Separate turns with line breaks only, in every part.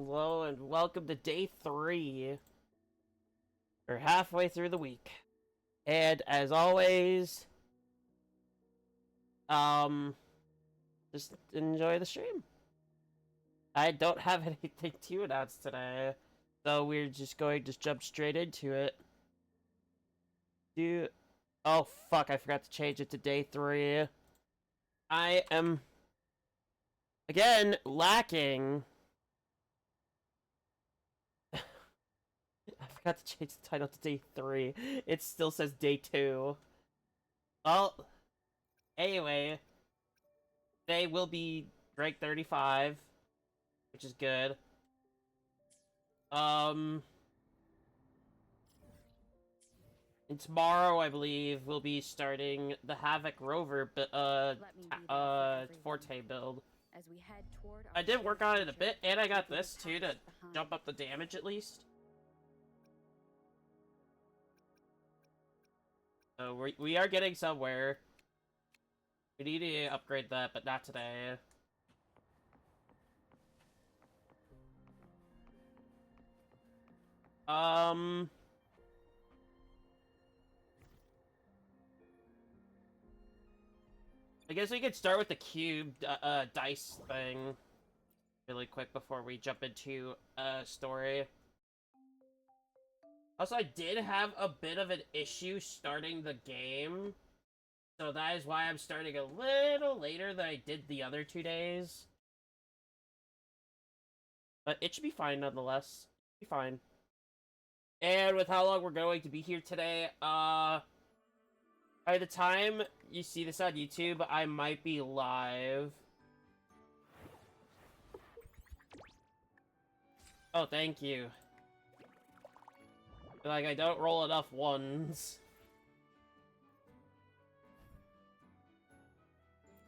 Hello and welcome to day 3. We're halfway through the week. And as always, just enjoy the stream. I don't have anything to announce today, so we're just going to jump straight into it. Oh fuck, I forgot to change it to day 3. I am, again, lacking. I forgot to change the title to day 3. It still says day 2. Well, anyway, today will be rank 35, which is good. And tomorrow, I believe, we'll be starting the Havoc Rover, Forte build.
As we head toward
I did work on it a bit, and I got this, too, to jump up the damage, at least. So, we are getting somewhere. We need to upgrade that, but not today. I guess we could start with the cube dice thing really quick before we jump into story. Also, I did have a bit of an issue starting the game, so that is why I'm starting a little later than I did the other 2 days. But it should be fine nonetheless. Be fine. And with how long we're going to be here today, by the time you see this on YouTube, I might be live. Oh, thank you. Like, I don't roll enough ones.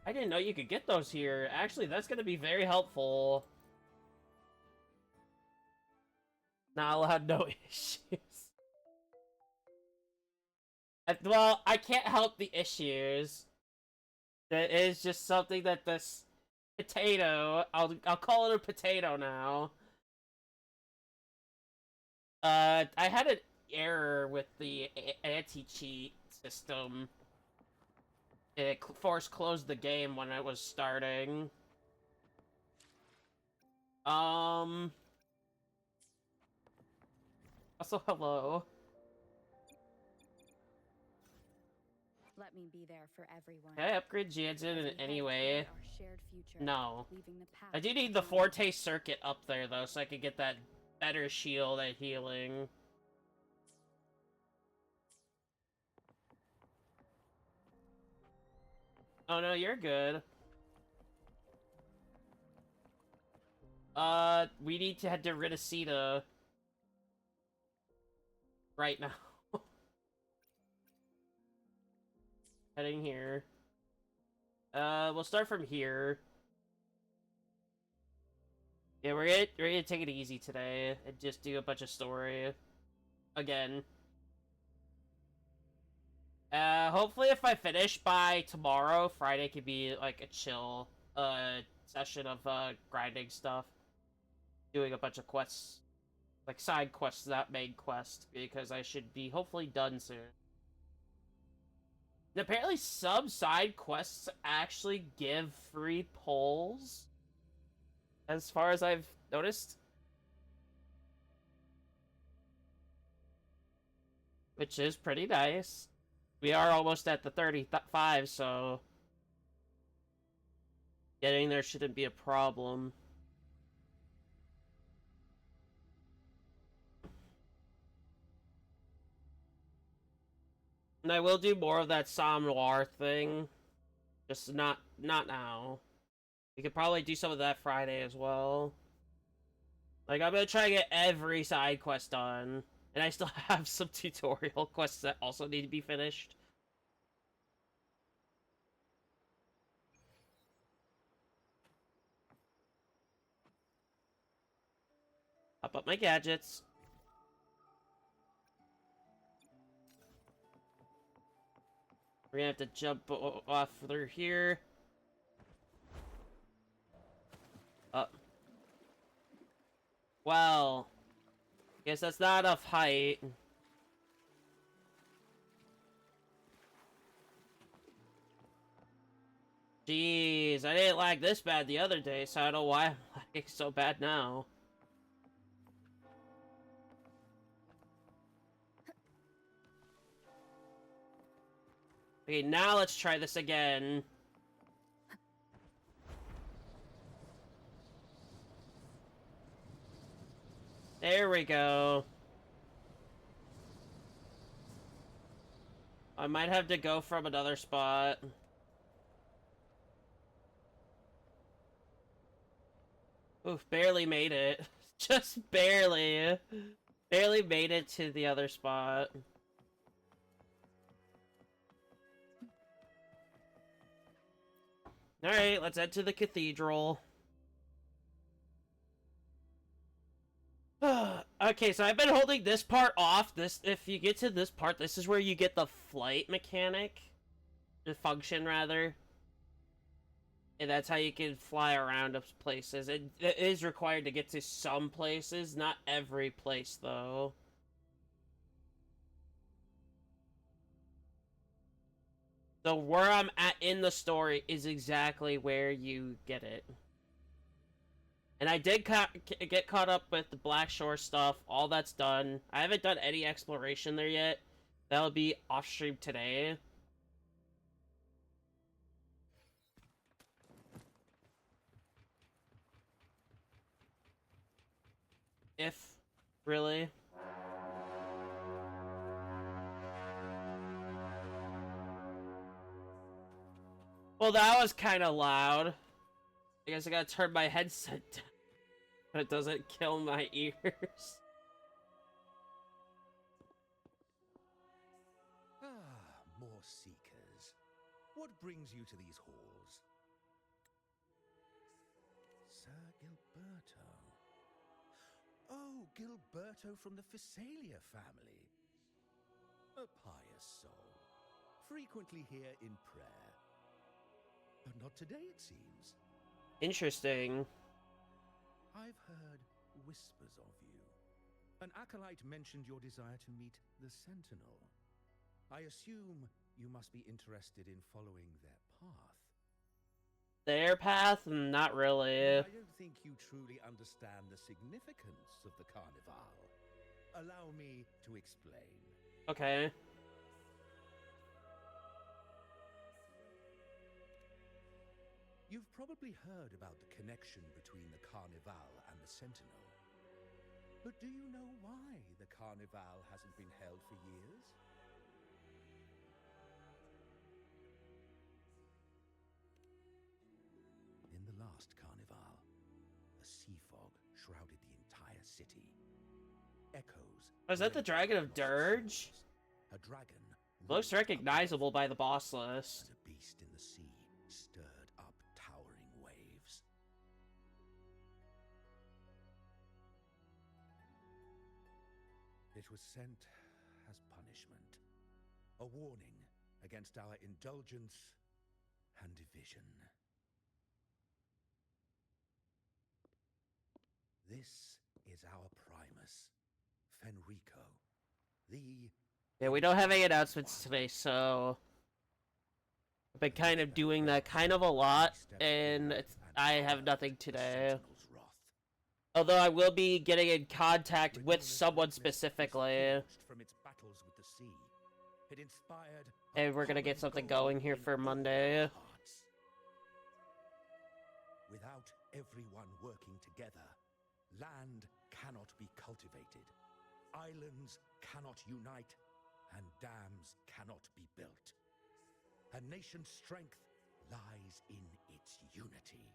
I didn't know you could get those here. Actually, that's gonna be very helpful. Not allowed, no issues. Well, I can't help the issues. That is just something that this potato, I'll call it a potato now. I had an error with the anti-cheat system. It force closed the game when I was starting. Also, hello.
Let me be there for everyone.
Can I upgrade Jansen in any way? No. I do need the
behind.
Forte circuit up there, though, so I can get that better shield at healing. Oh, no, you're good. We need to head to Rinascita right now. Heading here. We'll start from here. Yeah, we're gonna take it easy today and just do a bunch of story. Again. Hopefully if I finish by tomorrow, Friday could be, like, a chill, session of, grinding stuff. Doing a bunch of quests. Like, side quests, not main quest, because I should be hopefully done soon. And apparently some side quests actually give free pulls, as far as I've noticed. Which is pretty nice. We are almost at the 35, so getting there shouldn't be a problem. And I will do more of that Somme Noir thing. Just not now. We could probably do some of that Friday as well. Like, I'm gonna try to get every side quest done. And I still have some tutorial quests that also need to be finished. Pop up my gadgets. We're gonna have to jump off through here. Up. Well, guess that's not enough height. Jeez, I didn't lag this bad the other day, so I don't know why I'm lagging so bad now. Okay, now let's try this again. There we go. I might have to go from another spot. Oof, barely made it. Just barely. Barely made it to the other spot. Alright, let's head to the cathedral. Okay, so I've been holding this part off. If you get to this part, this is where you get the flight mechanic. The function, rather. And that's how you can fly around places. It is required to get to some places, not every place, though. So where I'm at in the story is exactly where you get it. And I did get caught up with the Black Shore stuff. All that's done. I haven't done any exploration there yet. That'll be off stream today. If really. Well, that was kind of loud. I guess I gotta turn my headset down. But it doesn't kill my ears.
Ah, more seekers. What brings you to these halls? Sir Gilberto. Oh, Gilberto from the Phasalia family. A pious soul. Frequently here in prayer. But not today, it seems.
Interesting.
I've heard whispers of you. An acolyte mentioned your desire to meet the Sentinel. I assume you must be interested in following their path.
Their path? Not really.
I don't think you truly understand the significance of the Carnival. Allow me to explain.
Okay.
You've probably heard about the connection between the Carnival and the Sentinel. But do you know why the Carnival hasn't been held for years? In the last Carnival, a sea fog shrouded the entire city. Echoes.
Oh, is that the Dragon of Dirge?
A dragon.
Looks recognizable by the boss list.
And a beast in the sea stirred up towering waves. It was sent as punishment. A warning against our indulgence and division. This is our Primus, Fenrico, the...
Yeah, we don't have any announcements today, so... I've been kind of doing that kind of a lot, and I have nothing today. Although I will be getting in contact with someone specifically. And we're gonna get something going here for Monday.
Without everyone working together, land cannot be cultivated, islands cannot unite, and dams cannot be built. A nation's strength lies in its unity.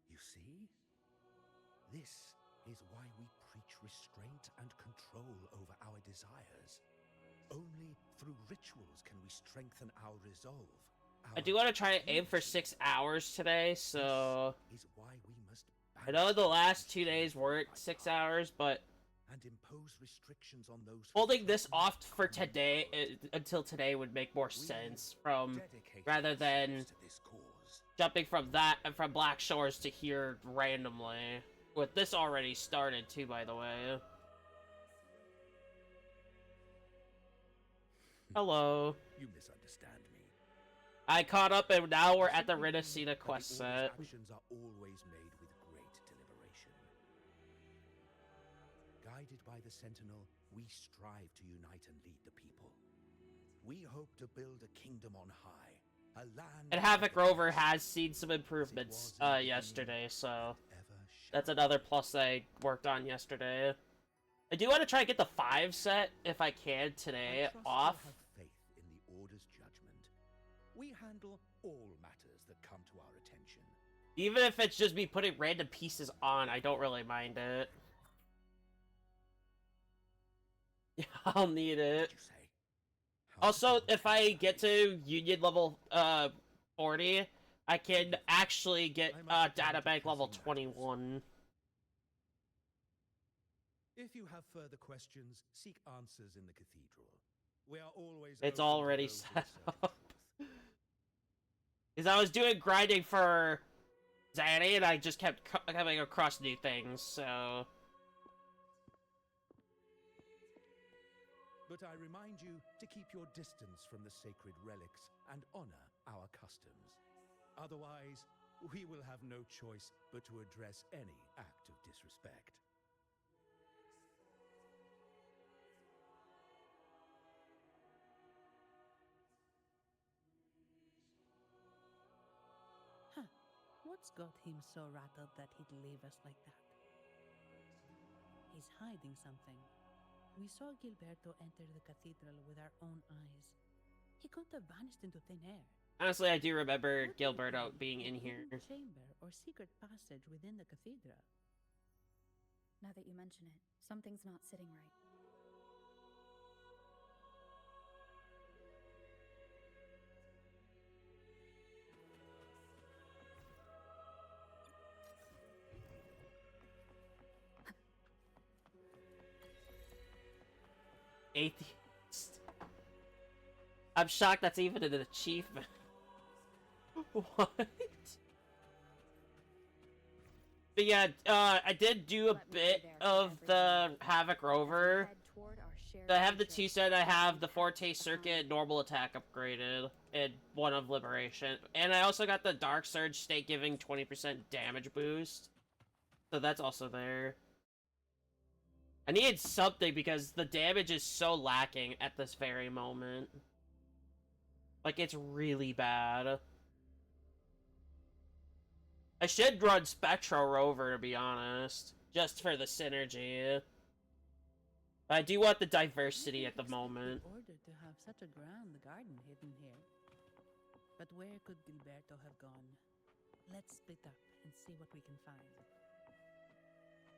You see? This is why we preach restraint and control over our desires. Only through rituals can we strengthen our resolve.
I do want to try and aim for 6 hours today, so...
This is why we must
I know the last 2 days weren't 6 hours, but...
and impose restrictions on those
holding this off for today, until today would make more sense, rather than jumping from Black Shores to here randomly. With this already started too, by the way. Hello.
You misunderstand me.
I caught up and now we're at the
Simply mean
Rinascita
that
quest
the Order's
set.
actions are always made with great deliberation. Guided by the Sentinel, we strive to unite and lead the people. We hope to build a kingdom on high, a land.
And Havoc Rover has seen some improvements yesterday, so that's another plus I worked on yesterday. I do want to try and get the 5 set, if I can, today, off.
Have faith in the Order's judgment. We handle all matters that come to our attention.
Even if it's just me putting random pieces on, I don't really mind it. Yeah, I'll need it. Also, if I get to Union level 40, I can actually get data bank level 21.
If you have further questions, seek answers in the cathedral. We are always.
It's
open to
already
those who
set
search
up.
truth.
Because I was doing grinding for Zanny, and I just kept coming across new things, so...
But I remind you to keep your distance from the sacred relics and honor our customs. Otherwise, we will have no choice but to address any act of disrespect.
What's got him so rattled that he'd leave us like that? He's hiding something. We saw Gilberto enter the cathedral with our own eyes. He couldn't have vanished into thin air.
Honestly, I do remember
What
Gilberto
could
being
be
in
a
here.
hidden chamber or secret passage within the cathedral.
Now that you mention it, something's not sitting right.
Atheist. I'm shocked that's even an achievement. What? But yeah, I did do a bit of the Havoc Rover. So I have the 2 set, I have the Forte Circuit normal attack upgraded, and one of Liberation. And I also got the Dark Surge state giving 20% damage boost. So that's also there. I needed something because the damage is so lacking at this very moment. Like, it's really bad. I should run Spectro Rover, to be honest. Just for the synergy. But I do want the diversity at the moment.
In order to have such a grand garden hidden here. But where could Gilberto have gone? Let's split up and see what we can find.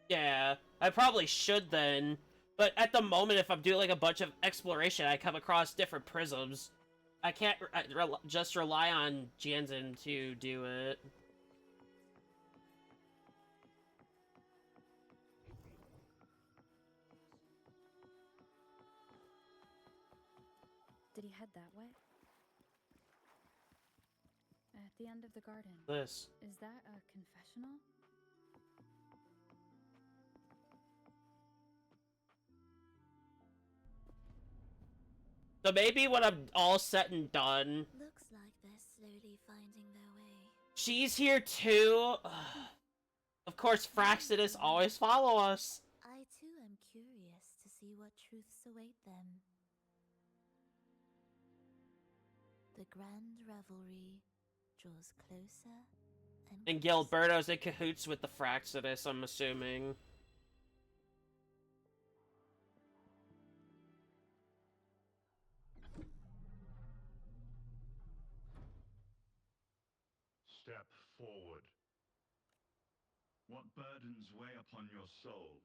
Yeah, I probably should then. But at the moment, if I'm doing like a bunch of exploration, I come across different prisms. I can't just rely on Jansen to do it.
Did he head that way? At the end of the garden.
This.
Is that a confessional?
So maybe when I'm all set and done...
Looks like they're slowly finding their way.
She's here too! Of course, Fraxidus always follow us.
I too am curious to see what truths await them. The grand revelry draws closer
And Gilberto's in cahoots with the Fraxidus, I'm assuming.
Step forward. What burdens weigh upon your soul?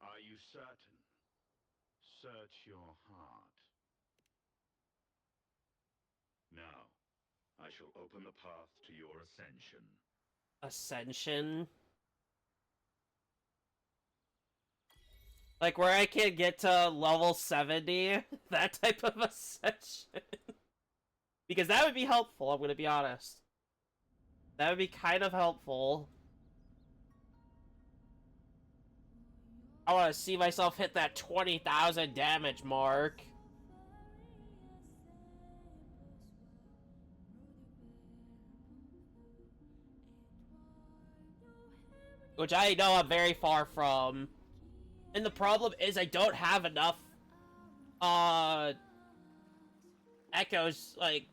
Are you certain? Search your heart. Now, I shall open the path to your ascension.
Ascension? Like where I can get to level 70? That type of ascension? Because that would be helpful, I'm gonna be honest. That would be kind of helpful. I want to see myself hit that 20,000 damage mark. Which I know I'm very far from. And the problem is I don't have enough, echoes, like,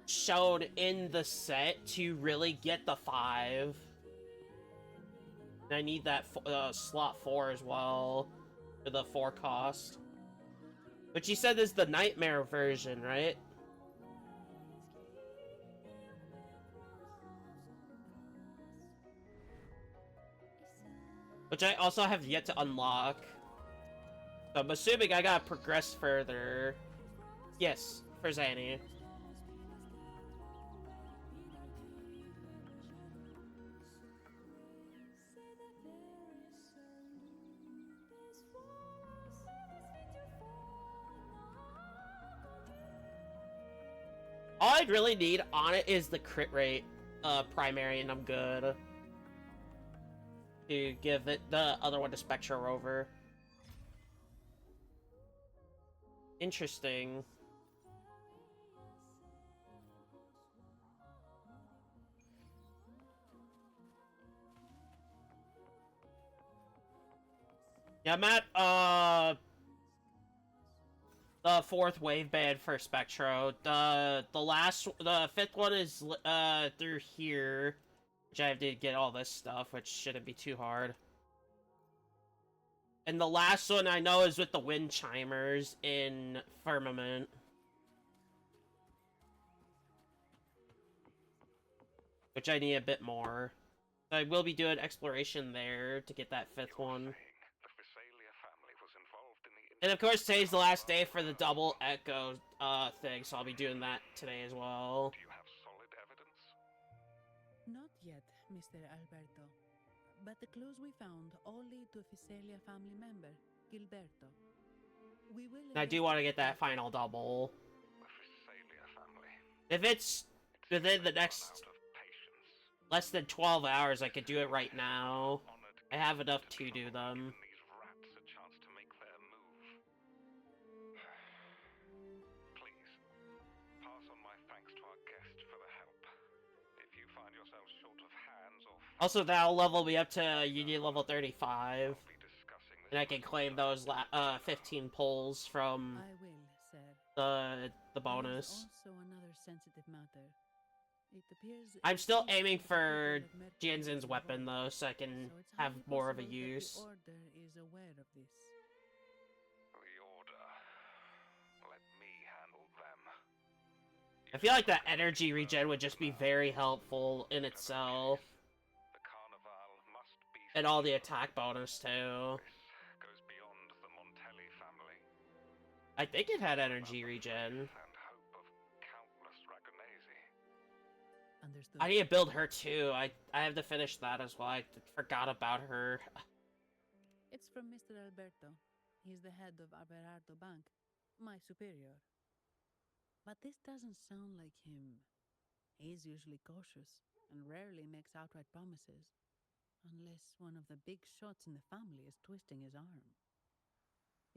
shown in the set to really get the 5. And I need that slot 4 as well, for the 4 cost. But you said this is the Nightmare version, right? Which I also have yet to unlock. So I'm assuming I gotta progress further. Yes, for Zanny. All I really need on it is the crit rate primary, and I'm good. To give it the other one to Spectra Rover. Interesting. Yeah, I'm at the 4th wave band for Spectro. The 5th one is through here, which I have to get all this stuff, which shouldn't be too hard. And the last one I know is with the wind chimers in Firmament. Which I need a bit more. So I will be doing exploration there to get that 5th one. And of course today's the last day for the double echo thing, so I'll be doing that today as well.
Do you have solid evidence?
Not yet, Mr. Alberto. But the clues we found all lead to a Physalia family member, Gilberto. We will.
And I do want to get that final double.
The Physalia family.
If it's within the next less than 12 hours, I could do it right now. I have enough to do them.
These rats a chance to make their move. Please, pass on my thanks to our guest for the help. If you find yourself short of hands or
Also, that'll level me up to Union level 35.
we'll be discussing this
And I can claim those 15 pulls from
I will, sir.
the bonus.
There's also another sensitive matter. It appears
I'm still aiming
the
for
people at Mercury
Jansen's
is
weapon,
involved.
though, so I can
So it's
have
highly
more of a
possible that
use.
The Order is aware of this.
The Order. Let me handle them.
I feel like that energy regen would just be very helpful in itself.
The Carnival must be
And all the attack bonus, too.
This goes beyond the Montelli family.
I think it had energy regen.
And hope of countless Ragonesi.
Understood.
I need to build her, too. I have to finish that as well. I forgot about her.
It's from Mr. Alberto. He's the head of Averardo Bank, my superior. But this doesn't sound like him. He's usually cautious and rarely makes outright promises, unless one of the big shots in the family is twisting his arm.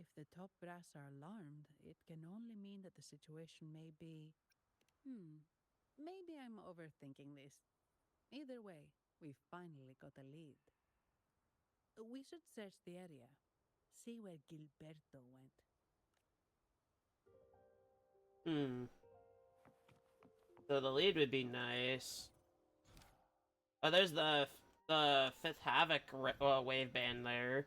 If the top brass are alarmed, it can only mean that the situation may be... maybe I'm overthinking this. Either way, we've finally got a lead. We should search the area, see where Gilberto went.
So the lead would be nice. Oh, there's the 5th Havoc wave band there.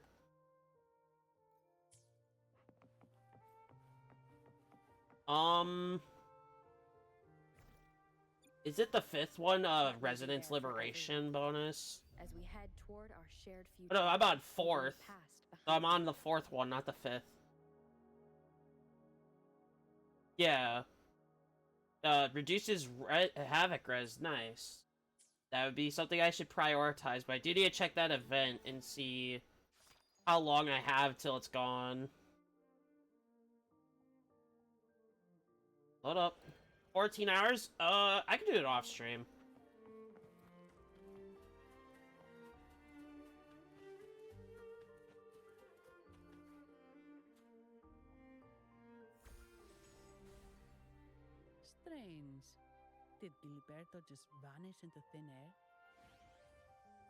Is it the 5th one, Residence Liberation bonus?
As we head toward our shared future.
Oh, no, I'm on 4th.
Past
So I'm on the 4th one, not the 5th. Yeah. Reduces Havoc res. Nice. That would be something I should prioritize, but I do need to check that event and see how long I have till it's gone. Load up. 14 hours? I can do it off stream.
Strange. Did Gilberto just vanish into thin air?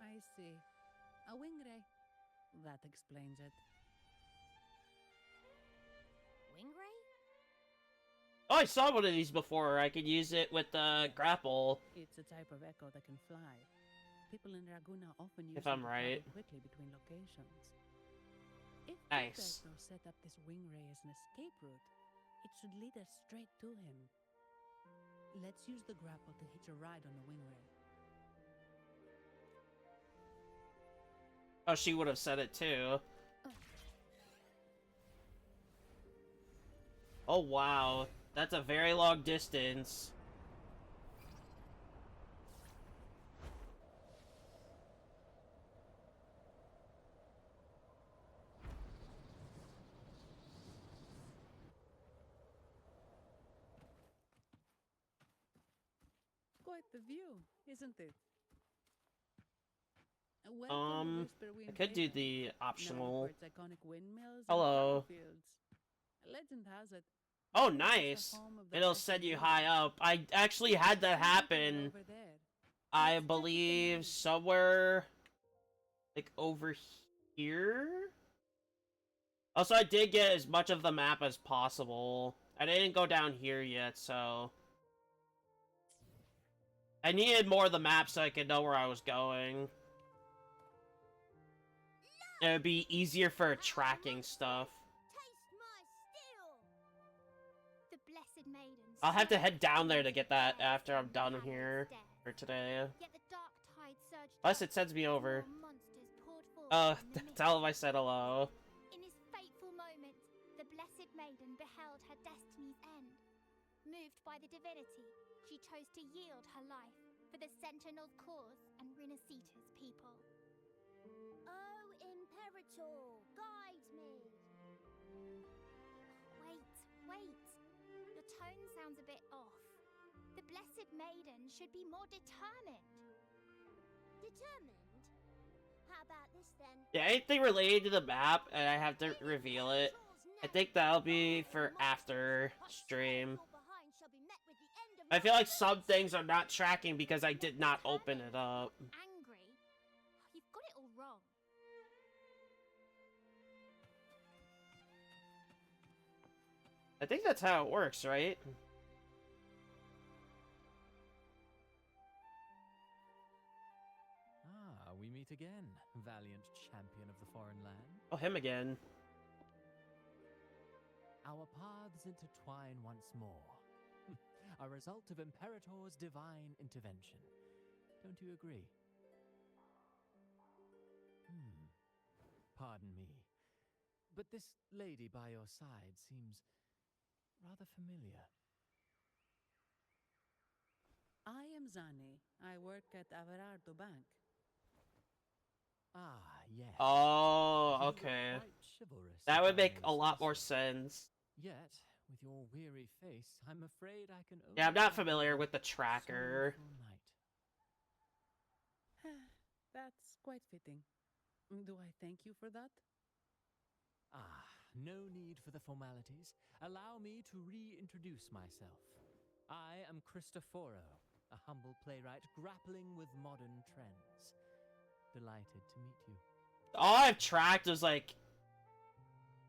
I see. A wing ray. That explains it.
Wing ray?
Oh, I saw one of these before. I could use it with the grapple.
It's a type of echo that can fly. People in Raguna often use
If
them
I'm
to
right.
travel quickly between locations. If
Nice.
Gilberto set up this wing ray as an escape route, it should lead us straight to him. Let's use the grapple to hitch a ride on the wing ray.
Oh, she would have said it too. Oh, wow. That's a very long distance.
Quite the view, isn't it? Welcome to Whisperwind
I could do
Haven,
the
known
optional.
for its iconic windmills and
Hello.
flower fields. Legend has it.
Oh,
this place is
nice.
the home of the
It'll
Blessed
send you
Maiden.
high up. I actually had that
Some people are
happen.
over there.
I
Let's check with the
believe
man.
somewhere like over here. Also, I did get as much of the map as possible. I didn't go down here yet, so I needed more of the map so I could know where I was going. It would be easier for tracking stuff.
Taste my steel! The Blessed Maiden.
I'll have to head
surged
down there to
through
get
the
that
air
after I'm
from
done
Cavern's
here
stairs.
for today.
Yet the dark tide surged
Unless
up
it sends me
as
over.
more monsters poured forth from the
Tell him I
mist.
said hello.
In this fateful moment, the Blessed Maiden beheld her destiny's end. Moved by the divinity, she chose to yield her life for the Sentinel's cause and Rinascita's people. Oh, Imperator, guide me! Wait. Your tone sounds a bit off. The Blessed Maiden should be more determined. Determined? How about this then?
Yeah, anything related to the map, and I have to reveal it. I think that'll be for after stream. I feel like some things are not tracking because I did not open it up.
Angry? You've got it all wrong.
I think that's how it works, right?
Ah, we meet again, valiant champion of the foreign land.
Oh, him again.
Our paths intertwine once more. A result of Imperator's divine intervention. Don't you agree? Pardon me. But this lady by your side seems rather familiar.
I am Zani. I work at Averardo Bank.
Ah, yes.
Oh,
You look
okay.
quite chivalrous,
That
if
would
I
make
may
a lot
say
more
so.
sense.
Yet, with your weary face, I'm afraid I can only
Yeah, I'm not
offer
familiar
you
with the tracker.
sorrowful night.
That's quite fitting. Do I thank you for that?
Ah, no need for the formalities. Allow me to reintroduce myself. I am Cristoforo, a humble playwright grappling with modern trends. Delighted to meet you.
All I've tracked is like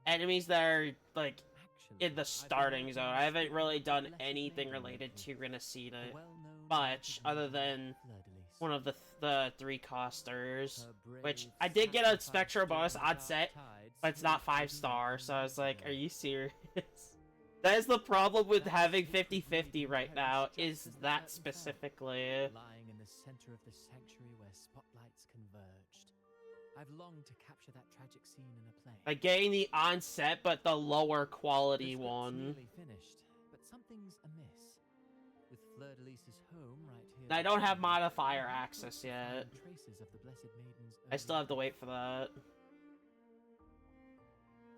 enemies that are like
Actually,
in the
I've been
starting
working
zone.
on
I haven't
script
really
for
done
Blessed
anything
Maiden
related
lately.
to Rinascita
The well-known
much,
Latin
other
god
than
Fleur-de-Lis.
one of the three costers,
Her
which
brave
I did get a
sacrifice
Spectral bonus
during the
on
dark
set,
tides
but it's not
saved
5-star, so I was like,
ago.
are you serious? That is the problem with
That
having
sacred
50-50
maiden
right
perished
now,
just
is
as the
that
curtain
specifically.
fell, lying in the center of the sanctuary where spotlights converged. I've longed to capture that tragic scene in a play.
Like getting the on-set, but the lower quality
The script's
one.
nearly finished, but something's amiss. With Fleur-de-Lis's home right here.
I don't have
behind me,
modifier
I
access
hope to find
yet.
Traces of the Blessed Maiden's
I still have to
early
wait for that.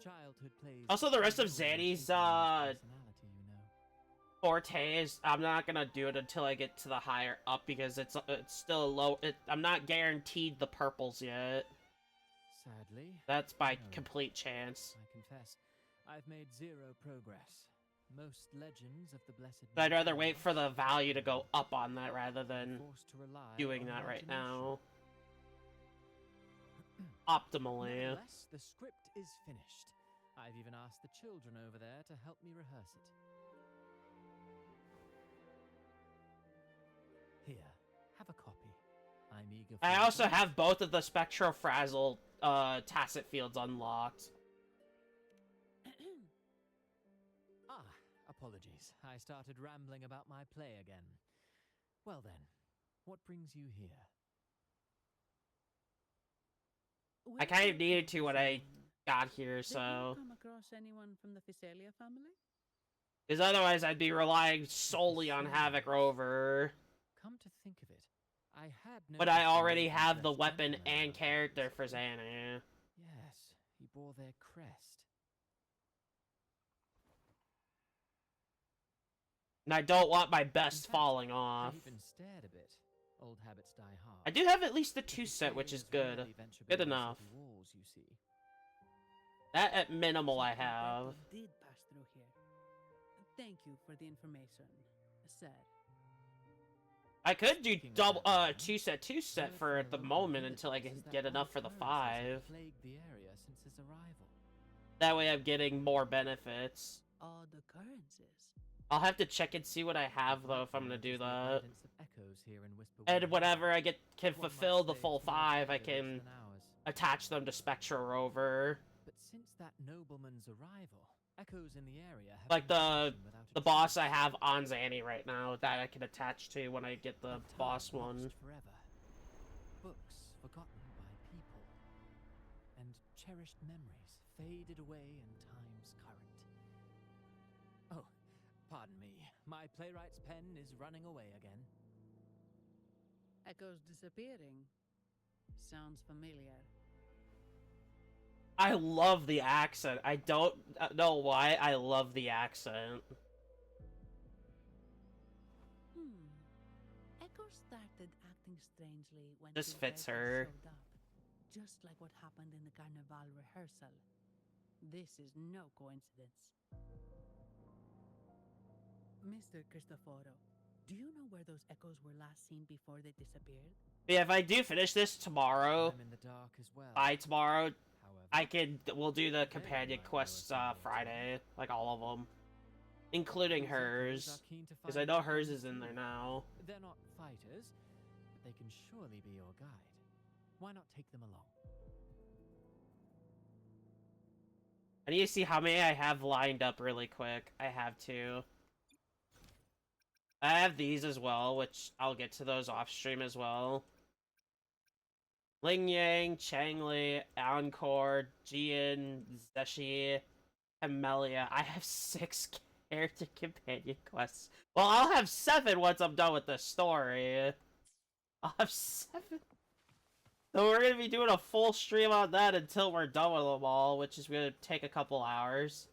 childhood plays.
Also, the rest of
a role in
Zanny's,
shaping one's personality, you know.
Forte is, I'm not gonna do it until I get to the higher up because it's still low. I'm not guaranteed the purples yet.
Sadly,
That's by
no.
complete chance.
I confess, I've made zero progress. most legends of the Blessed
I'd rather
Mage
wait for the value to go up on that rather than
forced to rely
doing
on
that right
imagination.
now. Optimally.
Nevertheless, the script is finished. I've even asked the children over there to help me rehearse it. Here, have a copy. I'm eager for
I
your
also
thoughts.
have both of the Spectrofrazzle tacit fields unlocked.
Apologies. I started rambling about my play again. Well then, what brings you here?
I kind of needed to when I got here,
Did you
so...
come across anyone from the Physalia family?
Because otherwise I'd be relying solely on Havoc Rover.
Come to think of it, I had no.
But I already have the weapon and character for Xana.
Yes, he bore their crest.
And I don't want my
In
best
fact,
falling
I
off.
even stared a bit. Old habits die hard.
I do have at least the
The
2 set, which is
Physalians
good.
rarely venture
Good
beyond the
enough.
city walls, you see.
That at minimal I
Something
have.
Alberto did pass through here. Thank you for the information, sir.
I could do
Speaking of
double
that,
2 set
word
for
from
the
local
moment
villagers
until I
is
can
that
get enough for the
occurrences
5.
have plagued the area since his arrival.
That way I'm getting more benefits.
Odd occurrences.
I'll have to check and see what I have though if I'm gonna do
The
that.
abundance of echoes here in
And
Whisperwood.
whenever I can
One might
fulfill the
say
full
it's more
5, I
echoes
can
than ours.
attach them to Spectra Rover.
But since that nobleman's arrival, echoes in the area have
Like
been
the
vanishing without a
boss I
trace.
have on Zanny right now that I can attach to when I get the
A time
boss one.
lost forever. Books forgotten by people. And cherished memories faded away in time's current. Oh, pardon me. My playwright's pen is running away again.
Echoes disappearing. Sounds familiar.
I love the accent. I don't know why I love the accent.
Echo started acting strangely when
This fits
Gilberto
her.
showed up. Just like what happened in the Carnival rehearsal. This is no coincidence. Mr. Cristoforo, do you know where those echoes were last seen before they disappeared?
But yeah, if I do finish this tomorrow,
I'm in the dark as well.
by tomorrow,
However,
we'll do the
they
companion
might know
quests
a thing or two.
Friday, like all of them, including
these echoes
hers,
are keen to
because I
find
know
new
hers
ones
is in
too.
there now.
They're not fighters, but they can surely be your guide. Why not take them along?
I need to see how many I have lined up really quick. I have 2. I have these as well, which I'll get to those off stream as well. Ling Yang, Changli, Encore, Jian, Zeshi, Camellia. I have 6 character companion quests. Well, I'll have 7 once I'm done with the story. I'll have 7. So we're gonna be doing a full stream on that until we're done with them all, which is gonna take a couple hours.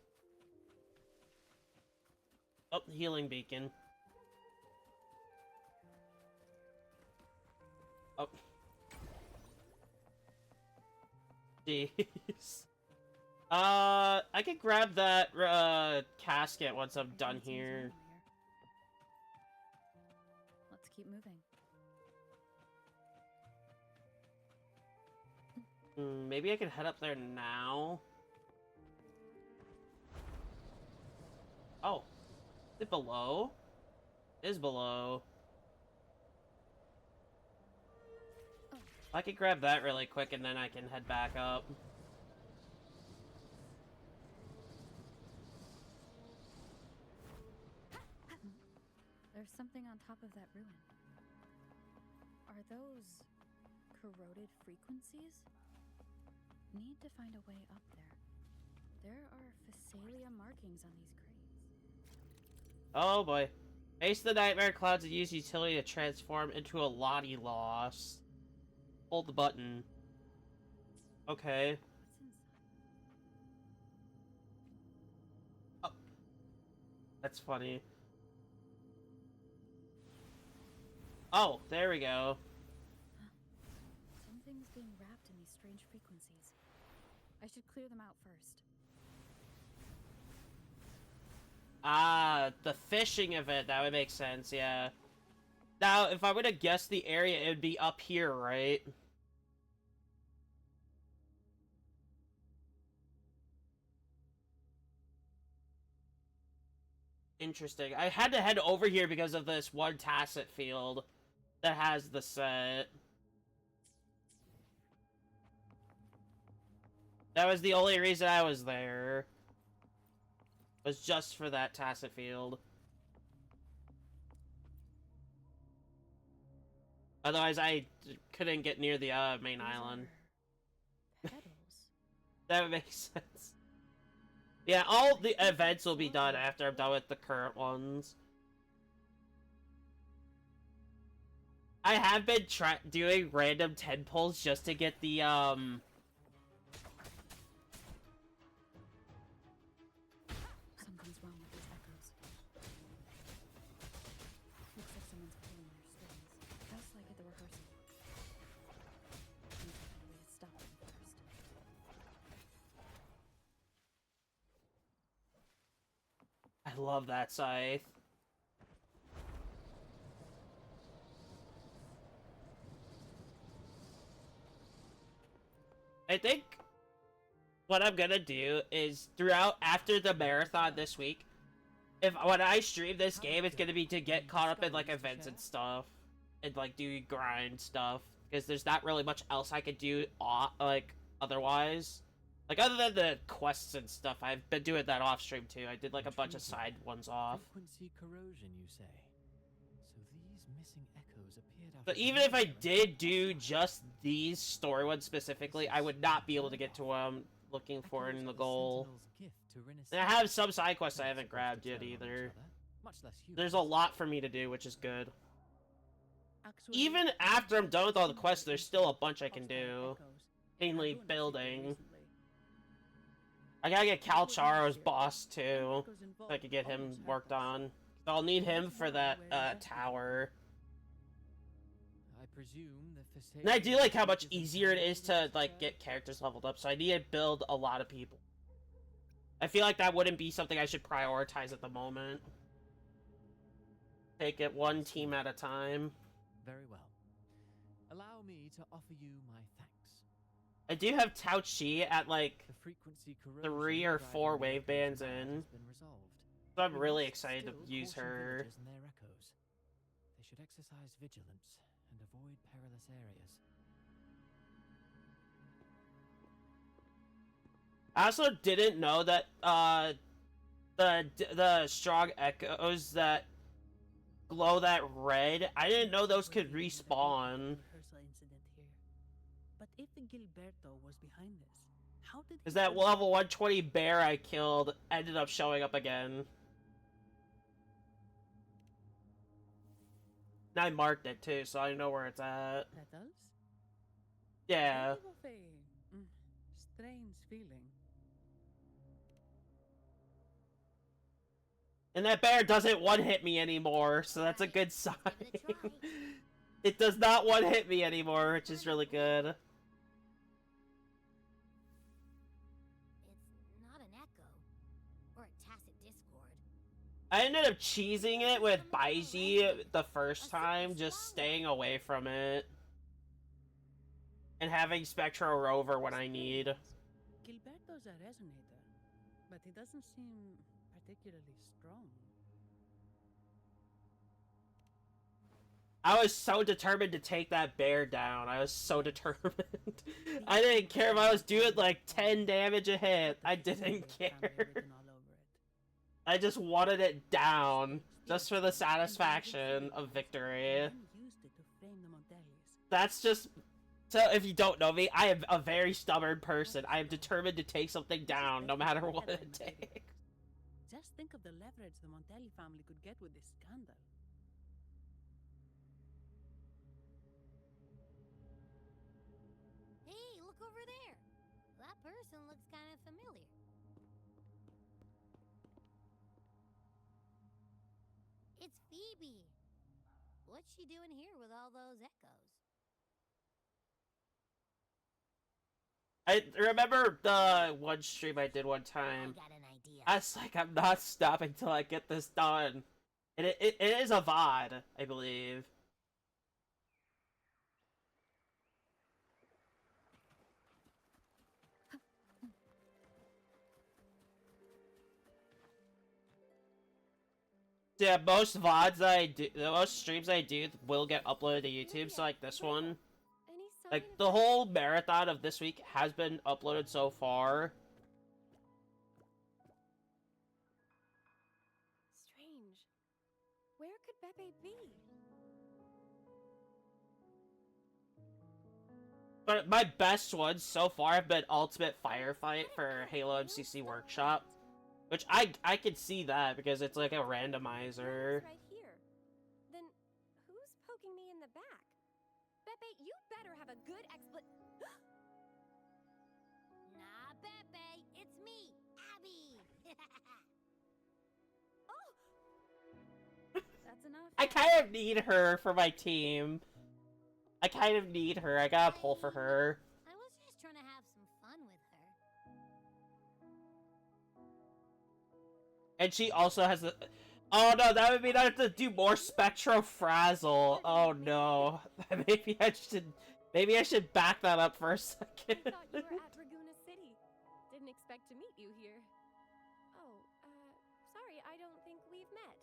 Oh, healing beacon. Oh. Jeez. I can grab that casket once I'm done
Everything seems
here.
normal Let's keep moving.
Maybe I can head up there now. Oh. Is it below? It is below. I could grab that really quick and then I can head back up.
There's something on top of that ruin. Are those corroded frequencies? Need to find a way up there. There are Physalia markings on these crates.
Oh boy. Face the nightmare clouds and use utility to transform into a Lottie Lost. Hold the button. Okay.
What's inside?
Oh. That's funny. Oh, there we go.
Something's being wrapped in these strange frequencies. I should clear them out first.
Ah, the fishing event. That would make sense, yeah. Now, if I were to guess the area, it would be up here, right? Interesting. I had to head over here because of this one tacit field that has the set. That was the only reason I was there. Was just for that tacit field. Otherwise, I couldn't get near the main
These
island.
are petals.
That would make sense. Yeah, all the events will be done after I'm done with the current ones. I have been doing random 10 pulls just to get the,
Something's wrong with these echoes. Looks like someone's pulling their strings, just like at the rehearsal. Need to find a way to stop them first.
I love that scythe. I think what I'm gonna do is after the marathon this week, when I stream this game, it's gonna be to get caught up in like events and stuff, and like do grind stuff, because there's not really much else I could do like otherwise. Like other than the quests and stuff, I've been doing that off stream too. I did like a bunch of side ones off.
Frequency corrosion, you say? So these missing echoes appeared out
But
of
even if I
nowhere.
did do just these story ones specifically, I would not be able to get to what I'm looking for
Echoes
in the
are
goal.
Sentinel's gift to
And I
Rinascita.
have some side quests I
Not
haven't
supposed
grabbed
to
yet
turn on each
either.
other, much less
There's a
humans.
lot for me to do, which is good.
Actually,
Even after I'm done with all the quests, there's still a bunch I can do. Mainly building. I gotta get Calcharo's boss too, so I could get him worked on. I'll need him for that tower.
I presume the
And I do like how much easier it is to like get characters leveled up, so I need to build a lot of people. I feel like that wouldn't be something I should prioritize at the moment. Take it one team at a time.
Very well. Allow me to offer you my thanks.
I do have Tao Chi at like
The frequency
3 or 4 wave bands in,
has been resolved.
so I'm
We
really
must
excited to
still
use
caution
her.
villagers and their echoes. They should exercise vigilance and avoid perilous areas.
I also didn't know that the strong echoes that glow that red, I didn't know those could respawn.
Rehearsal incident here. But if Gilberto was behind this, how did
Because
he
that
prevent-
level 120 bear I killed ended up showing up again. And I marked it too, so I know where it's at.
petals?
Yeah.
Kind of a strange feeling.
And that bear doesn't one-hit me anymore, so that's a good sign.
Give it a try.
It does not one-hit me anymore, which is really good.
It's not an echo. Or a tacit discord.
I ended up cheesing it with Baiji the first time, just staying away from it. And having Spectro Rover when I need.
Gilberto's a resonator, but he doesn't seem particularly strong.
I was so determined to take that bear down. I was so determined. I didn't care if I was doing like 10 damage a hit. I didn't care. I just wanted it down. Just for the satisfaction of victory. That's just... So, if you don't know me, I am a very stubborn person. I am determined to take something down, no matter what it takes.
Just think of the leverage the Montelli family could get with this scandal.
Hey, look over there. That person looks kind of familiar. It's Phoebe. What's she doing here with all those echoes?
I remember the one stream I did one time.
I got an idea.
I was like, I'm not stopping till I get this done. And it is a VOD, I believe. Yeah, most VODs that I do, the most streams I do will get uploaded to YouTube, so like this one. Like, the whole marathon of this week has been uploaded so far.
Strange. Where could Pepe be?
But my best ones so far have been Ultimate Firefight for Halo MCC Workshop. Which I can see that because it's like a randomizer.
Right here. Then who's poking me in the back? Pepe, you better have a good
Nah, Pepe, it's me, Abby.
Oh!
That's enough.
I kind of need her for my team. I kind of need her. I gotta pull for her.
I was just trying to have some fun with her.
And she also has the... Oh no, that would mean I have to do more Spectro Frazzle. Oh no. Maybe I should back that up for a second.
I thought you were at Raguna City. Didn't expect to meet you here. Oh, sorry, I don't think we've met.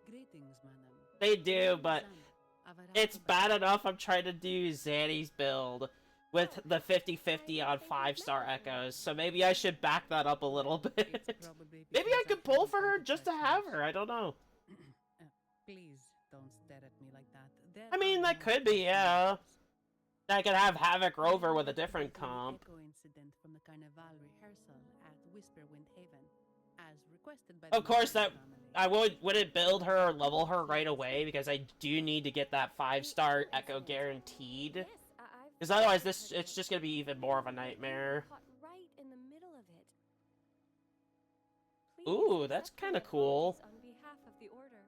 Greetings, madam.
They do, but it's bad enough I'm trying to do Zanny's build with the 50-50 on 5-star echoes, so maybe I should back that up a little bit. Maybe I could pull for her just to have her, I don't know.
Please don't stare at me like that.
I mean, that could be, yeah. I could have Havoc Rover with a different comp.
Echo incident from the Carnival rehearsal at Whisperwind Haven, as requested by
Of course, that I wouldn't build her or level her right away because I do need to get that 5-star Echo guaranteed. Because otherwise, it's just gonna be even more of a nightmare.
Right in the middle of it.
Ooh, that's kind of cool.
On behalf of the order.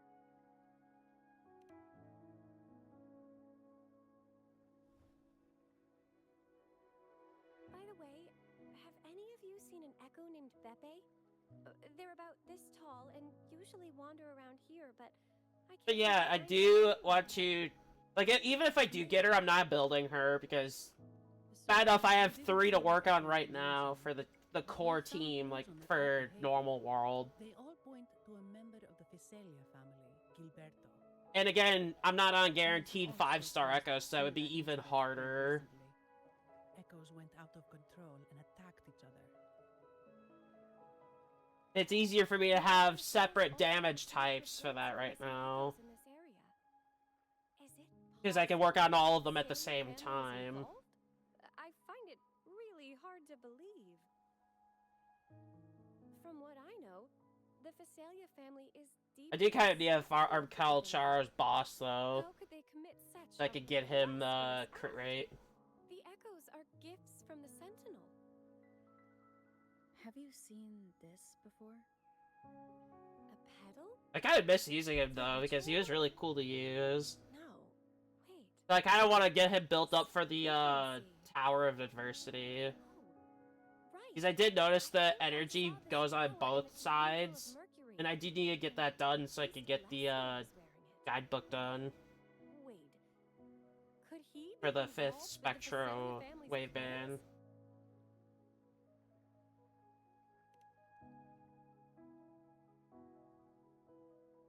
By the way, have any of you seen an echo named Beppe? They're about this tall and usually wander around here, but I can't.
But yeah, I do want to, like, even if I do get her, I'm not building her because bad enough I have 3 to work on right now for the core team, like for normal world.
They all point to a member of the Fiselia family, Gilberto.
And again, I'm not on guaranteed 5-star echoes, so it would be even harder.
Echoes went out of control and attacked each other.
It's easier for me to have separate damage types for that right now. Because I can work on all of them at the same time.
I find it really hard to believe. From what I know, the Fiselia family is deep.
I do kind of need a Calcharo's boss, though.
How could they commit such
So I could get him the crit rate.
The echoes are gifts from the Sentinel.
Have you seen this before?
A pedal?
I kind of miss using him, though, because he was really cool to use.
No. Wait.
So I kind of want to get him built up for the Tower of Adversity. Because I did notice that energy goes on both sides. And I do need to get that done so I can get the guidebook done.
Wait. Could he
For the
be
5th
involved with the
Spectro
Fiselia family's
wave
plans?
band.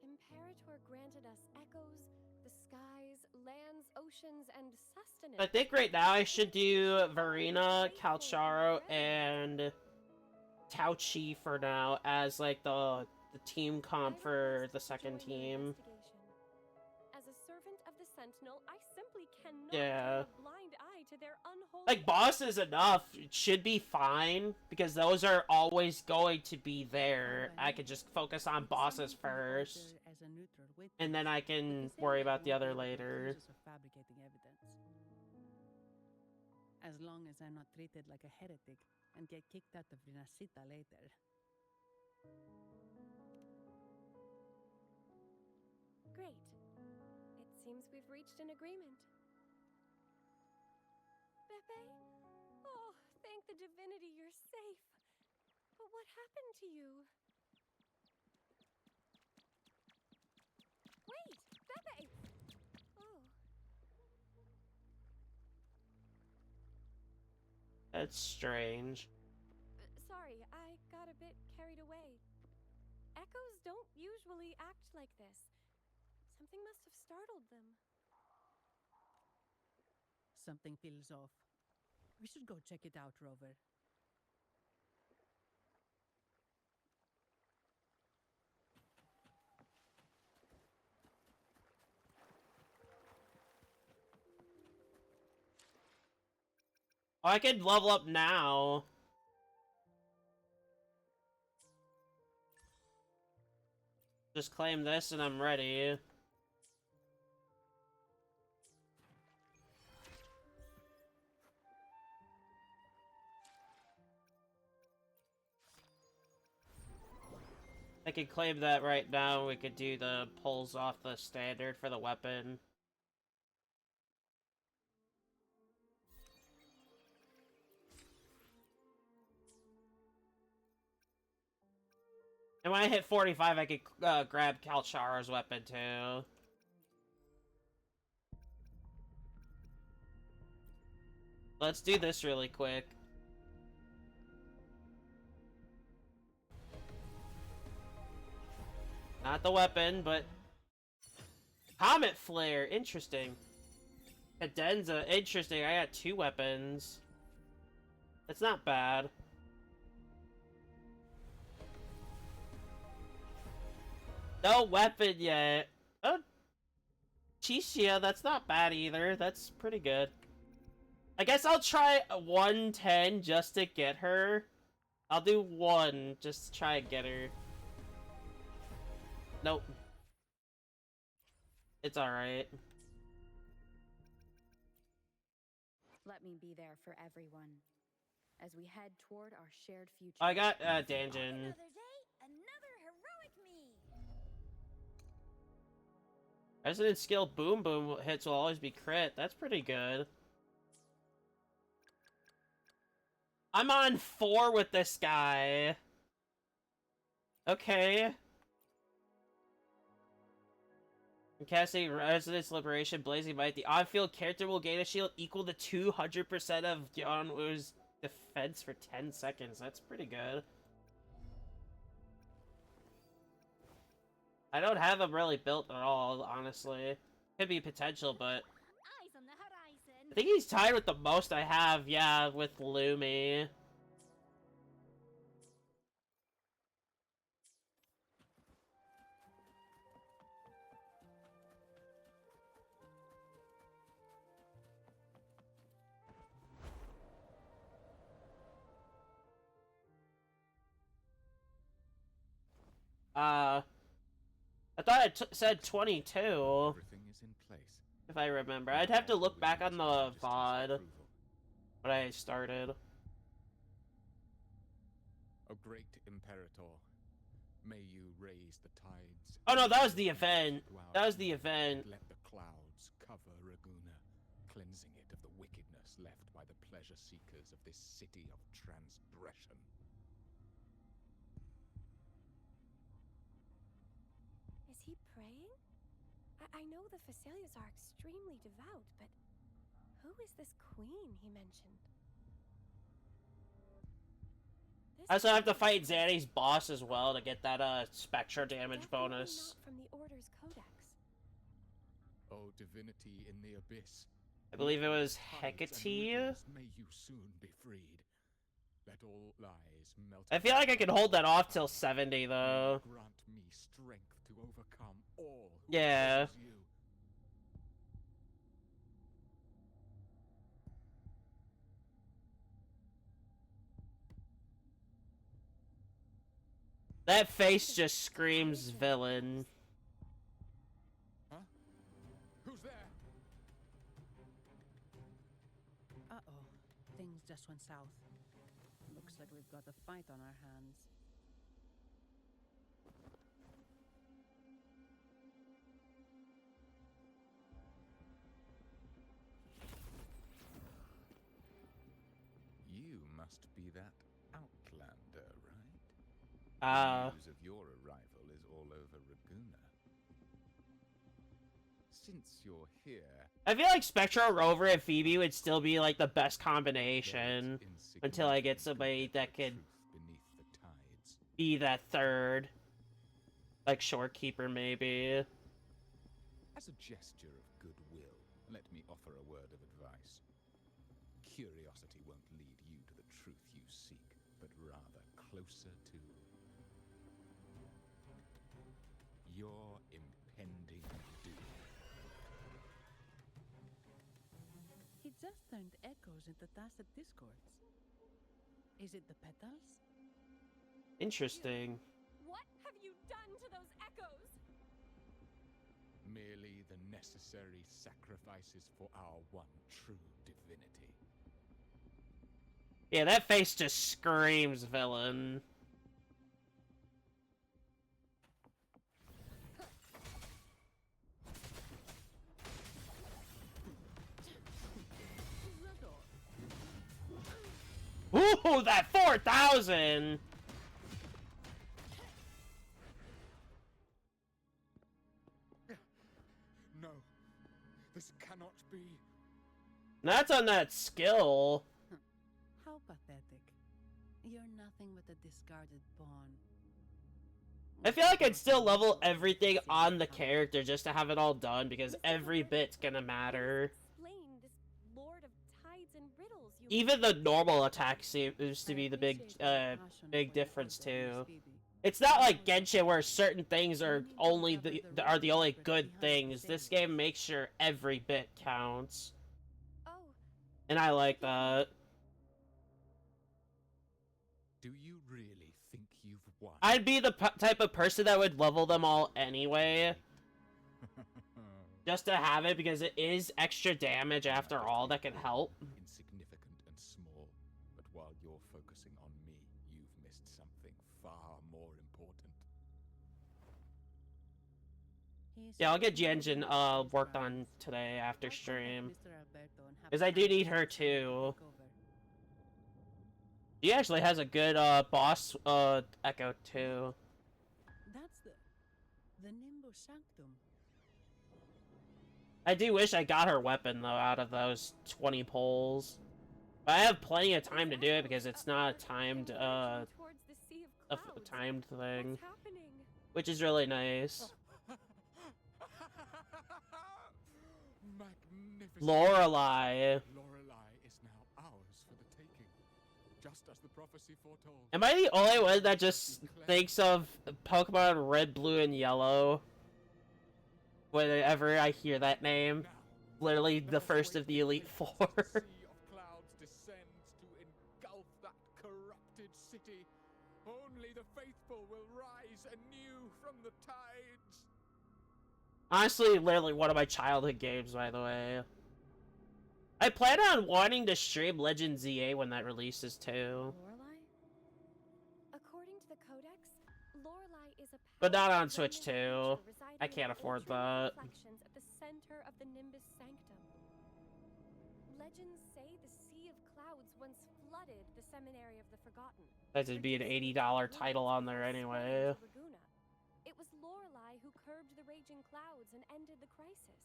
Imperator granted us echoes, the skies, lands, oceans, and sustenance.
I think right now I should do Verena, Calcharo, and Tauchi for now as like the team comp for the second team.
As a servant of the Sentinel, I simply cannot
Yeah.
turn a blind eye to their unholy.
Like, boss is enough. It should be fine, because those are always going to be there. I could just focus on bosses first, and then I can worry about the other later.
Fabricating evidence. As long as I'm not treated like a heretic and get kicked out of Rinascita later.
Great. It seems we've reached an agreement. Pepe? Oh, thank the divinity you're safe. But what happened to you? Wait! Pepe! Oh.
That's strange.
Sorry, I got a bit carried away. Echoes don't usually act like this. Something must have startled them.
Something feels off. We should go check it out, Rover.
Oh, I could level up now. Just claim this and I'm ready. I could claim that right now. We could do the pulls off the standard for the weapon. And when I hit 45, I could grab Kalchara's weapon too. Let's do this really quick. Not the weapon, but... Comet Flare, interesting. Cadenza, interesting. I got 2 weapons. That's not bad. No weapon yet. Oh, Chichia, that's not bad either. That's pretty good. I guess I'll try 110 just to get her. I'll do 1 just to try and get her. Nope. It's alright.
Let me be there for everyone as we head toward our shared future.
I got Danjin.
Another day, another heroic me.
Resident skill boom boom hits will always be crit. That's pretty good. I'm on 4 with this guy. Okay. Casting Residence Liberation Blazing Might. The on-field character will gain a shield equal to 200% of Yonwu's defense for 10 seconds. That's pretty good. I don't have him really built at all, honestly. Could be potential, but...
Eyes on the horizon.
I think he's tied with the most I have, yeah, with Lumi. I thought it said 22.
Everything is in place.
If I remember. I'd have to look back on the VOD when I started.
O great Imperator, may you raise the tides.
Oh no, that was the event.
throughout
That was the event.
Let the clouds cover Raguna, cleansing it of the wickedness left by the pleasure seekers of this city of transgression.
Is he praying? I know the Facilias are extremely devout, but who is this queen he mentioned? This
I also have to
queen
fight
is
Zanny's boss as well to get that Spectra damage
definitely
bonus.
not from the Order's Codex.
O divinity in the abyss,
I believe it was
tides and
Hecate.
riddles, may you soon be freed. Let all lies melt.
I feel like I can hold that off till 70 though.
Grant me strength to overcome all who
Yeah.
oppose you.
That face just screams villain.
Huh? Who's there?
Uh-oh. Things just went south. Looks like we've got a fight on our hands.
You must be that outlander, right? News of your arrival is all over Raguna. Since you're here,
I feel like Spectral, Rover, and Phoebe would still be like the best combination until I get somebody that could
beneath the tides.
be that third, like Shorekeeper maybe.
As a gesture of goodwill, let me offer a word of advice. Curiosity won't lead you to the truth you seek, but rather closer to your impending doom.
He just turned echoes into tacit discords. Is it the petals?
Interesting.
What have you done to those echoes?
Merely the necessary sacrifices for our one true divinity.
Yeah, that face just screams villain. Ooh, that 4,000!
No, this cannot be.
That's on that skill.
How pathetic. You're nothing but a discarded pawn.
I feel like I'd still level everything on the character just to have it all done because every bit's gonna matter.
Explain this Lord of Tides and Riddles you
Even the normal attack seems to be the big difference too. It's not like Genshin where certain things are only the only good things. This game makes sure every bit counts.
Oh.
And I like that.
Do you really think you've won?
I'd be the type of person that would level them all anyway. Just to have it because it is extra damage after all that can help.
Insignificant and small, but while you're focusing on me, you've missed something far more important.
Yeah, I'll get G-Engine worked on today after stream. Because I do need her too. She actually has a good boss echo too.
That's the Nimbus Sanctum.
I do wish I got her weapon though out of those 20 pulls. But I have plenty of time to do it because it's not a timed timed thing. Which is really nice.
Magnificent.
Lorelei.
Lorelei is now ours for the taking, just as the prophecy foretold.
Am I the only one that just thinks of Pokemon Red, Blue, and Yellow whenever I hear that name? Literally the first of the Elite Four.
A sea of clouds descends to engulf that corrupted city. Only the faithful will rise anew from the tides.
Honestly, literally one of my childhood games, by the way. I plan on wanting to stream Legend ZA when that releases too.
Lorelei? According to the Codex, Lorelei is a
But not on
powerful
Switch
remnant
too.
creature residing
I can't
in
afford
ancient
that.
reflections at the center of the Nimbus Sanctum. Legends say the Sea of Clouds once flooded the Seminary of the Forgotten.
That would be an $80 title on there anyway.
Laguna. It was Lorelei who curbed the raging clouds and ended the crisis.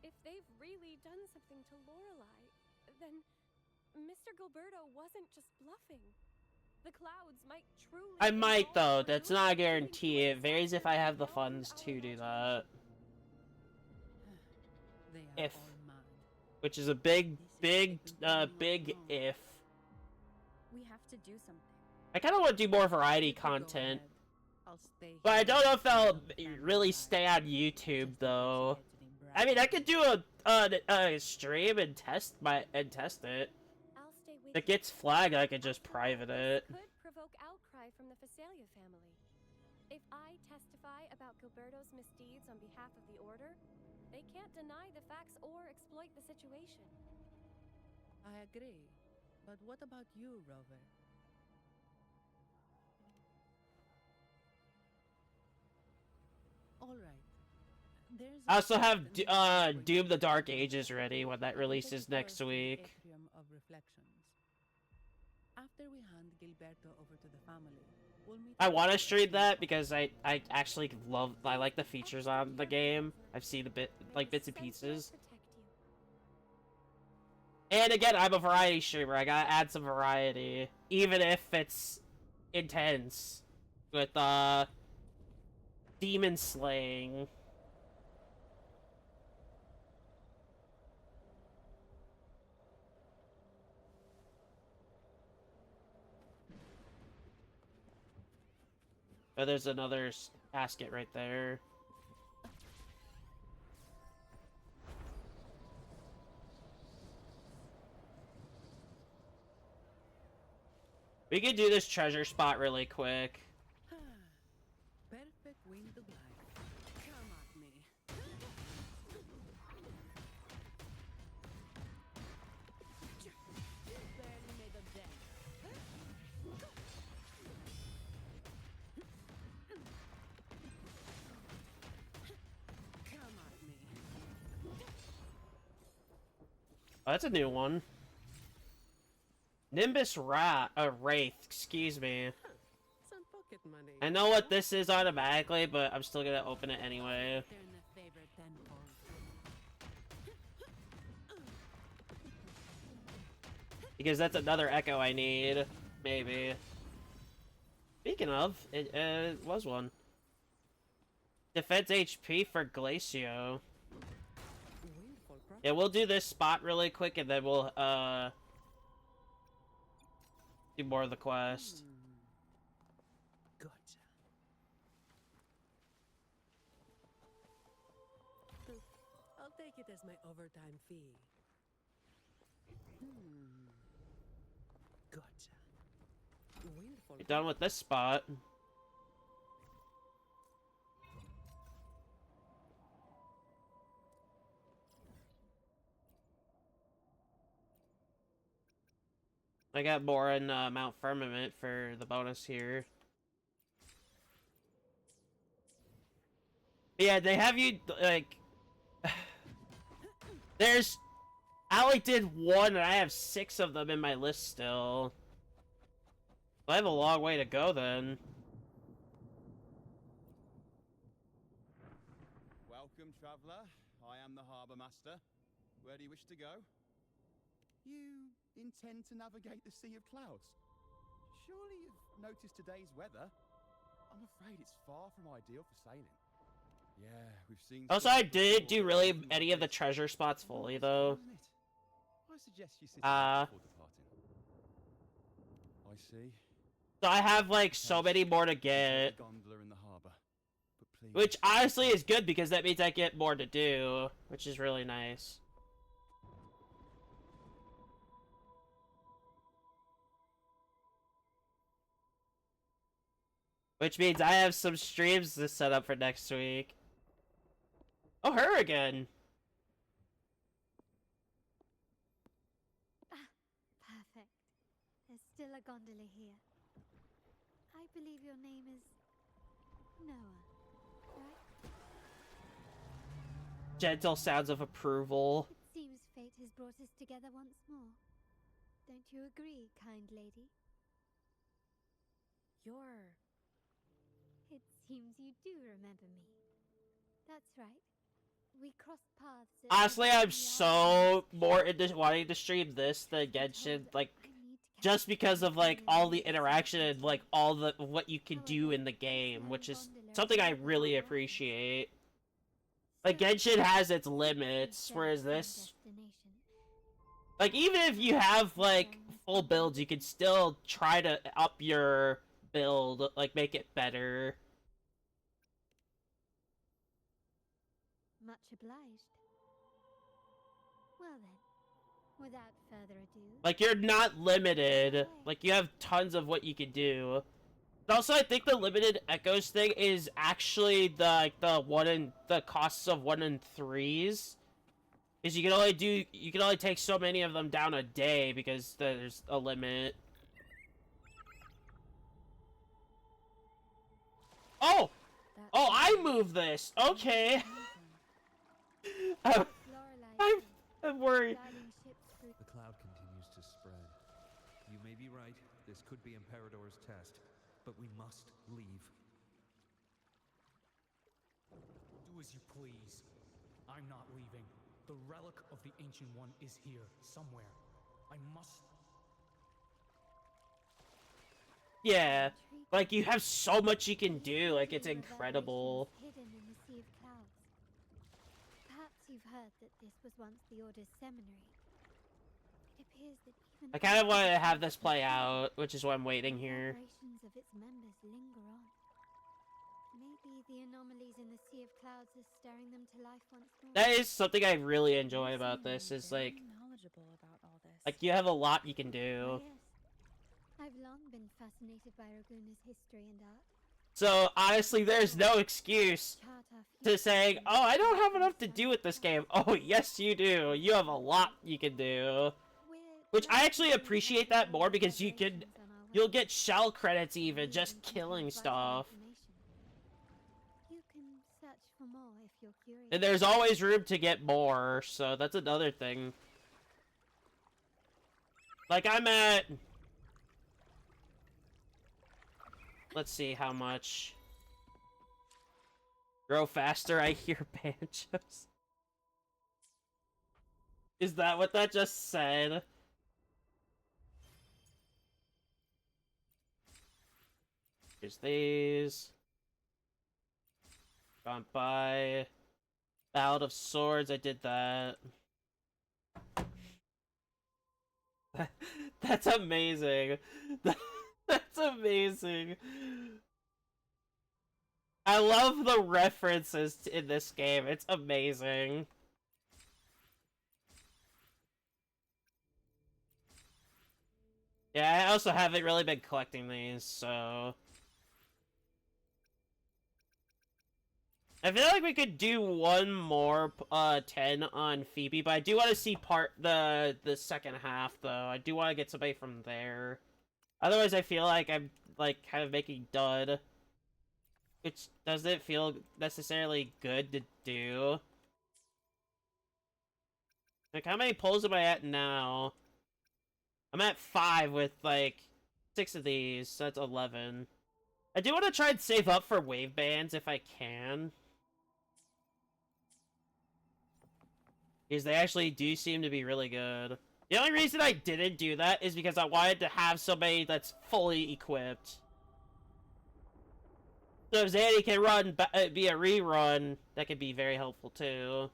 If they've really done something to Lorelei, then Mr. Gilberto wasn't just bluffing. The clouds might truly.
I might though, that's not a guarantee. It varies if I have the funds to do that. If. Which is a big if.
We have to do something.
I kind of want to do more variety content. But I don't know if they'll really stay on YouTube though. I mean, I could do a stream and test it. If it gets flagged, I could just private it.
Could provoke outcry from the Phasalia family. If I testify about Gilberto's misdeeds on behalf of the Order, they can't deny the facts or exploit the situation.
I agree. But what about you, Rover? All right.
I also have Doom the Dark Ages ready when that releases next week.
Of reflections. After After we hand Gilberto over to the family, we'll meet.
I want to
at
stream that
3
because I actually I like the features on the game. I've seen the bits and pieces. And again, I'm a variety streamer. I gotta add some variety, even if it's intense with demon slaying. Oh, there's another basket right there. We could do this treasure spot really quick.
Perfect wind of life. Come at me. Barely made a dent. Come at me.
Oh, that's a new one. Nimbus Wraith, excuse me.
Some pocket money.
I know what this is automatically, but I'm still gonna open it anyway.
Turn the favor tenfold.
Because that's another echo I need, maybe. Speaking of, it was one. Defense HP for Glacio. Yeah, we'll do this spot really quick and then we'll, do more of the quest.
Gotcha. I'll take it as my overtime fee. Gotcha. Windfall.
You're done with this spot. I got more in Mount Firmament for the bonus here. Yeah, they have you, like... There's... I only did one, and I have 6 of them in my list still. I have a long way to go, then.
Welcome, traveller. I am the Harbour Master. Where do you wish to go? You intend to navigate the Sea of Clouds? Surely you've noticed today's weather? I'm afraid it's far from ideal for sailing. Yeah, we've seen...
Also, I did do really any of the treasure spots fully, though.
I suggest you sit down before departing. I see.
So I have, like, so many more to get.
Gondola in the harbour. But please...
Which, honestly, is good, because that means I get more to do. Which is really nice. Which means I have some streams to set up for next week. Oh, her again!
Ah, perfect. There's still a gondola here. I believe your name is... Noah, right?
Gentle sounds of approval.
It seems fate has brought us together once more. Don't you agree, kind lady?
You're...
It seems you do remember me. That's right. We crossed paths at
Honestly, I'm so more into wanting to stream this than Genshin, like, just because of, like, all the interaction and, like, all the what you can do in the game, which is something I really appreciate. Like, Genshin has its limits, whereas this... Like, even if you have, like, full builds, you can still try to up your build, like, make it better.
Much obliged. Well then, without further ado...
Like, you're not limited. Like, you have tons of what you can do. And also, I think the limited echoes thing is actually the costs of 1 in 3s. Because you can only take so many of them down a day because there's a limit. Oh! Oh, I moved this! Okay! I'm worried.
The cloud continues to spread. You may be right. This could be Imperador's test. But we must leave.
Do as you please. I'm not leaving. The relic of the Ancient One is here, somewhere. I must...
Yeah, like, you have so much you can do, like, it's incredible.
Hidden in the Sea of Clouds. Perhaps you've heard that this was once the Order's seminary. It appears that even
I kind of want to have this play out, which is why I'm waiting here.
vibrations of its members linger on. Maybe the anomalies in the Sea of Clouds are stirring them to life once more.
That is something I really enjoy about this, is, like,
knowledgeable about all this.
like, you have a lot you can do.
Yes. I've long been fascinated by Raguna's history and art.
So, honestly, there's no excuse to saying, oh, I don't have enough to do with this game. Oh, yes, you do. You have a lot you can do. Which, I actually appreciate that more, because you'll get shell credits even, just killing stuff.
You can search for more if you're curious.
And there's always room to get more, so that's another thing. Like, I'm at... Let's see how much. Grow faster, I hear banjos. Is that what that just said? Here's these. Gone by. Ballad of Swords, I did that. That's amazing. That's amazing. I love the references in this game. It's amazing. Yeah, I also haven't really been collecting these, so... I feel like we could do one more 10 on Phoebe, but I do want to see the second half, though. I do want to get somebody from there. Otherwise, I feel like I'm, like, kind of making dud. Which doesn't feel necessarily good to do. Like, how many pulls am I at now? I'm at 5 with, like, 6 of these, so that's 11. I do want to try and save up for wave bands if I can. Because they actually do seem to be really good. The only reason I didn't do that is because I wanted to have somebody that's fully equipped. So if Zanny can be a rerun, that could be very helpful too.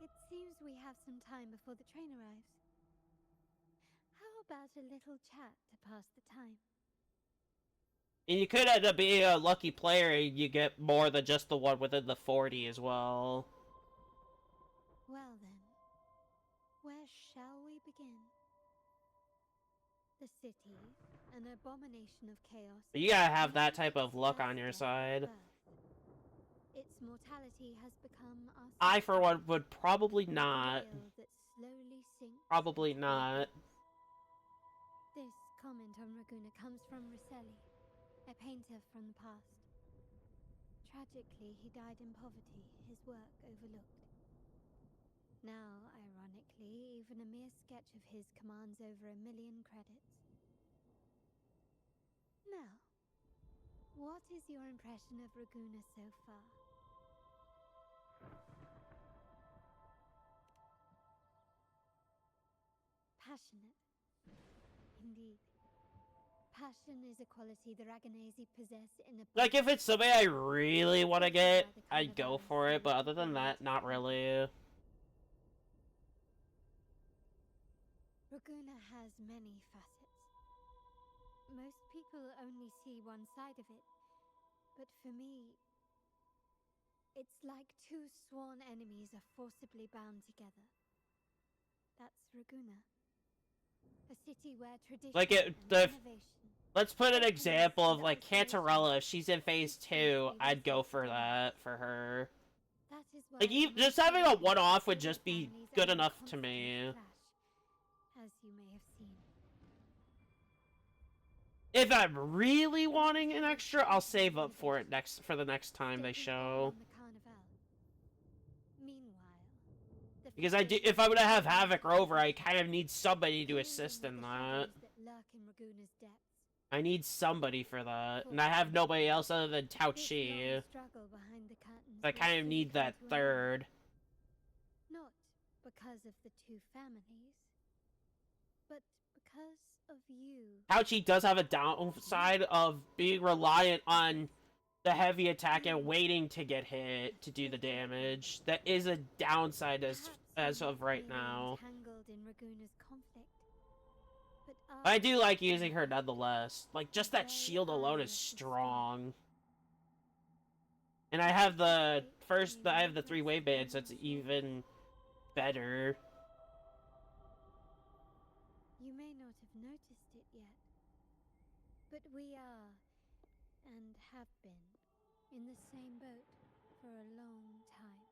It seems we have some time before the train arrives. How about a little chat to pass the time?
And you could end up being a lucky player and you get more than just the one within the 40 as well.
Well then, where shall we begin? The city, an abomination of chaos.
You gotta have that type of luck on your side.
Its mortality has become our
I, for one, would probably not. Probably not.
This comment on Raguna comes from Riselli, a painter from the past. Tragically, he died in poverty, his work overlooked. Now, ironically, even a mere sketch of his commands over 1 million credits. Now, what is your impression of Raguna so far? Passionate. Indeed. Passion is a quality the Raganesi possess in a...
Like, if it's somebody I really want to get, I'd go for it, but other than that, not really.
Raguna has many facets. Most people only see one side of it, but for me, it's like two sworn enemies are forcibly bound together. That's Raguna. A city where tradition
Like, let's put an example of, like, Cantarella. If she's in phase 2, I'd go for that, for her. Like, just having a one-off would just be good enough to me.
As you may have seen.
If I'm really wanting an extra, I'll save up for it for the next time they show. Because if I'm gonna have Havoc Rover, I kind of need somebody to assist in that. I need somebody for that, and I have nobody else other than Tao Chi. I kind of need that third.
Not because of the two families, but because of you.
Tao Chi does have a downside of being reliant on the heavy attack and waiting to get hit to do the damage. That is a downside as of right now. But I do like using her nonetheless. Like, just that shield alone is strong. And I have the I have the 3 wave bands, so it's even better.
You may not have noticed it yet, but we are, and have been, in the same boat for a long time.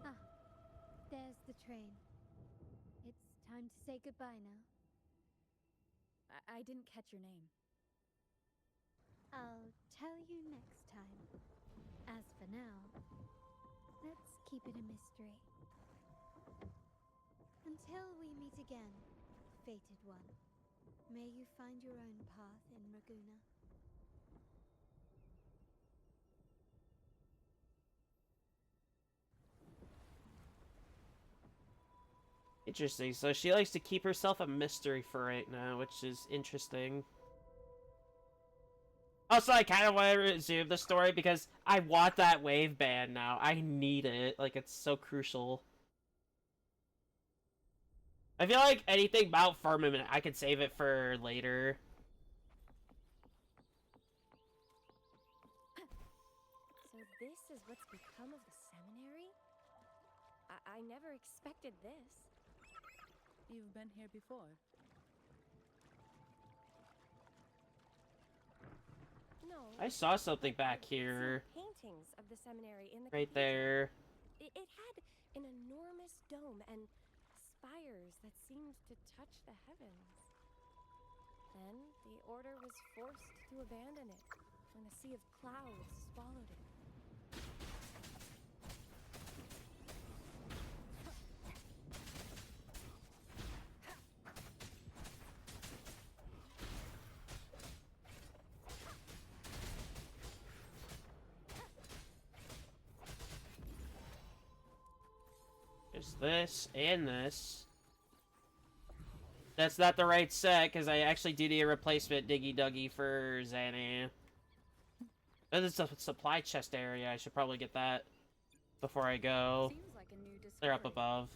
Ah, there's the train. It's time to say goodbye now.
I didn't catch your name.
I'll tell you next time. As for now, let's keep it a mystery. Until we meet again, fated one, may you find your own path in Raguna.
Interesting. So she likes to keep herself a mystery for right now, which is interesting. Also, I kind of want to resume the story because I want that wave band now. I need it. Like, it's so crucial. I feel like anything Mount Firmament, I could save it for later.
So this is what's become of the seminary? I never expected this.
You've been here before.
No.
I saw something back here.
Paintings of the seminary in the
Right
cathedral.
there.
It had an enormous dome and spires that seemed to touch the heavens. Then the order was forced to abandon it when a sea of clouds swallowed it.
There's this and this. That's not the right set, because I actually do need a replacement Diggy Duggy for Zanny. There's a supply chest area. I should probably get that before I go.
Seems like a new discovery.
They're up above.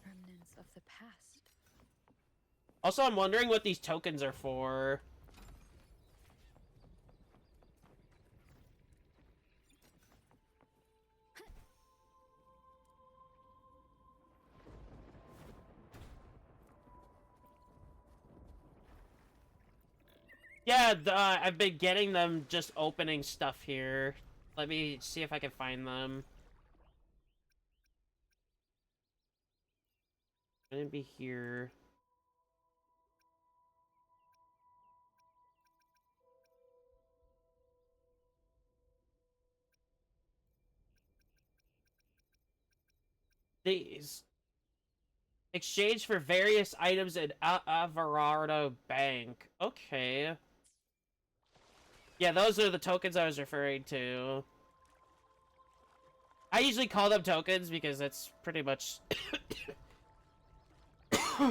Remnants of the past.
Also, I'm wondering what these tokens are for. Yeah, I've been getting them just opening stuff here. Let me see if I can find them. Gonna be here. These. Exchange for various items in Averardo Bank. Okay. Yeah, those are the tokens I was referring to. I usually call them tokens because it's pretty much...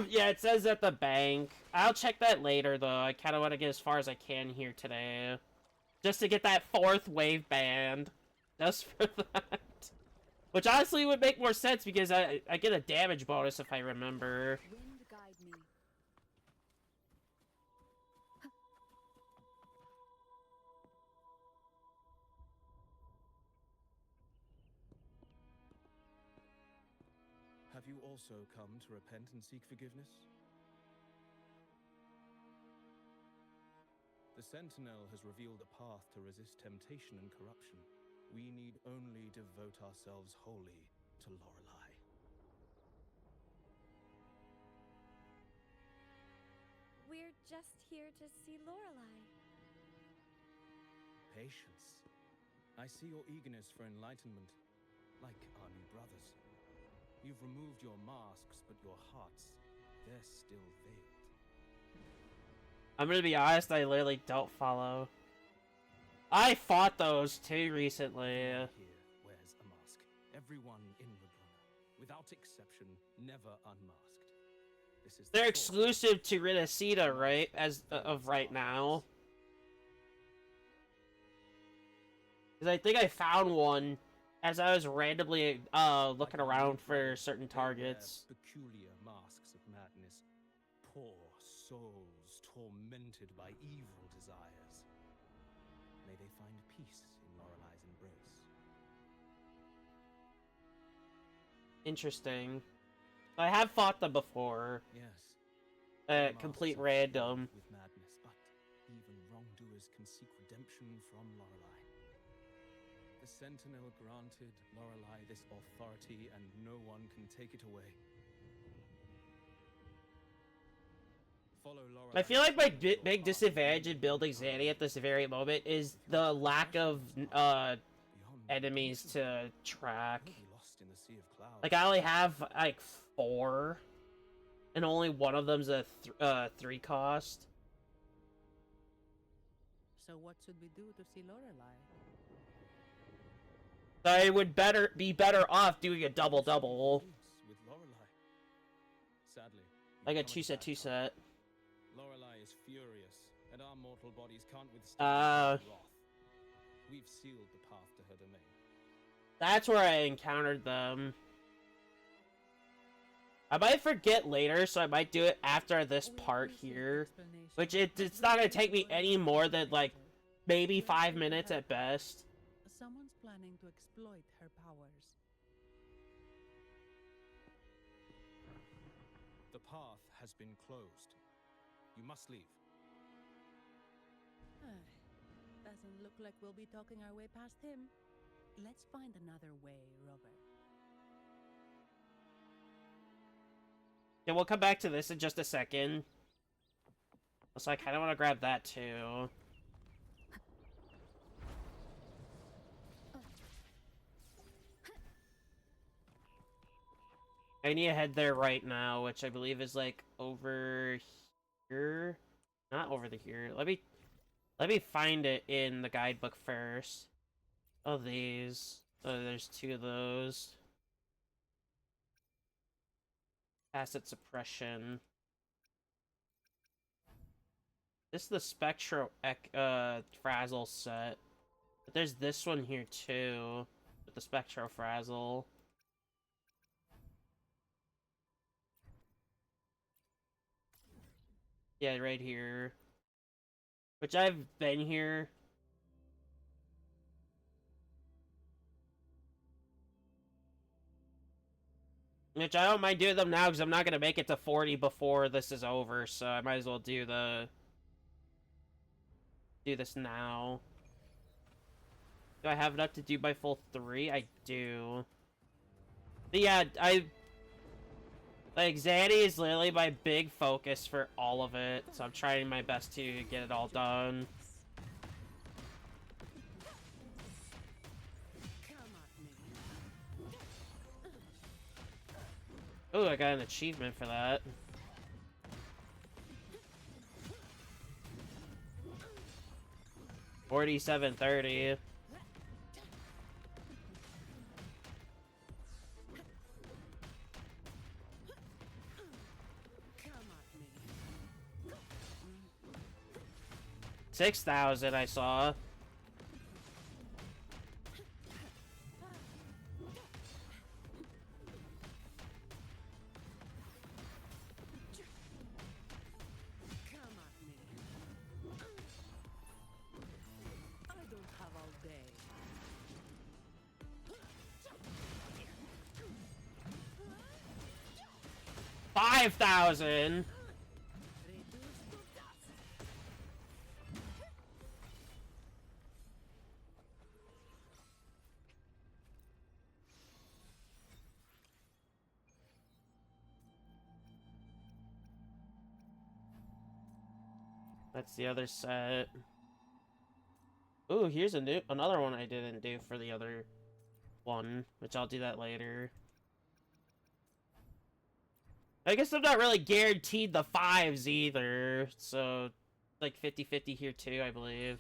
Yeah, it says at the bank. I'll check that later, though. I kind of want to get as far as I can here today. Just to get that 4th wave band. Just for that. Which honestly would make more sense because I get a damage bonus if I remember.
Wind guide me.
Have you also come to repent and seek forgiveness?
The Sentinel has revealed a path to resist temptation and corruption. We need only devote ourselves wholly to Lorelei.
We're just here to see Lorelei.
Patience. I see your eagerness for enlightenment, like our new brothers. You've removed your masks, but your hearts, they're still veiled.
I'm gonna be honest, I literally don't follow. I fought those too recently.
Here wears a mask. Everyone in Rabruna, without exception, never unmasked. This is
They're exclusive to Rinascita, right? As of right now. Because I think I found one as I was randomly looking around for certain targets.
Peculiar masks of madness. Poor souls tormented by evil desires. May they find peace in Lorelei's embrace.
Interesting. I have fought them before.
Yes.
Complete random.
With madness, but even wrongdoers can seek redemption from Lorelei. The Sentinel granted Lorelei this authority, and no one can take it away. Follow Lorelei.
I feel like my big disadvantage in building Zanny at this very moment is the lack of enemies to track. Like, I only have like 4, and only one of them's a 3 cost.
So what should we do to see Lorelei?
I would be better off doing a double-double.
With Lorelei. Sadly,
Like a 2-set.
Lorelei is furious, and our mortal bodies can't withstand her wrath. We've sealed the path to her domain.
That's where I encountered them. I might forget later, so I might do it after this part here. Which it's not gonna take me any more than like maybe 5 minutes at best.
Someone's planning to exploit her powers.
The path has been closed. You must leave.
Doesn't look like we'll be talking our way past him. Let's find another way, Robert.
Yeah, we'll come back to this in just a second. So I kind of want to grab that too. I need to head there right now, which I believe is like over here. Not over here. Let me find it in the guidebook first. Oh, these. Oh, there's 2 of those. Asset suppression. This is the Spectro Frazzle set. But there's this one here too. With the Spectro Frazzle. Yeah, right here. Which I've been here. Which I don't mind doing them now because I'm not going to make it to 40 before this is over. So I might as well do this now. Do I have enough to do my full 3? I do. But yeah, like, Zanny is literally my big focus for all of it, so I'm trying my best to get it all done. Oh, I got an achievement for that. $47.30. $6,000 I saw.
I don't have all day.
5,000. That's the other set. Ooh, here's another one I didn't do for the other one, which I'll do that later. I guess I'm not really guaranteed the 5s either, so like 50-50 here too, I believe.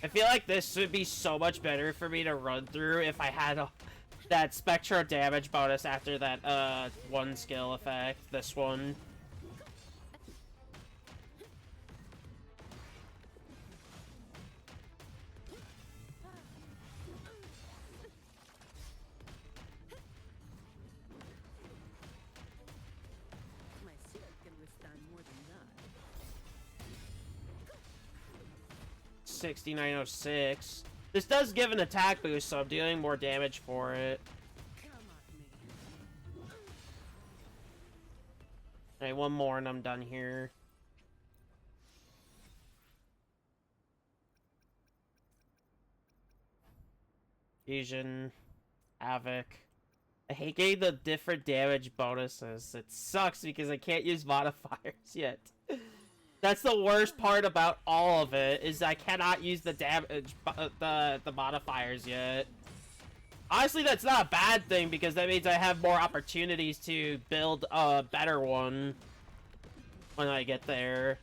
I feel like this would be so much better for me to run through if I had that Spectro damage bonus after that, one skill effect, this one.
My shield can withstand more than that.
6906. This does give an attack boost, so I'm dealing more damage for it. Alright, one more and I'm done here. Fusion. Havoc. I hate getting the different damage bonuses. It sucks because I can't use modifiers yet. That's the worst part about all of it, is I cannot use the damage, the modifiers yet. Honestly, that's not a bad thing, because that means I have more opportunities to build a better one when I get there.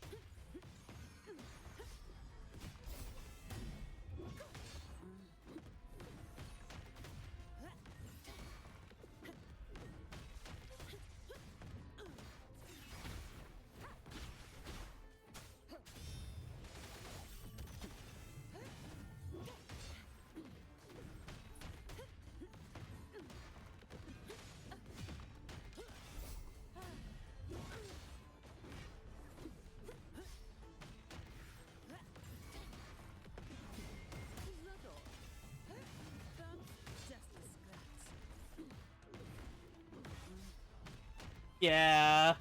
Yeah.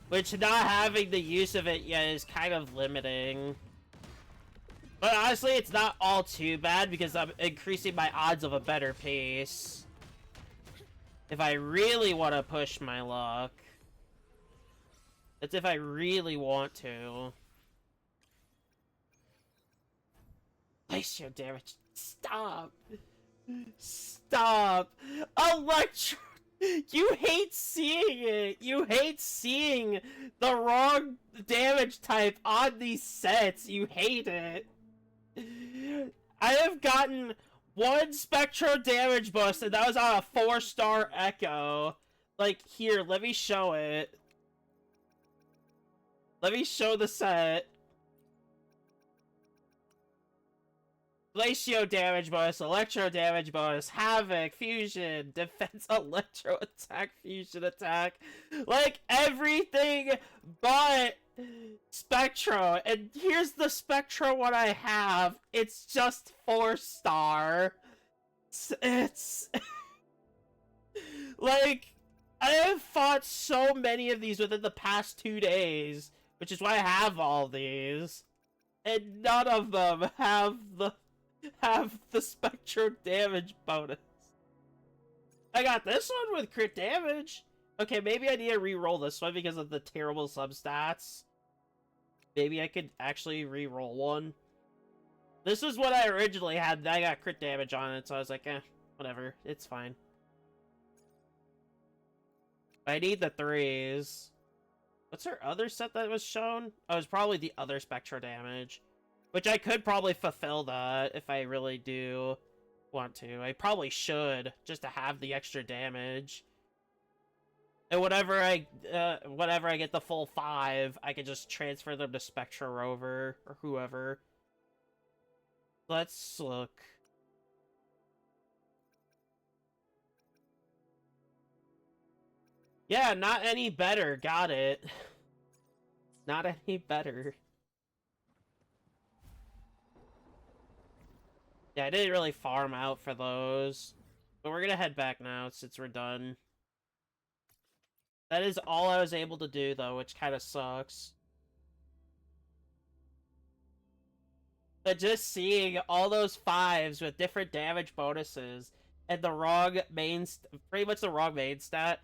Which, not having the use of it yet is kind of limiting. But honestly, it's not all too bad because I'm increasing my odds of a better pace. If I really want to push my luck. That's if I really want to. Glacial damage. Stop. Stop. Electro. You hate seeing it. You hate seeing the wrong damage type on these sets. You hate it. I have gotten one Spectro damage boost, and that was on a 4-star Echo. Like, here, let me show it. Let me show the set. Glacio damage bonus, Electro damage bonus, Havoc, Fusion, Defense, Electro attack, Fusion attack. Like, everything but Spectro. And here's the Spectro one I have. It's just 4-star. It's... like, I have fought so many of these within the past 2 days, which is why I have all these. And none of them have the Spectro damage bonus. I got this one with crit damage. Okay, maybe I need to re-roll this one because of the terrible substats. Maybe I could actually re-roll one. This was what I originally had, and I got crit damage on it, so I was like, whatever, it's fine. I need the 3s. What's our other set that was shown? Oh, it was probably the other Spectro damage. Which I could probably fulfill that if I really do want to. I probably should, just to have the extra damage. And whenever I get the full 5, I can just transfer them to Spectra Rover or whoever. Let's look. Yeah, not any better. Got it. Not any better. Yeah, I didn't really farm out for those. But we're gonna head back now since we're done. That is all I was able to do, though, which kind of sucks. But just seeing all those 5s with different damage bonuses and the wrong pretty much the wrong main stat,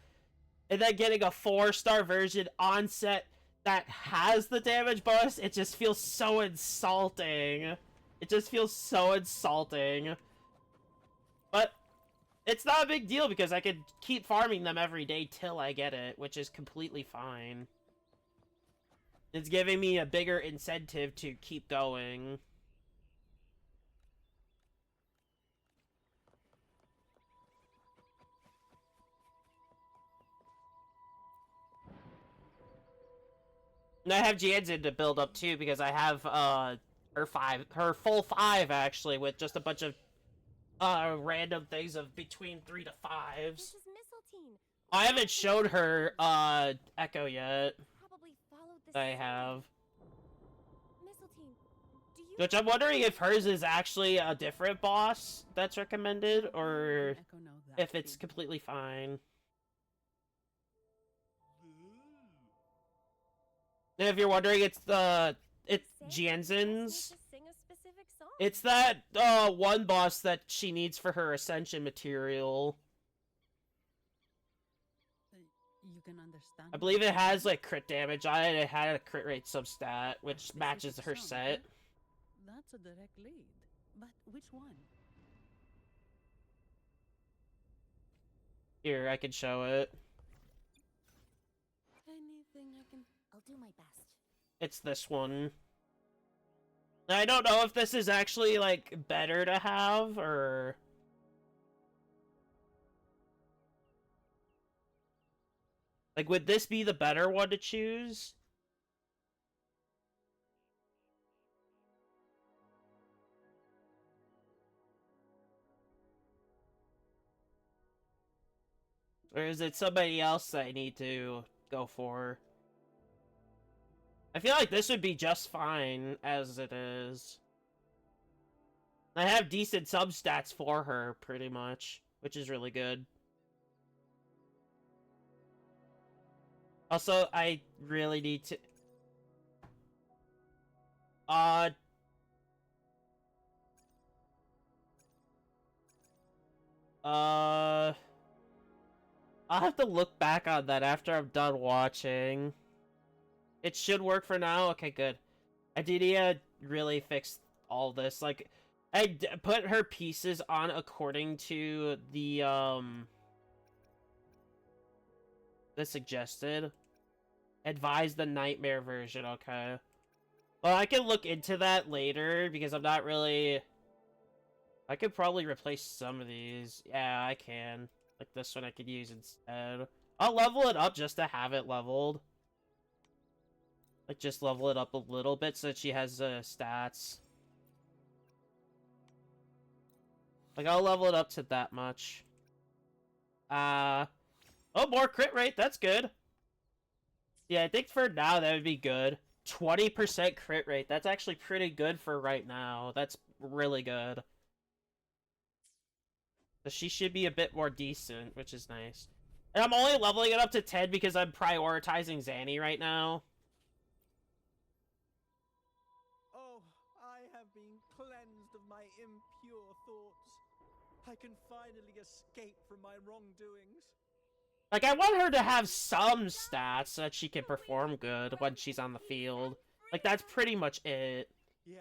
and then getting a 4-star version on set that has the damage bonus, it just feels so insulting. It just feels so insulting. But it's not a big deal because I could keep farming them every day till I get it, which is completely fine. It's giving me a bigger incentive to keep going. And I have Jansen to build up too because I have her full 5 actually, with just a bunch of random things of between 3 to 5s. I haven't showed her Echo yet. I have. Which I'm wondering if hers is actually a different boss that's recommended, or if it's completely fine. And if you're wondering, it's Jansen's. It's that one boss that she needs for her Ascension material.
You can understand.
I believe it has like crit damage on it. It had a crit rate substat, which matches her set.
That's a direct lead. But which one?
Here, I can show it.
Anything I can... I'll do my best.
It's this one. I don't know if this is actually, like, better to have, or... Like, would this be the better one to choose? Or is it somebody else that I need to go for? I feel like this would be just fine as it is. I have decent substats for her, pretty much, which is really good. Also, I really need to... I'll have to look back on that after I'm done watching. It should work for now? Okay, good. I did really fix all this. Like, I put her pieces on according to the suggested. Advise the nightmare version, okay. Well, I can look into that later, because I'm not really... I could probably replace some of these. Yeah, I can. Like this one I could use instead. I'll level it up just to have it leveled. Like, just level it up a little bit so that she has stats. Like, I'll level it up to that much. Oh, more crit rate. That's good. Yeah, I think for now that would be good. 20% crit rate. That's actually pretty good for right now. That's really good. So she should be a bit more decent, which is nice. And I'm only leveling it up to 10 because I'm prioritizing Zanny right now.
Oh, I have been cleansed of my impure thoughts. I can finally escape from my wrongdoings.
Like, I want her to have some stats so that she can perform good when she's on the field. Like, that's pretty much it.
Yes,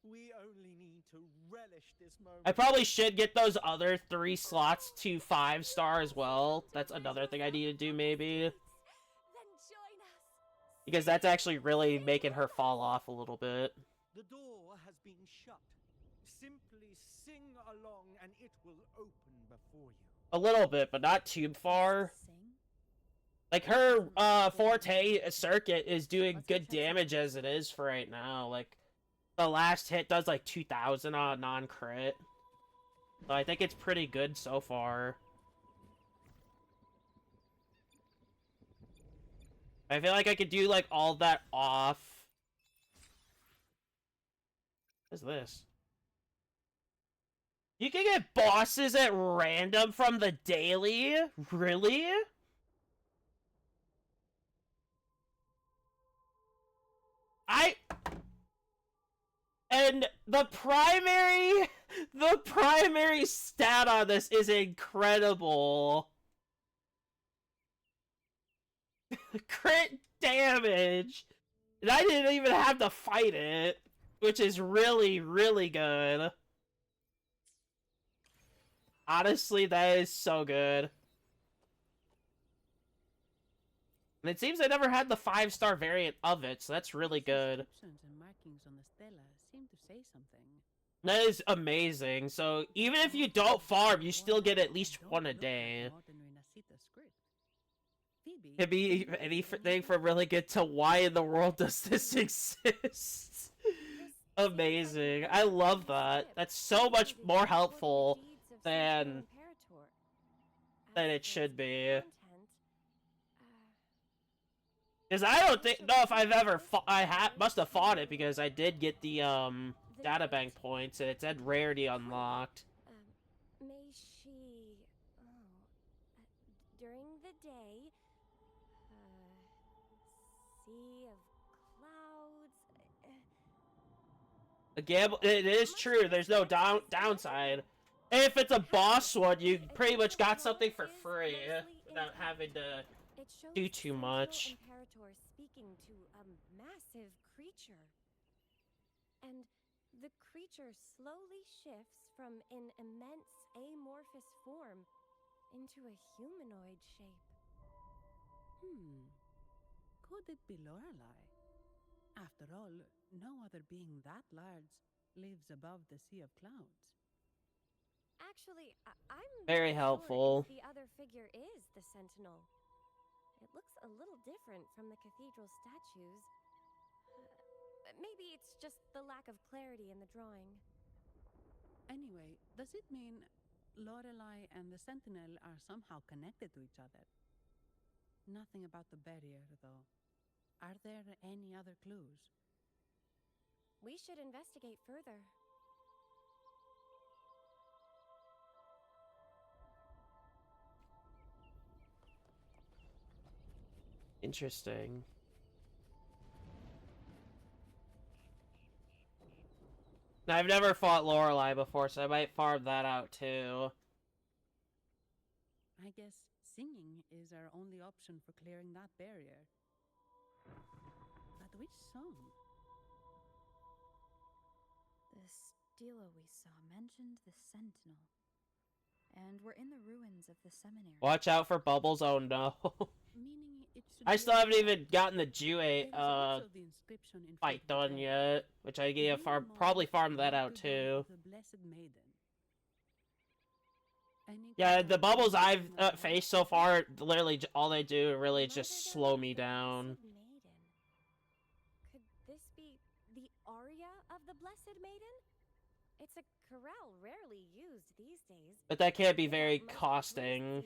we only need to relish this moment.
I probably should get those other 3 slots to 5-star as well. That's another thing I need to do, maybe. Because that's actually really making her fall off a little bit.
The door has been shut. Simply sing along and it will open before you.
A little bit, but not too far. Like, her forte circuit is doing good damage as it is for right now. Like, the last hit does like 2,000 on non-crit. So I think it's pretty good so far. I feel like I could do like all that off. What is this? You can get bosses at random from the daily? Really? And the primary stat on this is incredible. Crit damage. And I didn't even have to fight it, which is really, really good. Honestly, that is so good. And it seems I never had the 5-star variant of it, so that's really good.
Inscriptions and markings on the stela seem to say something.
That is amazing. So even if you don't farm, you still get at least one a day. Could be anything from really good to why in the world does this exist? Amazing. I love that. That's so much more helpful than it should be. Because I don't know if I've ever must have fought it because I did get the databank points and it said rarity unlocked.
May she, during the day, sea of clouds.
The gamble, it is true. There's no downside. If it's a boss one, you pretty much got something for free without having to do too much.
Imperator speaking to a massive creature. And the creature slowly shifts from an immense amorphous form into a humanoid shape.
Could it be Lorelei? After all, no other being that large lives above the sea of clouds.
Actually, I'm
very helpful.
Sure if the other figure is the Sentinel. It looks a little different from the cathedral statues. Maybe it's just the lack of clarity in the drawing.
Anyway, does it mean Lorelei and the Sentinel are somehow connected to each other? Nothing about the barrier, though. Are there any other clues?
We should investigate further.
Interesting. Now, I've never fought Lorelei before, so I might farm that out too.
I guess singing is our only option for clearing that barrier. But which song?
The stela we saw mentioned the Sentinel. And we're in the ruins of the seminary.
Watch out for bubbles, oh no. I still haven't even gotten the Jue fight done yet, which I get probably farm that out too. Yeah, the bubbles I've faced so far, literally all they do really just slow me down.
Could this be the aria of the Blessed Maiden? It's a chorale rarely used these days.
But that can't be very costing.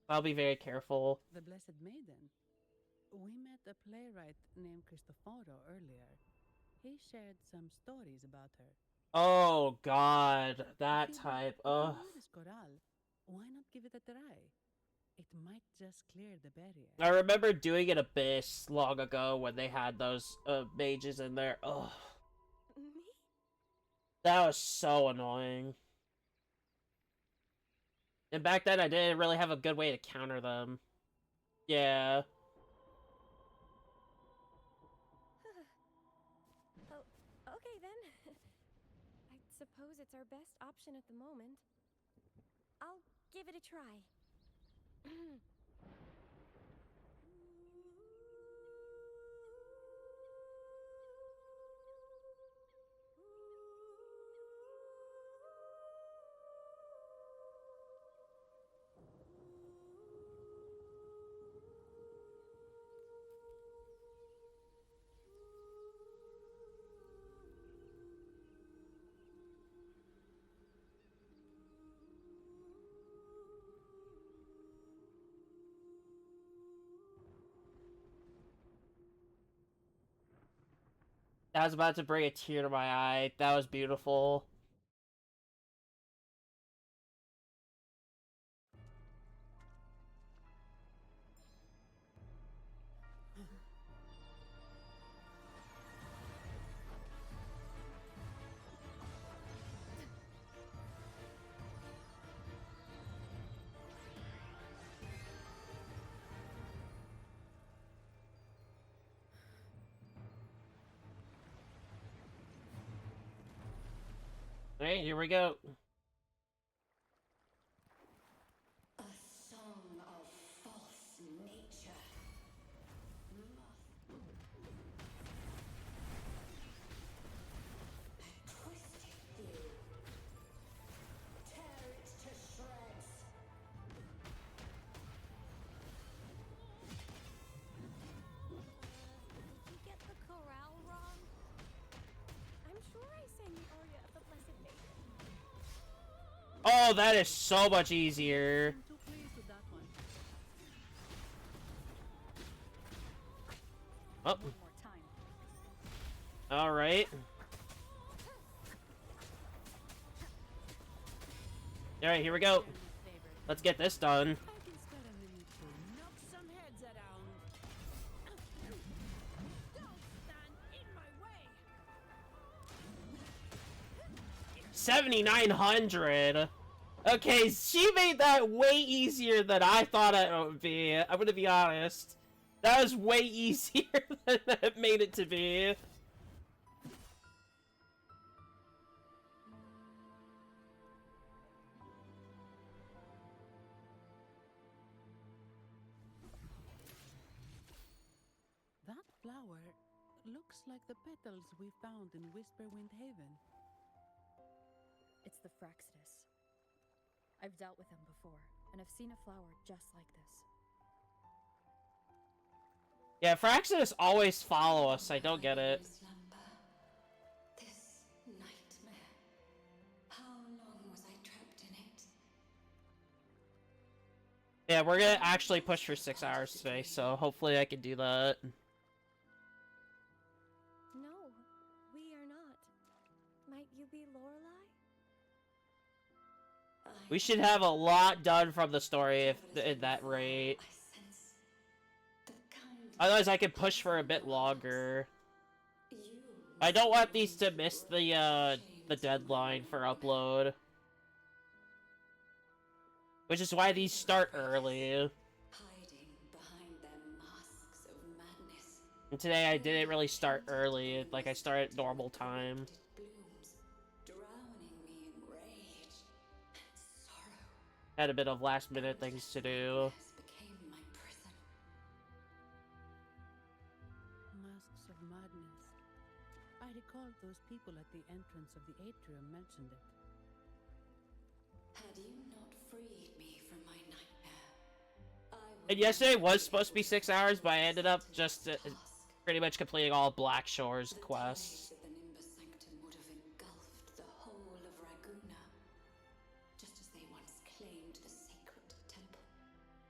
I'll be very careful.
The Blessed Maiden. We met a playwright named Cristoforo earlier. He shared some stories about her.
Oh god, that type. Ugh.
Why not give it a try? It might just clear the barrier.
I remember doing an Abyss long ago when they had those mages in there. Ugh. That was so annoying. And back then I didn't really have a good way to counter them. Yeah.
Oh, okay then. I suppose it's our best option at the moment. I'll give it a try.
I was about to bring a tear to my eye. That was beautiful. Alright, here we go.
A song of false nature. A twisted view. Tear it to shreds.
Did you get the chorale wrong? I'm sure I sang the aria of the Blessed Maiden.
Oh, that is so much easier.
I'm too pleased with that one.
Oh.
One more time.
Alright. Alright, here we go. Let's get this done.
I can spare a minute to knock some heads around. Don't stand in my way.
7,900. Okay, she made that way easier than I thought it would be. I'm gonna be honest. That was way easier than it made it to be.
That flower looks like the petals we found in Whisperwind Haven.
It's the Fraxidus. I've dealt with them before, and I've seen a flower just like this.
Yeah, Fraxidus always follow us. I don't get it.
This nightmare. How long was I trapped in it?
Yeah, we're gonna actually push for 6 hours today, so hopefully I can do that.
No, we are not. Might you be Lorelei?
We should have a lot done from the story if at that rate. Otherwise, I could push for a bit longer. I don't want these to miss the deadline for upload, which is why these start early.
Hiding behind their masks of madness.
And today I didn't really start early, like I started at normal time.
Blooms, drowning me in rage and sorrow.
Had a bit of last minute things to do.
Became my prison.
Masks of madness. I recall those people at the entrance of the atrium mentioned it.
Had you not freed me from my nightmare, I would.
And yesterday was supposed to be 6 hours, but I ended up just pretty much completing all Black Shore's quests.
The Nimbus Sanctum would have engulfed the whole of Raguna, just as they once claimed the sacred temple,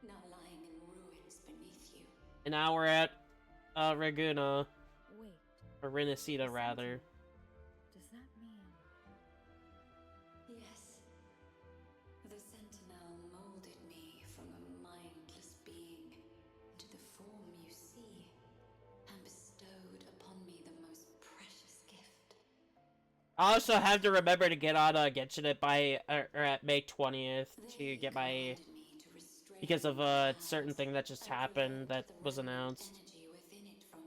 now lying in ruins beneath you.
And now we're at Raguna.
Wait.
Or Rinascita, rather.
Does that mean...
Yes. The Sentinel molded me from a mindless being into the form you see, and bestowed upon me the most precious gift.
I also have to remember to get on Genshin it by or at May 20th to get my, because of a certain thing that just happened that was announced.
Energy within it from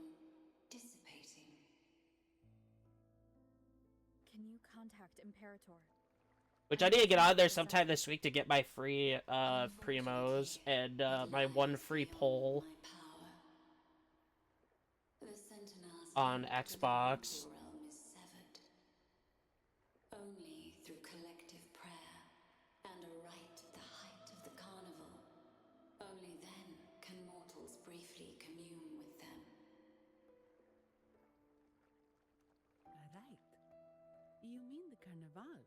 dissipating.
Can you contact Imperator?
Which I need to get on there sometime this week to get my free primos and my one free poll on Xbox.
Realm is severed. Only through collective prayer and a rite at the height of the carnival. Only then can mortals briefly commune with them.
Right. You mean the carnival?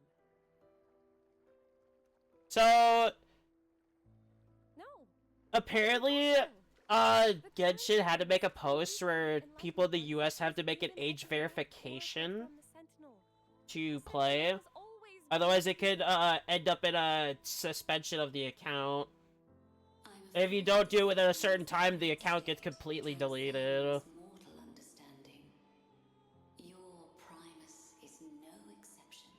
So
No.
apparently Genshin had to make a post where people in the US have to make an age verification to play. Otherwise it could end up in a suspension of the account. And if you don't do it within a certain time, the account gets completely deleted.
Mortal understanding. Your Primus is no exception.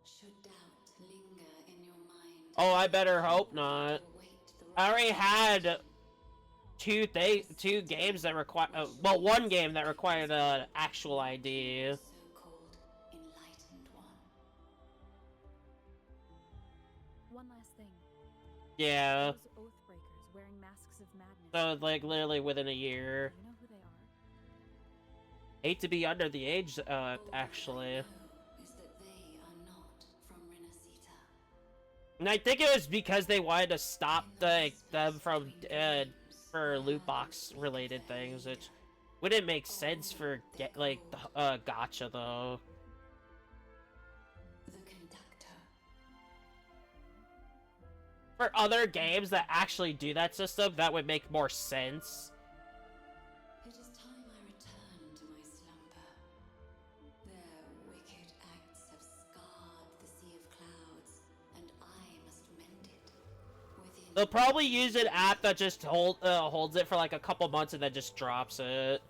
Should doubt linger in your mind.
Oh, I better hope not. I already had two games that require well, one game that required an actual ID.
So-called enlightened one.
One last thing.
Yeah.
Those Oathbreakers wearing masks of madness.
So like literally within a year.
Do you know who they are?
Hate to be under the age, actually.
Is that they are not from Rinascita.
And I think it was because they wanted to stop them from for loot box related things, which wouldn't make sense for gotcha though.
The conductor.
For other games that actually do that system, that would make more sense.
It is time I return to my slumber. Their wicked acts have scarred the Sea of Clouds, and I must mend it.
They'll probably use an app that just holds it for like a couple months and then just drops it.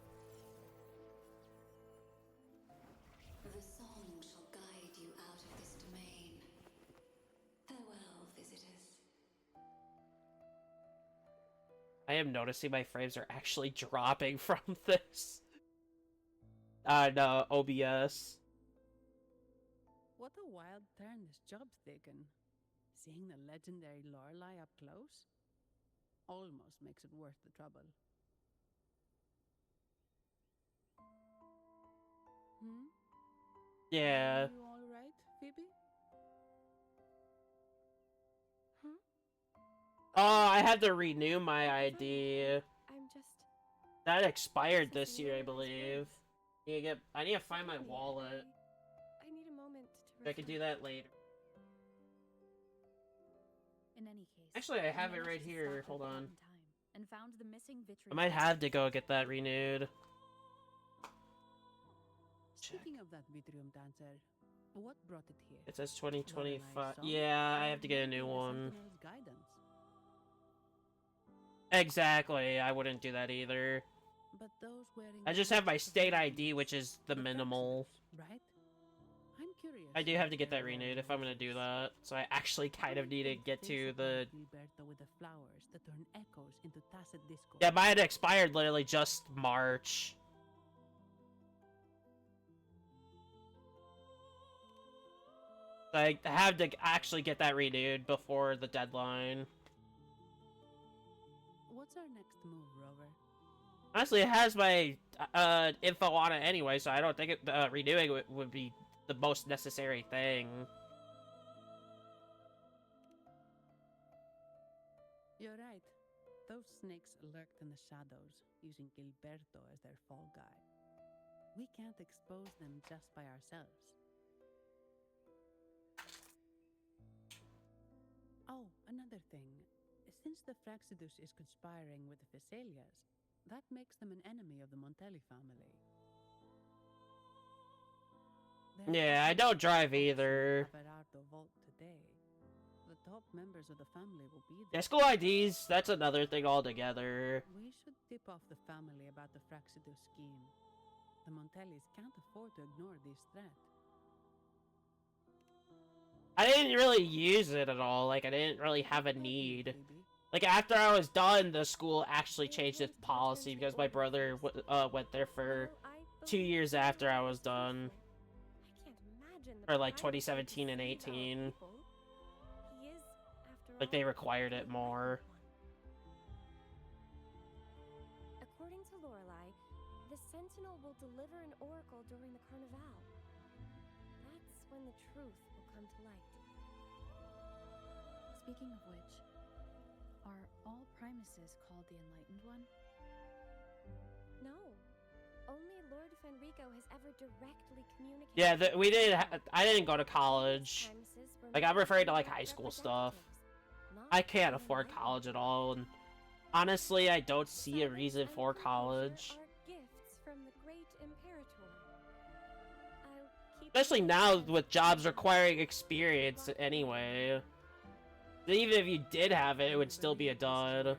The song shall guide you out of this domain. Farewell, visitors.
I am noticing my frames are actually dropping from this. No, OBS.
What a wild turn this job's taken. Seeing the legendary Lorelei up close almost makes it worth the trouble. Hmm?
Yeah.
Are you all right, Phoebe?
Oh, I had to renew my ID.
I'm just...
That expired this year, I believe. I need to find my wallet.
I need a moment to
I can do that later.
In any case,
Actually, I have
we
it right
managed to
here.
stop
Hold
their
on.
plot in time and found the missing
I might have to go get that renewed.
Speaking of that Vitrium dancer, what brought it here?
It says 2025.
Lorelai's song?
Yeah, I have to get a
Or
new
the
one.
Sentinel's guidance?
Exactly, I wouldn't do that either.
But those wearing
I just have my state ID, which is the minimal.
right? I'm curious.
I do have to get that renewed if I'm gonna do that. So I actually kind of need to get to the...
Gilberto with the flowers that turn echoes into tacit discord.
Yeah, mine expired literally just March. I have to actually get that renewed before the deadline.
What's our next move, Rover?
Honestly, it has my info on it anyway, so I don't think renewing it would be the most necessary thing.
You're right. Those snakes lurked in the shadows, using Gilberto as their fall guy. We can't expose them just by ourselves. Oh, another thing. Since the Fraxidus is conspiring with the Phassalias, that makes them an enemy of the Montelli family.
Yeah, I don't drive either.
Averardo Vault today. The top members of the family will be
Yeah,
there.
school IDs, that's another thing altogether.
We should tip off the family about the Fraxidus scheme. The Montellis can't afford to ignore this threat.
I didn't really use it at all, like I didn't really have a need. Like after I was done, the school actually changed its policy because my brother went there for 2 years after I was done. For like 2017 and 18. Like they required it more.
According to Lorelei, the Sentinel will deliver an oracle during the Carnival. That's when the truth will come to light.
Speaking of which, are all Primuses called the Enlightened One?
No. Only Lord Fenrico has ever directly communicated.
Yeah, I didn't go to college. Like I'm referring to like high school stuff. I can't afford college at all, and honestly, I don't see a reason for college.
Gifts from the great Imperator.
Especially now with jobs requiring experience anyway. Even if you did have it, it would still be a dud.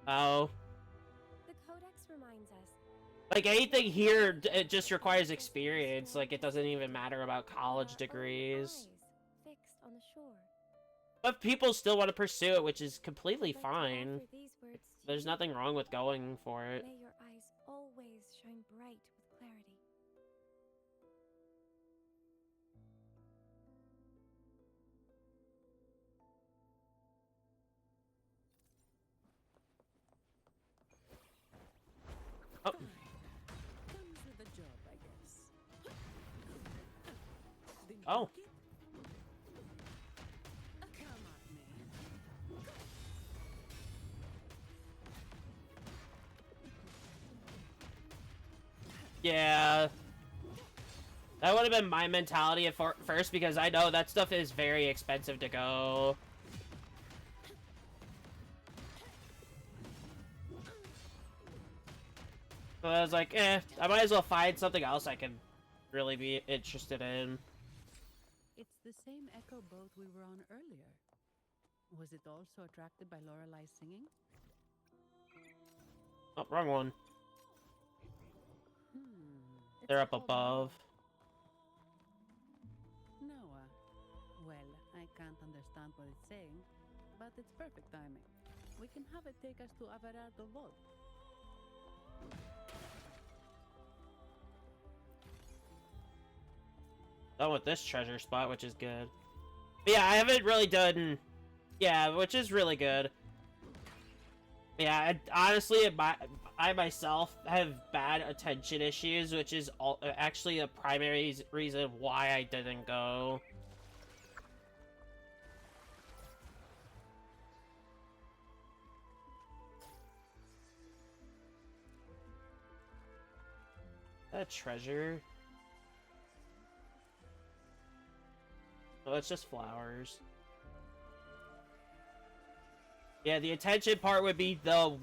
Oh.
The Codex reminds us.
Like anything here, it just requires experience. Like it doesn't even matter about college degrees.
Fixed on the shore.
But people still want to pursue it, which is completely fine.
Offer these words
there's nothing wrong with going for it.
May your eyes always shine bright with clarity.
Oh.
Comes with the job, I guess. Didn't
Oh.
like it? Come at me.
Yeah. That would have been my mentality at first, because I know that stuff is very expensive to go. So I was like, I might as well find something else I can really be interested in.
It's the same echo boat we were on earlier. Was it also attracted by Lorelai's singing?
Oh, wrong one.
It's
They're up
called
above.
Noah. Well, I can't understand what it's saying, but it's perfect timing. We can have it take us to Averardo Vault.
Done with this treasure spot, which is good. But yeah, I haven't really done... Yeah, which is really good. Yeah, honestly, I myself have bad attention issues, which is actually a primary reason why I didn't go. That treasure? Oh, it's just flowers. Yeah, the attention part would be the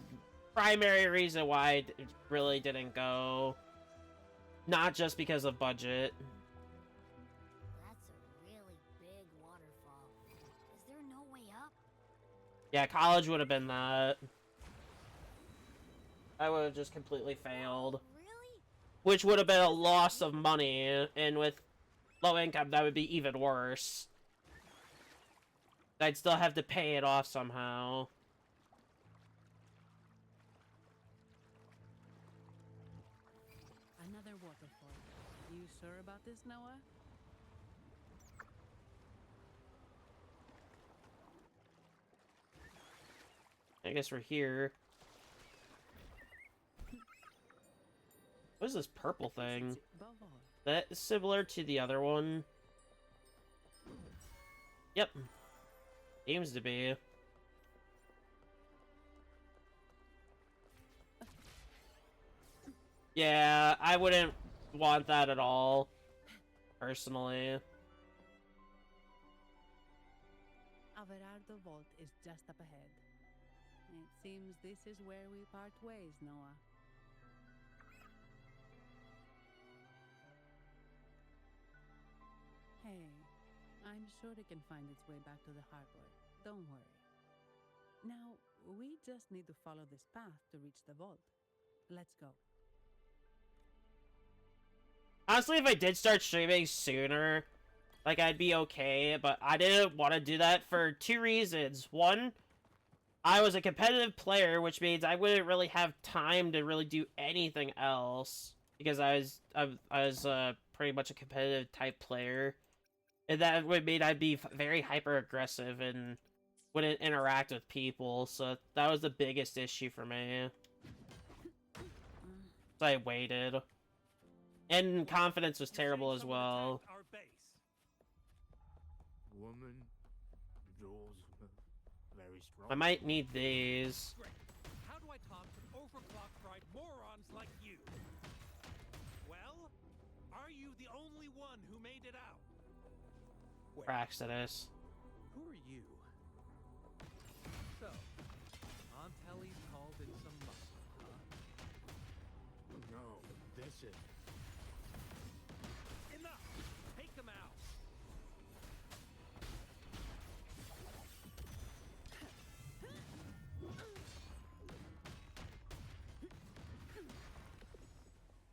primary reason why I really didn't go. Not just because of budget.
That's a really big waterfall. Is there no way up?
Yeah, college would have been that. I would have just completely failed.
Really?
Which would have been a loss of money, and with low income, that would be even worse. I'd still have to pay it off somehow.
Another waterfall. You sure about this, Noah?
I guess we're here. What is this purple thing? That is similar to the other one. Yep. Seems to be. Yeah, I wouldn't want that at all, personally.
Averardo Vault is just up ahead. It seems this is where we part ways, Noah. Hey, I'm sure it can find its way back to the harbor. Don't worry. Now, we just need to follow this path to reach the vault. Let's go.
Honestly, if I did start streaming sooner, like, I'd be okay, but I didn't want to do that for two reasons. One, I was a competitive player, which means I wouldn't really have time to really do anything else, because I was pretty much a competitive type player. And that would mean I'd be very hyper-aggressive and wouldn't interact with people, so that was the biggest issue for me. So I waited. And confidence was terrible as well.
Woman, jaws, very strong.
I might need these.
Great. How do I talk to overclock-fried morons like you? Well, are you the only one who made it out?
Praxidus.
Who are you? So, Aunt Helly's called in some muscle, huh?
No, this is...
Enough! Take them out!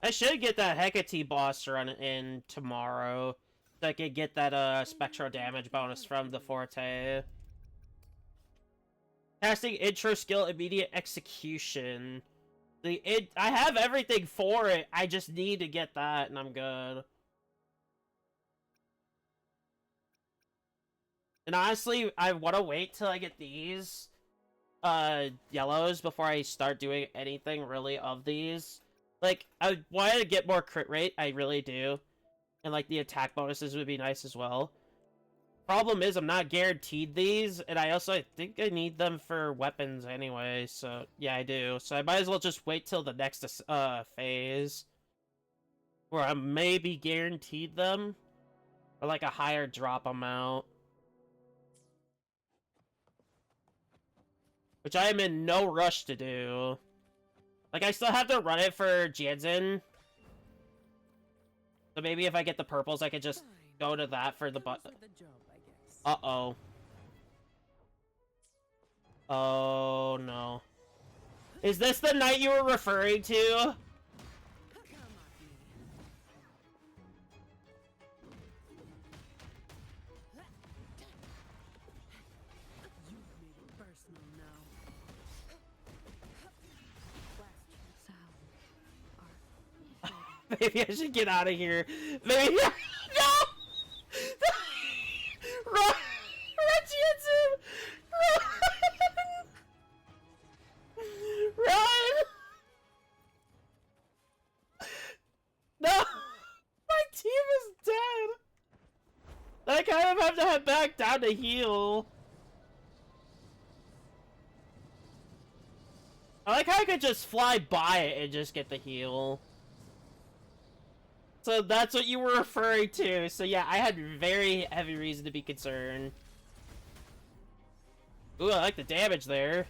I should get that Hecate boss run in tomorrow, so I could get that spectral damage bonus from the Forte. Casting intro skill, immediate execution. I have everything for it. I just need to get that, and I'm good. And honestly, I want to wait till I get these yellows before I start doing anything really of these. Like, I want to get more crit rate, I really do. And like the attack bonuses would be nice as well. Problem is, I'm not guaranteed these, and I think I need them for weapons anyway, so yeah, I do. So I might as well just wait till the next phase, where I maybe guaranteed them, or like a higher drop amount. Which I am in no rush to do. Like, I still have to run it for Jansen. So maybe if I get the purples, I could just go to that for the button. Uh-oh. Oh, no. Is this the night you were referring to? Maybe I should get out of here. Maybe. No! Run! Run, Jansen! Run! Run! No! My team is dead! I kind of have to head back down to heal. I like how I could just fly by it and just get the heal. So that's what you were referring to. So yeah, I had very heavy reason to be concerned. Ooh, I like the damage there.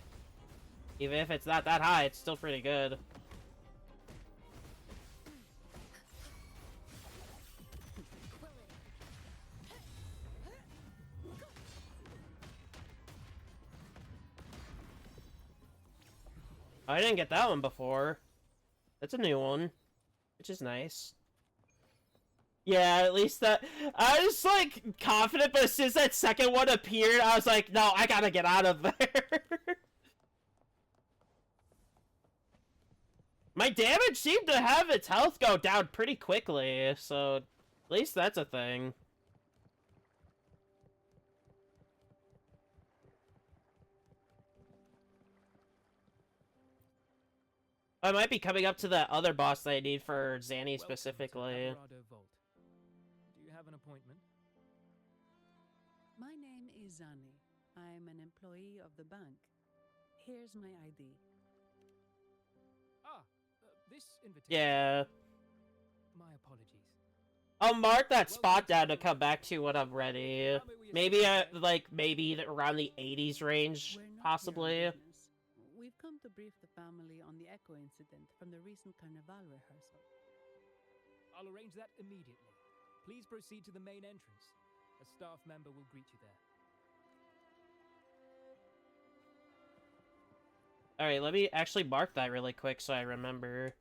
Even if it's not that high, it's still pretty good. I didn't get that one before. That's a new one, which is nice. Yeah, at least that... I was, like, confident, but since that second one appeared, I was like, no, I gotta get out of there. My damage seemed to have its health go down pretty quickly, so at least that's a thing. I might be coming up to that other boss that I need for Zanny specifically.
Do you have an appointment?
My name is Zani. I'm an employee of the bank. Here's my ID.
This invitation.
Yeah.
My apologies.
I'll mark that spot down to come back to when I'm ready. Maybe maybe around the 80s range, possibly.
We've come to brief the family on the Echo incident from the recent Carnival rehearsal.
I'll arrange that immediately. Please proceed to the main entrance. A staff member will greet you there.
Alright, let me actually mark that really quick so I remember.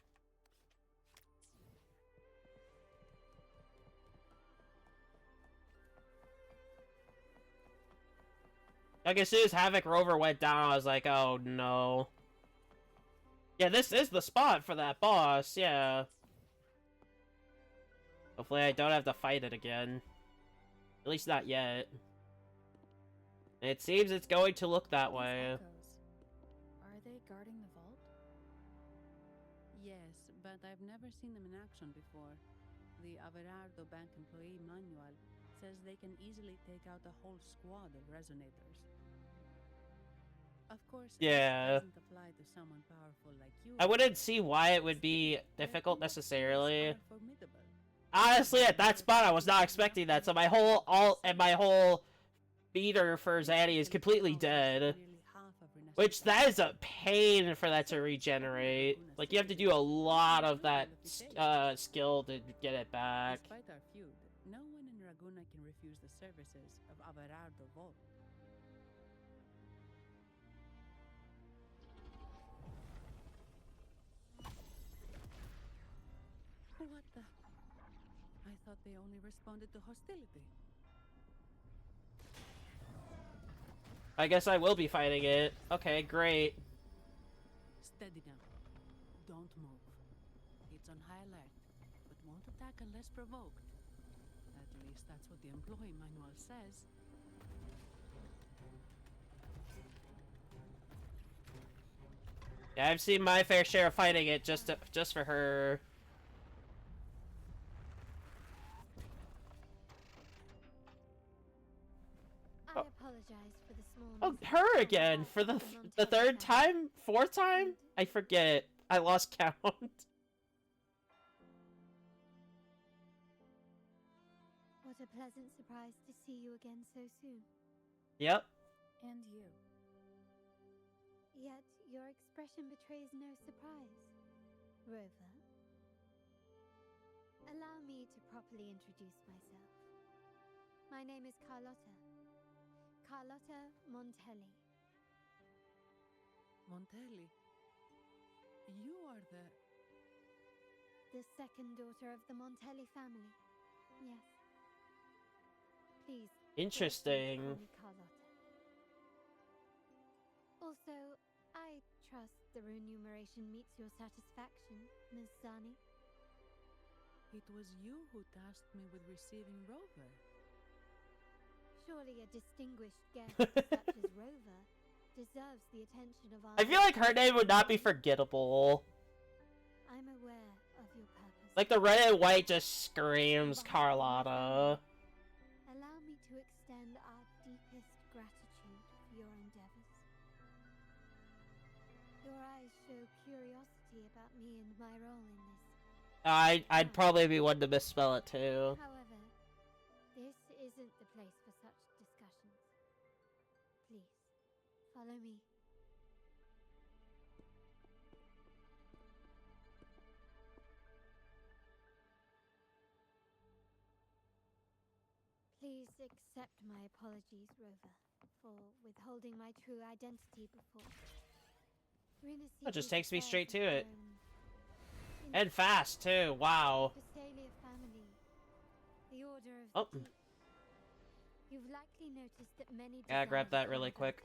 Like, as soon as Havoc Rover went down, I was like, oh no. Yeah, this is the spot for that boss, yeah. Hopefully I don't have to fight it again. At least not yet. It seems it's going to look that way.
Are they guarding the vault?
Yes, but I've never seen them in action before. The Averardo Bank employee manual says they can easily take out a whole squad of resonators. Of course,
yeah.
This doesn't apply to someone powerful like you.
I wouldn't see why it would be difficult necessarily. Honestly, at that spot, I was not expecting that. So my whole meter for Zanny is completely dead. Which, that is a pain for that to regenerate. Like, you have to do a lot of that skill to get it back.
Despite our feud, no one in Raguna can refuse the services of Averardo Vault. What the? I thought they only responded to hostility.
I guess I will be fighting it. Okay, great.
Steady now. Don't move. It's on high alert, but won't attack unless provoked. At least that's what the employee manual says.
Yeah, I've seen my fair share of fighting it just for her.
I apologize for the small
Oh,
mishap
her
on
again
behalf
for
of
the
Montelli
third
family.
time, fourth time? I forget. I lost count.
What a pleasant surprise to see you again so soon.
Yep.
And you.
Yet your expression betrays no surprise. Rover, allow me to properly introduce myself. My name is Carlotta. Carlotta Montelli.
Montelli, you are
the second daughter of the Montelli family. Yes. Please.
Interesting.
Call me Carlotta. Also, I trust the remuneration meets your satisfaction, Ms. Zani.
It was you who tasked me with receiving Rover.
Surely a distinguished guest such as Rover deserves the attention of our...
I feel like her name would not be forgettable.
I'm aware of your purpose.
Like the red and white just screams Carlotta.
Allow me to extend our deepest gratitude for your endeavors. Your eyes show curiosity about me and my role in this.
I'd probably be one to misspell it too.
However, this isn't the place for such discussions. Please, follow me. Please accept my apologies, Rover, for withholding my true identity before.
It just takes me straight to it. And fast, too. Wow.
Phasalia family. The Order of the Deep. You've likely noticed that many
Yeah, grab that really quick.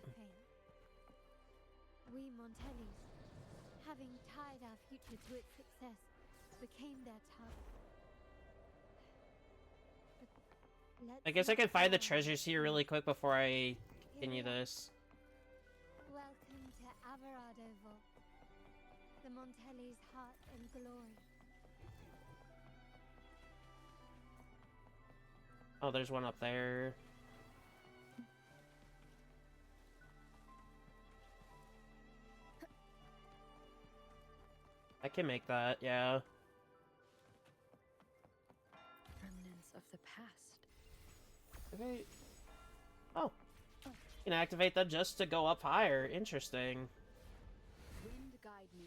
We Montellis, having tied our future to its success, became their target.
I guess I can find the treasures here really quick before I continue this.
Welcome to Averado Vault, the Montelli's heart and glory.
Oh, there's one up there. I can make that, yeah.
Remnants of the past.
Okay. Oh. You can activate them just to go up higher. Interesting.
Wind guide me.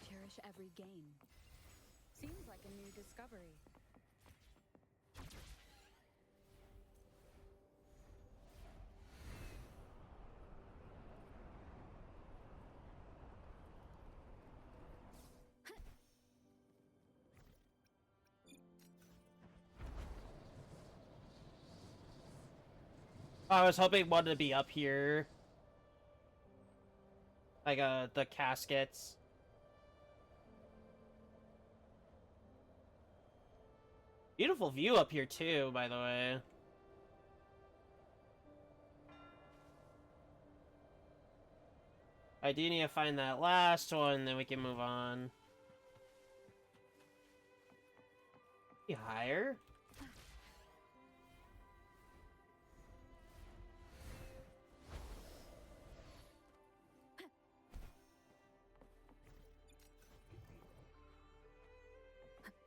Cherish every gain. Seems like a new discovery.
I was hoping one to be up here. Like, the caskets. Beautiful view up here, too, by the way. I do need to find that last one, then we can move on. Be higher?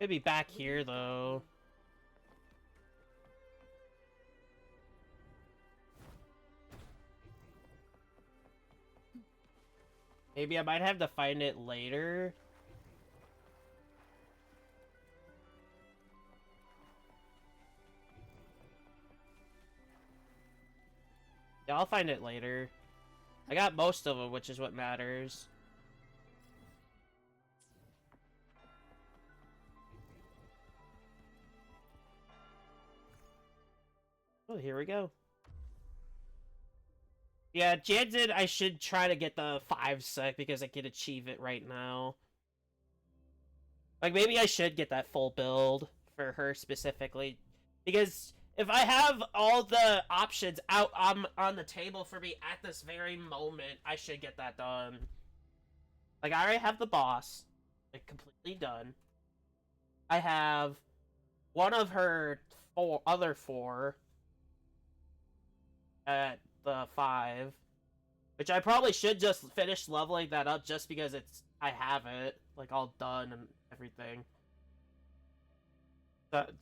Maybe back here, though. Maybe I might have to find it later. Yeah, I'll find it later. I got most of them, which is what matters. Oh, here we go. Yeah, Jansen, I should try to get the 5 sec because I can achieve it right now. Like, maybe I should get that full build for her specifically. Because if I have all the options out on the table for me at this very moment, I should get that done. Like, I already have the boss. Like, completely done. I have one of her other 4 at the 5. Which I probably should just finish leveling that up just because I have it. Like, all done and everything.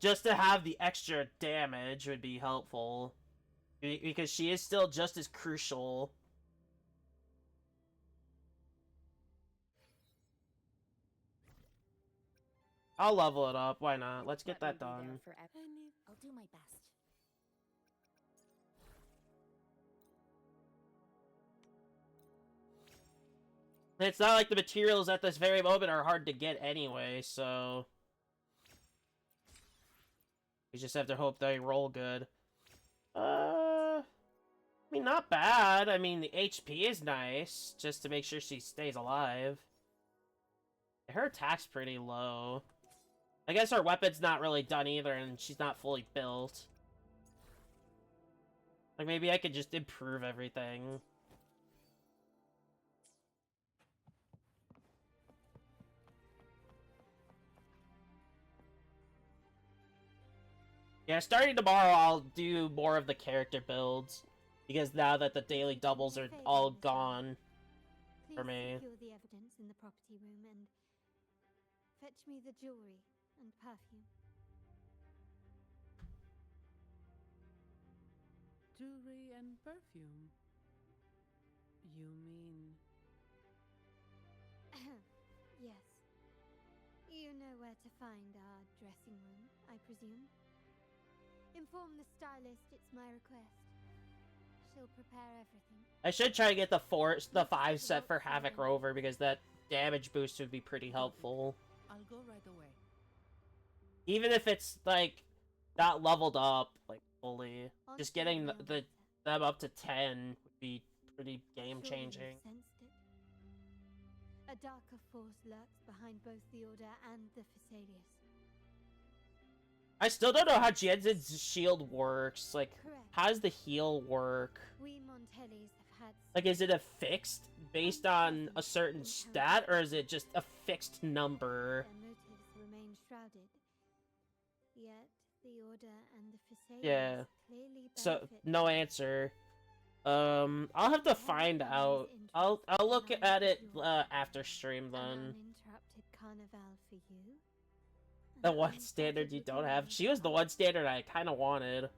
Just to have the extra damage would be helpful. Because she is still just as crucial. I'll level it up. Why not? Let's get that done.
I'll do my best.
It's not like the materials at this very moment are hard to get anyway, so... We just have to hope they roll good. I mean, not bad. I mean, the HP is nice, just to make sure she stays alive. Her attack's pretty low. I guess her weapon's not really done either, and she's not fully built. Like, maybe I could just improve everything. Yeah, starting tomorrow, I'll do more of the character builds. Because now that the daily doubles are all gone for me.
Please secure the evidence in the property room and fetch me the jewelry and perfume.
Jewelry and perfume? You mean...
Yes. You know where to find our dressing room, I presume? Inform the stylist it's my request. She'll prepare everything.
I should try to get the 5 set for Havoc Rover, because that damage boost would be pretty helpful.
I'll go right away.
Even if it's, like, not leveled up, like, fully. Just getting them up to 10 would be pretty game-changing.
Sensed it. A darker force lurks behind both the Order and the Phasaelius.
I still don't know how Jensen's shield works. Like, how does the heal work?
We Montellis have had...
Like, is it a fixed based on a certain stat, or is it just a fixed number?
Their motives remain shrouded. Yet, the Order and the Phasaelius
Yeah.
clearly
So,
benefit
no answer. I'll have to find out. I'll look at it after stream then.
uninterrupted carnival for you.
The one standard you don't have. She was the one standard I kind of wanted.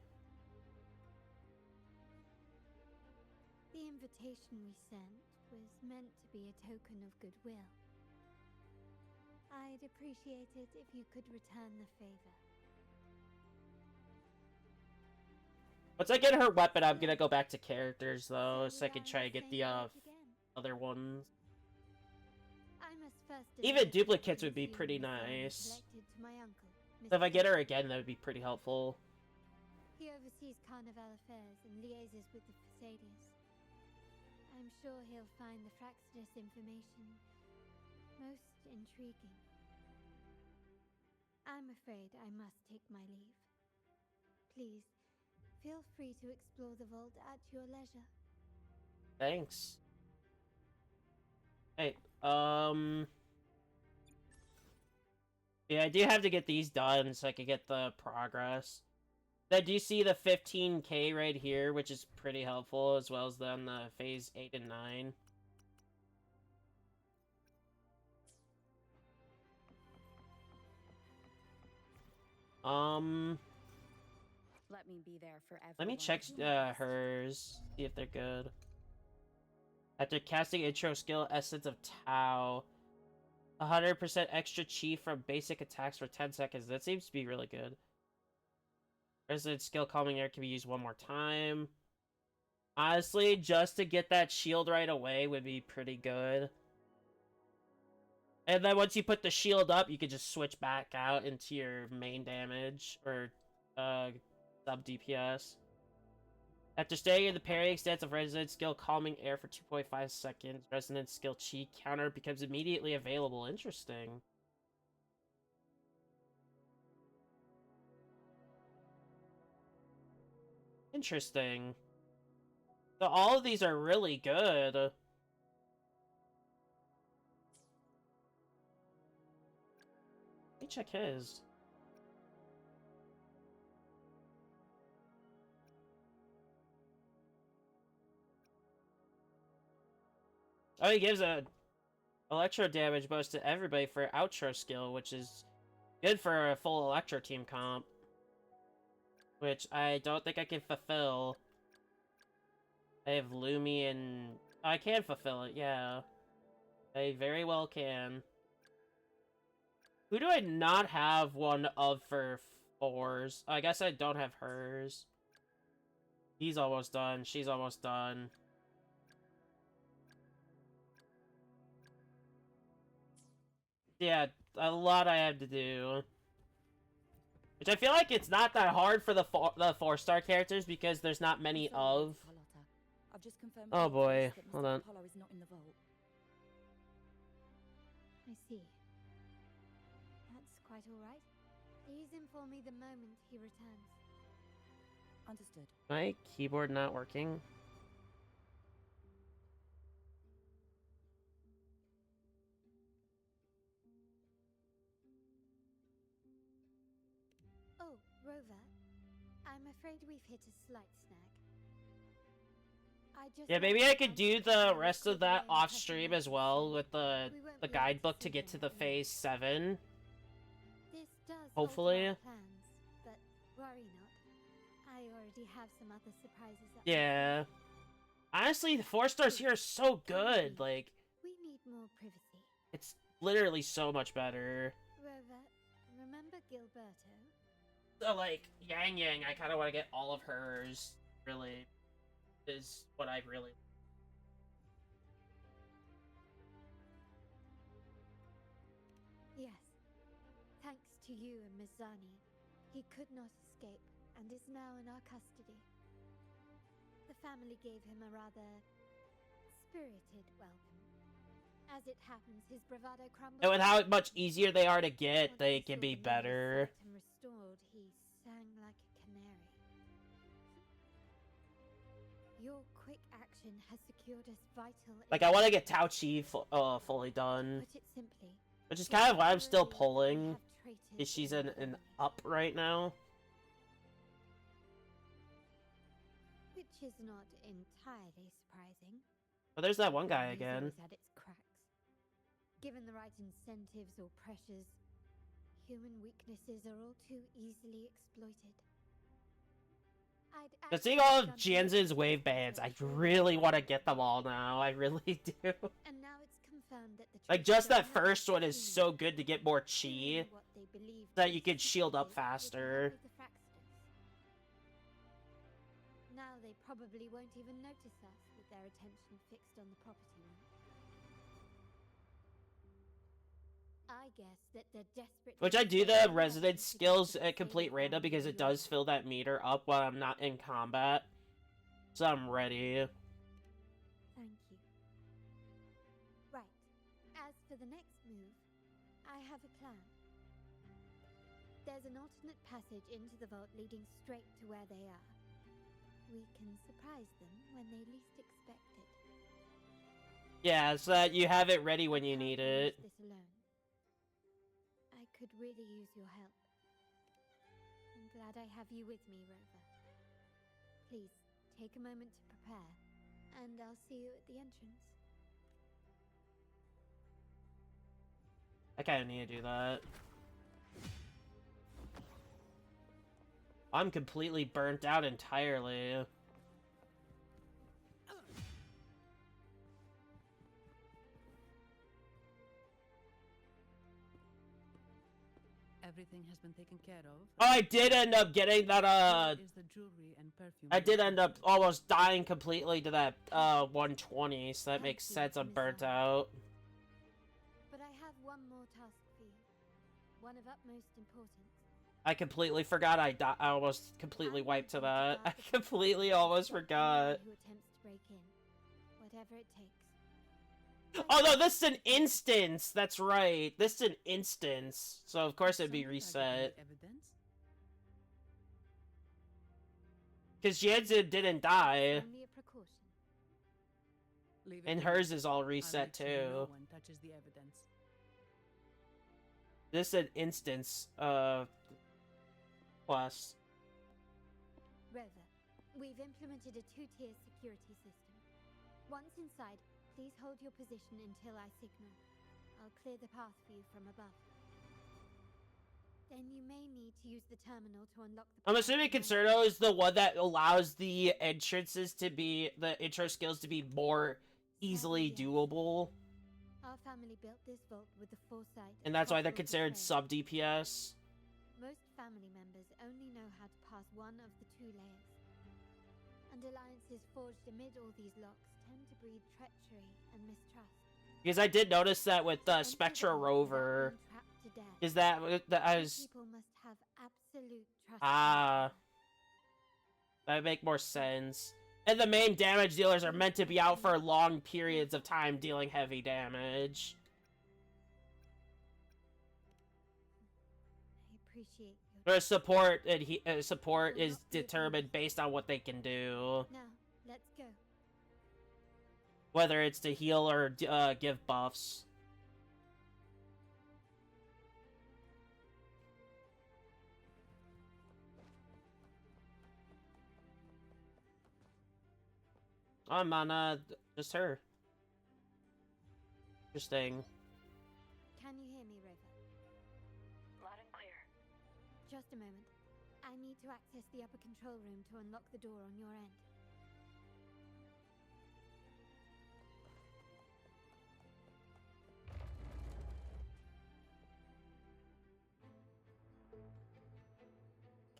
The invitation we sent was meant to be a token of goodwill. I'd appreciate it if you could return the favor.
Once I get her weapon, I'm gonna go back to characters though, so I can try to get the other ones.
I must first
Even duplicates would be pretty nice.
to my uncle,
So if I get her again, that would be pretty helpful.
He oversees carnival affairs and liaises with the Phasaelius. I'm sure he'll find the Fraxidus information most intriguing. I'm afraid I must take my leave. Please, feel free to explore the vault at your leisure.
Thanks. Hey, yeah, I do have to get these done so I can get the progress. I do see the 15k right here, which is pretty helpful, as well as then the phase 8 and 9.
Let me be there for everyone.
Let me check hers, see if they're good. After casting intro skill Essence of Tau, 100% extra chi from basic attacks for 10 seconds. That seems to be really good. Resident skill Calming Air can be used one more time. Honestly, just to get that shield right away would be pretty good. And then once you put the shield up, you can just switch back out into your main damage, or sub DPS. After staying in the parrying stance of Resonance skill Calming Air for 2.5 seconds, Resonance skill Chi counter becomes immediately available. Interesting. Interesting. So all of these are really good. Let me check his. Oh, he gives a electro damage boost to everybody for outro skill, which is good for a full electro team comp. Which I don't think I can fulfill. I have Lumi and... I can fulfill it, yeah. I very well can. Who do I not have one of for 4s? I guess I don't have hers. He's almost done. She's almost done. Yeah, a lot I have to do. Which I feel like it's not that hard for the 4-star characters because there's not many of.
I've just confirmed
Oh boy,
that
hold
Mr.
on.
Apollo is not in the vault.
I see. That's quite all right. Please inform me the moment he returns.
Understood.
My keyboard not working.
Oh, Rover. I'm afraid we've hit a slight snag.
Yeah, maybe I could do the rest of that off stream as well with the guidebook to get to the phase 7.
This does
Hopefully.
alter our plans, but worry not. I already have some other surprises up.
Yeah. Honestly, the 4-stars here are so good. Like,
We need more privacy.
it's literally so much better.
Rover, remember Gilberto?
So, like, Yang Yang, I kind of want to get all of hers, really, is what I really...
Yes. Thanks to you and Mizani, he could not escape and is now in our custody. The family gave him a rather spirited welcome. As it happens, his bravado crumbled.
And with how much easier they are to get, they can be better.
And restored, he sang like a canary. Your quick action has secured us vital.
Like, I want to get Tao Chi fully done.
Put it simply,
Which is kind of why I'm still pulling. Because she's in an up right now.
which is not entirely surprising.
But there's that one guy
It's
again.
always had its cracks. Given the right incentives or pressures, human weaknesses are all too easily exploited.
But seeing all of Jansen's wave bands, I really want to get them all now. I really do.
And now it's confirmed that the
Like, just that first one is so good to get more chi.
what they believe
So that you can shield up faster.
with the Fraxters. Now they probably won't even notice us with their attention fixed on the property room. I guess that they're desperate.
Which I do the resident skills at complete random because it does fill that meter up while I'm not in combat. So I'm ready.
Thank you. Right. As for the next move, I have a plan. There's an alternate passage into the vault leading straight to where they are. We can surprise them when they least expect it.
Yeah, so that you have it ready when you need it.
This alone. I could really use your help. I'm glad I have you with me, Rover. Please, take a moment to prepare, and I'll see you at the entrance.
I kinda need to do that. I'm completely burnt out entirely.
Everything has been taken care of.
Oh, I did end up getting that,
Where is the jewelry and perfume?
I did end up almost dying completely to that, 120, so that makes sense, I'm burnt out.
But I have one more task for you. One of utmost importance.
I completely forgot I almost completely wiped to that. I completely almost forgot.
Who attempts to break in, whatever it takes.
Oh no, this is an instance! That's right. This is an instance. So of course it'd be reset. Because Jensen didn't die.
Only a precaution.
And hers is all reset too.
No one touches the evidence.
This is an instance plus.
Rover, we've implemented a 2-tier security system. Once inside, please hold your position until I signal. I'll clear the path for you from above. Then you may need to use the terminal to unlock the...
I'm assuming Concerto is the one that allows the entrances to be, the intro skills to be more easily doable.
Our family built this vault with the foresight...
And that's why they're considered sub-DPS.
Most family members only know how to pass one of the 2 layers. And alliances forged amid all these locks tend to breed treachery and mistrust.
Because I did notice that with Spectra Rover. Is that I was...
People must have absolute trust.
Ah. That would make more sense. And the main damage dealers are meant to be out for long periods of time dealing heavy damage.
I appreciate your...
Or support, and support is determined based on what they can do.
Now, let's go.
Whether it's to heal or give buffs. I'm on, just her. Interesting.
Can you hear me, Rover?
Loud and clear.
Just a moment. I need to access the upper control room to unlock the door on your end.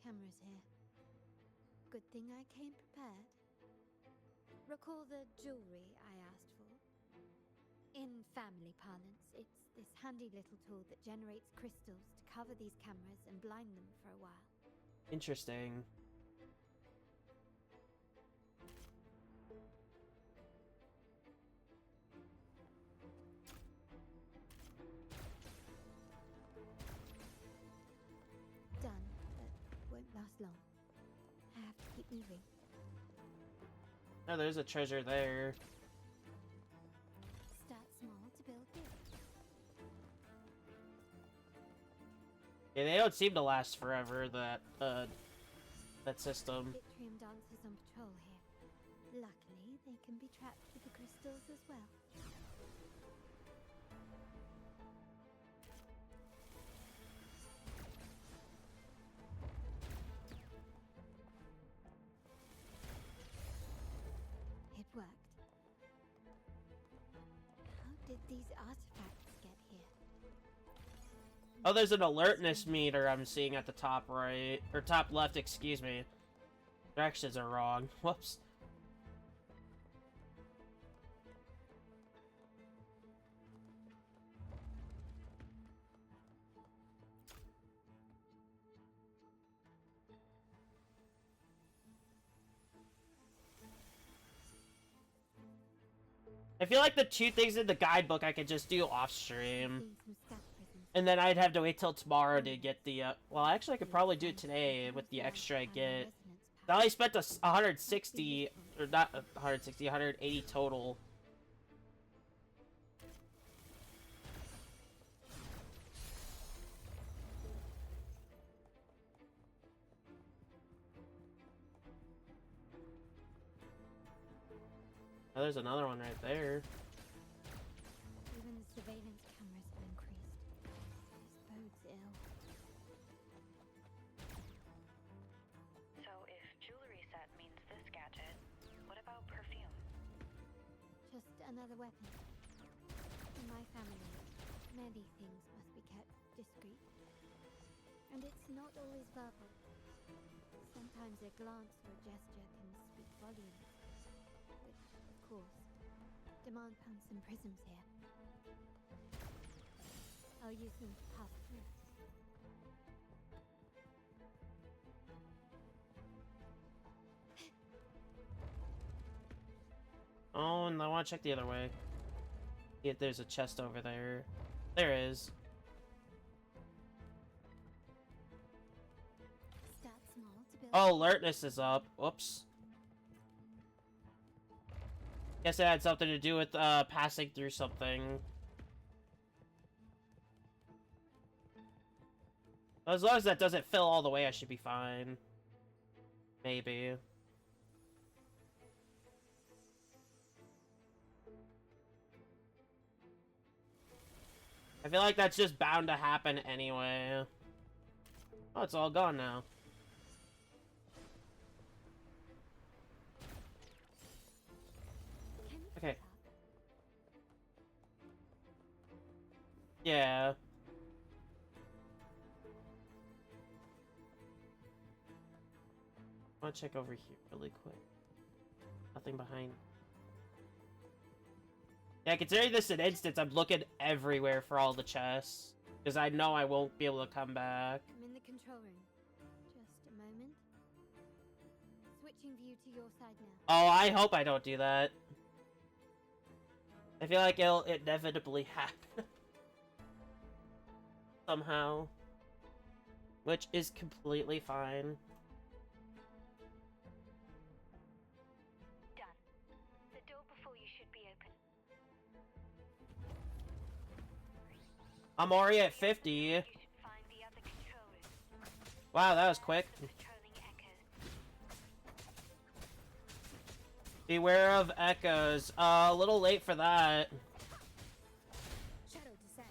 Cameras here. Good thing I came prepared. Recall the jewelry I asked for? In family parlance, it's this handy little tool that generates crystals to cover these cameras and blind them for a while.
Interesting.
Done, but won't last long. I have to keep moving.
Oh, there's a treasure there.
Start small to build big.
Yeah, they don't seem to last forever, that system.
Yttrium dancers on patrol here. Luckily, they can be trapped with the crystals as well. It worked. How did these artifacts get here?
Oh, there's an alertness meter I'm seeing at the top right. Or top left, excuse me. Directions are wrong. Whoops. I feel like the 2 things in the guidebook I could just do off stream. And then I'd have to wait till tomorrow to get the, well, actually I could probably do it today with the extra I get. I only spent 160, or not 160, 180 total. Oh, there's another one right there.
Even the surveillance cameras have increased. This bodes ill.
So if jewelry set means this gadget, what about perfume?
Just another weapon. In my family, many things must be kept discreet. And it's not always verbal. Sometimes a glance or a gesture can speak volumes. Which, of course, demand pumps and prisms here. I'll use them to pass through.
Oh, and I want to check the other way. See if there's a chest over there. There is.
Start small to build.
Oh, alertness is up. Whoops. Guess it had something to do with passing through something. As long as that doesn't fill all the way, I should be fine. Maybe. I feel like that's just bound to happen anyway. Oh, it's all gone now. Okay. Yeah. I want to check over here really quick. Nothing behind. Yeah, considering this an instance, I'm looking everywhere for all the chests. Because I know I won't be able to come back.
I'm in the control room. Just a moment. Switching view to your side now.
Oh, I hope I don't do that. I feel like it'll inevitably happen. Somehow. Which is completely fine.
Done. The door before you should be open.
I'm already at 50.
You should find the other control room.
Wow, that was quick.
Patrolling echoes.
Beware of echoes. A little late for that.
Shadow descends.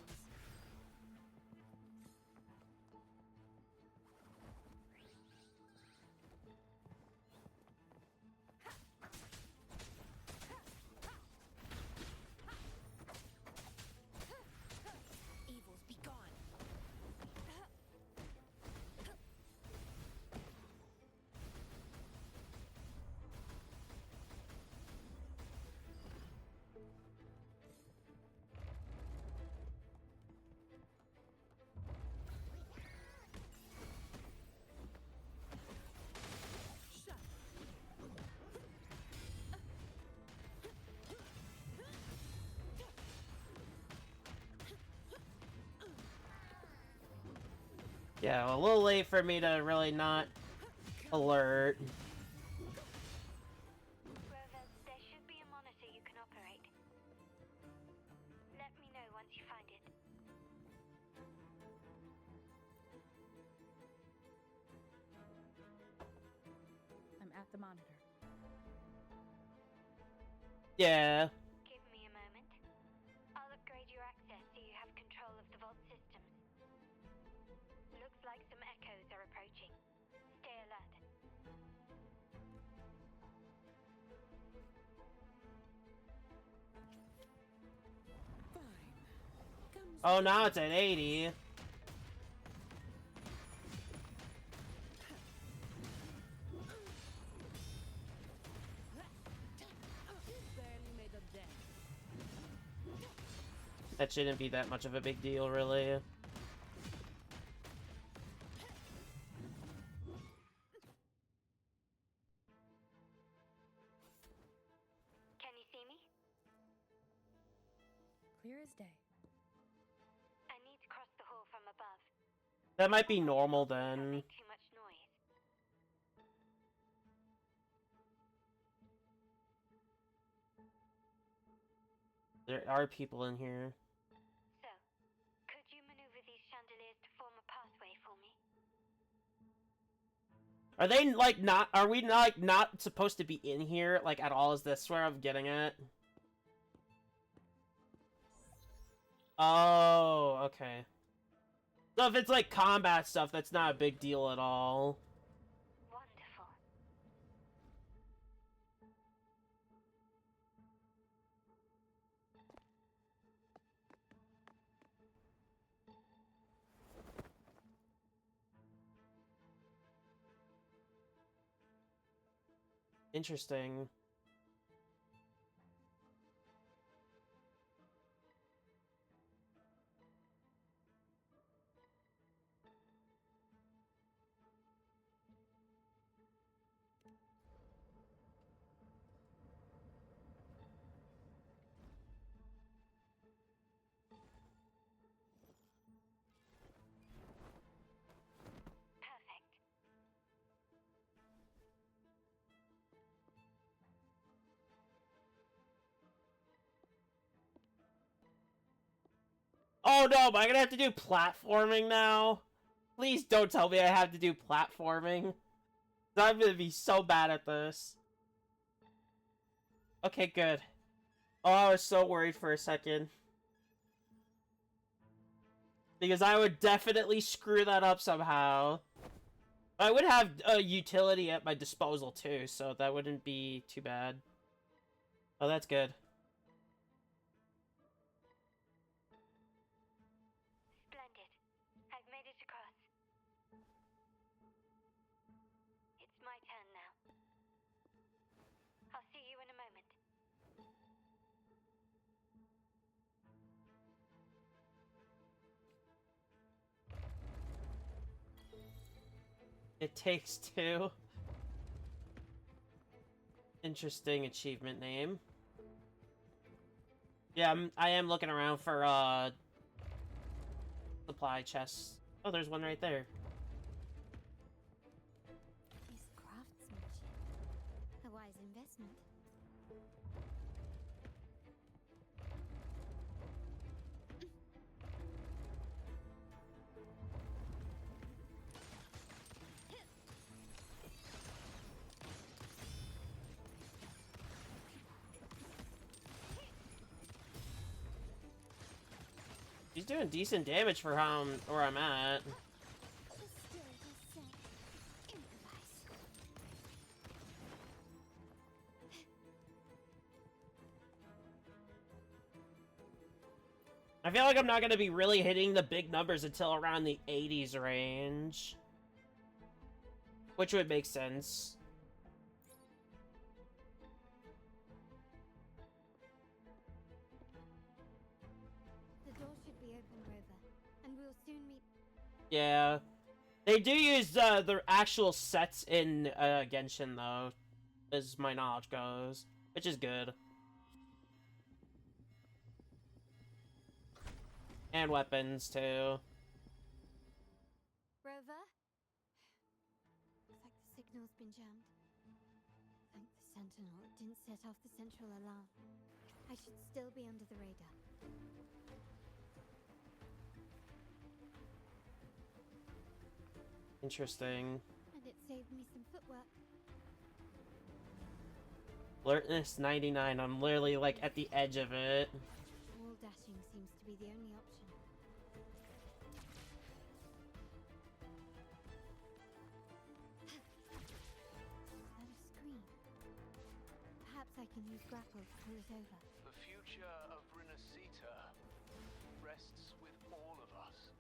Evils be gone.
Yeah, a little late for me to really not alert.
Rover, there should be a monitor you can operate. Let me know once you find it.
I'm at the monitor.
Yeah.
Give me a moment. I'll upgrade your access so you have control of the vault systems. Looks like some echoes are approaching. Stay alert.
Oh, now it's at 80.
Barely made a dent.
That shouldn't be that much of a big deal, really.
Can you see me?
Clear as day.
I need to cross the hall from above.
That might be normal then.
Make too much noise.
There are people in here.
So, could you maneuver these chandeliers to form a pathway for me?
Are they, like, not... Are we, like, not supposed to be in here, like, at all? Is this where I'm getting at? Oh, okay. So if it's, like, combat stuff, that's not a big deal at all.
Wonderful.
Interesting. Oh no, am I gonna have to do platforming now? Please don't tell me I have to do platforming. I'm gonna be so bad at this. Okay, good. Oh, I was so worried for a second. Because I would definitely screw that up somehow. I would have a utility at my disposal too, so that wouldn't be too bad. Oh, that's good.
Splendid. I've made it across. It's my turn now. I'll see you in a moment.
It Takes Two. Interesting achievement name. Yeah, I am looking around for, supply chests. Oh, there's one right there.
This craftsmanship. A wise investment.
He's doing decent damage for how where I'm at. I feel like I'm not going to be really hitting the big numbers until around the 80s range. Which would make sense.
The door should be open, Rover, and we'll soon meet.
Yeah. They do use the actual sets in Genshin, though, as my knowledge goes, which is good. And weapons, too.
Rover? Looks like the signal's been jammed. Thank the Sentinel it didn't set off the central alarm. I should still be under the radar.
Interesting.
And it saved me some footwork.
Alertness 99. I'm literally, like, at the edge of it.
Wall dashing seems to be the only option. Is that a screen? Perhaps I can use grapple to pull it over.
The future of Rinascita rests with all of us.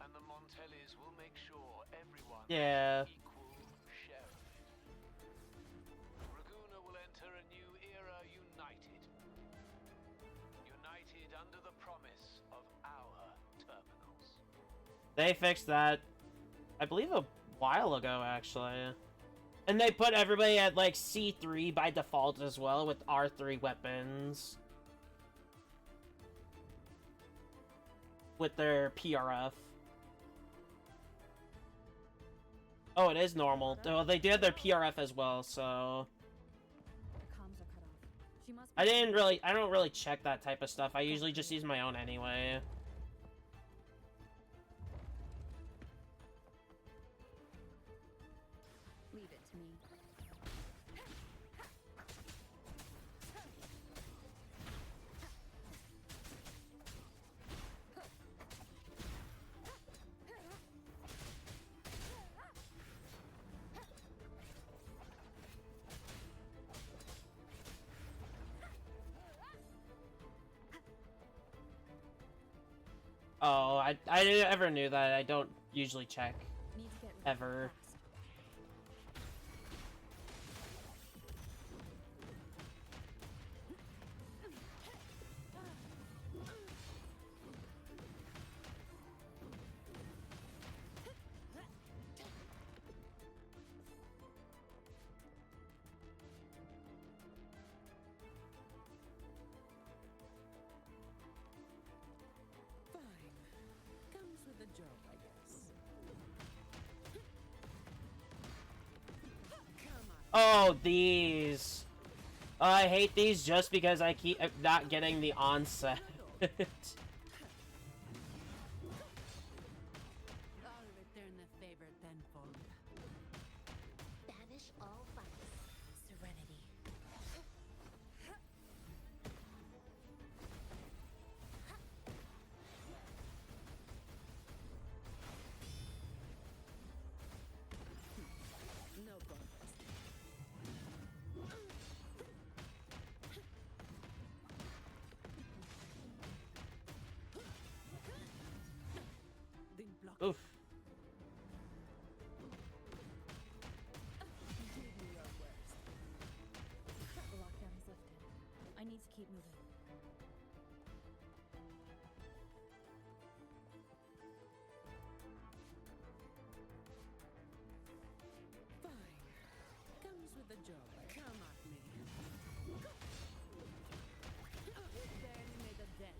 And the Montellis will make sure everyone
Yeah.
has an equal share of it. Raguna will enter a new era united. United under the promise of our terminals.
They fixed that, I believe, a while ago, actually. And they put everybody at, like, C3 by default as well, with R3 weapons. With their PRF. Oh, it is normal. Oh, they did their PRF as well, so... I don't really check that type of stuff. I usually just use my own anyway.
Leave it to me.
Oh, I never knew that. I don't usually check. Ever.
Comes with the job, I guess.
Oh, these. I hate these just because I keep not getting the onset. Oof.
The lockdown is lifted. I need to keep moving.
Fine. Comes with the job. Come at me. Then made a dent.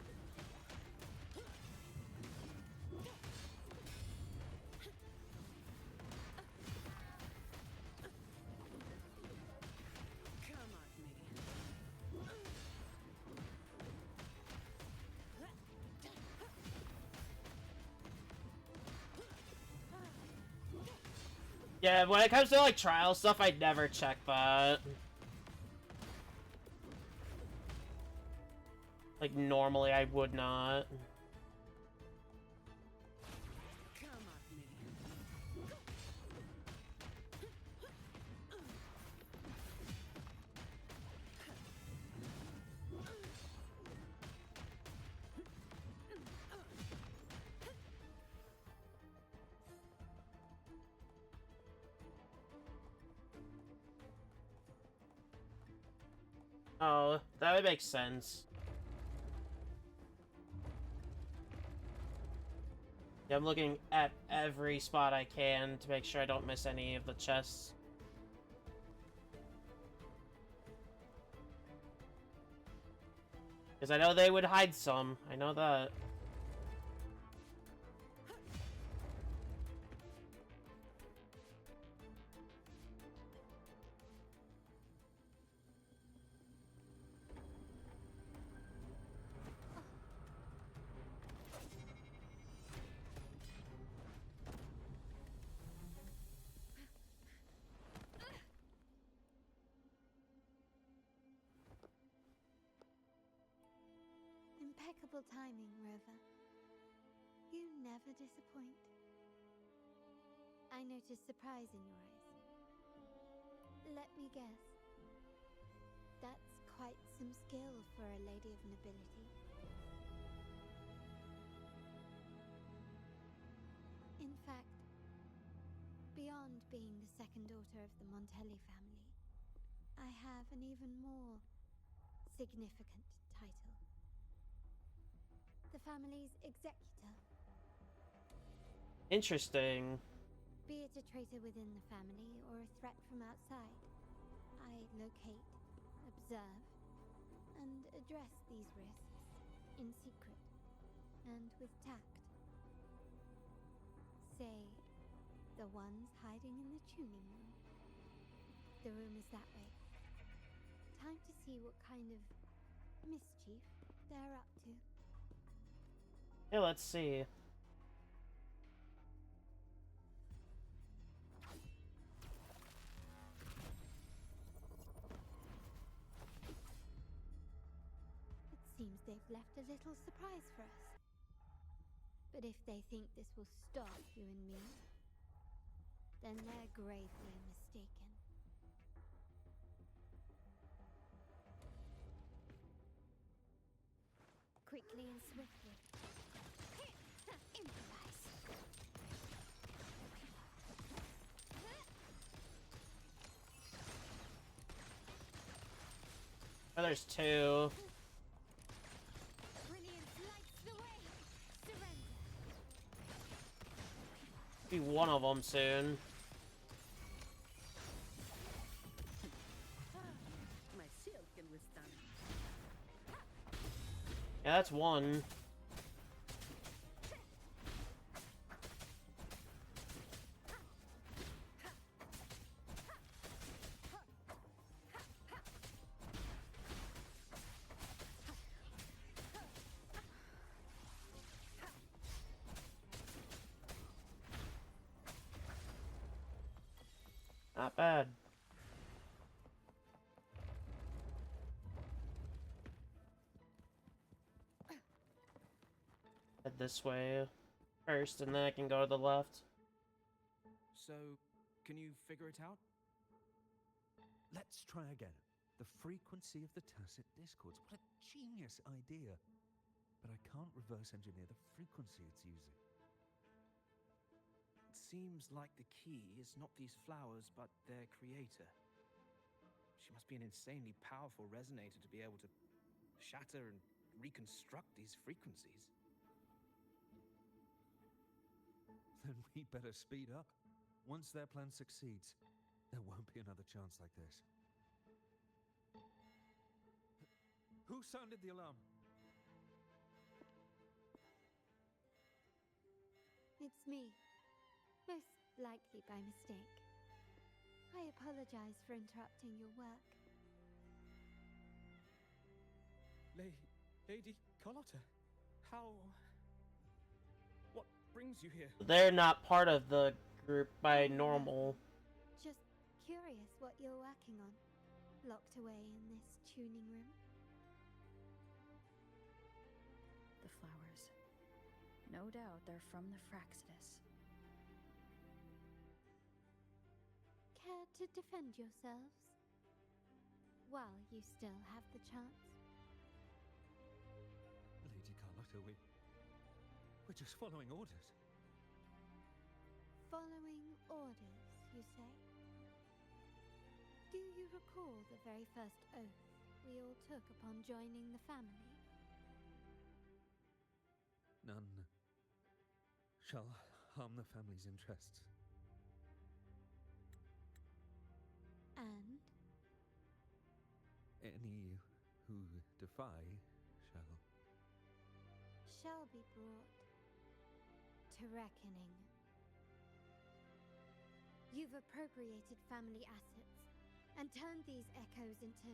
Come at me.
Yeah, when it comes to like trial stuff, I'd never check that. Like normally I would not.
Come at me.
Oh, that would make sense. Yeah, I'm looking at every spot I can to make sure I don't miss any of the chests. Because I know they would hide some. I know that.
Impeccable timing, Rover. You never disappoint. I noticed surprise in your eyes. Let me guess. That's quite some skill for a lady of nobility. In fact, beyond being the second daughter of the Montelli family, I have an even more significant title. The family's executor.
Interesting.
Be it a traitor within the family or a threat from outside, I locate, observe, and address these risks in secret and with tact. Say, the ones hiding in the tuning room. The room is that way. Time to see what kind of mischief they're up to.
Hey, let's see.
It seems they've left a little surprise for us. But if they think this will stop you and me, then they're gravely mistaken. Quickly and swiftly. Improvise.
Oh, there's two.
Brilliance lights the way. Surrender.
Be one of them soon.
My shield can withstand.
Yeah, that's one. Not bad. Head this way first, and then I can go to the left.
So, can you figure it out? Let's try again. The frequency of the tacit discords. What a genius idea. But I can't reverse engineer the frequency it's using. seems like the key is not these flowers, but their creator. She must be an insanely powerful resonator to be able to shatter and reconstruct these frequencies.
Then we better speed up. Once their plan succeeds, there won't be another chance like this. Who sounded the alarm?
It's me. Most likely by mistake. I apologize for interrupting your work.
Lady Carlotta, how... What brings you here?
They're not part of the group by normal.
Just curious what you're working on. Locked away in this tuning room.
The flowers. No doubt they're from the Fraxidus.
Care to defend yourselves? While you still have the chance.
Lady Carlotta, we're just following orders.
Following orders, you say? Do you recall the very first oath we all took upon joining the family?
None shall harm the family's interests.
And?
Any who defy
shall be brought to reckoning. You've appropriated family assets and turned these echoes into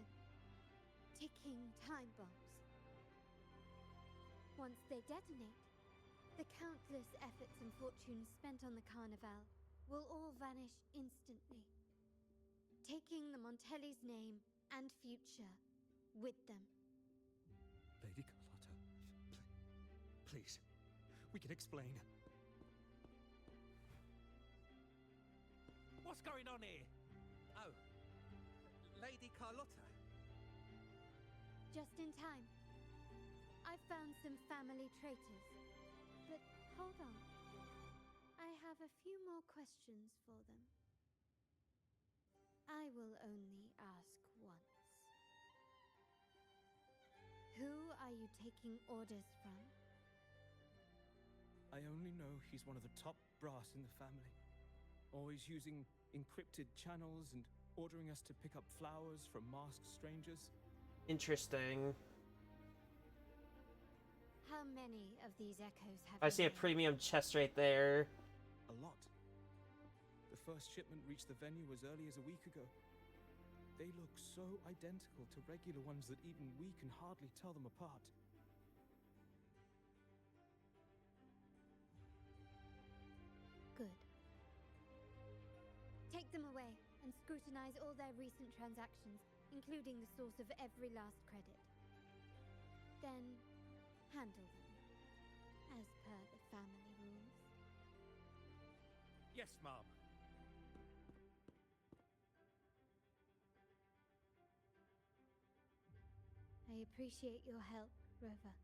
ticking time bombs. Once they detonate, the countless efforts and fortunes spent on the Carnival will all vanish instantly, taking the Montelli's name and future with them.
Lady Carlotta, please, we can explain.
What's going on here?
Oh, Lady Carlotta.
Just in time. I've found some family traitors. But hold on. I have a few more questions for them. I will only ask once. Who are you taking orders from?
I only know he's one of the top brass in the family. Always using encrypted channels and ordering us to pick up flowers from masked strangers.
Interesting.
How many of these echoes have
I
you
see a
made?
premium chest right there.
A lot. The first shipment reached the venue as early as a week ago. They look so identical to regular ones that even we can hardly tell them apart.
Good. Take them away and scrutinize all their recent transactions, including the source of every last credit. Then, handle them, as per the family rules.
Yes, Mom.
I appreciate your help, Rover.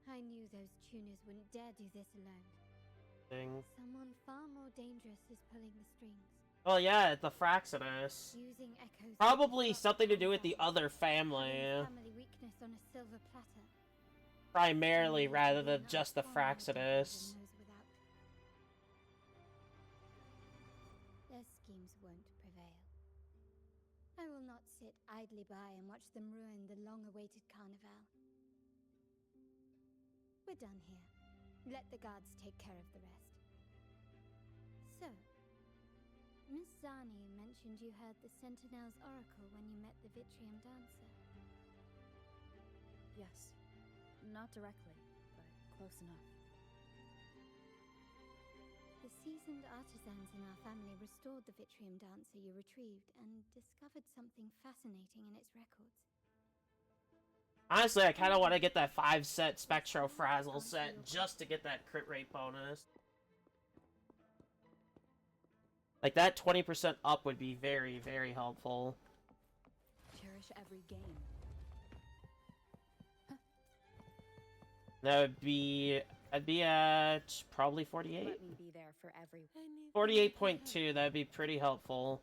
I knew those tuners wouldn't dare do this alone. Someone far more dangerous is pulling the strings.
Oh yeah, the Fraxidus.
Using echoes.
Probably something to do with the other family.
Family weakness on a silver platter.
Primarily, rather than just the Fraxidus.
Their schemes won't prevail. I will not sit idly by and watch them ruin the long-awaited Carnival. We're done here. Let the guards take care of the rest. So, Miss Zani mentioned you heard the Sentinel's oracle when you met the Vitrium Dancer.
Yes. Not directly, but close enough.
The seasoned artisans in our family restored the Vitrium Dancer you retrieved and discovered something fascinating in its records.
Honestly, I kind of want to get that 5-set Spectro Frazzle set just to get that crit rate bonus. Like, that 20% up would be very, very helpful.
Cherish every game.
That would be... I'd be at probably 48.
Let me be there for everyone.
48.2, that'd be pretty helpful.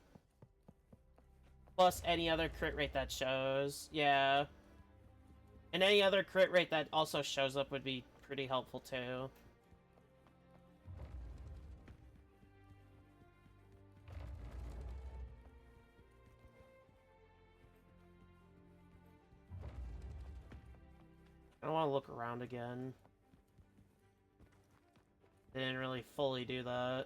Plus any other crit rate that shows. Yeah. And any other crit rate that also shows up would be pretty helpful too. I want to look around again. Didn't really fully do that.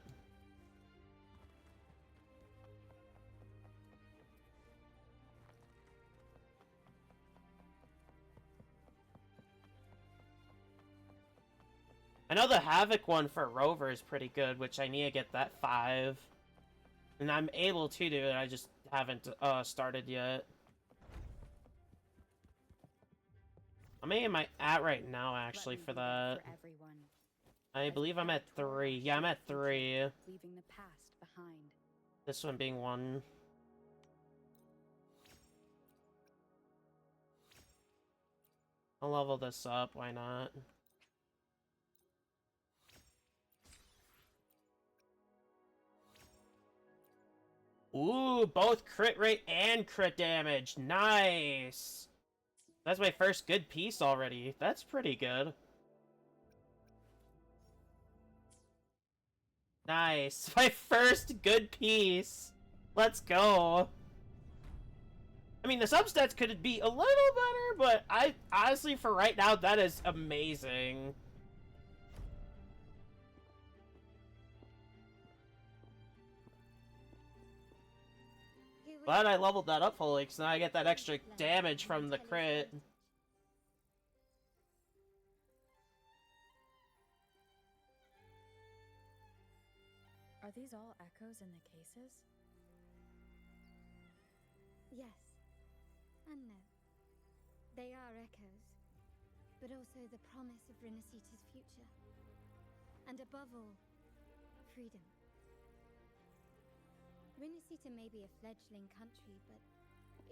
I know the Havoc one for Rover is pretty good, which I need to get that 5. And I'm able to do it, I just haven't started yet. How many am I at right now, actually, for that? I believe I'm at 3. Yeah, I'm at 3.
Leaving the past behind.
This one being 1. I'll level this up, why not? Ooh, both crit rate and crit damage. Nice! That's my first good piece already. That's pretty good. Nice. My first good piece. Let's go. I mean, the substats could be a little better, but I honestly, for right now, that is amazing. Glad I leveled that up fully, because now I get that extra damage from the crit.
Are these all echoes in the cases?
Yes. And no. They are echoes, but also the promise of Rinascita's future. And above all, freedom. Rinascita may be a fledgling country, but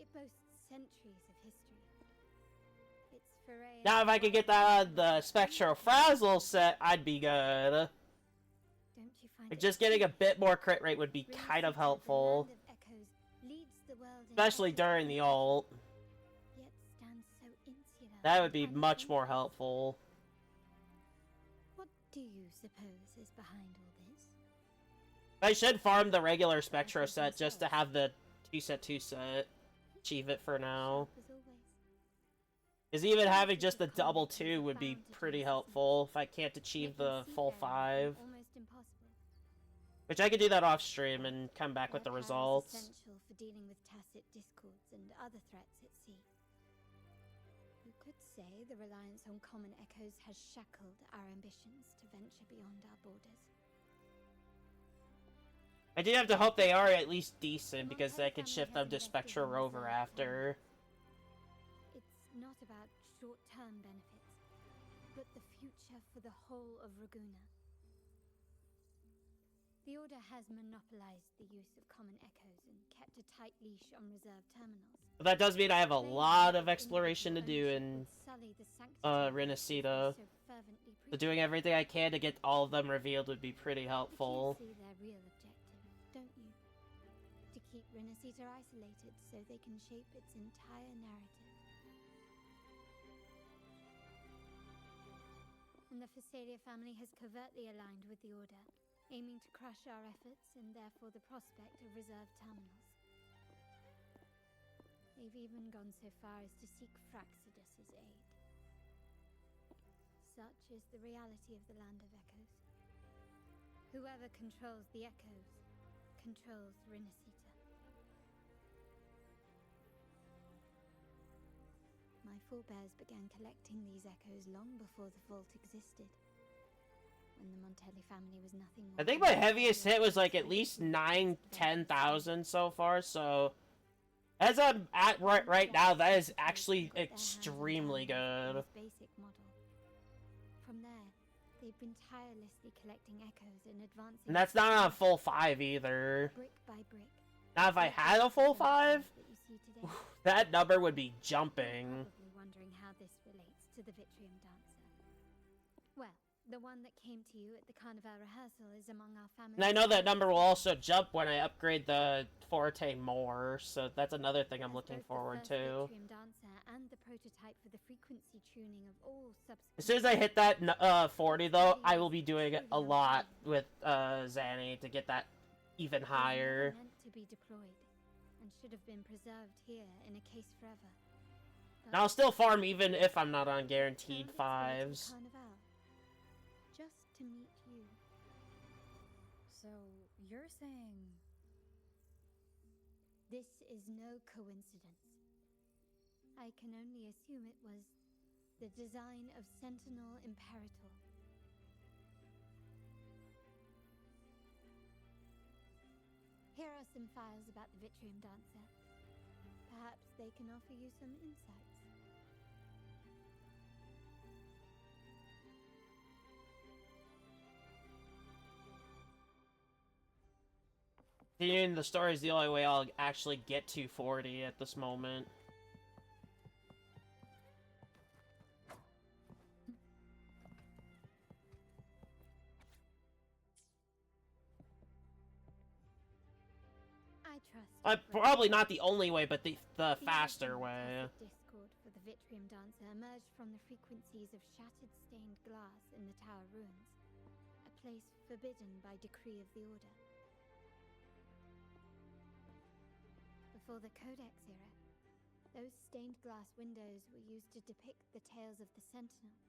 it boasts centuries of history. Its foray...
Now if I could get that the Spectro Frazzle set, I'd be good.
Don't you find
Like, just getting a bit more crit rate would be kind of helpful. Especially during the ult.
Yet stands so insular.
That would be much more helpful.
What do you suppose is behind all this?
I should farm the regular Spectro set just to have the 2 set. Achieve it for now. Because even having just the double 2 would be pretty helpful if I can't achieve the full 5. Which I could do that off stream and come back with the results.
Essential for dealing with tacit discords and other threats at sea. You could say the reliance on common echoes has shackled our ambitions to venture beyond our borders.
I do have to hope they are at least decent, because I could shift them to Spectra Rover after.
It's not about short-term benefits, but the future for the whole of Raguna. The Order has monopolized the use of common echoes and kept a tight leash on reserved terminals.
But that does mean I have a lot of exploration to do in Rinascita. So doing everything I can to get all of them revealed would be pretty helpful.
You see their real objective, don't you? To keep Rinascita isolated so they can shape its entire narrative. And the Phasalia family has covertly aligned with the Order, aiming to crush our efforts and therefore the prospect of reserved terminals. They've even gone so far as to seek Fraxidus's aid. Such is the reality of the Land of Echoes. Whoever controls the Echoes controls Rinascita. My forebears began collecting these echoes long before the vault existed. When the Montelli family was nothing more.
I think my heaviest hit was like at least 9,000-10,000 so far, so as I'm at right now, that is actually extremely good.
Basic model. From there, they've been tirelessly collecting echoes and advancing.
And that's not on a full 5 either.
Brick by brick.
Now if I had a full 5, that number would be jumping.
Probably wondering how this relates to the Vitrium Dancer. Well, the one that came to you at the Carnival rehearsal is among our family.
And I know that number will also jump when I upgrade the Forte more, so that's another thing I'm looking forward to.
Vitrium dancer and the prototype for the frequency tuning of all subsequent.
As soon as I hit that 40, though, I will be doing a lot with Zanny to get that even higher.
Meant to be deployed, and should have been preserved here in a case forever.
And I'll still farm even if I'm not on guaranteed 5s.
Just to meet you.
So, you're saying...
This is no coincidence. I can only assume it was the design of Sentinel Imperator. Here are some files about the Vitrium Dancer. Perhaps they can offer you some insights.
Continuing the story is the only way I'll actually get to 40 at this moment.
I trust.
Probably not the only way, but the faster way.
Discord for the Vitrium Dancer emerged from the frequencies of shattered stained glass in the tower ruins, a place forbidden by decree of the Order. Before the Codex era, those stained glass windows were used to depict the tales of the Sentinel.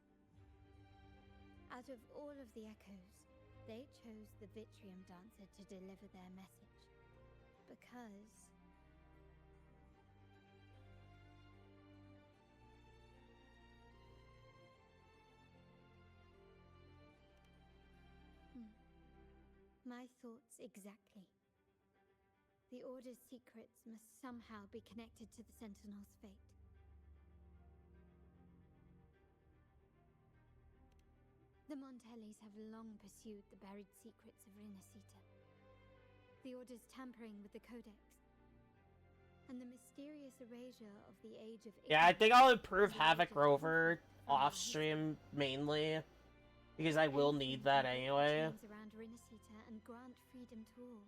Out of all of the echoes, they chose the Vitrium Dancer to deliver their message. Because... My thoughts exactly. The Order's secrets must somehow be connected to the Sentinel's fate. The Montellis have long pursued the buried secrets of Rinascita. The Order's tampering with the Codex. And the mysterious erasure of the Age of...
Yeah, I think I'll improve Havoc Rover off-stream mainly. Because I will need that anyway.
Around Rinascita and grant freedom to all.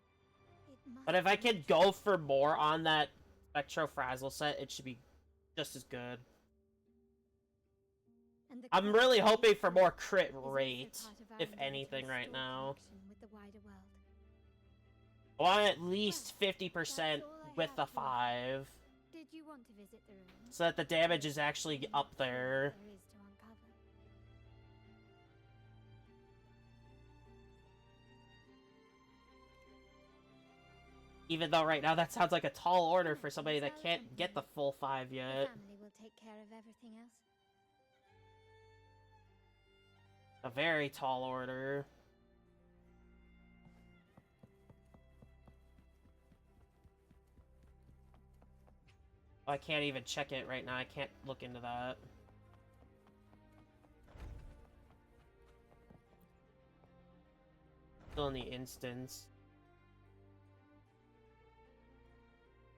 But if I could go for more on that Spectro-Frazzle set, it should be just as good. I'm really hoping for more crit rate, if anything, right now. I want at least 50% with the 5.
Did you want to visit the room?
So that the damage is actually up there. Even though right now that sounds like a tall order for somebody that can't get the full 5 yet.
The family will take care of everything else.
A very tall order. I can't even check it right now. I can't look into that. Still in the instance.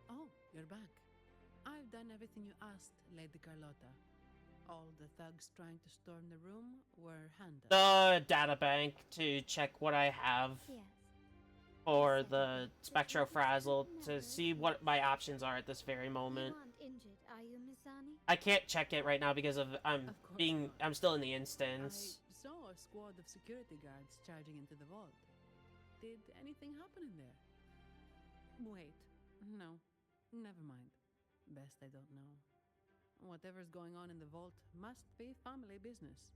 Oh, you're back. I've done everything you asked, Lady Carlotta. All the thugs trying to storm the room were handled.
The databank to check what I have for the Spectro-Frazzle to see what my options are at this very moment.
You aren't injured, are you, Miss Zani?
I can't check it right now because of I'm still in the instance.
I saw a squad of security guards charging into the vault. Did anything happen in there? Wait, no, never mind. Best I don't know. Whatever's going on in the vault must be family business.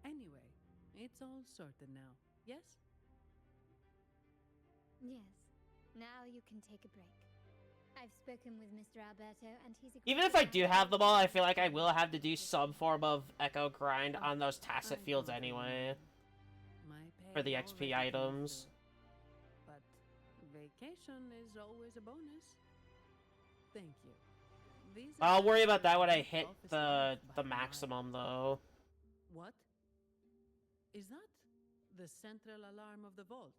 Anyway, it's all sorted now, yes?
Yes. Now you can take a break. I've spoken with Mr. Alberto, and he's...
Even if I do have them all, I feel like I will have to do some form of echo grind on those tacit fields anyway. For the XP items.
But vacation is always a bonus. Thank you.
I'll worry about that when I hit the maximum, though.
What? Is that the central alarm of the vault?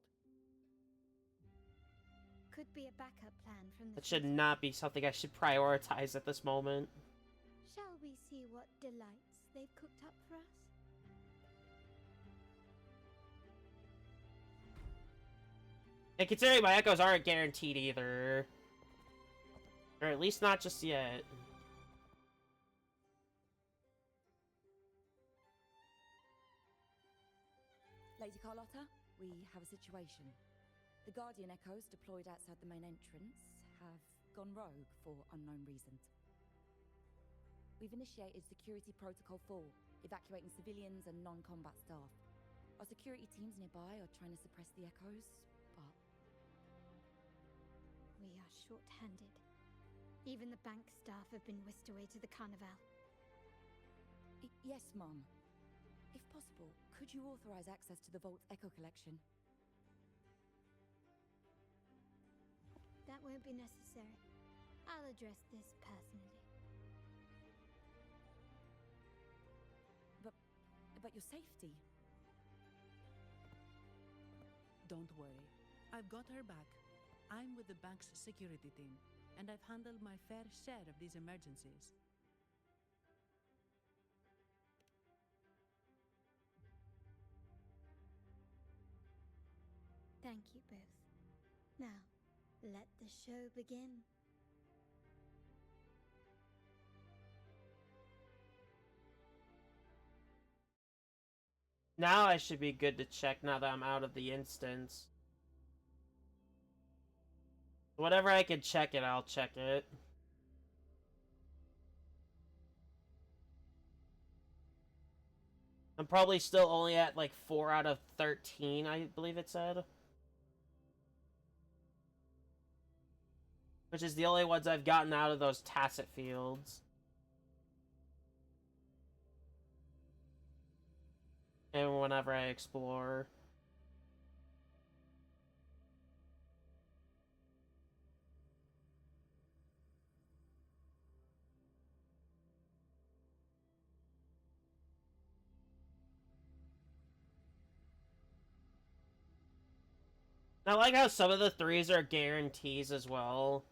Could be a backup plan from the...
That should not be something I should prioritize at this moment.
Shall we see what delights they've cooked up for us?
And considering my echoes aren't guaranteed either. Or at least not just yet.
Lady Carlotta, we have a situation. The Guardian Echoes deployed outside the main entrance have gone rogue for unknown reasons. We've initiated Security Protocol 4, evacuating civilians and non-combat staff. Our security teams nearby are trying to suppress the echoes, but...
We are short-handed. Even the bank staff have been whisked away to the Carnival.
Yes, Mum. If possible, could you authorize access to the Vault's Echo Collection?
That won't be necessary. I'll address this personally.
But your safety?
Don't worry. I've got her back. I'm with the bank's security team, and I've handled my fair share of these emergencies.
Thank you both. Now, let the show begin.
Now I should be good to check now that I'm out of the instance. Whatever I can check it, I'll check it. I'm probably still only at like 4 out of 13, I believe it said. Which is the only ones I've gotten out of those tacit fields. And whenever I explore. I like how some of the 3s are guarantees as well.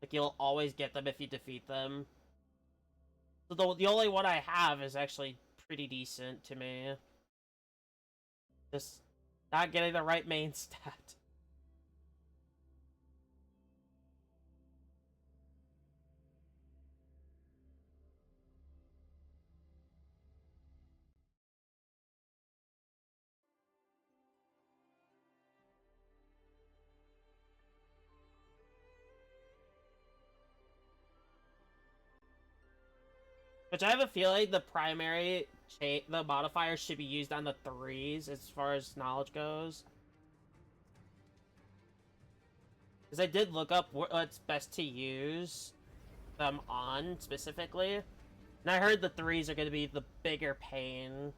Like, you'll always get them if you defeat them. So the only one I have is actually pretty decent to me. Just not getting the right main stat. Which I have a feeling the primary the modifier should be used on the 3s as far as knowledge goes. Because I did look up what's best to use them on specifically. And I heard the 3s are going to be the bigger pain.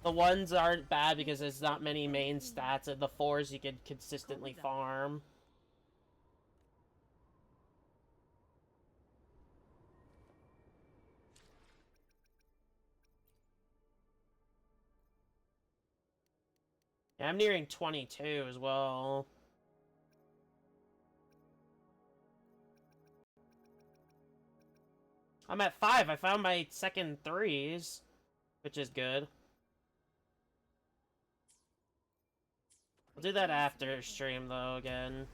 The 1s aren't bad because there's not many main stats, and the 4s you can consistently farm. Yeah, I'm nearing 22 as well. I'm at 5. I found my second 3s, which is good. I'll do that after stream, though, again.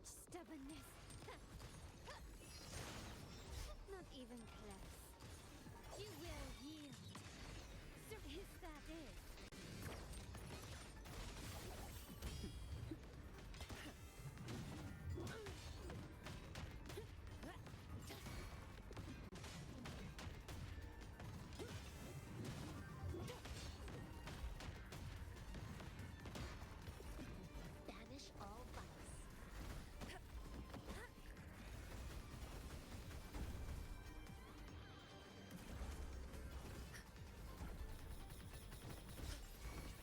Stubbornness. Not even close. You will yield. So if that is. Banish all vice.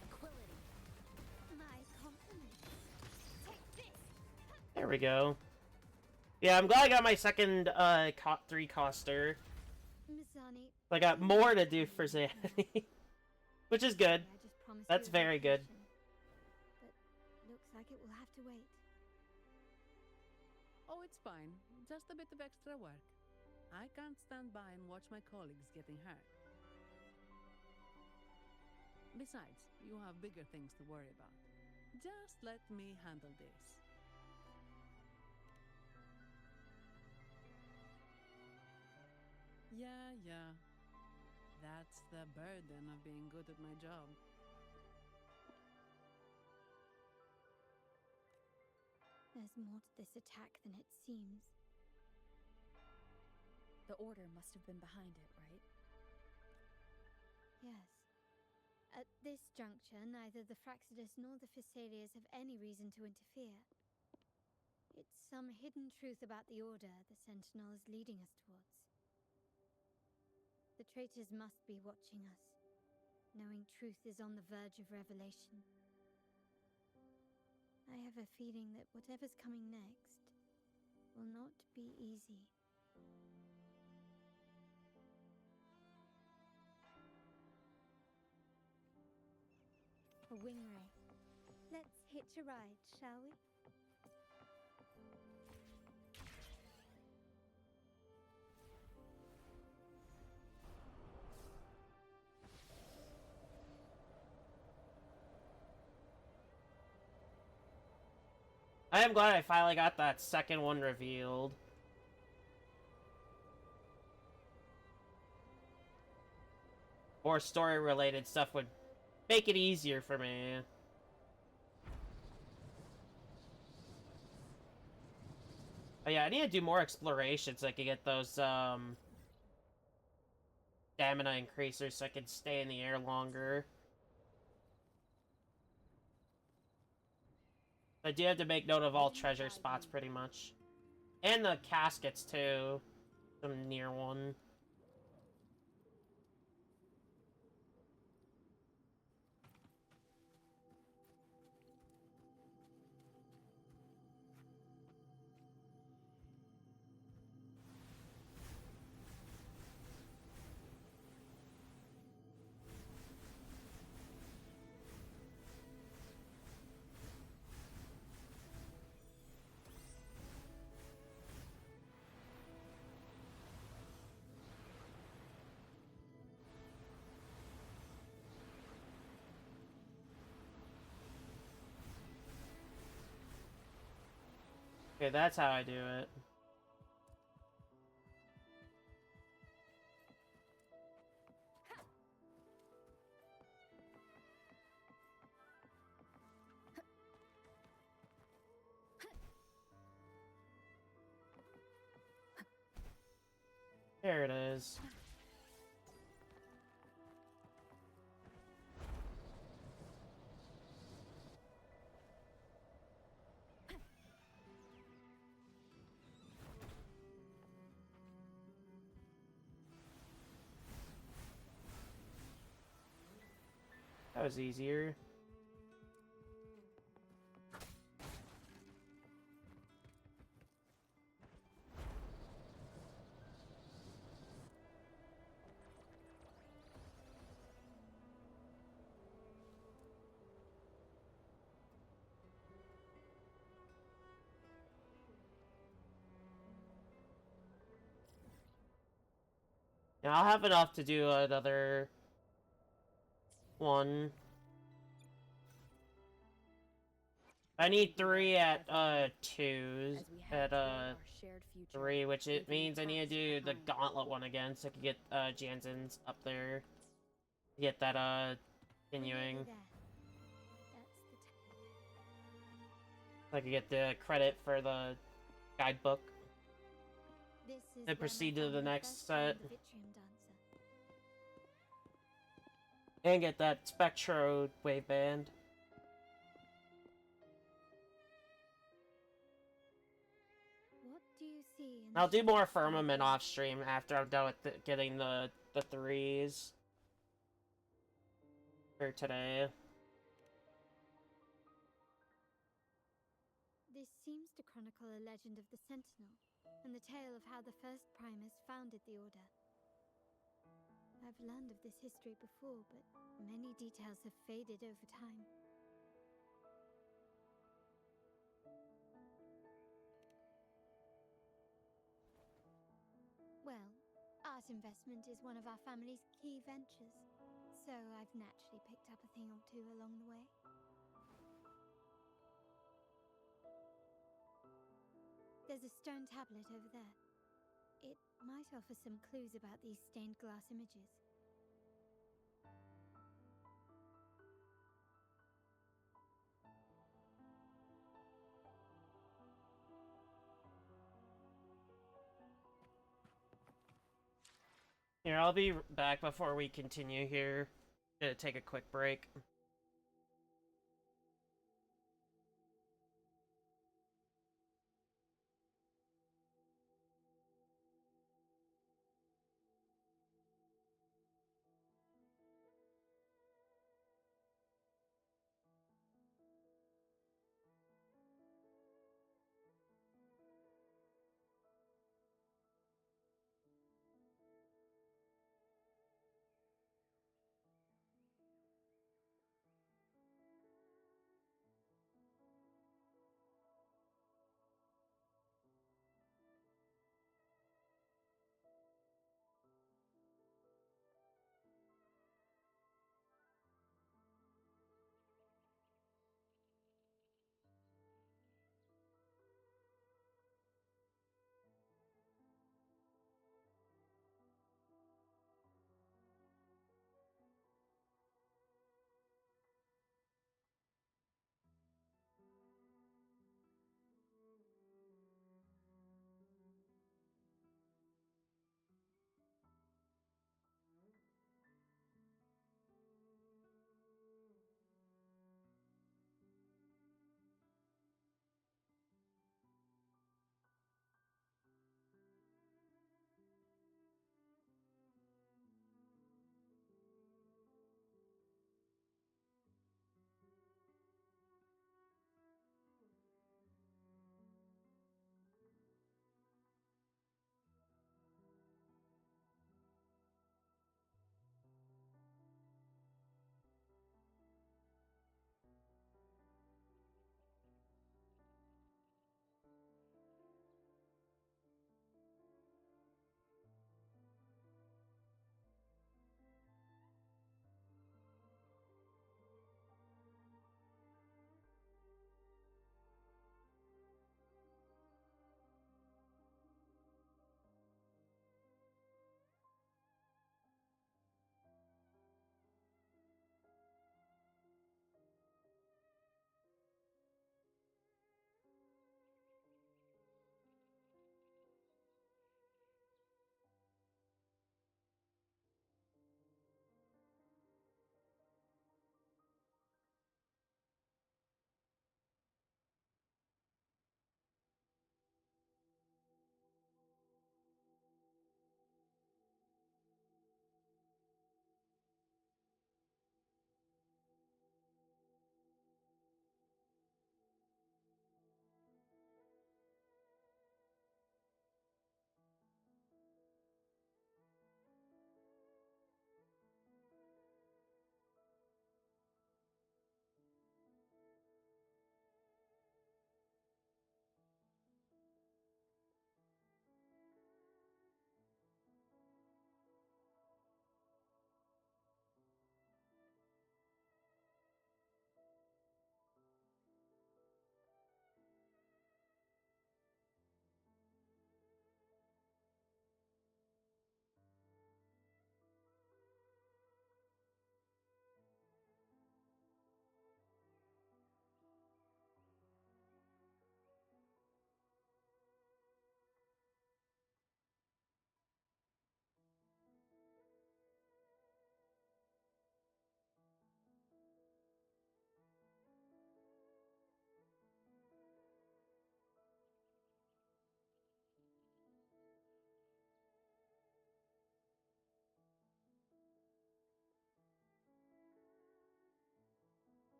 Tranquility. My compliments. Take this.
There we go. Yeah, I'm glad I got my second 3 coster.
Mizani,
I got more to do for Zanny. Which is good.
I just promised
That's
you a
very good.
vacation, but looks like it will have to wait.
Oh, it's fine. Just a bit of extra work. I can't stand by and watch my colleagues getting hurt. Besides, you have bigger things to worry about. Just let me handle this. Yeah. That's the burden of being good at my job.
There's more to this attack than it seems.
The Order must have been behind it, right?
Yes. At this juncture, neither the Fraxidus nor the Physaelias have any reason to interfere. It's some hidden truth about the Order the Sentinel is leading us towards. The traitors must be watching us, knowing truth is on the verge of revelation. I have a feeling that whatever's coming next will not be easy. A wing ray. Let's hitch a ride, shall we?
I am glad I finally got that second one revealed. More story-related stuff would make it easier for me. Oh yeah, I need to do more exploration so I can get those, stamina increasers so I can stay in the air longer. I do have to make note of all treasure spots, pretty much. And the caskets, too. Some near one. Okay, that's how I do it. There it is. That was easier. Now I'll have enough to do another one. I need 3 at 2s at 3, which it means I need to do the gauntlet one again so I can get Jansen's up there. Get that continuing. So I can get the credit for the guidebook. Then proceed to the next set. And get that Spectro wave band.
What do you see in
I'll do more Firmament off stream after I'm done with getting the 3s for today.
This seems to chronicle a legend of the Sentinel, and the tale of how the first Primus founded the Order. I've learned of this history before, but many details have faded over time. Well, art investment is one of our family's key ventures, so I've naturally picked up a thing or two along the way. There's a stone tablet over there. It might offer some clues about these stained glass images.
Here, I'll be back before we continue here. Gonna take a quick break.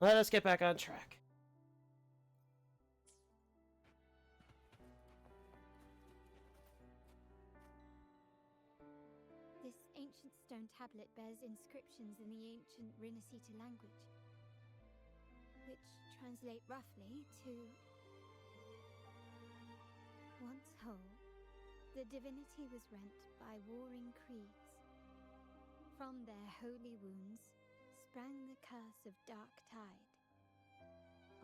Let us get back on track.
This ancient stone tablet bears inscriptions in the ancient Rinascita language, which translate roughly to once whole, the divinity was rent by warring creeds. From their holy wounds sprang the curse of dark tide.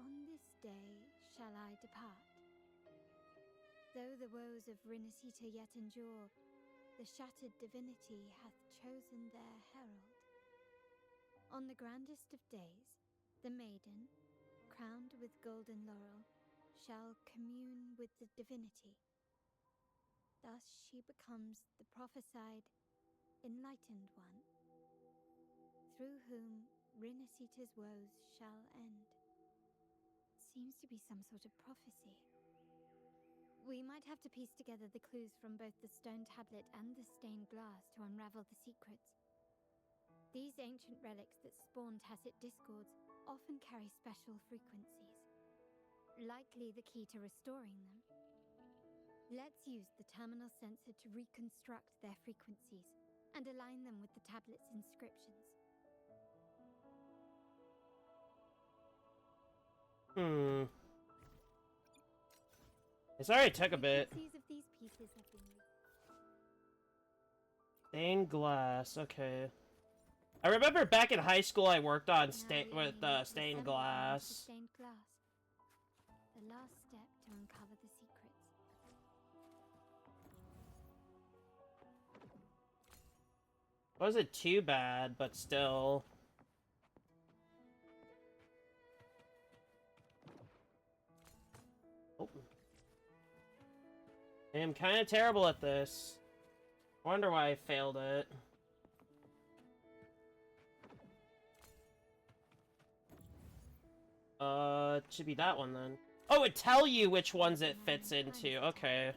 On this day shall I depart. Though the woes of Rinascita yet endure, the shattered divinity hath chosen their herald. On the grandest of days, the maiden, crowned with golden laurel, shall commune with the divinity. Thus she becomes the prophesied, enlightened one, through whom Rinascita's woes shall end. Seems to be some sort of prophecy. We might have to piece together the clues from both the stone tablet and the stained glass to unravel the secrets. These ancient relics that spawn tacit discords often carry special frequencies, likely the key to restoring them. Let's use the terminal sensor to reconstruct their frequencies and align them with the tablet's inscriptions.
This already took a bit.
Frequencies of these pieces have been
Stained glass, okay. I remember back in high school I worked on stained glass.
Stained glass. The last step to uncover the secrets.
Wasn't too bad, but still. Oh. I am kind of terrible at this. Wonder why I failed it. It should be that one then. Oh, it tell you which ones it fits into. Okay.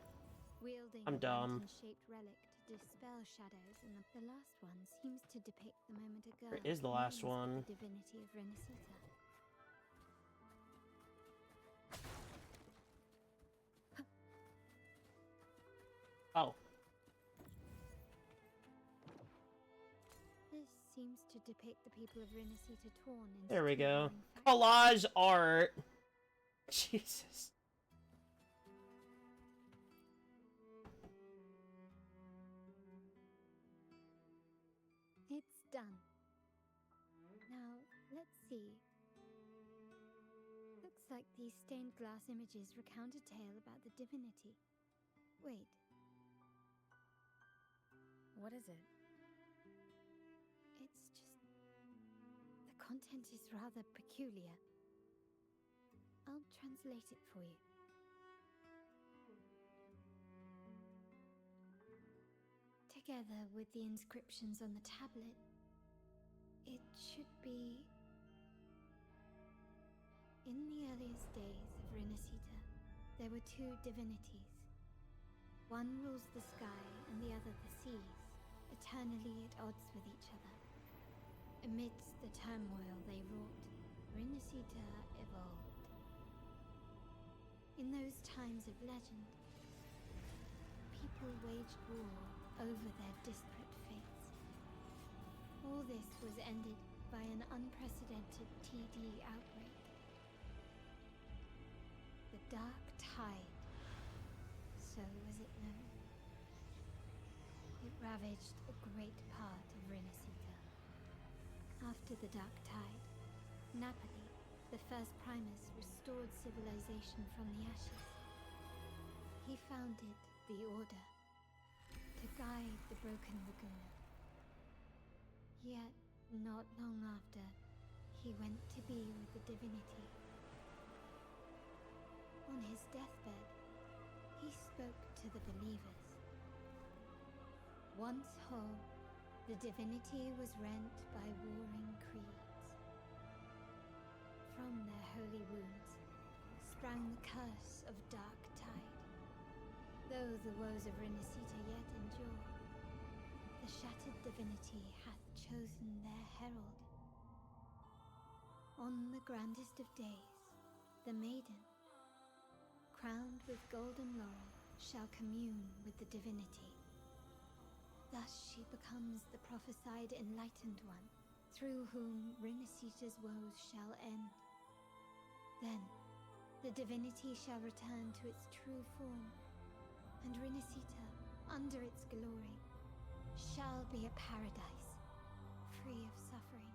I'm dumb.
Shaped relic to dispel shadows, and the last one seems to depict the moment a girl
Where is the last
communes
one?
with the divinity of Rinascita.
Oh.
This seems to depict the people of Rinascita torn into
There we
two
go.
warring factions.
Collage art. Jesus.
It's done. Now, let's see. Looks like these stained glass images recount a tale about the divinity. Wait.
What is it?
It's just... the content is rather peculiar. I'll translate it for you. Together with the inscriptions on the tablet, it should be... In the earliest days of Rinascita, there were two divinities. One rules the sky and the other the seas, eternally at odds with each other. Amidst the turmoil they wrought, Rinascita evolved. In those times of legend, people waged war over their disparate fates. All this was ended by an unprecedented TD outbreak. The Dark Tide, so was it known. It ravaged a great part of Rinascita. After the Dark Tide, Napoli, the first Primus, restored civilization from the ashes. He founded the Order to guide the broken Laguna. Yet, not long after, he went to be with the divinity. On his deathbed, he spoke to the believers. Once whole, the divinity was rent by warring creeds. From their holy wounds sprang the curse of Dark Tide. Though the woes of Rinascita yet endure, the shattered divinity hath chosen their herald. On the grandest of days, the maiden, crowned with golden laurel, shall commune with the divinity. Thus she becomes the prophesied enlightened one, through whom Rinascita's woes shall end. Then, the divinity shall return to its true form, and Rinascita, under its glory, shall be a paradise, free of suffering.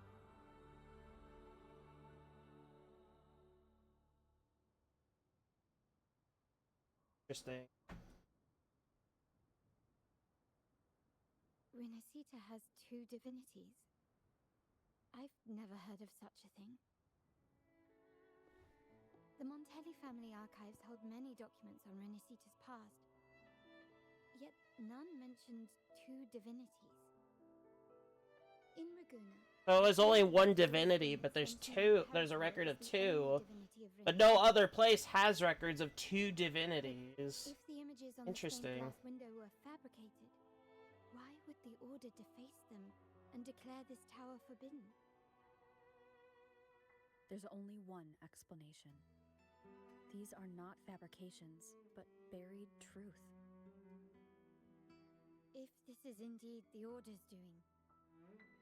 Interesting.
Rinascita has two divinities. I've never heard of such a thing. The Montelli family archives hold many documents on Rinascita's past, yet none mentioned two divinities. In Raguna,
So there's only one divinity, but there's two. There's a record of two, but no other place has records of two divinities.
if the images on the stained
Interesting.
glass window were fabricated, why would the Order deface them and declare this tower forbidden?
There's only one explanation. These are not fabrications, but buried truth.
If this is indeed the Order's doing,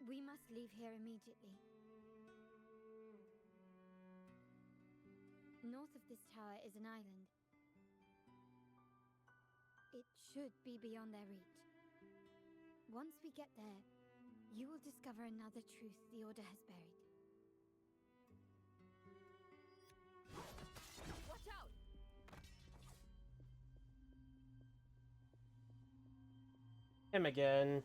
we must leave here immediately. North of this tower is an island. It should be beyond their reach. Once we get there, you will discover another truth the Order has buried.
Watch out!
Him again.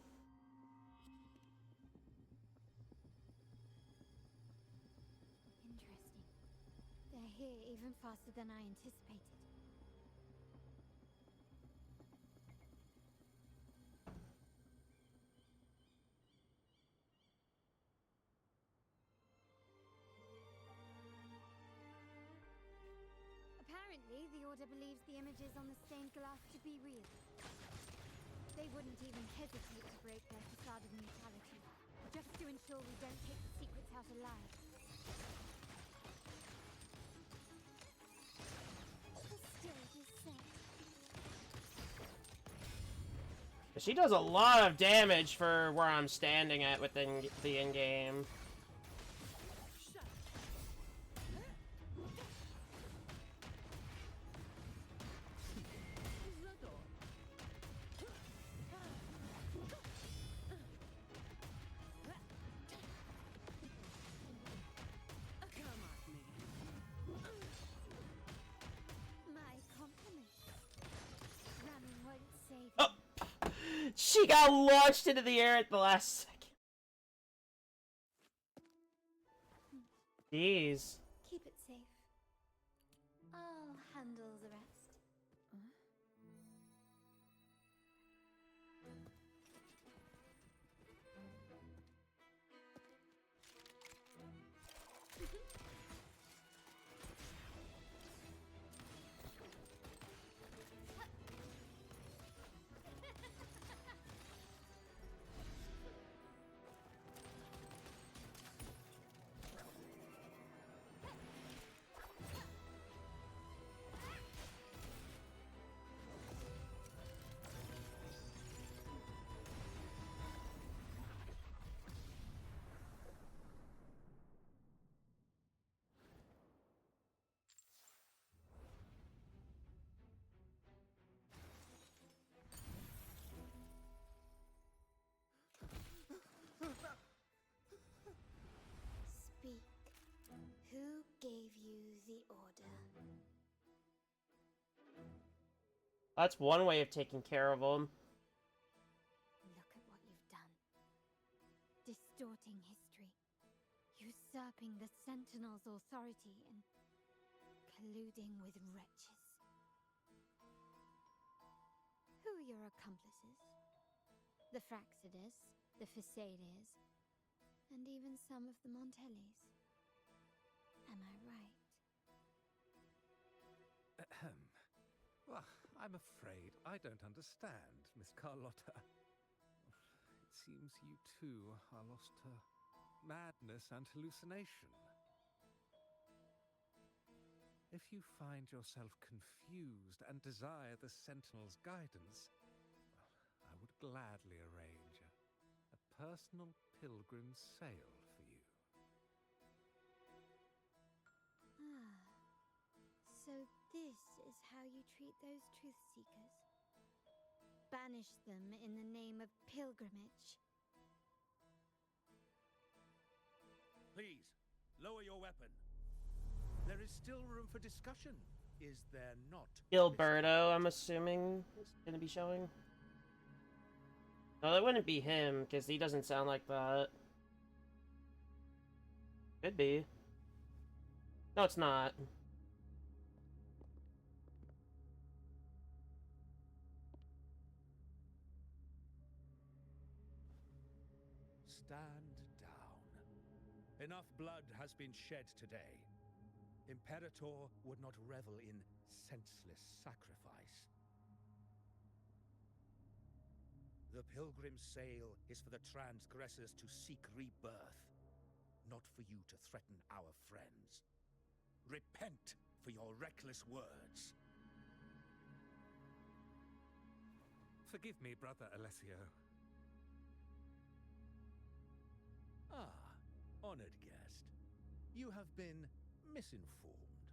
Interesting. They're here even faster than I anticipated. Apparently, the Order believes the images on the stained glass to be real. They wouldn't even hesitate to break their facade of neutrality, just to ensure we don't take the secrets out alive. The stage is set.
She does a lot of damage for where I'm standing at within the in-game.
My compliments. Ramming won't save
Oh! She got launched into the air at the last second. Jeez.
Keep it safe. I'll handle the rest. Speak. Who gave you the order?
That's one way of taking care of them.
Look at what you've done. Distorting history. Usurping the Sentinel's authority and colluding with wretches. Who are your accomplices? The Fraxidus, the Phisades, and even some of the Montellis. Am I right?
Ahem. Well, I'm afraid I don't understand, Miss Carlotta. It seems you too are lost to madness and hallucination. If you find yourself confused and desire the Sentinel's guidance, well, I would gladly arrange a personal pilgrim sail for you.
Ah, so this is how you treat those truth seekers. Banish them in the name of pilgrimage.
Please, lower your weapon. There is still room for discussion, is there not?
Gilberto, I'm assuming, is going to be showing. No, that wouldn't be him, because he doesn't sound like that. Could be. No, it's not.
Stand down. Enough blood has been shed today. Imperator would not revel in senseless sacrifice. The pilgrim's sail is for the transgressors to seek rebirth, not for you to threaten our friends. Repent for your reckless words.
Forgive me, Brother Alessio.
Ah, honored guest. You have been misinformed,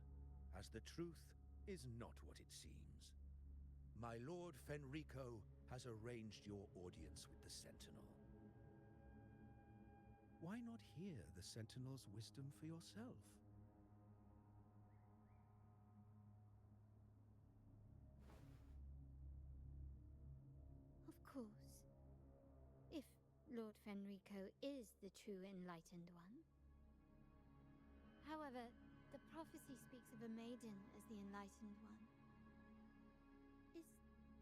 as the truth is not what it seems. My Lord Fenrico has arranged your audience with the Sentinel. Why not hear the Sentinel's wisdom for yourself?
Of course. If Lord Fenrico is the true enlightened one. However, the prophecy speaks of a maiden as the enlightened one. Is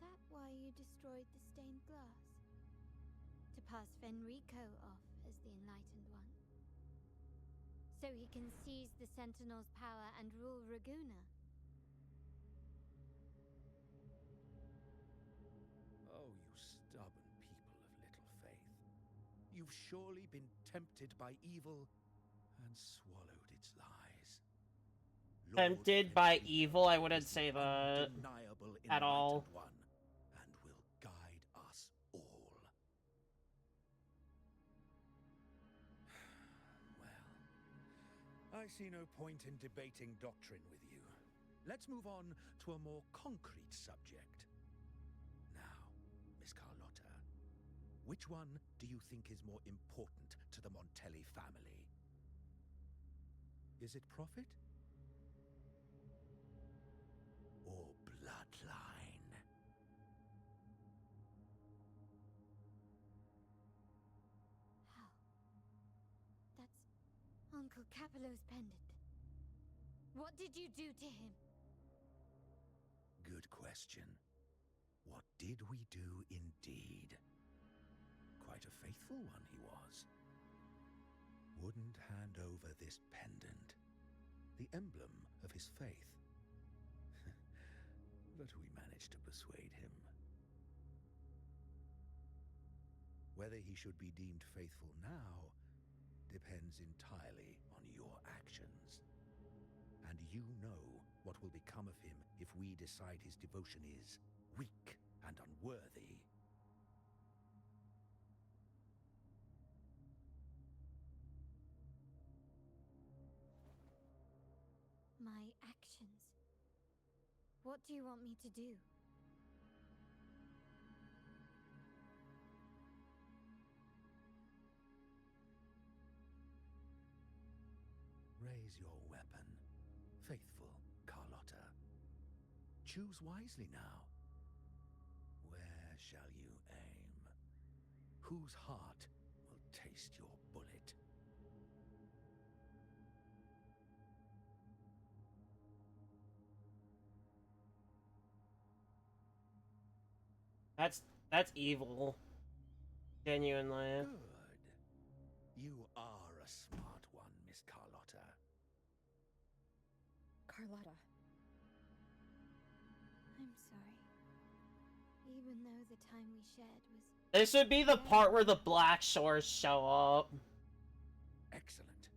that why you destroyed the stained glass? To pass Fenrico off as the enlightened one? So he can seize the Sentinel's power and rule Raguna?
Oh, you stubborn people of little faith. You've surely been tempted by evil and swallowed its lies.
Tempted by evil? I wouldn't say that at all.
One, and will guide us all. Well, I see no point in debating doctrine with you. Let's move on to a more concrete subject. Now, Miss Carlotta, which one do you think is more important to the Montelli family? Is it profit? Or bloodline?
How? That's Uncle Capello's pendant. What did you do to him?
Good question. What did we do indeed? Quite a faithful one he was. Wouldn't hand over this pendant, the emblem of his faith. But we managed to persuade him. Whether he should be deemed faithful now depends entirely on your actions. And you know what will become of him if we decide his devotion is weak and unworthy.
My actions. What do you want me to do?
Raise your weapon, faithful Carlotta. Choose wisely now. Where shall you aim? Whose heart will taste your bullet?
That's evil. Genuinely.
Good. You are a smart one, Miss Carlotta.
Carlotta.
I'm sorry. Even Even though the time we shared was...
This would be the part where the Black Shores show up.
Excellent.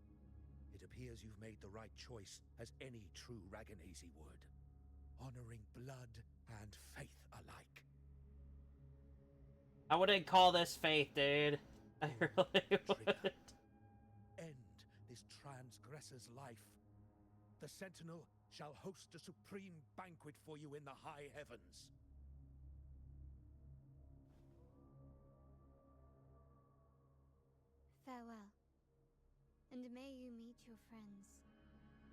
It appears you've made the right choice, as any true Raganazi would. Honoring blood and faith alike.
I wouldn't call this faith, dude. I really would.
End this transgressor's life. The Sentinel shall host a supreme banquet for you in the high heavens.
Farewell. And may you meet your friends,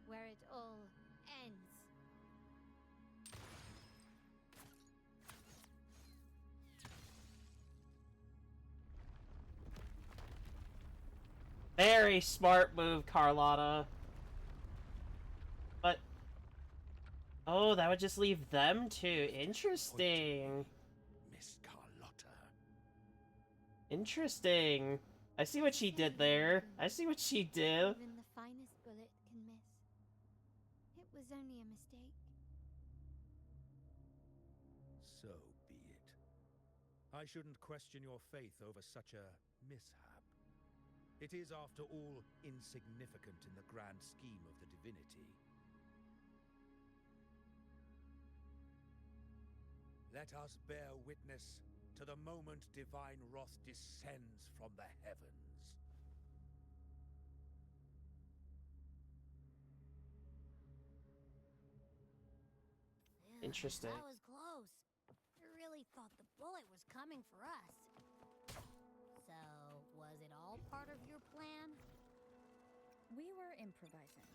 where it all ends.
Very smart move, Carlotta. But... oh, that would just leave them too. Interesting.
Miss Carlotta.
Interesting. I see what she did there. I see what she did.
Even the finest bullet can miss. It was only a mistake.
So be it. I shouldn't question your faith over such a mishap. It is, after all, insignificant in the grand scheme of the divinity. Let us bear witness to the moment divine wrath descends from the heavens.
Interesting.
That was close. I really thought the bullet was coming for us. So, was it all part of your plan?
We were improvising.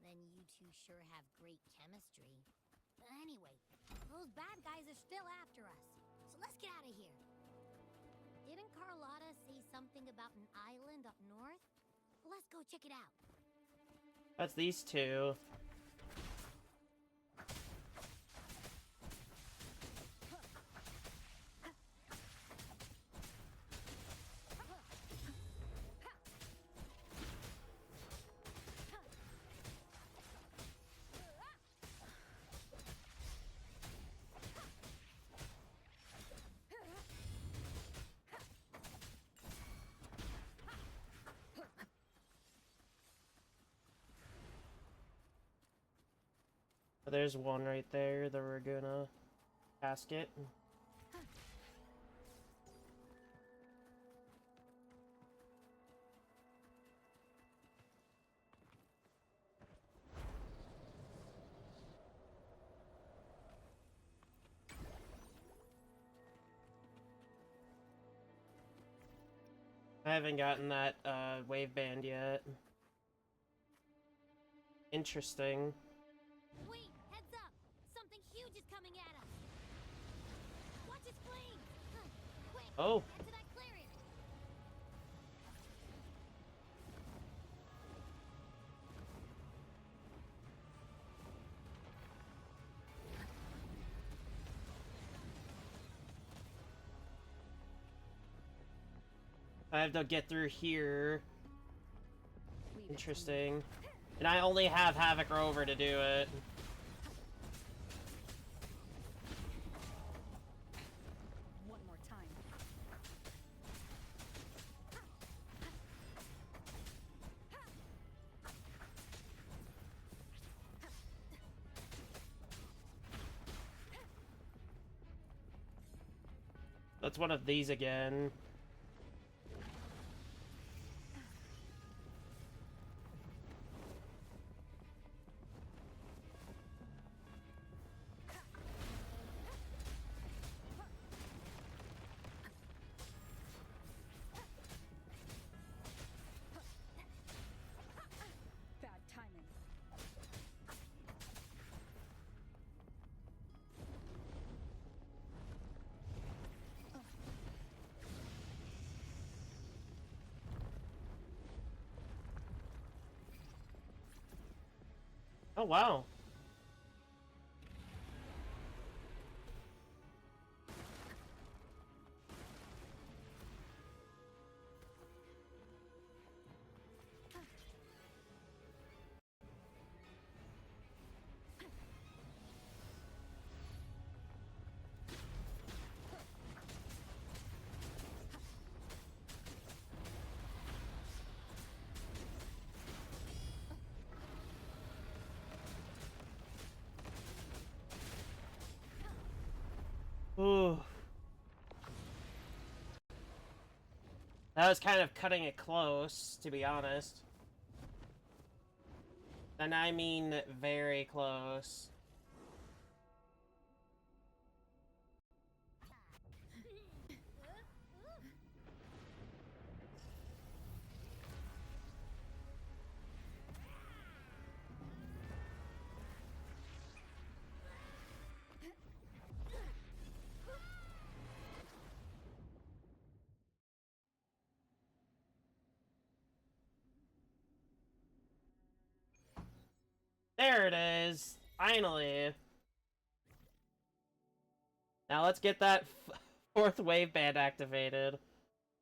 Then you two sure have great chemistry. Anyway, those bad guys are still after us. So let's get out of here. Didn't Carlotta say something about an island up north? Let's go check it out.
That's these two. There's one right there, the Raguna casket. I haven't gotten that wave band yet. Interesting.
Wait, heads up! Something huge is coming at us! Watch its flames! Quick!
Oh.
Head to that clearing!
I have to get through here. Interesting. And I only have Havoc Rover to do it.
One more time.
That's one of these again.
Bad timing.
Oh, wow. Ooh. That was kind of cutting it close, to be honest. And I mean very close. There it is! Finally! Now let's get that fourth wave band activated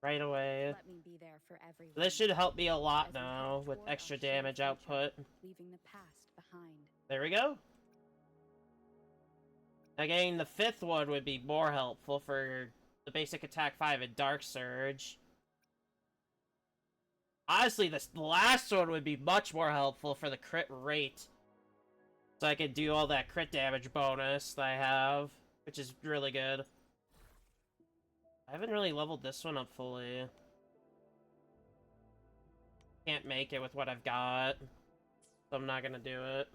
right away.
Let me be there for everyone.
This should help me a lot
As we
now
head
with
toward our
extra
shared
damage
future,
output.
Leaving the past behind.
There we go. Again, the fifth one would be more helpful for the basic attack 5 and Dark Surge. Honestly, this last one would be much more helpful for the crit rate. So I can do all that crit damage bonus that I have, which is really good. I haven't really leveled this one up fully. Can't make it with what I've got, so I'm not gonna do it.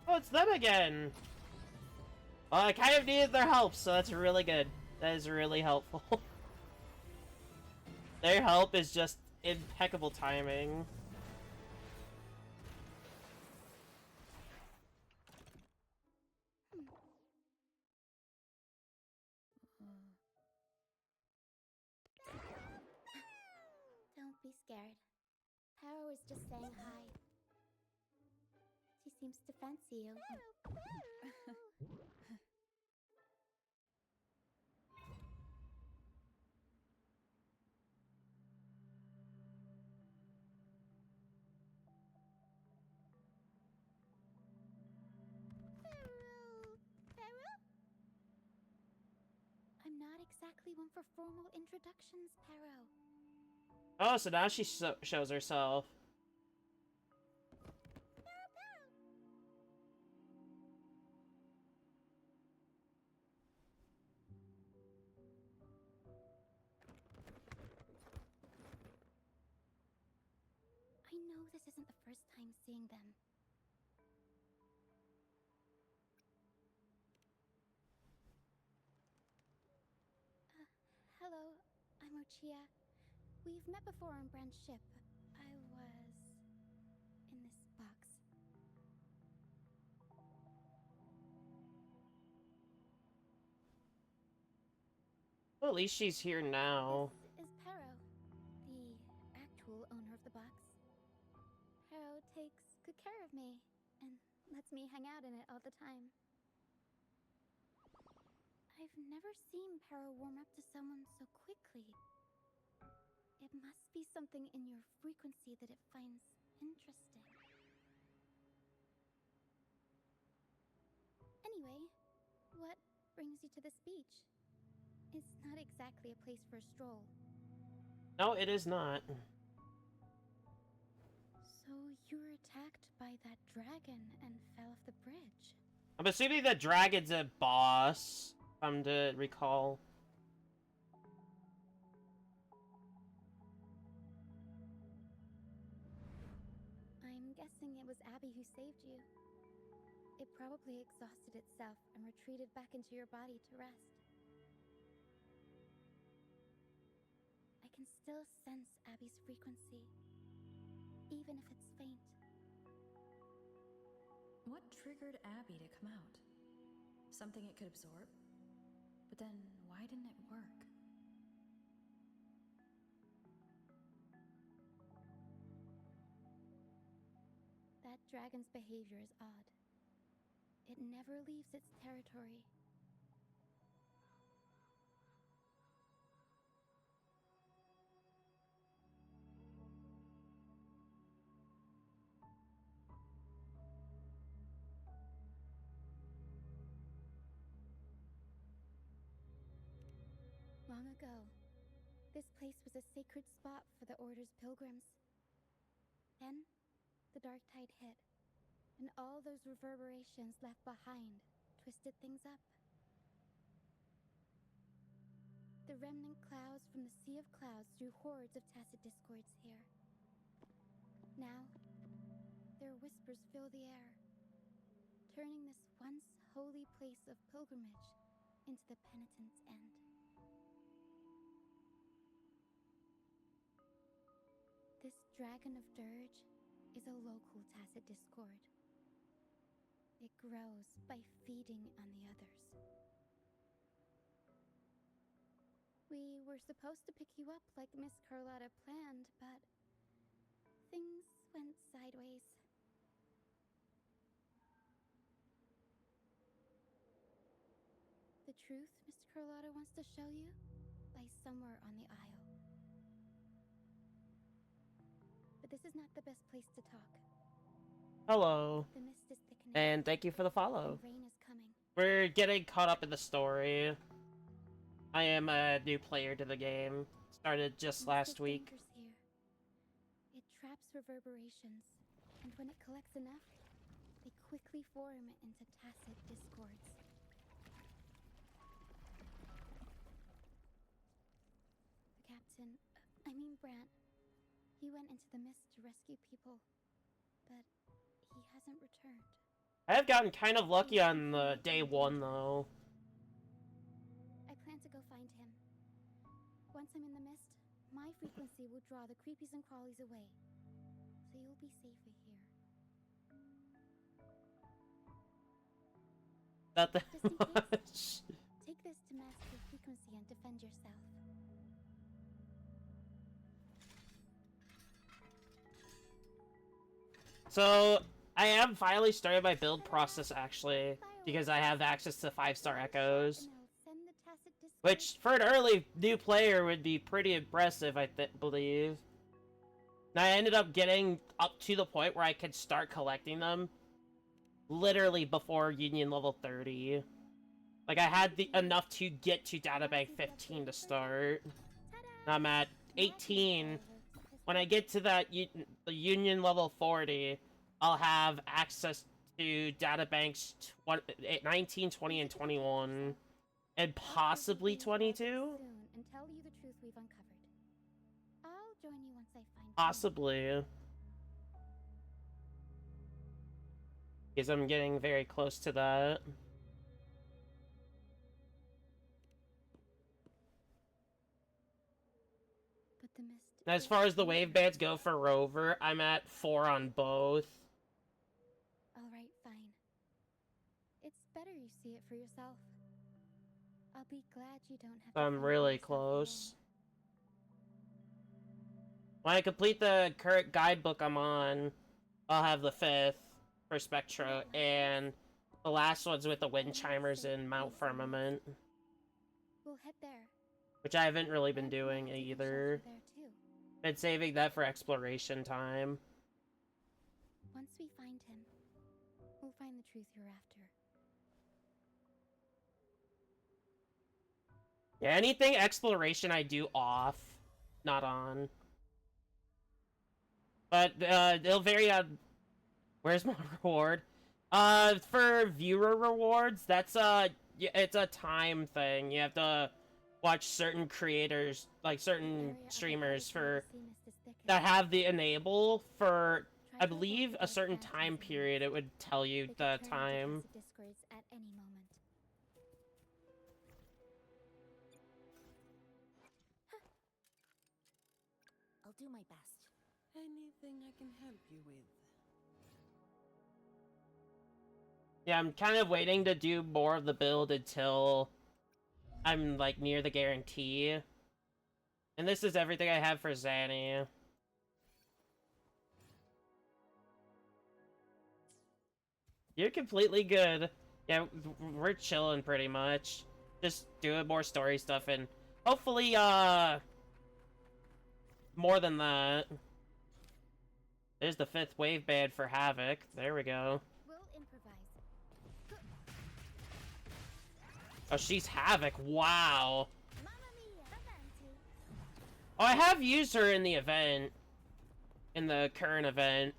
Oh, it's them again! Well, I kind of needed their help, so that's really good. That is really helpful. Their help is just impeccable timing.
Don't be scared. Paro is just saying hi. She seems to fancy you. I'm not exactly one for formal introductions, Paro.
Oh, so now she shows herself.
I know this isn't the first time seeing them. Hello, I'm Ochia. We've met before on Brand's ship. I was in this box.
Well, at least she's here now.
This is Paro, the actual owner of the box. Paro takes good care of me and lets me hang out in it all the time. I've never seen Paro warm up to someone so quickly. It must be something in your frequency that it finds interesting. Anyway, what brings you to this beach? It's not exactly a place for a stroll.
No, it is not.
So you were attacked by that dragon and fell off the bridge.
I'm assuming the dragon's a boss, if I'm to recall.
I'm guessing it was Abby who saved you. It probably exhausted itself and retreated back into your body to rest. I can still sense Abby's frequency, even if it's faint.
What triggered Abby to come out? Something it could absorb? But then, why didn't it work?
That dragon's behavior is odd. It never leaves its territory. Long ago, this place was a sacred spot for the Order's pilgrims. Then, the dark tide hit, and all those reverberations left behind twisted things up. The remnant clouds from the Sea of Clouds drew hordes of tacit discords here. Now, their whispers fill the air, turning this once holy place of pilgrimage into the penitent's end. This dragon of dirge is a local tacit discord. It grows by feeding on the others. We were supposed to pick you up like Miss Carlotta planned, but things went sideways. The truth Mr. Carlotta wants to show you lies somewhere on the Isle. But this is not the best place to talk.
Hello.
The mist is thickening.
And thank you for the follow.
And rain is coming.
We're getting caught up in the story. I am a new player to the game. Started just last week.
Here. It traps reverberations, and when it collects enough, they quickly form into tacit discords. The captain, Brant, he went into the mist to rescue people, but he hasn't returned.
I have gotten kind of lucky on the day one, though.
I plan to go find him. Once I'm in the mist, my frequency will draw the creepies and crawlies away, so you'll be safer here.
Not that
Just in
much.
case, take this to mask your frequency and defend yourself.
So, I am finally starting my build process, actually, because I have access to 5-star echoes. Which, for an early new player, would be pretty impressive, I believe. And I ended up getting up to the point where I could start collecting them literally before Union level 30. Like, I had enough to get to Databank 15 to start. And I'm at 18. When I get to that the Union level 40, I'll have access to Databanks 19, 20, and 21. And possibly 22?
Soon and tell you the truth we've uncovered. I'll join you once I find
Possibly. Because I'm getting very close to that.
But the mist.
As far as the wave bands go for Rover, I'm at 4 on both.
Alright, fine. It's better you see it for yourself. I'll be glad you don't have to
I'm
find
really
yourself
close. When I complete the current guidebook I'm on, I'll have the 5th for Spectra, and the last one's with the wind chimers in Mount Firmament.
We'll head there.
Which I haven't really been doing either.
There too.
Been saving that for exploration time.
Once we find him, we'll find the truth you're after.
Yeah, anything exploration I do off, not on. But they'll vary on. Where's my reward? For viewer rewards, that's it's a time thing. You have to watch certain creators, like certain streamers, for that have the enable for, I believe, a certain time period. It would tell you the time.
Discords at any moment.
I'll do my best.
Anything I can help you with?
Yeah, I'm kind of waiting to do more of the build until I'm, like, near the guarantee. And this is everything I have for Zanny. You're completely good. Yeah, we're chilling pretty much. Just doing more story stuff and hopefully, more than that. There's the 5th wave band for Havoc. There we go.
We'll improvise.
Oh, she's Havoc. Wow.
Mamma mia, avanti.
Oh, I have used her in the event. In the current event.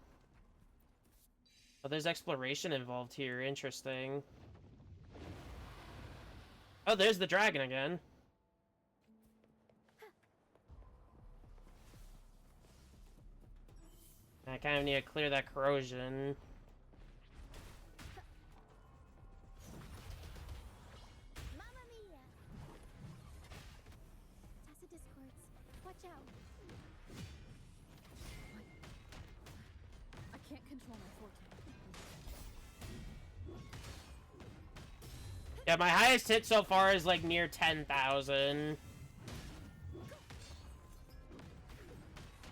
Oh, there's exploration involved here. Interesting. Oh, there's the dragon again. I kind of need to clear that corrosion.
Mamma mia. Tacit discords. Watch out.
I can't control my forte.
Yeah, my highest hit so far is like near 10,000.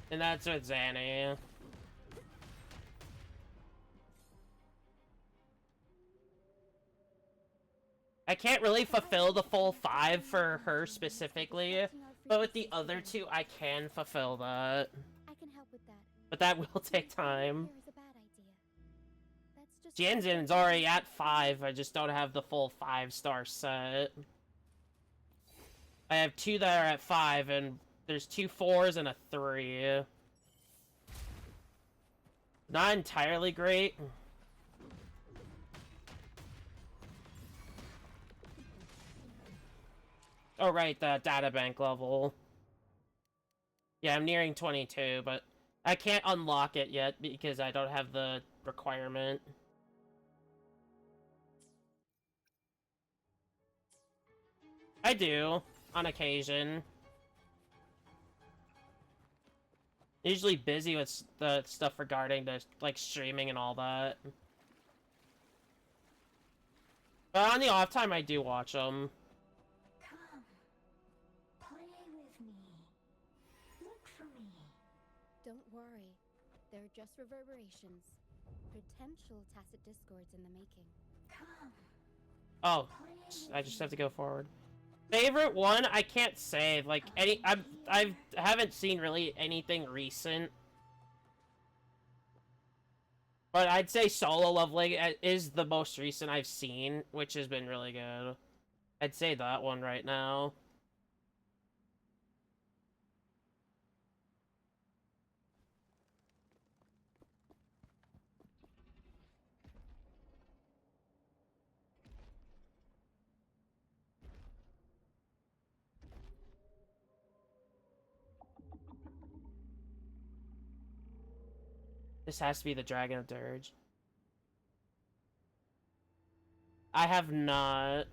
And that's with Zanny. I can't really fulfill the full 5 for her specifically, but with the other 2, I can fulfill that.
I can help with that.
But that will take time.
There is a bad idea. Let's just
Jianzin's already at 5, I just don't have the full 5-star set. I have 2 that are at 5, and there's 2 4s and a 3. Not entirely great. Oh, right, the databank level. Yeah, I'm nearing 22, but I can't unlock it yet because I don't have the requirement. I do, on occasion. Usually busy with the stuff regarding the, like, streaming and all that. But on the off time, I do watch them.
Come, play with me. Look for me.
Don't worry. They're just reverberations. Potential tacit discords in the making.
Come.
Oh, I just have to go forward. Favorite one? I can't say. Like, I haven't seen really anything recent. But I'd say Solo Leveling is the most recent I've seen, which has been really good. I'd say that one right now. This has to be the Dragon of Dirge. I have not.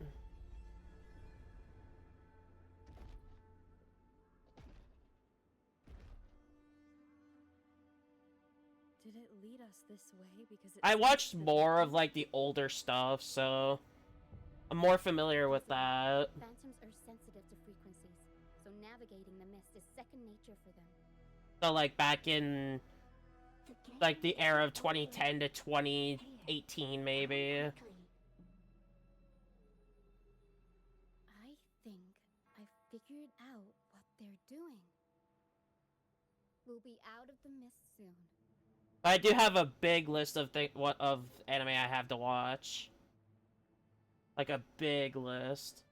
Did it lead us this way? Because
I watched more of, like, the older stuff, so I'm more familiar with that.
Phantoms are sensitive to frequencies, so navigating the mist is second nature for them.
So, like, back in, like, the era of 2010 to 2018, maybe.
I think I figured out what they're doing. We'll be out of the mist soon.
I do have a big list of of anime I have to watch. Like, a big list.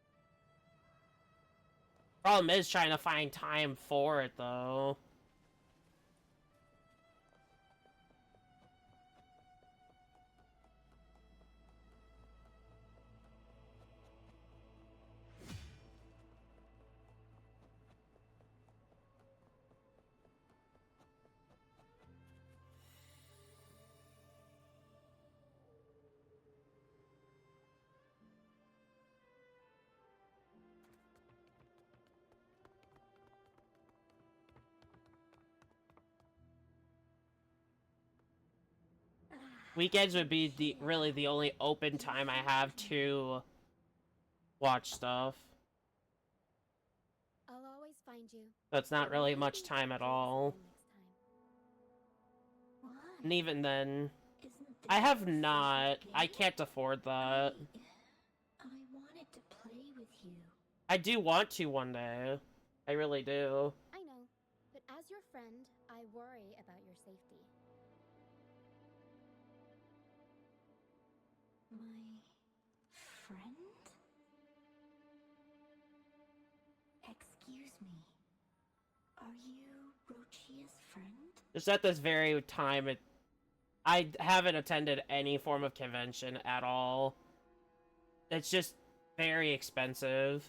Problem is trying to find time for it, though. Weekends would be really the only open time I have to watch stuff.
I'll always find you.
So it's not really much time at all. And even then, I have not. I can't afford that.
I wanted to play with you.
I do want to one day. I really do.
I know, but as your friend, I worry about your safety.
My friend? Excuse me. Are you Rochia's friend?
Just at this very time, I haven't attended any form of convention at all. It's just very expensive.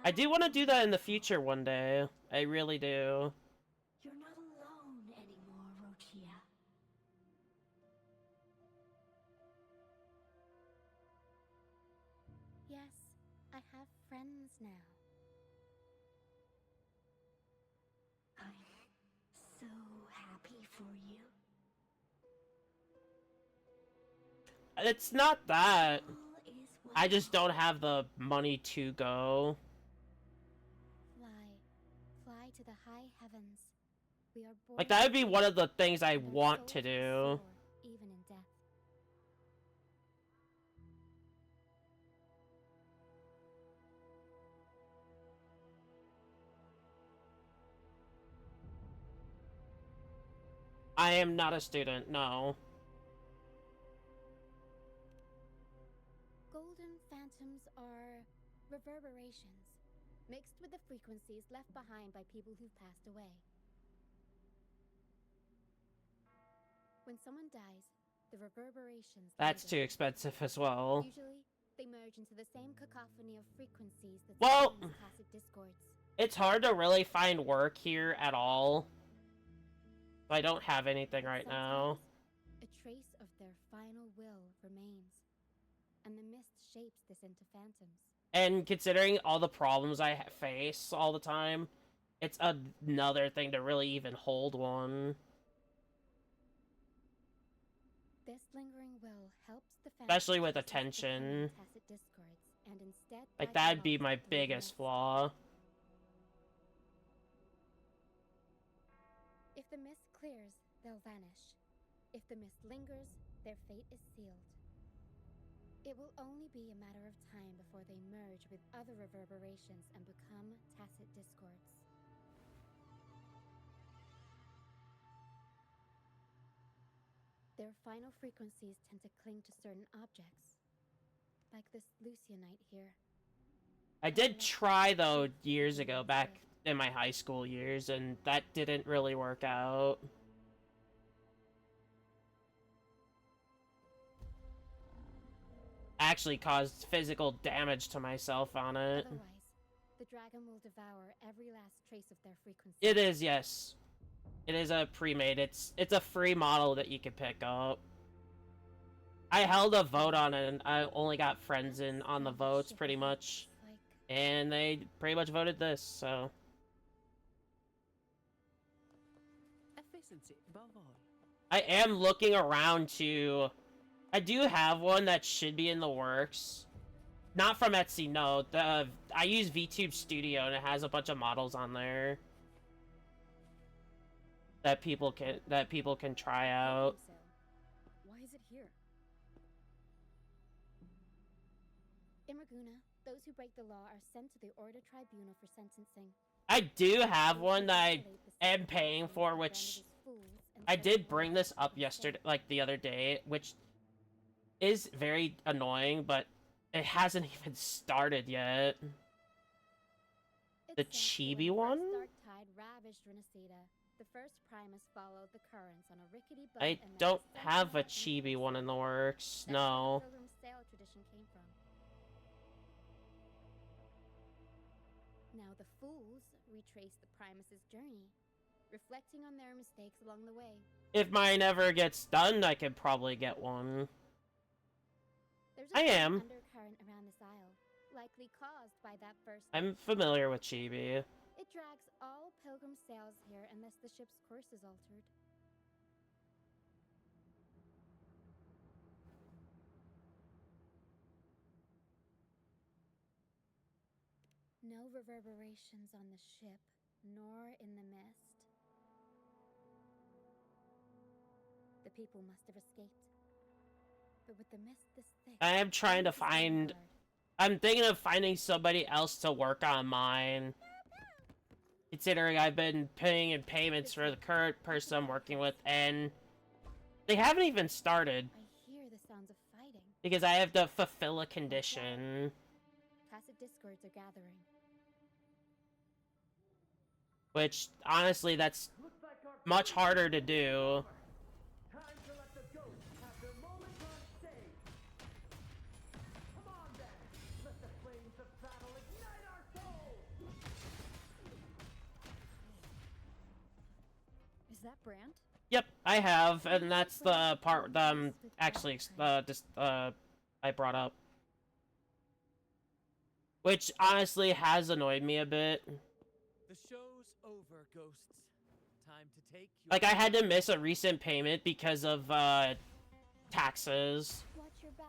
I do want to do that in the future one day. I really do.
You're not alone anymore, Rochia.
Yes, I have friends now.
I'm so happy for you.
It's not that. I just don't have the money to go.
Fly to the high heavens. We are born
Like, that would be one of the things I want to do.
soar, even in death.
I am not a student, no.
Golden phantoms are reverberations, mixed with the frequencies left behind by people who've passed away. When someone dies, the reverberations...
That's
linger.
too expensive as well.
Usually, they merge into the same cacophony of frequencies that
Well,
surrounds tacit discords.
it's hard to really find work here at all. I don't have anything right now.
A trace of their final will remains, and the mist shapes this into phantoms.
And considering all the problems I face all the time, it's another thing to really even hold one.
This lingering will helps the
Especially with
phantoms resist the
attention.
tacit discords, and instead
Like,
guide
that'd
them
be
off
my
through the
biggest
mist.
flaw.
If the mist clears, they'll vanish. If the mist lingers, their fate is sealed. It will only be a matter of time before they merge with other reverberations and become tacit discords. Their final frequencies tend to cling to certain objects, like this Lucianite here.
I did try, though, years ago, back in my high school years, and that didn't really work out. Actually caused physical damage to myself on it.
Otherwise, the dragon will devour every last trace of their frequency.
It is, yes. It is a pre-made. It's a free model that you can pick up. I held a vote on it, and I only got friends in on the votes, pretty much. And they pretty much voted this, so...
Efficiency, above all.
I am looking around to... I do have one that should be in the works. Not from Etsy, no. I use VTube Studio, and it has a bunch of models on there that people can try out.
Why is it here?
In Raguna, those who break the law are sent to the Order Tribunal for sentencing.
I do have one that I am paying for, which I did bring this up yesterday, like the other day, which is very annoying, but it hasn't even started yet. The chibi one?
Dark tide ravaged Rinascita. The first Primus followed the currents on a rickety boat.
I don't have a chibi one in the works, no.
Pilgrim sail tradition came from. Now the fools retrace the Primus's journey, reflecting on their mistakes along the way.
If mine ever gets done, I could probably get one.
There's
I
a
am.
undercurrent around this isle, likely caused by that first.
I'm familiar with chibi.
It drags all pilgrim sails here unless the ship's course is altered.
No reverberations on the ship, nor in the mist. The people must have escaped. But with the mist this thick,
I am trying to find... I'm thinking of finding somebody else to work on mine. Considering I've been paying in payments for the current person I'm working with, and they haven't even started.
I hear the sounds of fighting.
Because I have to fulfill a condition.
Tacit discords are gathering.
Which, honestly, that's much harder to do.
Time to let the ghosts have their moment on stage. Come on then, let the flames of battle ignite our souls.
Is that Brant?
Yep, I have, and that's the part actually I brought up. Which honestly has annoyed me a bit.
The show's over, ghosts. Time to take your...
Like, I had to miss a recent payment because of taxes.
Watch your back.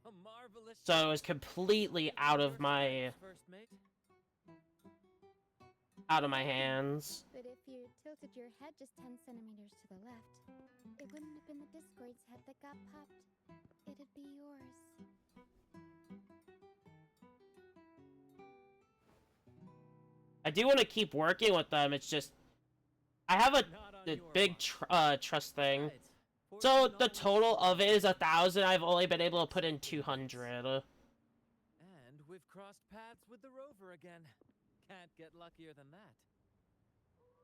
A marvelous...
So it was completely out of my hands.
But if you tilted your head just 10 centimeters to the left, it wouldn't have been the Discord's head that got popped. It'd be yours.
I do want to keep working with them, it's just... I have a big trust thing. So the total of it is 1,000, I've only been able to put in 200.
And we've crossed paths with the rover again. Can't get luckier than that.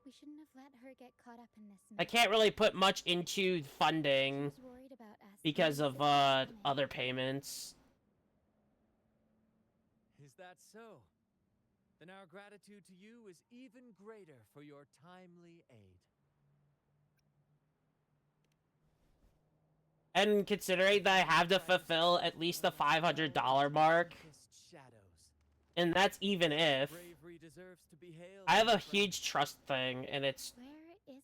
We shouldn't have let her get caught up in this mess.
I can't really put much into funding
She's worried about us
because of other payments.
Is that so? Then our gratitude to you is even greater for your timely aid.
And considering that I have to fulfill at least the $500 mark, and that's even if, I have a huge trust thing, and it's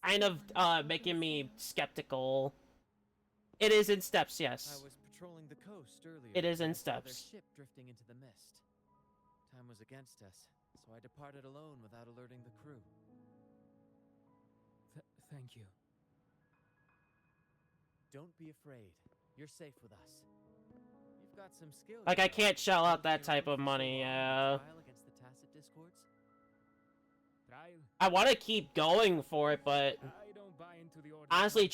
kind of making me skeptical. It is in steps, yes.
I was patrolling the coast earlier.
It is in
I saw their
steps.
ship drifting into the mist. Time was against us, so I departed alone without alerting the crew.
Thank you.
Don't be afraid. You're safe with us. You've got some skills.
Like, I can't shell out that type of money, yeah.
Trial against the Tacit Discords?
I want to keep going for it, but
I don't buy into the order.
honestly,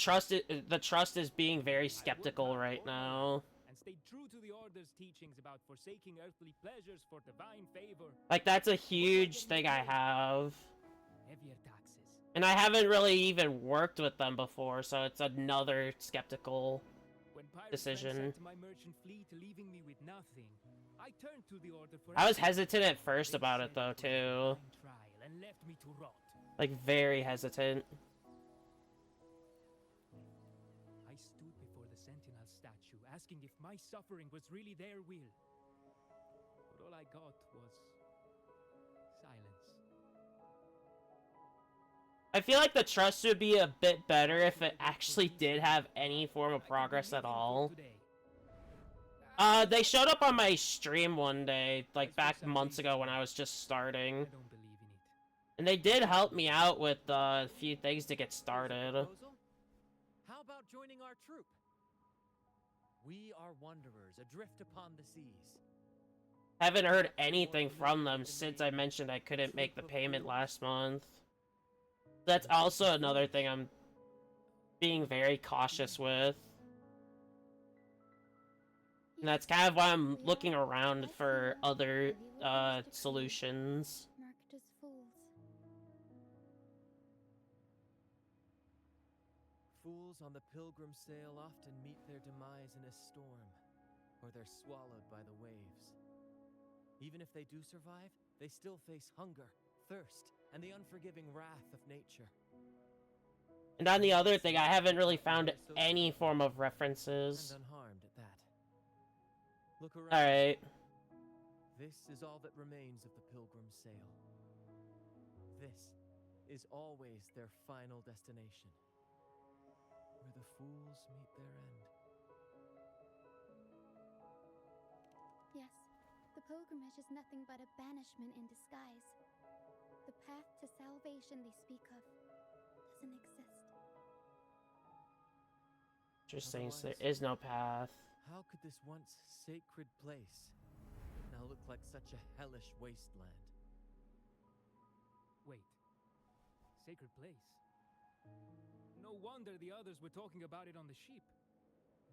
the trust is being very skeptical right now.
And stay true to the Order's teachings about forsaking earthly pleasures for divine favor.
Like, that's a huge thing I have.
Heavier taxes.
And I haven't really even worked with them before, so it's another skeptical
When pirates
decision.
ransacked my merchant fleet, leaving me with nothing, I turned to the Order for
I was
help.
hesitant at first
They
about it,
said
though,
it was a
too.
fine trial and left me to rot.
Like, very hesitant.
I stood before the Sentinel statue, asking if my suffering was really their will. But all I got was silence.
I feel like the trust would be a bit better if it actually did have any form of progress at all. They showed up on my stream one day, like back months ago when I was just starting. And they did help me out with a few things to get started.
How about joining our troop? We are wanderers adrift upon the seas.
Haven't heard anything from them since I mentioned I couldn't make the payment last month. That's also another thing I'm being very cautious with. And that's kind of why I'm looking around for other solutions.
Marked as fools.
Fools on the pilgrim sail often meet their demise in a storm, or they're swallowed by the waves. Even if they do survive, they still face hunger, thirst, and the unforgiving wrath of nature.
And on the other thing, I haven't really found any form of references.
And unharmed at that. Look around.
Alright.
This is all that remains of the pilgrim sail. This is always their final destination, where the fools meet their end.
Yes, the
pilgrimage is nothing but a banishment in disguise. The path to salvation they speak of doesn't exist.
Interesting, so there is no path.
How could this once sacred place now look like such a hellish wasteland?
Wait. Sacred place? No wonder the others were talking about it on the ship.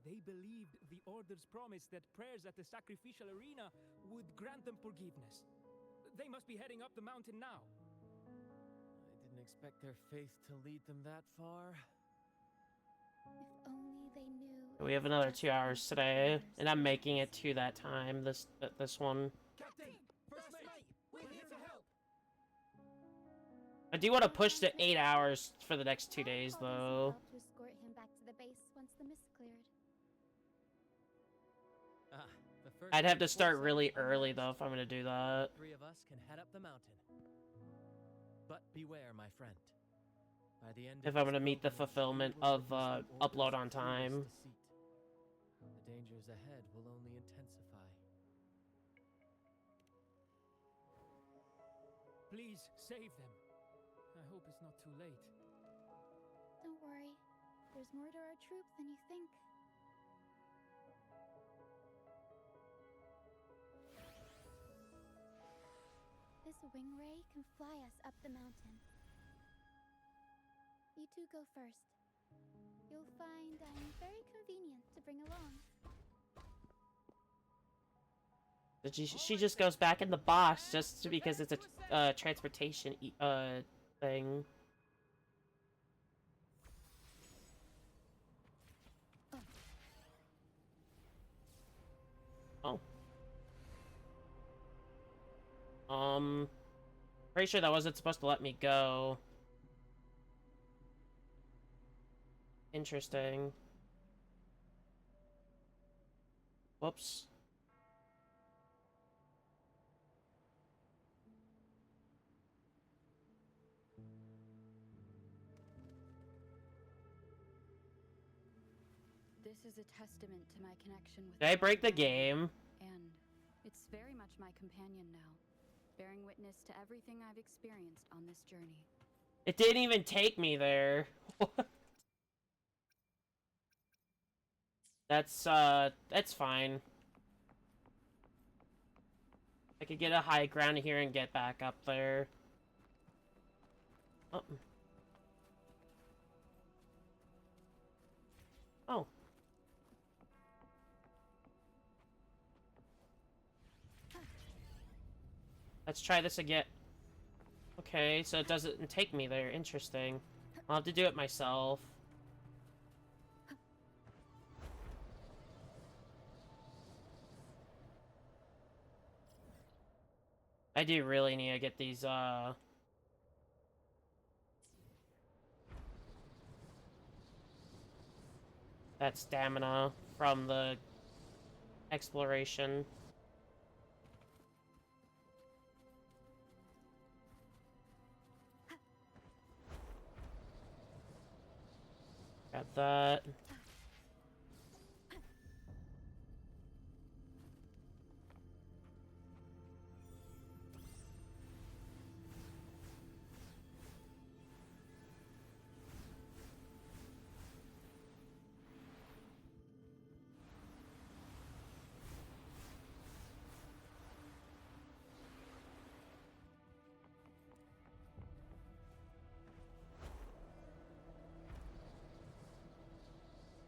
They believed the Order's promise that prayers at the sacrificial arena would grant them forgiveness. They must be heading up the mountain now.
I didn't expect their faith to lead them that far.
If only they knew.
We have another 2 hours today, and I'm making it to that time. This one.
Captain! First mate! We're here to help!
I do want to push to 8 hours for the next 2 days, though.
To escort him back to the base once the mist cleared.
I'd have to start really early, though, if I'm going to do that.
3 of us can head up the mountain. But beware, my friend. By the end
If I'm going to meet the fulfillment of upload on time.
The dangers ahead will only intensify.
Please, save them. I hope it's not too late.
Don't worry. There's more to our troop than you think. This wing ray can fly us up the mountain. You two go first. You'll find I'm very convenient to bring along.
She just goes back in the box just because it's a transportation thing. Oh. Pretty sure that wasn't supposed to let me go. Interesting. Whoops.
This is a testament to my connection with.
Did I break the game?
And it's very much my companion now, bearing witness to everything I've experienced on this journey.
It didn't even take me there. That's fine. I could get a high ground here and get back up there. Oh. Oh. Let's try this again. Okay, so it doesn't take me there. Interesting. I'll have to do it myself. I do really need to get these, that stamina from the exploration. Got that.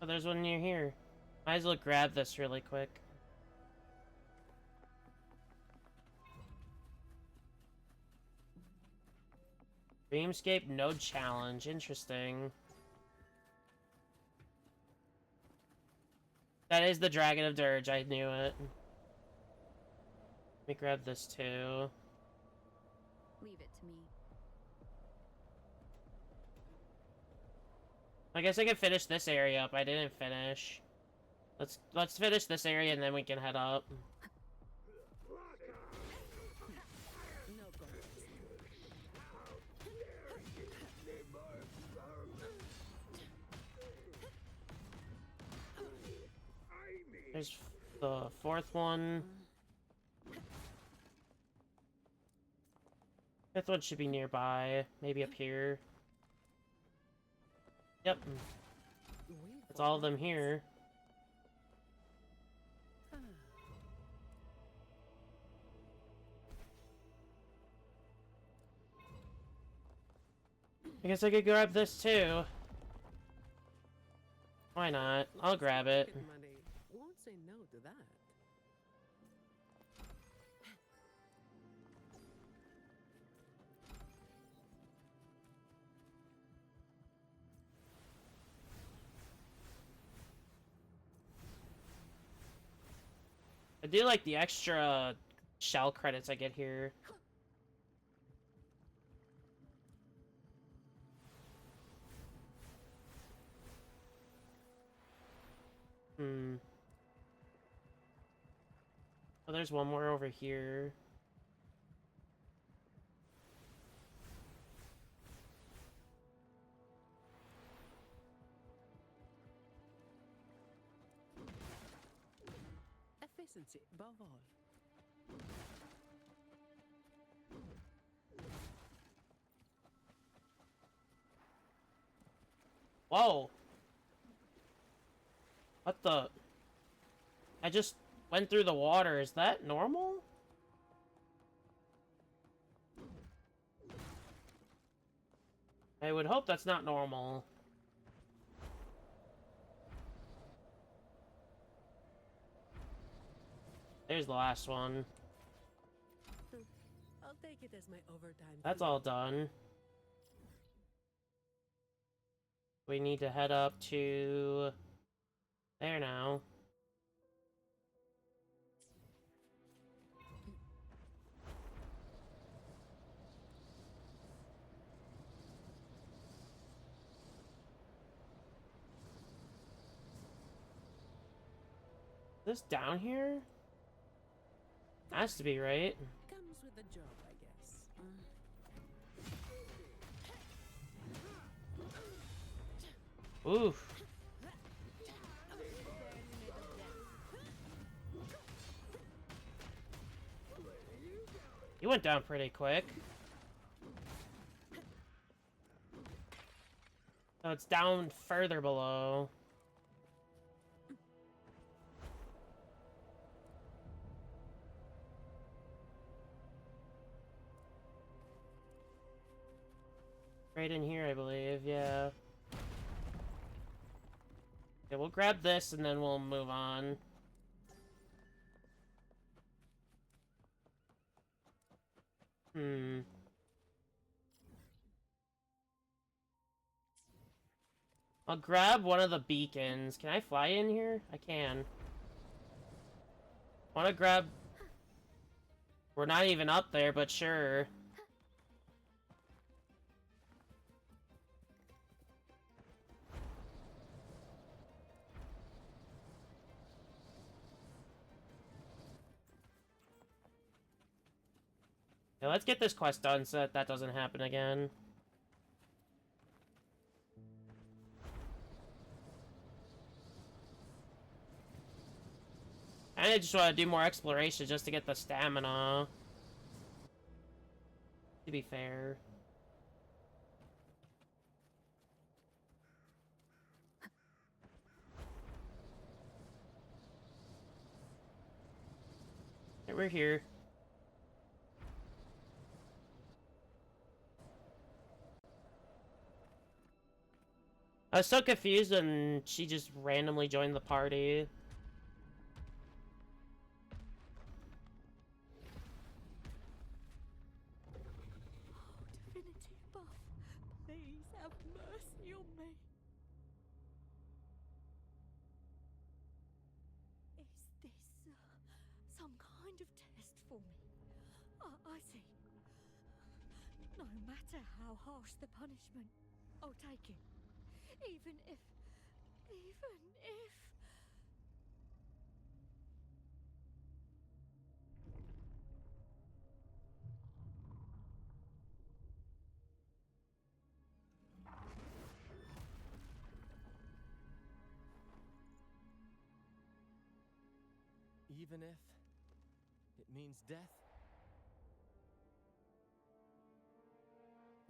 Oh, there's one near here. Might as well grab this really quick. Dreamscape node challenge. Interesting. That is the Dragon of Dirge. I knew it. Let me grab this too.
Leave it to me.
I guess I can finish this area up. I didn't finish. Let's finish this area and then we can head up. There's the fourth one. Fifth one should be nearby. Maybe up here. Yep. That's all of them here. I guess I could grab this too. Why not? I'll grab it.
Money won't say no to that.
I do like the extra shell credits I get here. Oh, there's one more over here.
Efficiency above all.
Whoa! What the? I just went through the water. Is that normal? I would hope that's not normal. There's the last one.
I'll take it as my overtime.
That's all done. We need to head up to there now. Is this down here? Has to be, right?
Comes with the job, I guess.
Oof. You went down pretty quick. So it's down further below. Right in here, I believe, yeah. Yeah, we'll grab this and then we'll move on. I'll grab one of the beacons. Can I fly in here? I can. Wanna grab... We're not even up there, but sure. Yeah, let's get this quest done so that doesn't happen again. I just want to do more exploration just to get the stamina. To be fair. Okay, we're here. I was so confused when she just randomly joined the party.
Divinity above, please have mercy on me. Is this some kind of test for me? I see. No matter how harsh the punishment, I'll take it. Even if...
Even if it means death?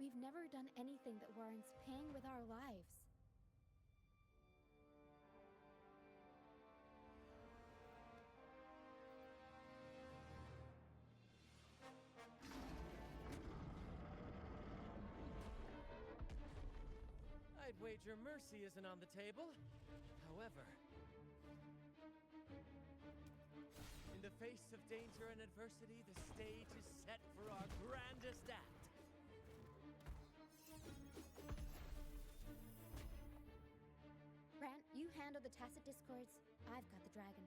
We've never done anything that warrants paying with our lives.
I'd wager mercy isn't on the table. However, in the face of danger and adversity, the stage is set for our grandest act.
Brant, you handle the tacit discords. I've got the dragon.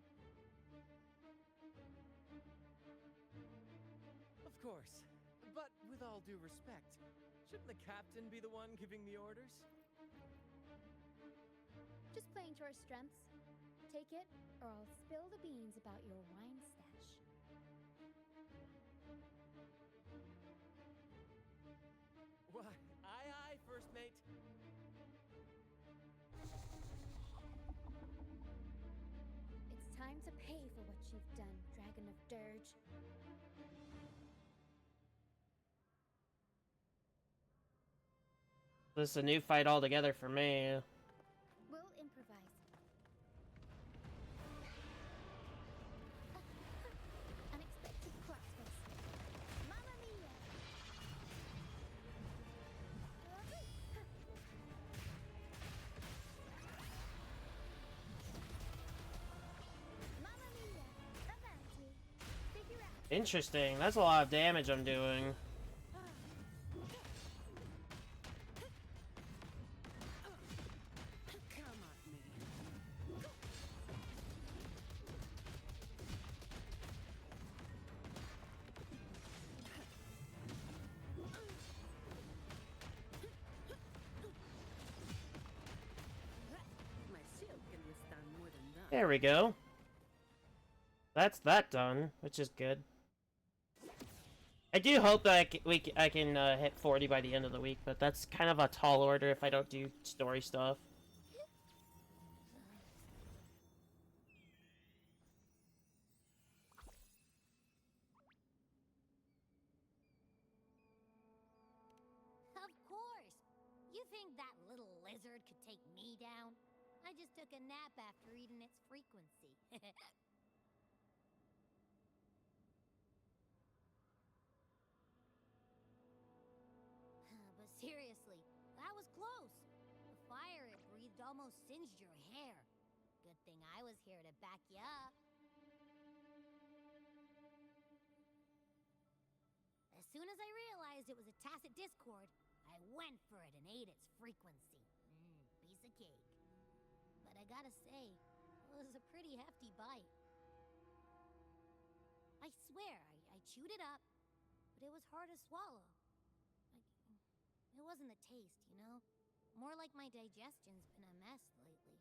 Of course, but with all due respect, shouldn't the captain be the one giving the orders?
Just playing to our strengths. Take it, or I'll spill the beans about your wine stash.
Why, aye, first mate.
It's time to pay for what you've done, Dragon of Dirge.
This is a new fight altogether for me.
We'll improvise. Unexpected crossface. Mamma mia! Mamma mia! Avanti! Figure out.
Interesting. That's a lot of damage I'm doing. There we go. That's that done, which is good. I do hope that I can hit 40 by the end of the week, but that's kind of a tall order if I don't do story stuff.
Of course! You think that little lizard could take me down? I just took a nap after eating its frequency. But seriously, that was close. The fire it breathed almost singed your hair. Good thing I was here to back you up. As soon as I realized it was a tacit discord, I went for it and ate its frequency. Piece of cake. But I gotta say, it was a pretty hefty bite. I swear, I chewed it up, but it was hard to swallow. It wasn't the taste, you know? More like my digestion's been a mess lately.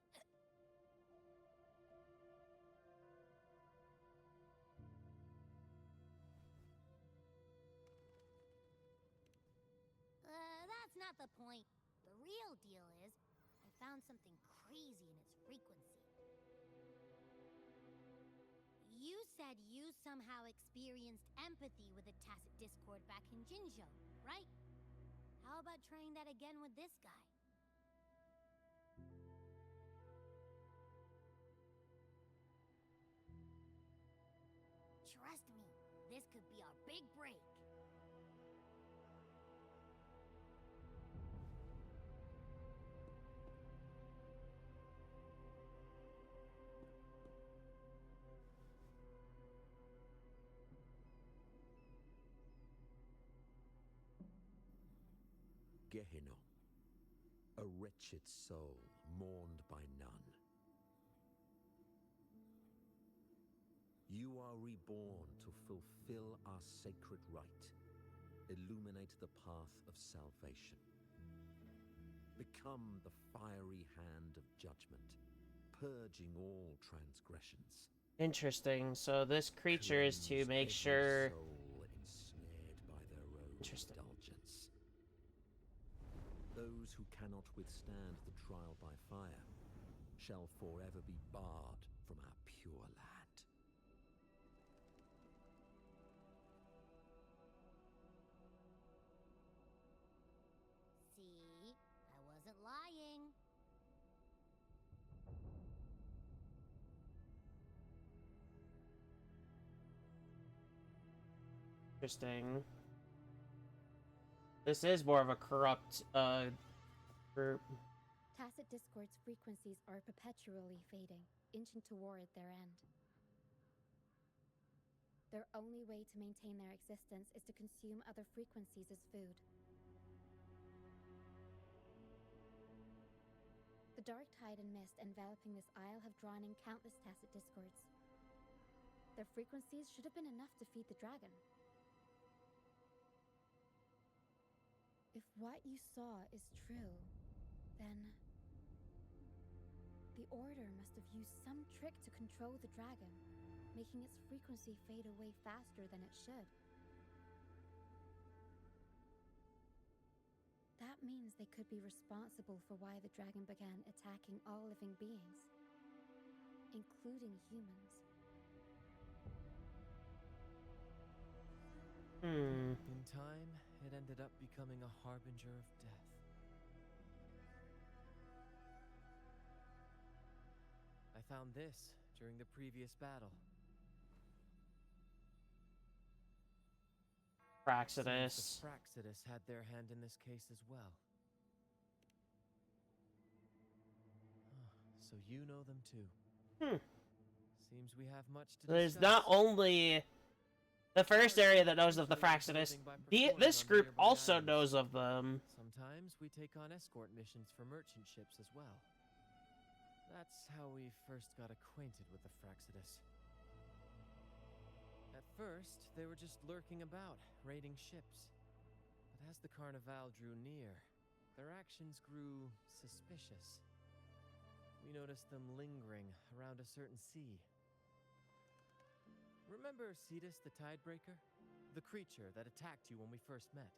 That's not the point. The real deal is, I found something crazy in its frequency. You said you somehow experienced empathy with the tacit discord back in Jinzhou, right? How about trying that again with this guy? Trust me, this could be our big break.
Gehenna, a wretched soul mourned by none. You are reborn to fulfill our sacred rite, illuminate the path of salvation. Become the fiery hand of judgment, purging all transgressions.
Interesting. So this creature is to make sure.
Soul ensnared by their own indulgence. Those who cannot withstand the trial by fire shall forever be barred from our pure land.
Interesting. This is more of a corrupt group.
Tacit Discord's frequencies are perpetually fading, inching toward their end. Their only way to maintain their existence is to consume other frequencies as food. The dark tide and mist enveloping this isle have drawn in countless Tacit Discords. Their frequencies should have been enough to feed the dragon. If what you saw is true, then the Order must have used some trick to control the dragon, making its frequency fade away faster than it should. That means they could be responsible for why the dragon began attacking all living beings, including humans.
In time, it ended up becoming a harbinger of death. I found this during the previous battle.
Fraxidus.
Seems the Fraxidus had their hand in this case as well. So you know them too. Seems we have much to
There's
discuss.
not only the first area that knows of the Fraxidus, this group also knows of them.
Sometimes we take on escort missions for merchant ships as well. That's how we first got acquainted with the Fraxidus. At first, they were just lurking about, raiding ships. But as the Carnival drew near, their actions grew suspicious. We noticed them lingering around a certain sea. Remember Cetus the Tidebreaker? The creature that attacked you when we first met?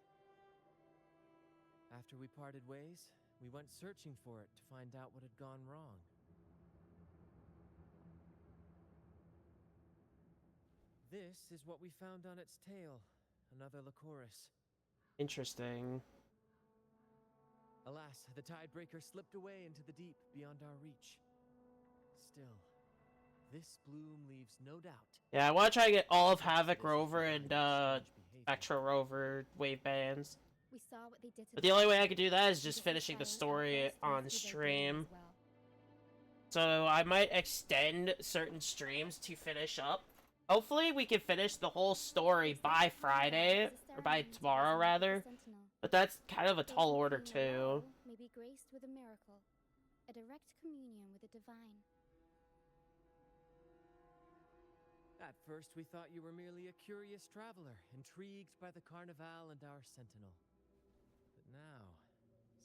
After we parted ways, we went searching for it to find out what had gone wrong. This is what we found on its tail, another Lycoris.
Interesting.
Alas, the Tidebreaker slipped away into the deep beyond our reach. Still, this bloom leaves no doubt.
Yeah, I want to try to get all of Havoc Rover and Spectral Rover wave bands.
We saw what they did to
But the only way I could do that is just finishing the story on stream. So I might extend certain streams to finish up. Hopefully we can finish the whole story by Friday, or by tomorrow rather. But that's kind of a tall order too.
May be graced with a miracle, a direct communion with the divine.
At first we thought you were merely a curious traveler, intrigued by the Carnival and our Sentinel. But now,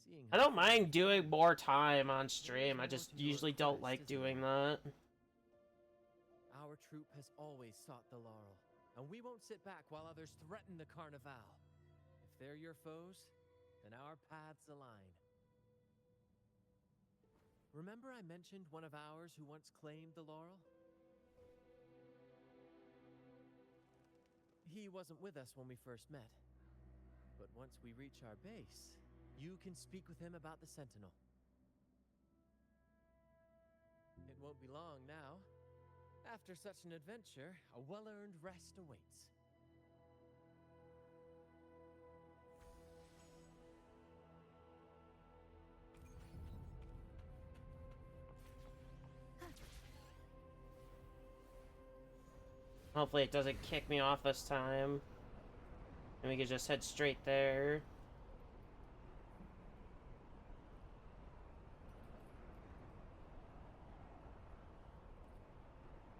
seeing
I don't mind doing more time on stream, I just usually don't like doing that.
Our troop has always sought the laurel, and we won't sit back while others threaten the Carnival. If they're your foes, then our paths align. Remember I mentioned one of ours who once claimed the laurel? He wasn't with us when we first met. But once we reach our base, you can speak with him about the Sentinel. It won't be long now. After such an adventure, a well-earned rest awaits.
Hopefully it doesn't kick me off this time. And we can just head straight there.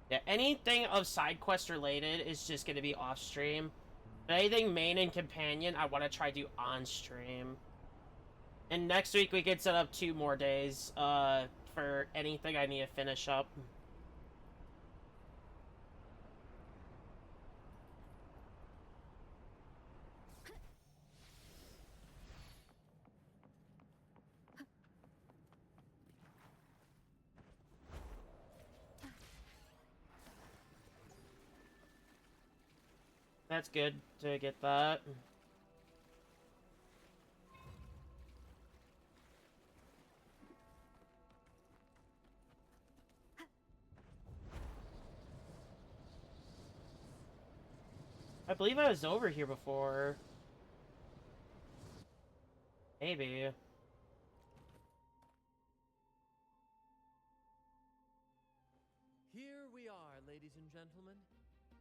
Yeah, anything of side quest related is just gonna be off stream. But anything main and companion, I want to try to do on stream. And next week we can set up 2 more days for anything I need to finish up. That's good to get that. I believe I was over here before. Maybe.
Here we are, ladies and gentlemen.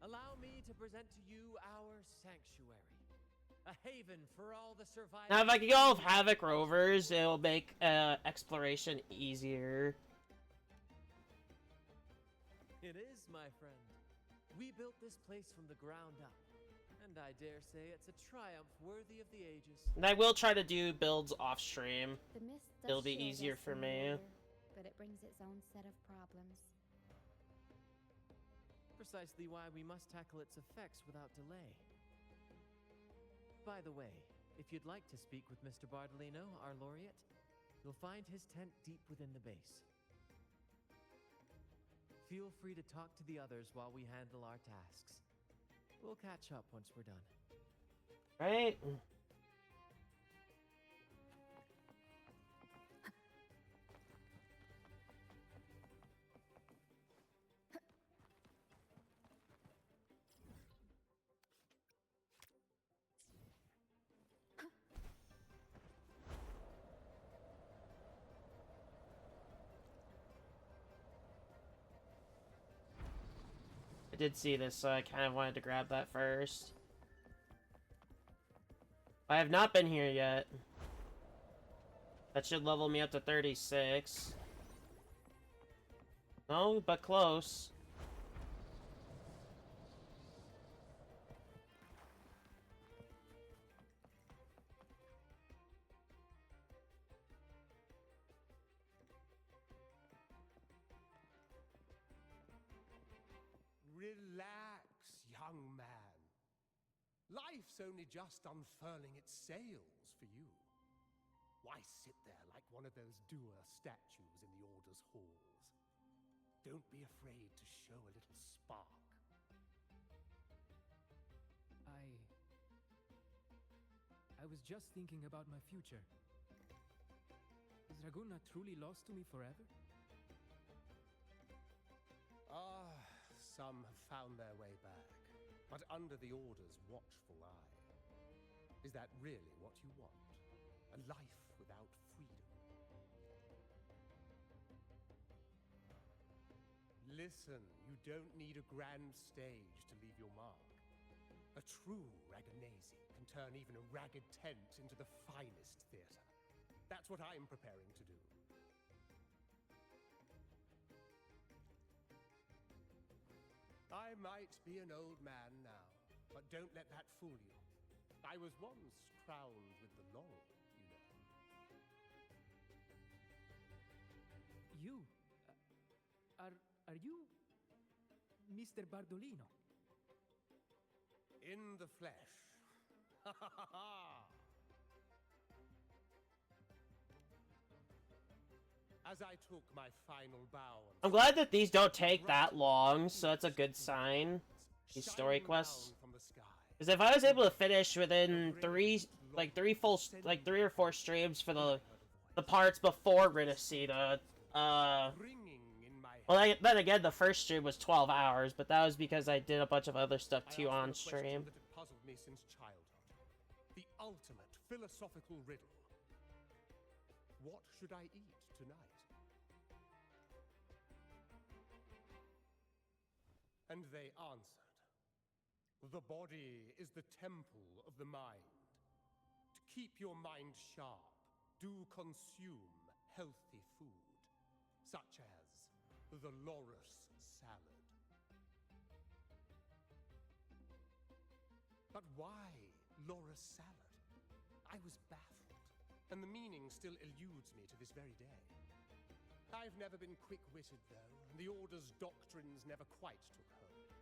Allow me to present to you our sanctuary. A haven for all the survivors.
Now, if I could go with Havoc Rovers, it'll make exploration easier.
It is, my friend. We built this place from the ground up, and I dare say it's a triumph worthy of the ages.
And I will try to do builds off stream.
The mist does
It'll be
shield
easier
us
for
from
me.
warrior, but it brings its own set of problems.
Precisely why we must tackle its effects without delay. By the way, if you'd like to speak with Mr. Bardolino, our laureate, you'll find his tent deep within the base. Feel free to talk to the others while we handle our tasks. We'll catch up once we're done.
Right? I did see this, so I kind of wanted to grab that first. I have not been here yet. That should level me up to 36. No, but close.
Relax, young man. Life's only just unfurling its sails for you. Why sit there like one of those dour statues in the Order's halls? Don't be afraid to show a little spark.
I was just thinking about my future. Is Raguna truly lost to me forever?
Some have found their way back, but under the Order's watchful eye. Is that really what you want? A life without freedom? Listen, you don't need a grand stage to leave your mark. A true Raganese can turn even a ragged tent into the finest theater. That's what I'm preparing to do. I might be an old man now, but don't let that fool you. I was once crowned with the laurel, you know.
You? Are you Mr. Bardolino?
In the flesh. Ha ha ha ha! As I took my final bow,
I'm glad that these don't take that long, so that's a good sign. These story quests. Because if I was able to finish within three or four streams for the parts before Rinascita, well, then again, the first stream was 12 hours, but that was because I did a bunch of other stuff too on stream.
that had puzzled me since childhood. The ultimate philosophical riddle. What should I eat tonight? And they answered, the body is the temple of the mind. To keep your mind sharp, do consume healthy food, such as the Loris salad. But why Loris salad? I was baffled, and the meaning still eludes me to this very day. I've never been quick-witted, though, and the Order's doctrines never quite took hold.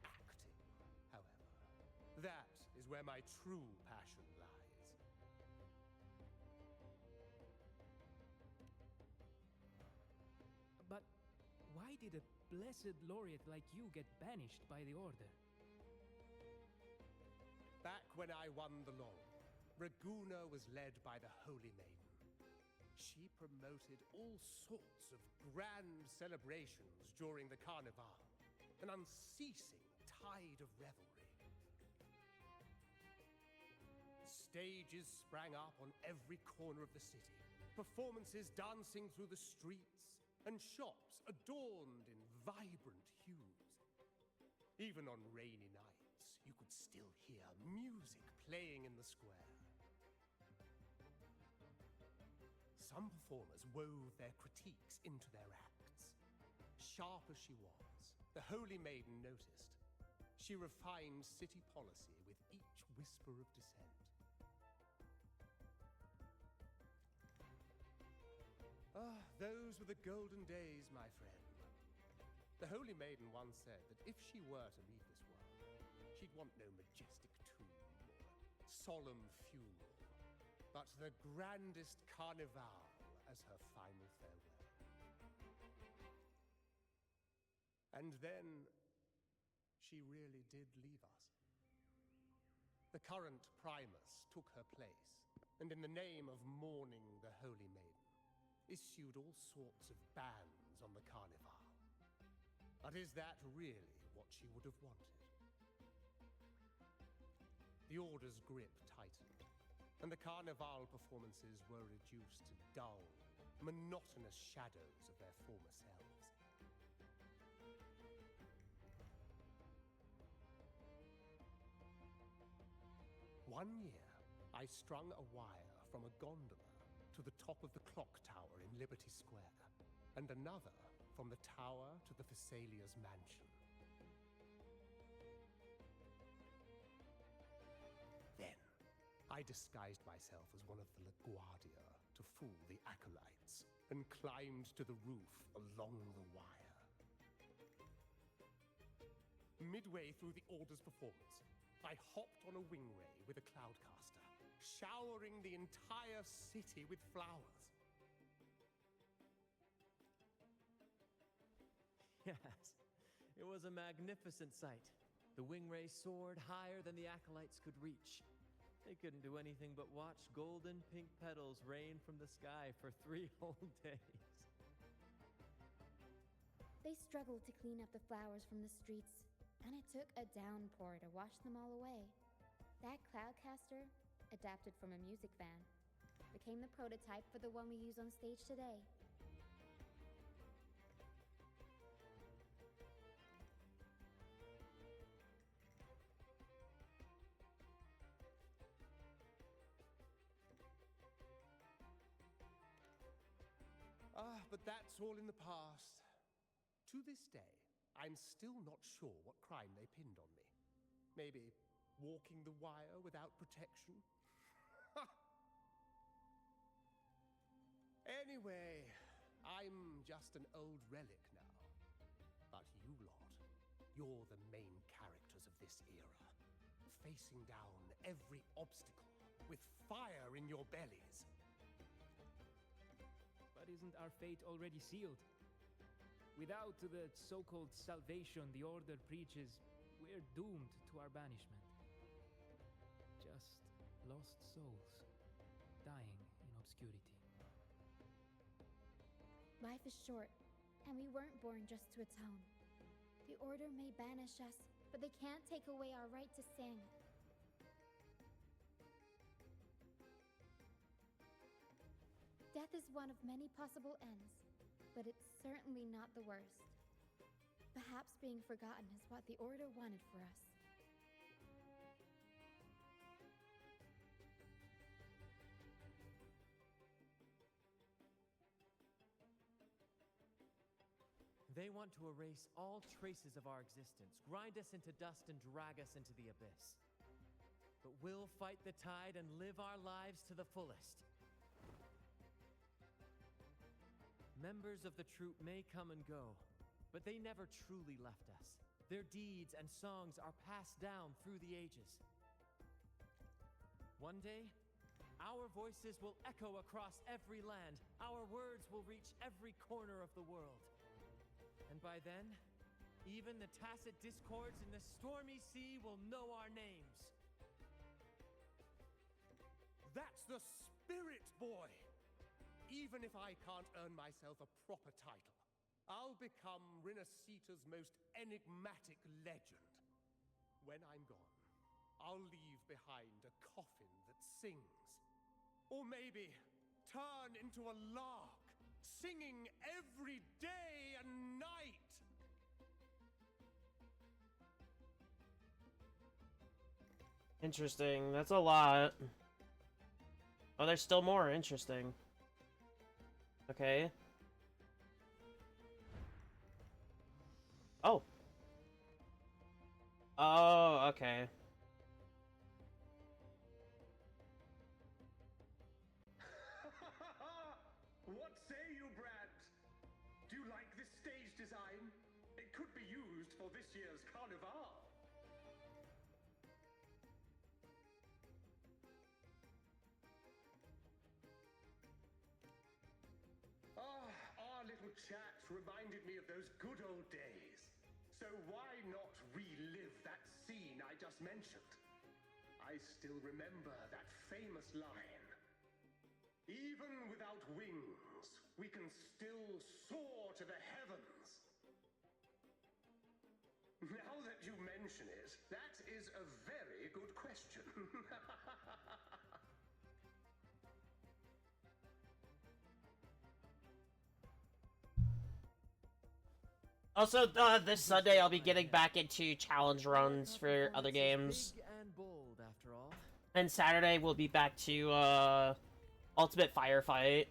Acting, however, that is where my true passion lies.
But why did a blessed laureate like you get banished by the Order?
Back when I won the laurel, Raguna was led by the Holy Maiden. She promoted all sorts of grand celebrations during the Carnival, an unceasing tide of revelry.
Stages sprang up on every corner of the city, performances dancing through the streets, and shops adorned in vibrant hues. Even on rainy nights, you could still hear music playing in the square. Some performers wove their critiques into their acts. Sharp as she was, the Holy Maiden noticed. She refined city policy with each whisper of dissent. Ah, those were the golden days, my friend. The Holy Maiden once said that if she were to leave this world, she'd want no majestic tomb or solemn funeral, but the grandest carnival as her final farewell. And then she really did leave us. The current Primus took her place, and in the name of mourning the Holy Maiden, issued all sorts of bans on the carnival. But is that really what she would have wanted? The Order's grip tightened, and the carnival performances were reduced to dull, monotonous shadows of their former selves. One year, I strung a wire from a gondola to the top of the clock tower in Liberty Square, and another from the tower to the Thessalia's mansion. Then, I disguised myself as one of the LaGuardia to fool the acolytes, and climbed to the roof along the wire. Midway through the Order's performance, I hopped on a wingray with a cloudcaster, showering the entire city with flowers.
Yes, it was a magnificent sight. The wingray soared higher than the acolytes could reach. They couldn't do anything but watch golden pink petals rain from the sky for 3 whole days.
They struggled to clean up the flowers from the streets, and it took a downpour to wash them all away. That cloudcaster, adapted from a music van, became the prototype for the one we use on stage today.
Ah, but that's all in the past. To this day, I'm still not sure what crime they pinned on me. Maybe walking the wire without protection? Anyway, I'm just an old relic now. But you lot, you're the main characters of this era, facing down every obstacle with fire in your bellies.
But isn't our fate already sealed? Without the so-called salvation the Order preaches, we're doomed to our banishment. Just lost souls, dying in obscurity.
Life is short, and we weren't born just to atone. The Order may banish us, but they can't take away our right to sing. Death is one of many possible ends, but it's certainly not the worst. Perhaps being forgotten is what the Order wanted for us.
They want to erase all traces of our existence, grind us into dust and drag us into the abyss. But we'll fight the tide and live our lives to the fullest. Members of the troupe may come and go, but they never truly left us. Their deeds and songs are passed down through the ages. One day, our voices will echo across every land. Our words will reach every corner of the world. And by then, even the tacit discords in the stormy sea will know our names.
That's the spirit, boy! Even if I can't earn myself a proper title, I'll become Rinascita's most enigmatic legend when I'm gone. I'll leave behind a coffin that sings. Or maybe turn into a lark, singing every day and night.
Interesting. That's a lot. Oh, there's still more. Interesting. Okay. Oh. Oh, okay.
What say you, Brad? Do you like this stage design? It could be used for this year's carnival. Ah, our little chat reminded me of those good old days. So why not relive that scene I just mentioned? I still remember that famous line. Even without wings, we can still soar to the heavens. Now that you mention it, that is a very good question.
Also, this Sunday I'll be getting back into challenge runs for other games.
Big and bold, after all.
And Saturday we'll be back to, Ultimate Firefight.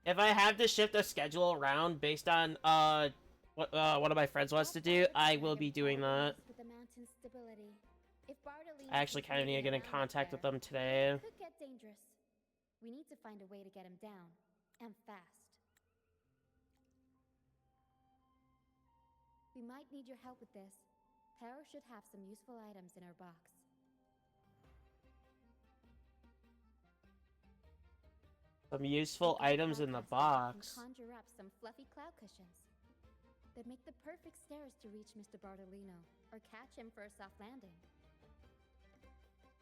If I have to shift the schedule around based on, what one of my friends wants to do, I will be doing that.
With the mountain's stability, if Bartolino
I actually kind of need to get in
around
contact with
there,
them today.
it could get dangerous. We need to find a way to get him down, and fast. We might need your help with this. Pero should have some useful items in her box.
Some useful items in the box.
Can conjure up some fluffy cloud cushions that make the perfect stairs to reach Mr. Bartolino, or catch him for a soft landing.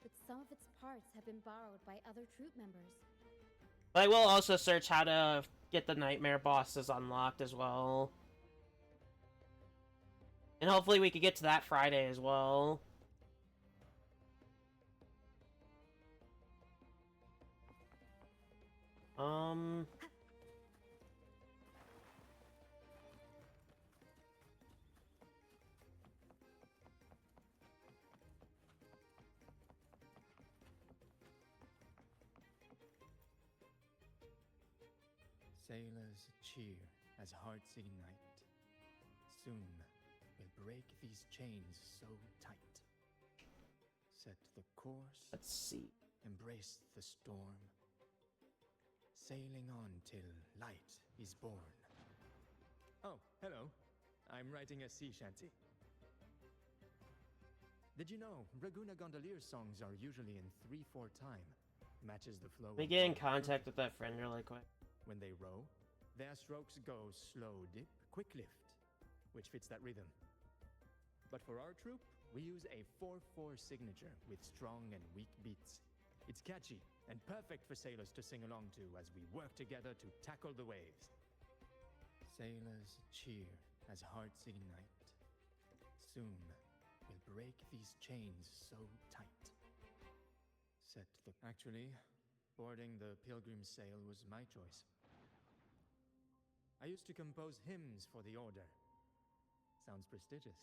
But some of its parts have been borrowed by other troop members.
I will also search how to get the nightmare bosses unlocked as well. And hopefully we can get to that Friday as well.
Sailors cheer as hearts ignite. Soon we'll break these chains so tight. Set the course.
Let's see.
Embrace the storm. Sailing on till light is born. Oh, hello. I'm writing a sea shanty. Did you know Raguna Gondolier's songs are usually in 3/4 time? Matches the flow.
Let me get in contact with that friend really quick.
When they row, their strokes go slow dip, quick lift, which fits that rhythm. But for our troop, we use a 4/4 signature with strong and weak beats. It's catchy and perfect for sailors to sing along to as we work together to tackle the waves. Sailors cheer as hearts ignite. Soon we'll break these chains so tight. Set the... Actually, boarding the Pilgrim's Sail was my choice. I used to compose hymns for the Order. Sounds prestigious.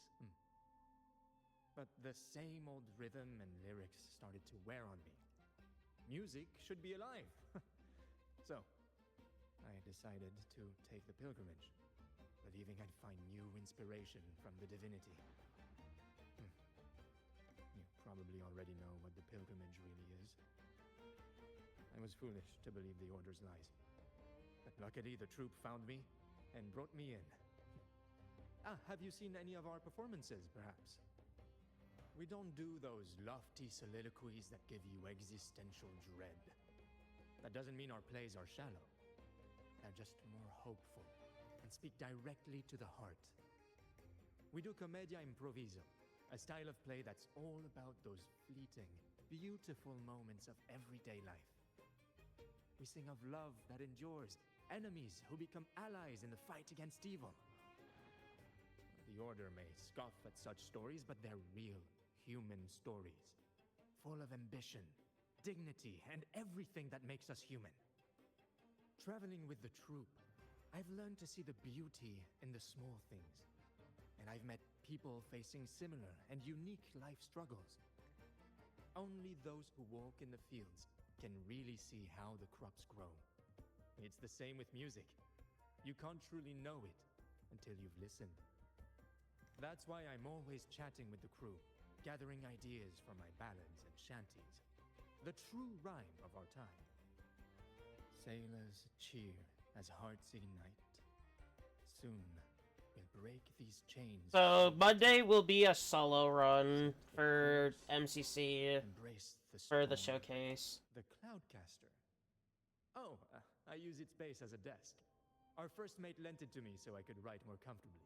But the same old rhythm and lyrics started to wear on me. Music should be alive. So, I decided to take the pilgrimage, believing I'd find new inspiration from the divinity. You probably already know what the pilgrimage really is. I was foolish to believe the Order's lies. But luckily, the troop found me and brought me in. Have you seen any of our performances, perhaps? We don't do those lofty soliloquies that give you existential dread. That doesn't mean our plays are shallow. They're just more hopeful and speak directly to the heart. We do commedia improviso, a style of play that's all about those fleeting, beautiful moments of everyday life. We sing of love that endures, enemies who become allies in the fight against evil.
The Order may scoff at such stories, but they're real, human stories. Full of ambition, dignity, and everything that makes us human. Traveling with the troop, I've learned to see the beauty in the small things. And I've met people facing similar and unique life struggles. Only those who walk in the fields can really see how the crops grow. It's the same with music. You can't truly know it until you've listened. That's why I'm always chatting with the crew, gathering ideas for my ballads and shanties. The true rhyme of our time. Sailors cheer as hearts ignite. Soon, we'll break these chains.
So Monday will be a solo run for MCC for the showcase.
The Cloudcaster. Oh, I use its base as a desk. Our first mate lent it to me so I could write more comfortably.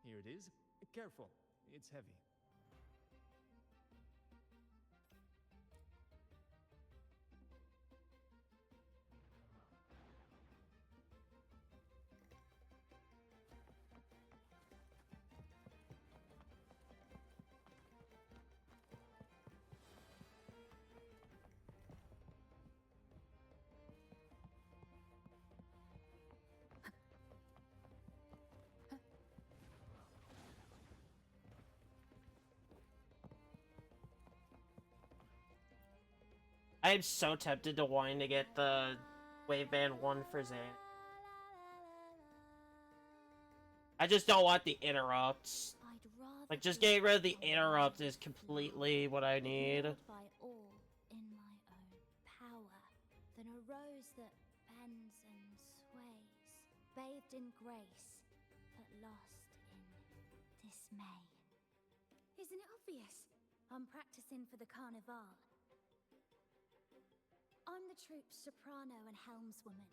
Here it is. Careful, it's heavy.
I'm so tempted to whine to get the Waveband 1 for Zan. I just don't want the interrupts. Like, just getting rid of the interrupts is completely what I need.
By all in my own power, than a rose that bends and sways, bathed in grace, but lost in dismay. Isn't it obvious? I'm practicing for the carnival. I'm the troupe's soprano and helmswoman.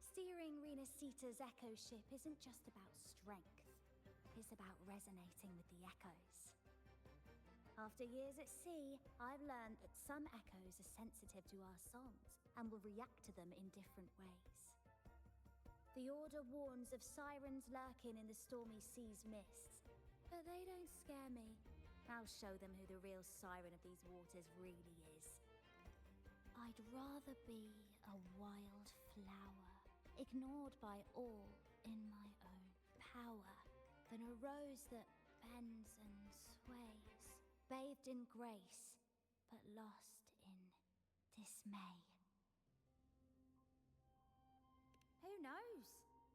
Steering Rinascita's echo ship isn't just about strength. It's about resonating with the echoes. After years at sea, I've learned that some echoes are sensitive to our songs and will react to them in different ways. The Order warns of sirens lurking in the stormy sea's mists, but they don't scare me. I'll show them who the real siren of these waters really is. I'd rather be a wild flower, ignored by all in my own power, than a rose that bends and sways, bathed in grace, but lost in dismay. Who knows?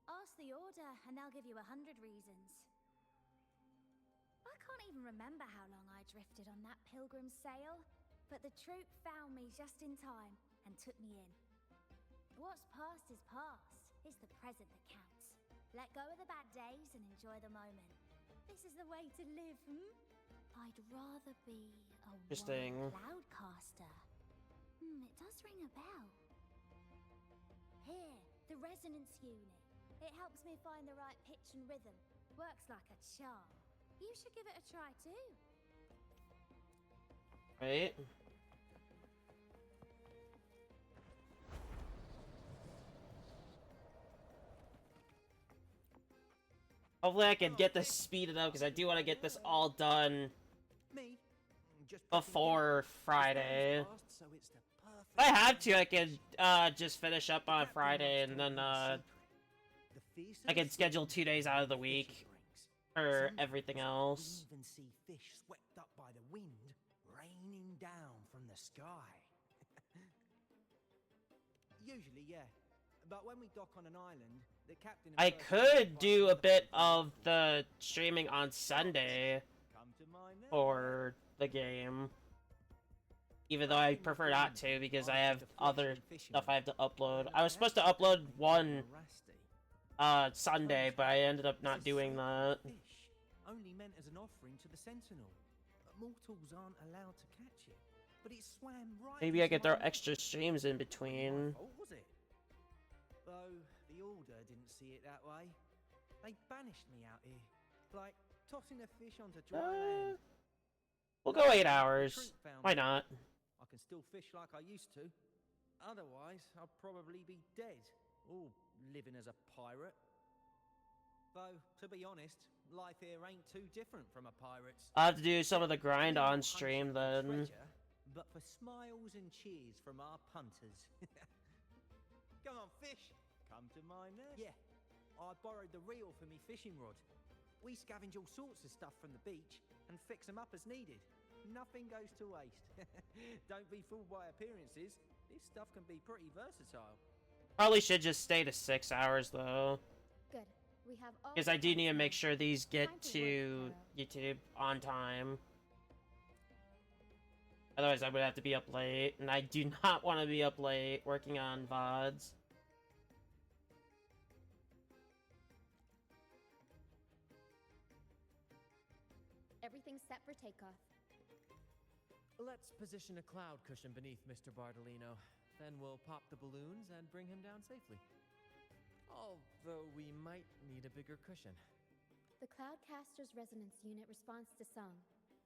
Ask the Order and they'll give you 100 reasons. I can't even remember how long I drifted on that pilgrim sail. But the troop found me just in time and took me in. What's past is past. It's the present that counts. Let go of the bad days and enjoy the moment. This is the way to live, I'd rather be a wild cloudcaster. It does ring a bell. Here, the resonance unit. It helps me find the right pitch and rhythm. Works like a charm. You should give it a try too.
Right? Hopefully I can get this speeded up, because I do want to get this all done before Friday. If I have to, I can just finish up on Friday, and then I can schedule 2 days out of the week for everything else.
We even see fish swept up by the wind, raining down from the sky. Usually, yeah. But when we dock on an island, the captain...
I could do a bit of the streaming on Sunday for the game. Even though I prefer not to, because I have other stuff I have to upload. I was supposed to upload one Sunday, but I ended up not doing that.
Fish, only meant as an offering to the Sentinel. Mortals aren't allowed to catch it. But it swam right...
Maybe I could throw extra streams in between.
What was it? Though the Order didn't see it that way. They banished me out here. Like tossing a fish onto dry land.
We'll go 8 hours. Why not?
I can still fish like I used to. Otherwise, I'd probably be dead. Or living as a pirate. Though, to be honest, life here ain't too different from a pirate's.
I'll have to do some of the grind
We're not
on stream
hunting for
then.
treasure, but for smiles and cheers from our punters. Come on, fish. Come to my net. Yeah, I borrowed the reel for me fishing rod. We scavenge all sorts of stuff from the beach and fix them up as needed. Nothing goes to waste. Don't be fooled by appearances. This stuff can be pretty versatile.
Probably should just stay to 6 hours though.
Good. We have all
Because I do
the
need to make
time.
sure these get
Time
to
work,
YouTube on time. Otherwise I would have to be up late, and I do not want to be up late working on VODs.
Everything's set for takeoff.
Let's position a cloud cushion beneath Mr. Bardolino. Then we'll pop the balloons and bring him down safely. Although we might need a bigger cushion.
The Cloudcaster's resonance unit responds to song.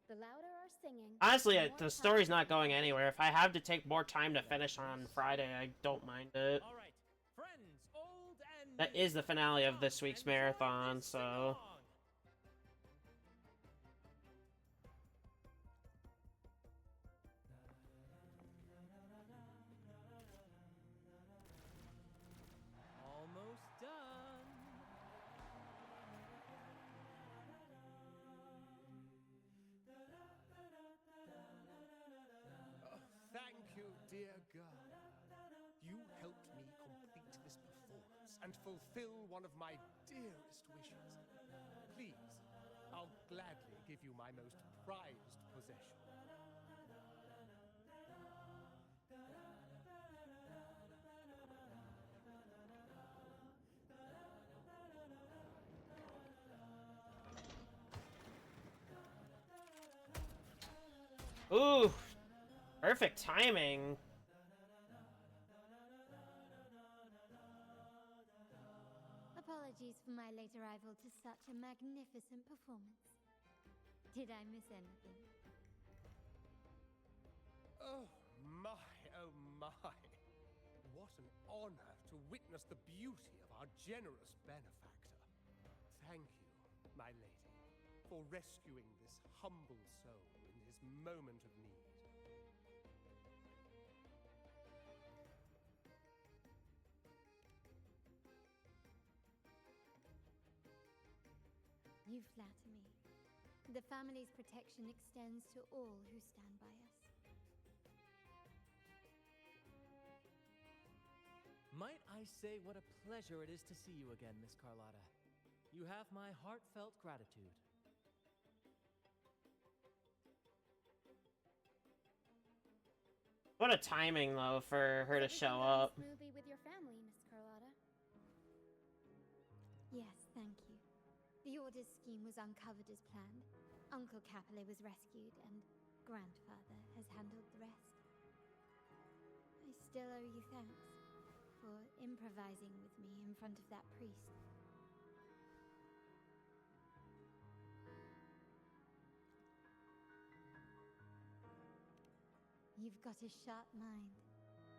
The louder our singing...
Honestly,
the more
the story's not going anywhere. If I have to take more time to finish on Friday, I don't mind it.
All right, friends, old and
That is the finale of this week's marathon, so...
almost done.
Thank you, dear girl. You helped me complete this performance and fulfill one of my dearest wishes. Please, I'll gladly give you my most prized possession.
Ooh! Perfect timing!
Apologies for my late arrival to such a magnificent performance. Did I miss anything?
Oh my, oh my. What an honor to witness the beauty of our generous benefactor. Thank you, my lady, for rescuing this humble soul in his moment of need.
You flatter me. The family's protection extends to all who stand by us.
Might I say what a pleasure it is to see you again, Miss Carlotta. You have my heartfelt gratitude.
What a timing, though, for her to show up.
Smoothly with your family, Miss Carlotta.
Yes, thank you. The Order's scheme was uncovered as planned. Uncle Capilet was rescued, and Grandfather has handled the rest. I still owe you thanks for improvising with me in front of that priest. You've got a sharp mind.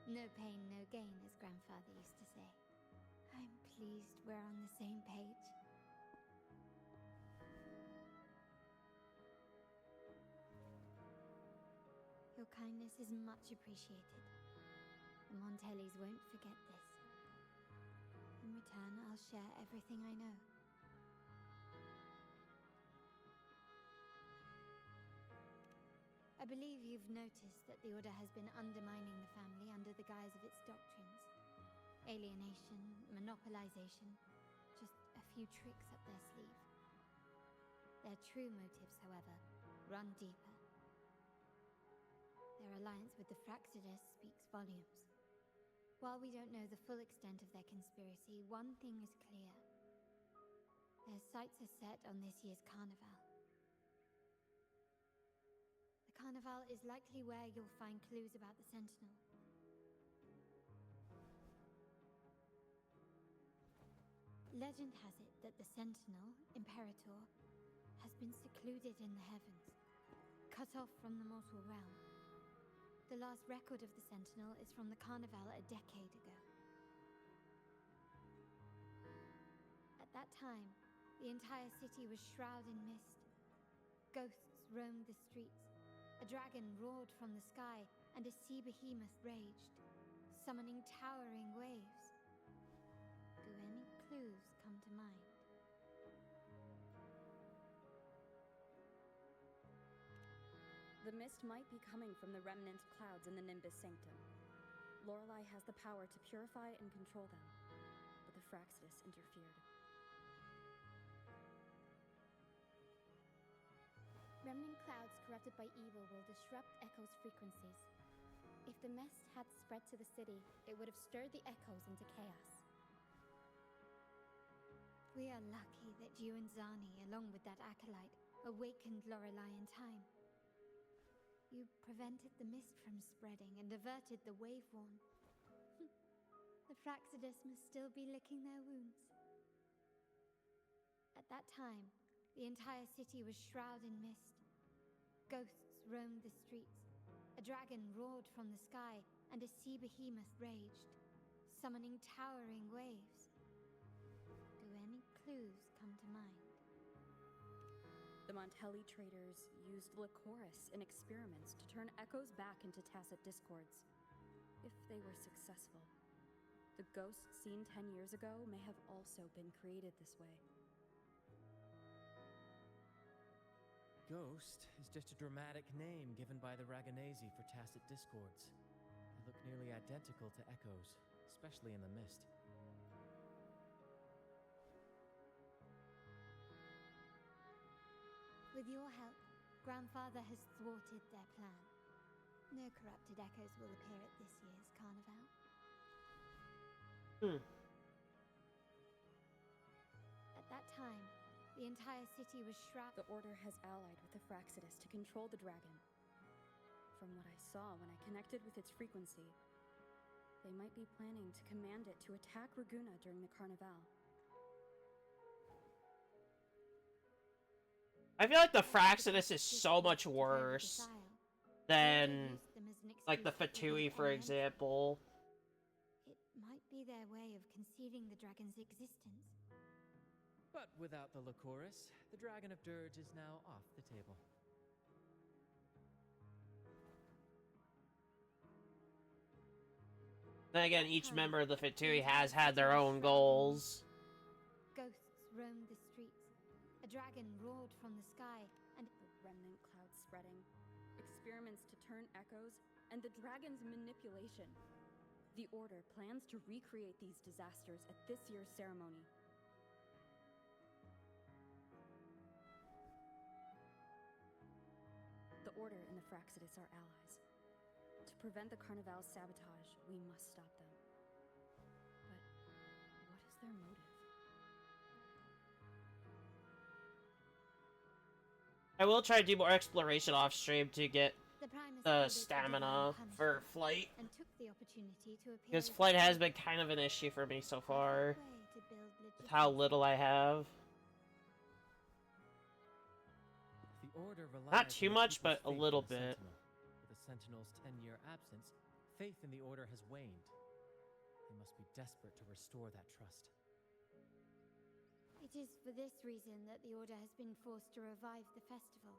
No pain, no gain, as Grandfather used to say. I'm pleased we're on the same page. Your kindness is much appreciated. The Montellis won't forget this. In return, I'll share everything I know. I believe you've noticed that the Order has been undermining the family under the guise of its doctrines. Alienation, monopolization, just a few tricks up their sleeve. Their true motives, however, run deeper. Their alliance with the Fraxidus speaks volumes. While we don't know the full extent of their conspiracy, one thing is clear. Their sights are set on this year's carnival. The carnival is likely where you'll find clues about the Sentinel. Legend has it that the Sentinel, Imperator, has been secluded in the heavens, cut off from the mortal realm. The last record of the Sentinel is from the Carnival a decade ago. At that time,
The entire city was shrouded in mist. Ghosts roamed the streets. A dragon roared from the sky, and a sea behemoth raged, summoning towering waves. Do any clues come to mind?
The mist might be coming from the remnant clouds in the Nimbus Sanctum. Lorelei has the power to purify and control them, but the Fraxidus interfered.
Remnant clouds corrupted by evil will disrupt Echo's frequencies. If the mist had spread to the city, it would have stirred the echoes into chaos.
We are lucky that you and Zani, along with that acolyte, awakened Lorelei in time. You prevented the mist from spreading and averted the Waveworn. The Fraxidus must still be licking their wounds. At that time, the entire city was shrouded in mist. Ghosts roamed the streets. A dragon roared from the sky, and a sea behemoth raged, summoning towering waves. Do any clues come to mind?
The Montelli traders used Lycoris in experiments to turn echoes back into tacit discords. If they were successful, the ghosts seen 10 years ago may have also been created this way.
Ghost is just a dramatic name given by the Ragonesi for tacit discords. They look nearly identical to echoes, especially in the mist.
With your help, Grandfather has thwarted their plan. No corrupted echoes will appear at this year's carnival. At that time, the entire city was shrouded.
The Order has allied with the Fraxidus to control the dragon. From what I saw when I connected with its frequency, they might be planning to command it to attack Raguna during the carnival.
I feel like the Fraxidus is so much worse than, like, the Fatui, for example.
It might be their way of concealing the dragon's existence.
But without the Lycoris, the Dragon of Dirge is now off the table.
Then again, each member of the Fatui has had their own goals.
Ghosts roamed the streets. A dragon roared from the sky, and
the remnant cloud spreading, experiments to turn echoes, and the dragon's manipulation. The Order plans to recreate these disasters at this year's ceremony. The Order and the Fraxidus are allies. To prevent the Carnival's sabotage, we must stop them. But what is their motive?
I will try to do more exploration off stream to get the stamina for flight.
And took the opportunity to appear
Because flight has been kind of an issue for me so far. With how little I have.
The Order relies
Not too
on
much,
people's
but a
faith
little
in the
bit.
Sentinel. With the Sentinel's 10-year absence, faith in the Order has waned. They must be desperate to restore that trust.
It is for this reason that the Order has been forced to revive the festival.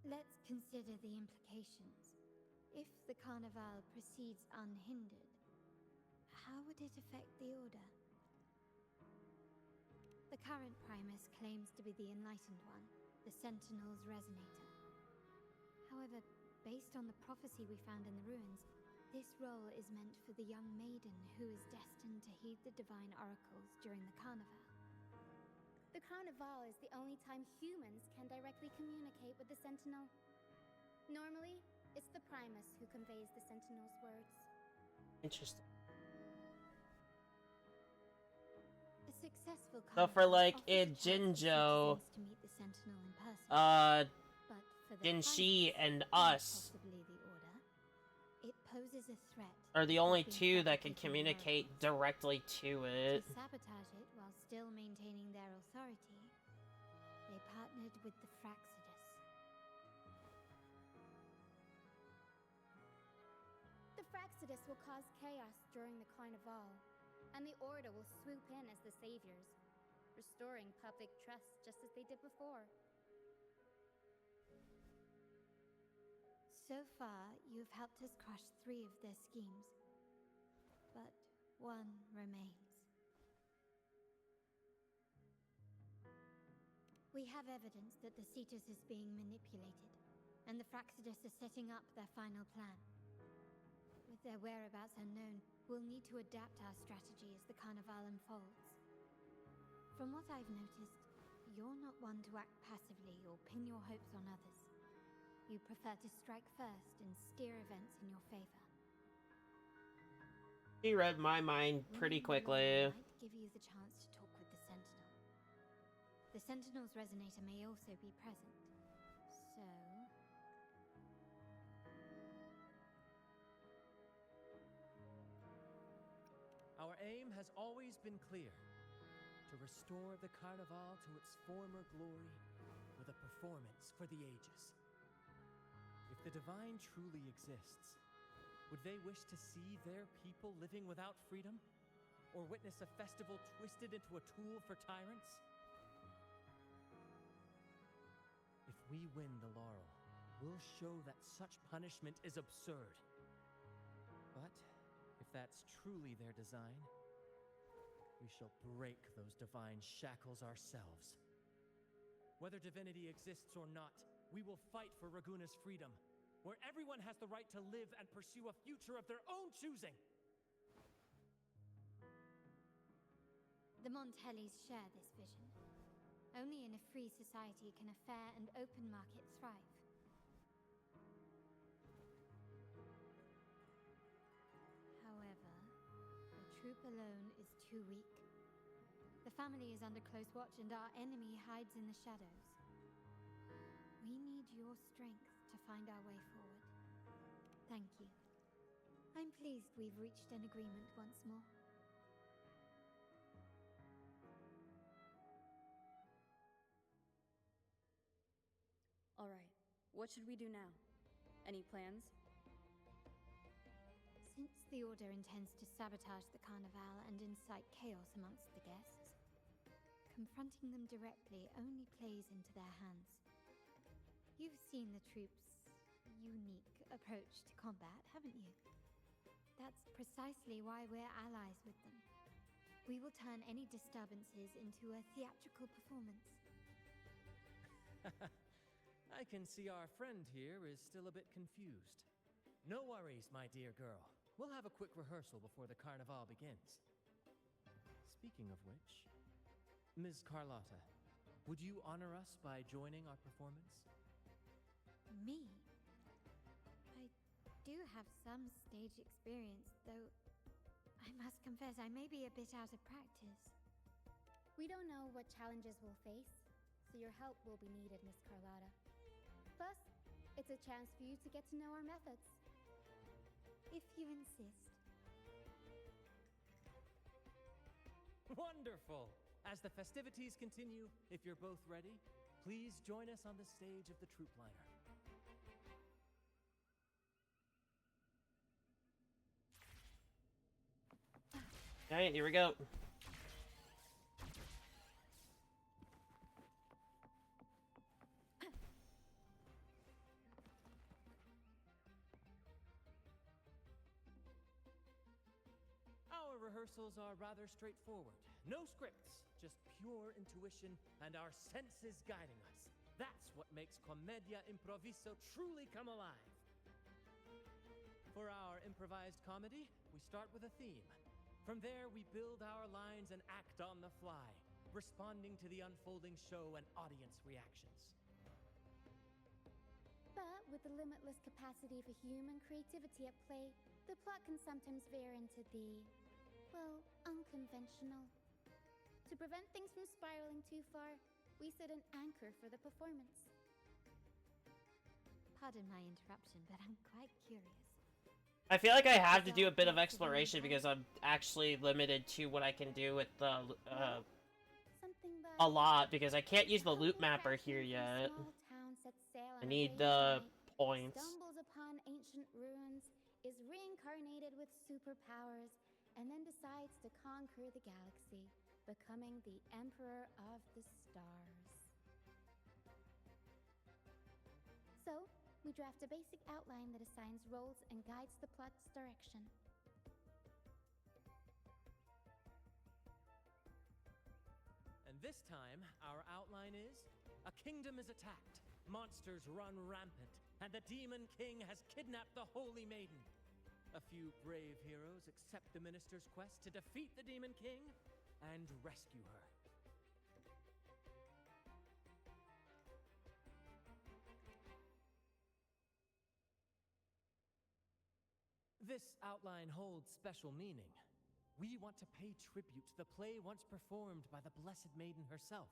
Let's consider the implications. If the Carnival proceeds unhindered, how would it affect the Order? The current Primus claims to be the Enlightened One, the Sentinel's Resonator. However, based on the prophecy we found in the ruins, this role is meant for the young maiden who is destined to heed the divine oracles during the Carnival.
The Carnival is the only time humans can directly communicate with the Sentinel. Normally, it's the Primus who conveys the Sentinel's words.
Interesting.
A successful
So for like in Jinjo,
to meet the Sentinel in person. But for the
Jinshi
Primus,
and us
possibly the Order, it poses a threat.
are the only
of
two
being
that can
fabricating
communicate
oracles.
directly to it.
To sabotage it while still maintaining their authority, they partnered with the Fraxidus.
The Fraccidus will cause chaos during the Carnival, and the Order will swoop in as the saviors, restoring public trust just as they did before. So far, you've helped us crush 3 of their schemes, but one remains. We have evidence that the Cetus is being manipulated, and the Fraccidus are setting up their final plan. With their whereabouts unknown, we'll need to adapt our strategy as the Carnival unfolds. From what I've noticed, you're not one to act passively or pin your hopes on others. You prefer to strike first and steer events in your favor.
He read my mind pretty quickly.
Might give you the chance to talk with the Sentinel. The Sentinel's resonator may also be present, so...
Our aim has always been clear: to restore the Carnival to its former glory with a performance for the ages. If the Divine truly exists, would they wish to see their people living without freedom? Or witness a festival twisted into a tool for tyrants? If we win the laurel, we'll show that such punishment is absurd. But if that's truly their design, we shall break those divine shackles ourselves. Whether divinity exists or not, we will fight for Raguna's freedom, where everyone has the right to live and pursue a future of their own choosing.
The Montellys share this vision. Only in a free society can a fair and open market thrive. However, the troop alone is too weak. The family is under close watch and our enemy hides in the shadows. We need your strength to find our way forward. Thank you. I'm pleased we've reached an agreement once more.
All right, what should we do now? Any plans?
Since the Order intends to sabotage the Carnival and incite chaos amongst the guests, confronting them directly only plays into their hands. You've seen the troops' unique approach to combat, haven't you? That's precisely why we're allies with them. We will turn any disturbances into a theatrical performance.
I can see our friend here is still a bit confused. No worries, my dear girl. We'll have a quick rehearsal before the Carnival begins. Speaking of which, Ms. Carlotta, would you honor us by joining our performance?
Me? I do have some stage experience, though I must confess I may be a bit out of practice.
We don't know what challenges we'll face, so your help will be needed, Miss Carlotta. Plus, it's a chance for you to get to know our methods.
If you insist.
Wonderful! As the festivities continue, if you're both ready, please join us on the stage of the troop liner.
Alright, here we go.
Our rehearsals are rather straightforward. No scripts, just pure intuition and our senses guiding us. That's what makes Commedia Improviso truly come alive. For our improvised comedy, we start with a theme. From there, we build our lines and act on the fly, responding to the unfolding show and audience reactions.
But with the limitless capacity for human creativity at play, the plot can sometimes veer into the, well, unconventional. To prevent things from spiraling too far, we set an anchor for the performance.
Pardon my interruption, but I'm quite curious.
I feel like I have to do a bit of exploration because I'm actually limited to what I can do with the, a lot, because I can't use the loop mapper here yet. I need the points.
Stumbles upon ancient ruins is reincarnated with superpowers and then decides to conquer the galaxy, becoming the Emperor of the Stars. So, we draft a basic outline that assigns roles and guides the plot's direction.
And this time, our outline is: a kingdom is attacked, monsters run rampant, and the Demon King has kidnapped the Holy Maiden. A few brave heroes accept the minister's quest to defeat the Demon King and rescue her. This outline holds special meaning. We want to pay tribute to the play once performed by the Blessed Maiden herself,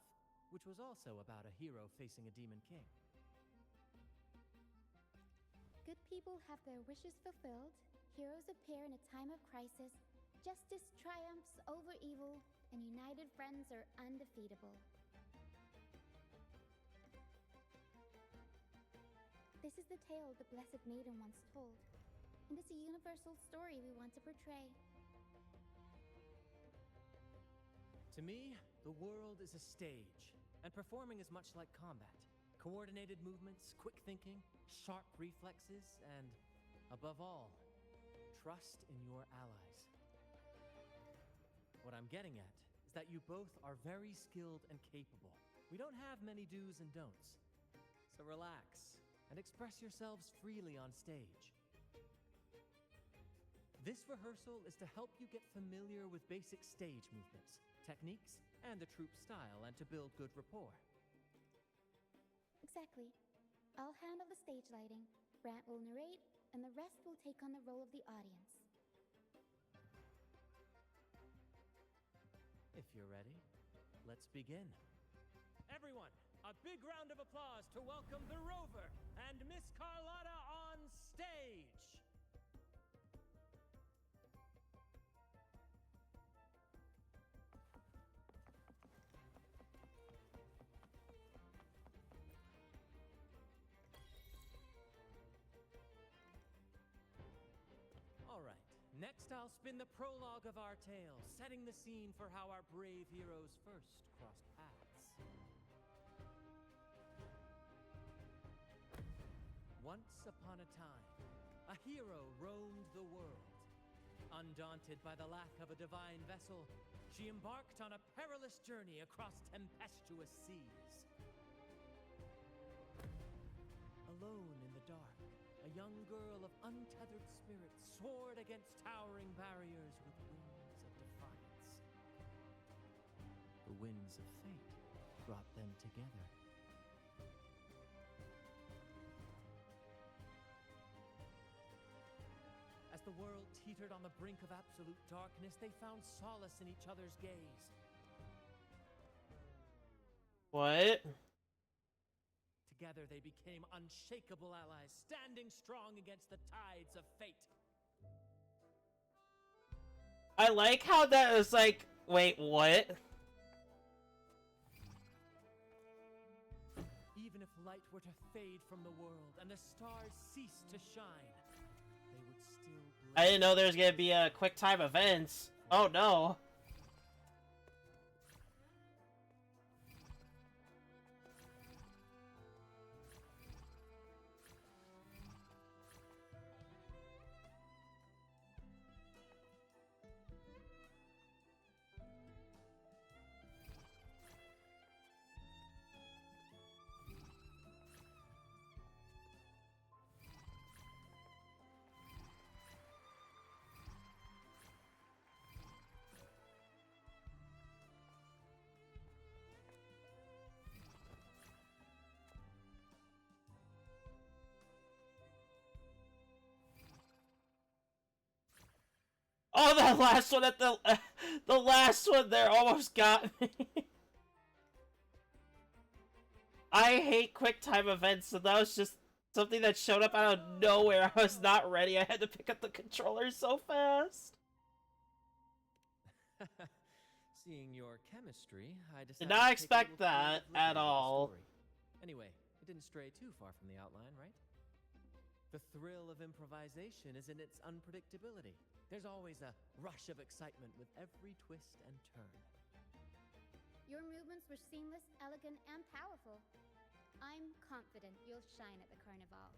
which was also about a hero facing a Demon King.
Good people have their wishes fulfilled, heroes appear in a time of crisis, justice triumphs over evil, and united friends are undefeatable. This is the tale the Blessed Maiden once told, and it's a universal story we want to portray.
To me, the world is a stage, and performing is much like combat. Coordinated movements, quick thinking, sharp reflexes, and, above all, trust in your allies. What I'm getting at is that you both are very skilled and capable. We don't have many do's and don'ts. So relax and express yourselves freely on stage. This rehearsal is to help you get familiar with basic stage movements, techniques, and the troupe style, and to build good rapport.
Exactly. I'll handle the stage lighting, Brant will narrate, and the rest will take on the role of the audience.
If you're ready, let's begin. Everyone, a big round of applause to welcome the Rover and Miss Carlotta on stage! All right, next I'll spin the prologue of our tale, setting the scene for how our brave heroes first crossed paths. Once upon a time, a hero roamed the world. Undaunted by the lack of a divine vessel, she embarked on a perilous journey across tempestuous seas. Alone in the dark, a young girl of untethered spirit soared against towering barriers with wings of defiance. The winds of fate brought them together. As the world teetered on the brink of absolute darkness, they found solace in each other's gaze.
What?
Together they became unshakable allies, standing strong against the tides of fate.
I like how that was like, wait, what?
Even if light were to fade from the world and the stars cease to shine, they would still blaze.
I didn't know there was gonna be a quick time events. Oh no. Oh, that last one at the last one there almost got me. I hate quick time events, so that was just something that showed up out of nowhere. I was not ready. I had to pick up the controller so fast.
Seeing your chemistry, I decided
Did not
to
expect
take a little
that
creative liberty
at
with the
all.
story. Anyway, it didn't stray too far from the outline, right? The thrill of improvisation is in its unpredictability. There's always a rush of excitement with every twist and turn.
Your movements were seamless, elegant, and powerful. I'm confident you'll shine at the Carnival.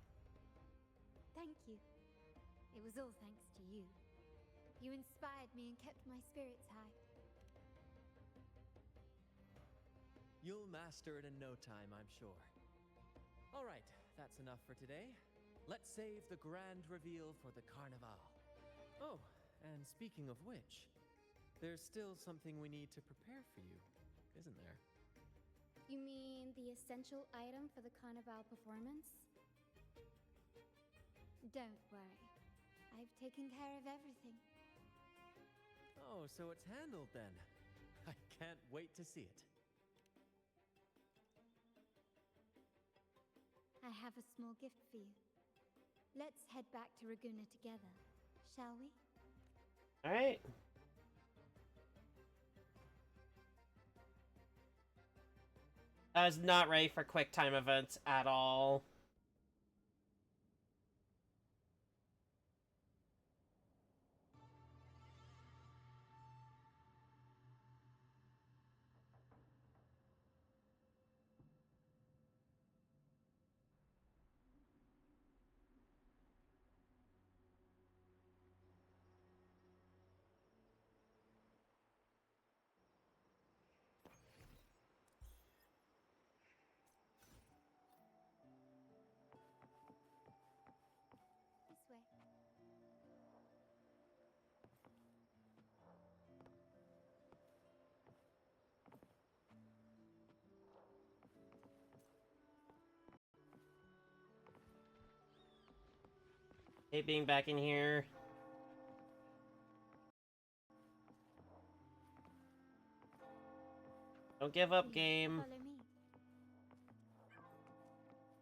Thank you. It was all thanks to you. You inspired me and kept my spirits high.
You'll master it in no time, I'm sure. All right, that's enough for today. Let's save the grand reveal for the Carnival. Oh, and speaking of which, there's still something we need to prepare for you, isn't there?
You mean the essential item for the Carnival performance? Don't worry. I've taken care of everything.
Oh, so it's handled then. I can't wait to see it.
I have a small gift for you. Let's head back to Raguna together, shall we?
Alright. I was not ready for quick time events at all.
This way.
Hate being back in here. Don't give up, game.
Follow me.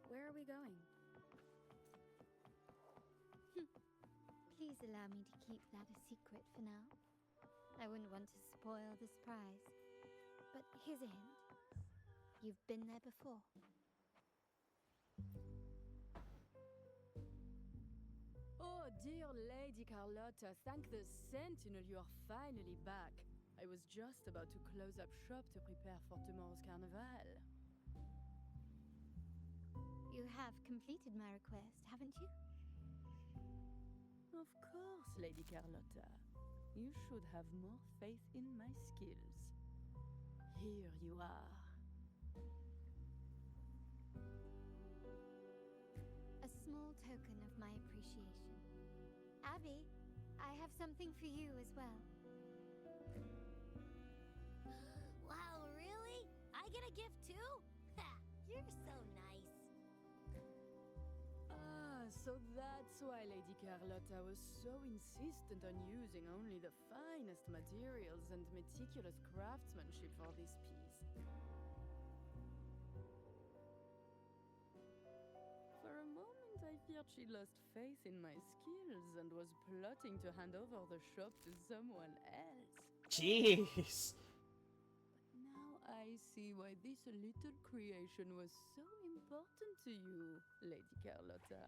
Where are we going?
Please allow me to keep that a secret for now. I wouldn't want to spoil the surprise. But here's a hint. You've been there before.
Oh, dear Lady Carlotta, thank the Sentinel you are finally back. I was just about to close up shop to prepare for tomorrow's carnival.
You have completed my request, haven't you?
Of course, Lady Carlotta. You should have more faith in my skills. Here you are.
A small token of my appreciation. Abby, I have something for you as well.
Wow, really? I get a gift too? Ha! You're so nice.
Ah, so that's why Lady Carlotta was so insistent on using only the finest materials and meticulous craftsmanship for this piece. For a moment, I feared she lost faith in my skills and was plotting to hand over the shop to someone else.
Jeez.
Now I see why this little creation was so important to you, Lady Carlotta.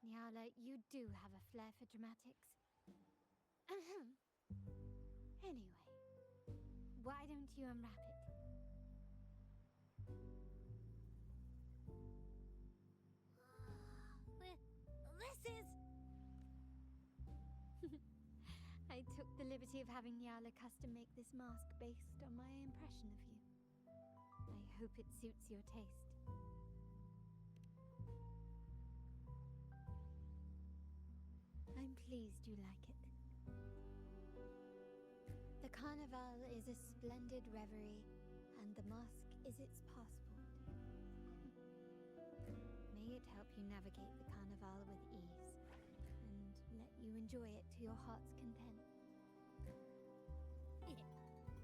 Nyala, you do have a flair for dramatics. Anyway, why don't you unwrap it?
This is...
I took the liberty of having Nyala custom make this mask based on my impression of you. I hope it suits your taste. I'm pleased you like it. The Carnival is a splendid reverie, and the mask is its passport. May it help you navigate the Carnival with ease, and let you enjoy it to your heart's content.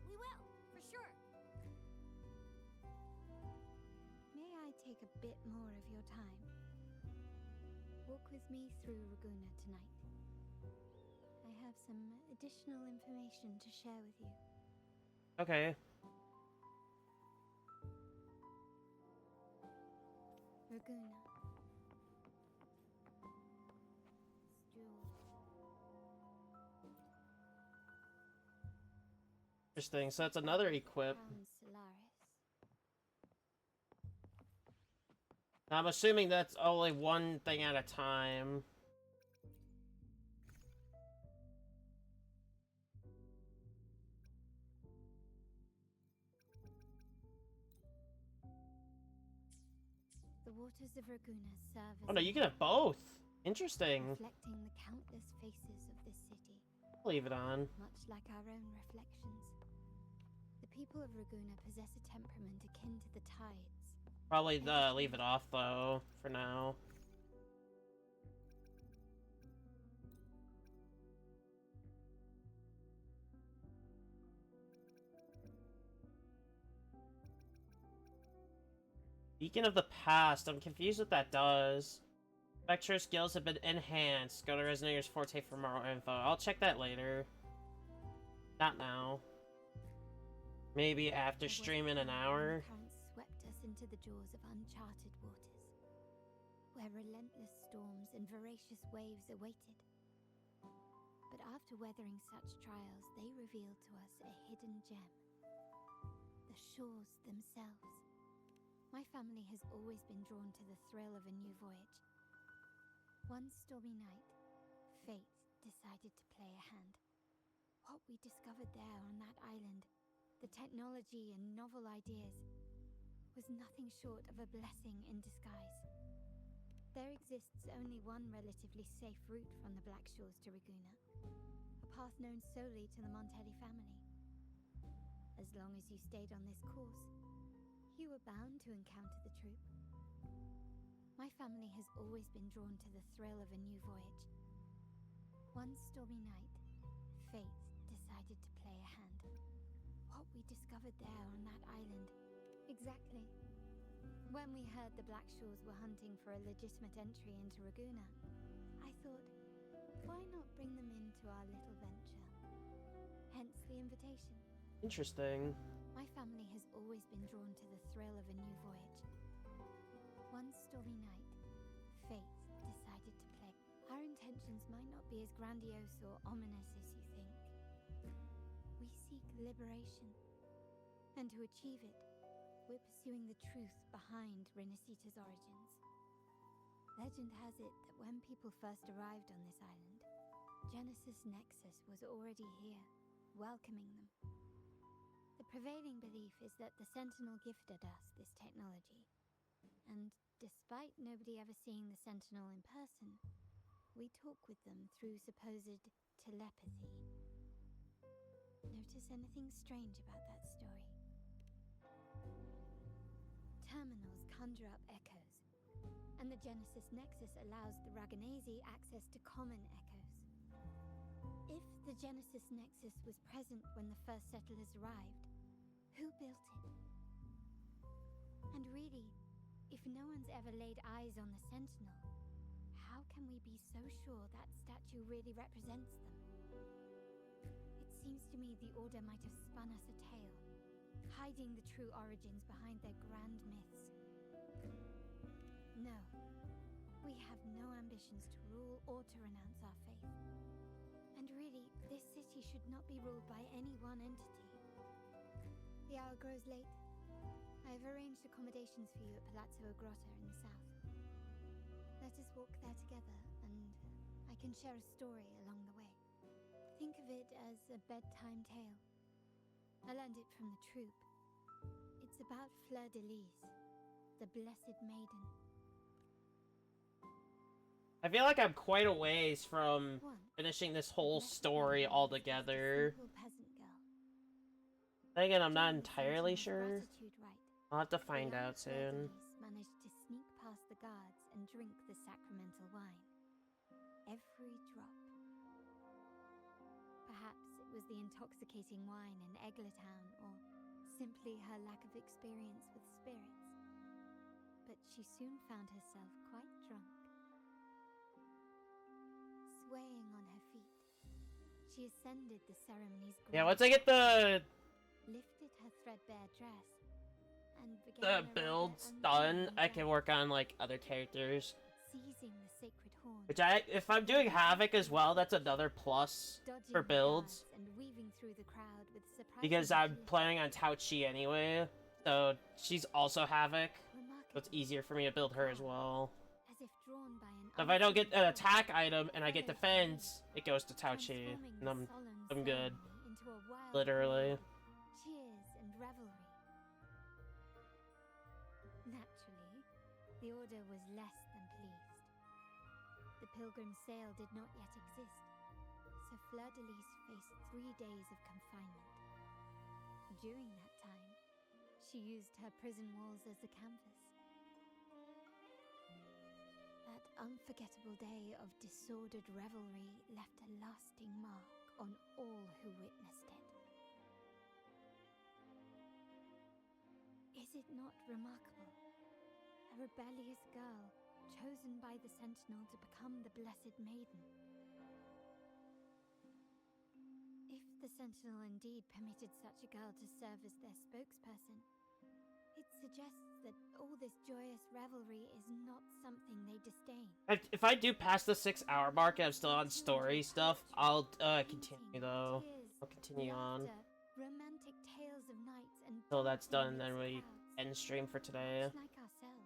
We will, for sure.
May I take a bit more of your time? Walk with me through Raguna tonight. I have some additional information to share with you.
Okay.
Raguna.
Interesting. So that's another equip. I'm assuming that's only one thing at a time.
The waters of Raguna serve as
Oh no, you can have both. Interesting.
reflecting the countless faces of this city.
Leave it on.
Much like our own reflections. The people of Raguna possess a temperament akin to the tides.
Probably leave it off though for now. Beacon of the Past. I'm confused what that does. Spectre skills have been enhanced. Go to Resonator's Forte for more info. I'll check that later. Not now. Maybe after stream in an hour.
Currents swept us into the jaws of uncharted waters, where relentless storms and voracious waves awaited. But after weathering such trials, they revealed to us a hidden gem. The shores themselves. My family has always been drawn to the thrill of a new voyage. One stormy night, fate decided to play a hand. What we discovered there on that island, the technology and novel ideas, was nothing short of a blessing in disguise. There exists only one relatively safe route from the Black Shores to Raguna, a path known solely to the Montelli family. As long as you stayed on this course, you were bound to encounter the troop. My family has always been drawn to the thrill of a new voyage. One stormy night, fate decided to play a hand. What we discovered there on that island. Exactly. When we heard the Black Shores were hunting for a legitimate entry into Raguna, I thought, why not bring them into our little venture? Hence the invitation.
Interesting.
My family has always been drawn to the thrill of a new voyage. One stormy night, fate decided to play. Our intentions might not be as grandiose or ominous as you think. We seek liberation. And to achieve it, we're pursuing the truth behind Rinascita's origins. Legend has it that when people first arrived on this island, Genesis Nexus was already here, welcoming them. The prevailing belief is that the Sentinel gifted us this technology. And despite nobody ever seeing the Sentinel in person, we talk with them through supposed telepathy. Notice anything strange about that story? Terminals conjure up echoes, and the Genesis Nexus allows the Raganese access to common echoes. If the Genesis Nexus was present when the first settlers arrived, who built it? And really, if no one's ever laid eyes on the Sentinel, how can we be so sure that statue really represents them? It seems to me the Order might have spun us a tale, hiding the true origins behind their grand myths. No, we have no ambitions to rule or to renounce our faith. And really, this city should not be ruled by any one entity. The hour grows late. I have arranged accommodations for you at Palazzo Grotta in the south. Let us walk there together, and I can share a story along the way. Think of it as a bedtime tale. I learned it from the troop. It's about Fleur de Lis, the Blessed Maiden.
I feel like I'm quite a ways from finishing this whole story altogether. Then again, I'm not entirely sure. I'll have to find out soon.
Managed to sneak past the guards and drink the sacramental wine. Every drop. Perhaps it was the intoxicating wine in Eglatown, or simply her lack of experience with spirits. But she soon found herself quite drunk. Swaying on her feet, she ascended the ceremony's
Yeah, once I get the...
lifted her threadbare dress,
and began
the
a rather
build's done, I can
unwieldy
work on like other characters.
seizing the sacred horn,
Which if I'm doing Havoc as well, that's another plus
dodging
for
the
builds.
guards and weaving through the crowd with surprising
Because I'm
agility.
planning on Tao Chi anyway, so she's also Havoc. So it's easier for me to build her as well.
As if drawn by an
So if I don't get
unseen
an
force,
attack item and I get
followed
defense, it goes to Tao Chi,
transforming
and
the solemn
I'm good.
ceremony into a wild
Literally.
parade of cheers and revelry. Naturally, the Order was less than pleased. The pilgrim sale did not yet exist, so Fleur-de-Lis faced 3 days of confinement. During that time, she used her prison walls as a canvas. That unforgettable day of disordered revelry left a lasting mark on all who witnessed it. Is it not remarkable? A rebellious girl chosen by the Sentinel to become the Blessed Maiden. If the Sentinel indeed permitted such a girl to serve as their spokesperson, it suggests that all this joyous revelry is not something they disdain.
If I do past the 6-hour mark and I'm still on story stuff, I'll continue though. I'll continue on
Romantic tales of knights and
until that's done, and
dancing
then we
crowds,
end stream for today.
much like ourselves.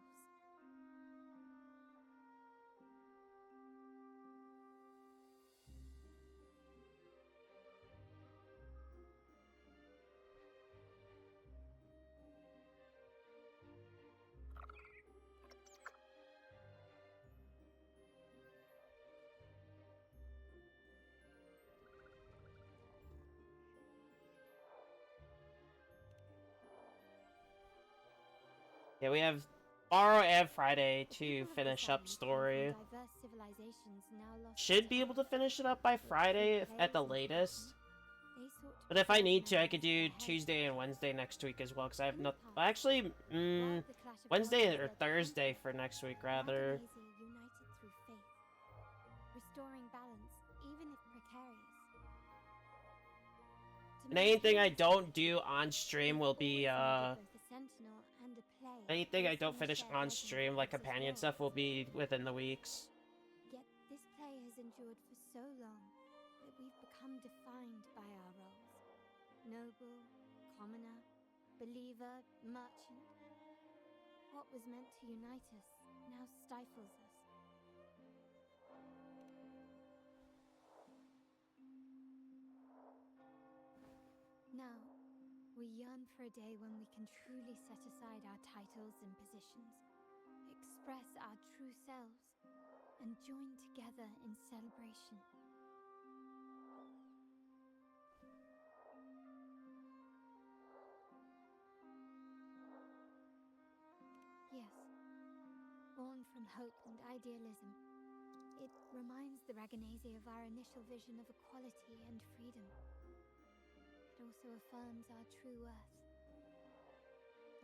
Yeah, we have tomorrow and Friday to finish up story.
Diverse civilizations now lost
Should be able to finish it up by Friday at the latest.
they sought to
But if I
preserve
need to, I could
memories
do
of their
Tuesday and Wednesday next week as well, because I have
In
not.
the
Well, actually,
While the clash of
Wednesday
gods
or
led
Thursday
conflict,
for next week, rather.
Magnesi united through faith, restoring balance even if precarious. To
And anything I
maintain
don't do on stream will be,
always needed both a sentinel and a play
anything I
based
don't
on the
finish
shared
on
legend
stream,
of
like
Gods as
companion
worlds.
stuff, will be within the weeks.
Yet this play has endured for so long that we've become defined by our roles. Noble, commoner, believer, merchant. What was meant to unite us now stifles us. Now, we yearn for a day when we can truly set aside our titles and positions, express our true selves, and join together in celebration. Yes, born from hope and idealism, it reminds the Raganese of our initial vision of equality and freedom. It also affirms our true worth.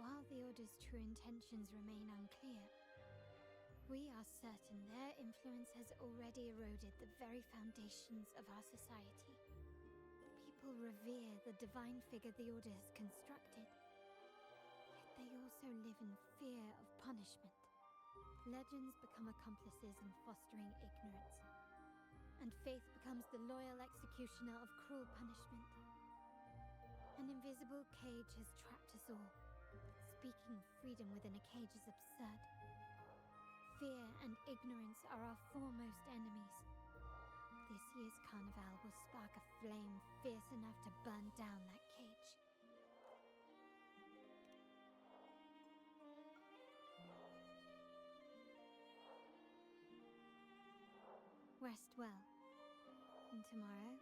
While the Order's true intentions remain unclear, we are certain their influence has already eroded the very foundations of our society. People revere the divine figure the Order has constructed, yet they also live in fear of punishment. Legends become accomplices in fostering ignorance, and faith becomes the loyal executioner of cruel punishment. An invisible cage has trapped us all. Speaking freedom within a cage is absurd. Fear and ignorance are our foremost enemies. This year's carnival will spark a flame fierce enough to burn down that cage. Rest well, and tomorrow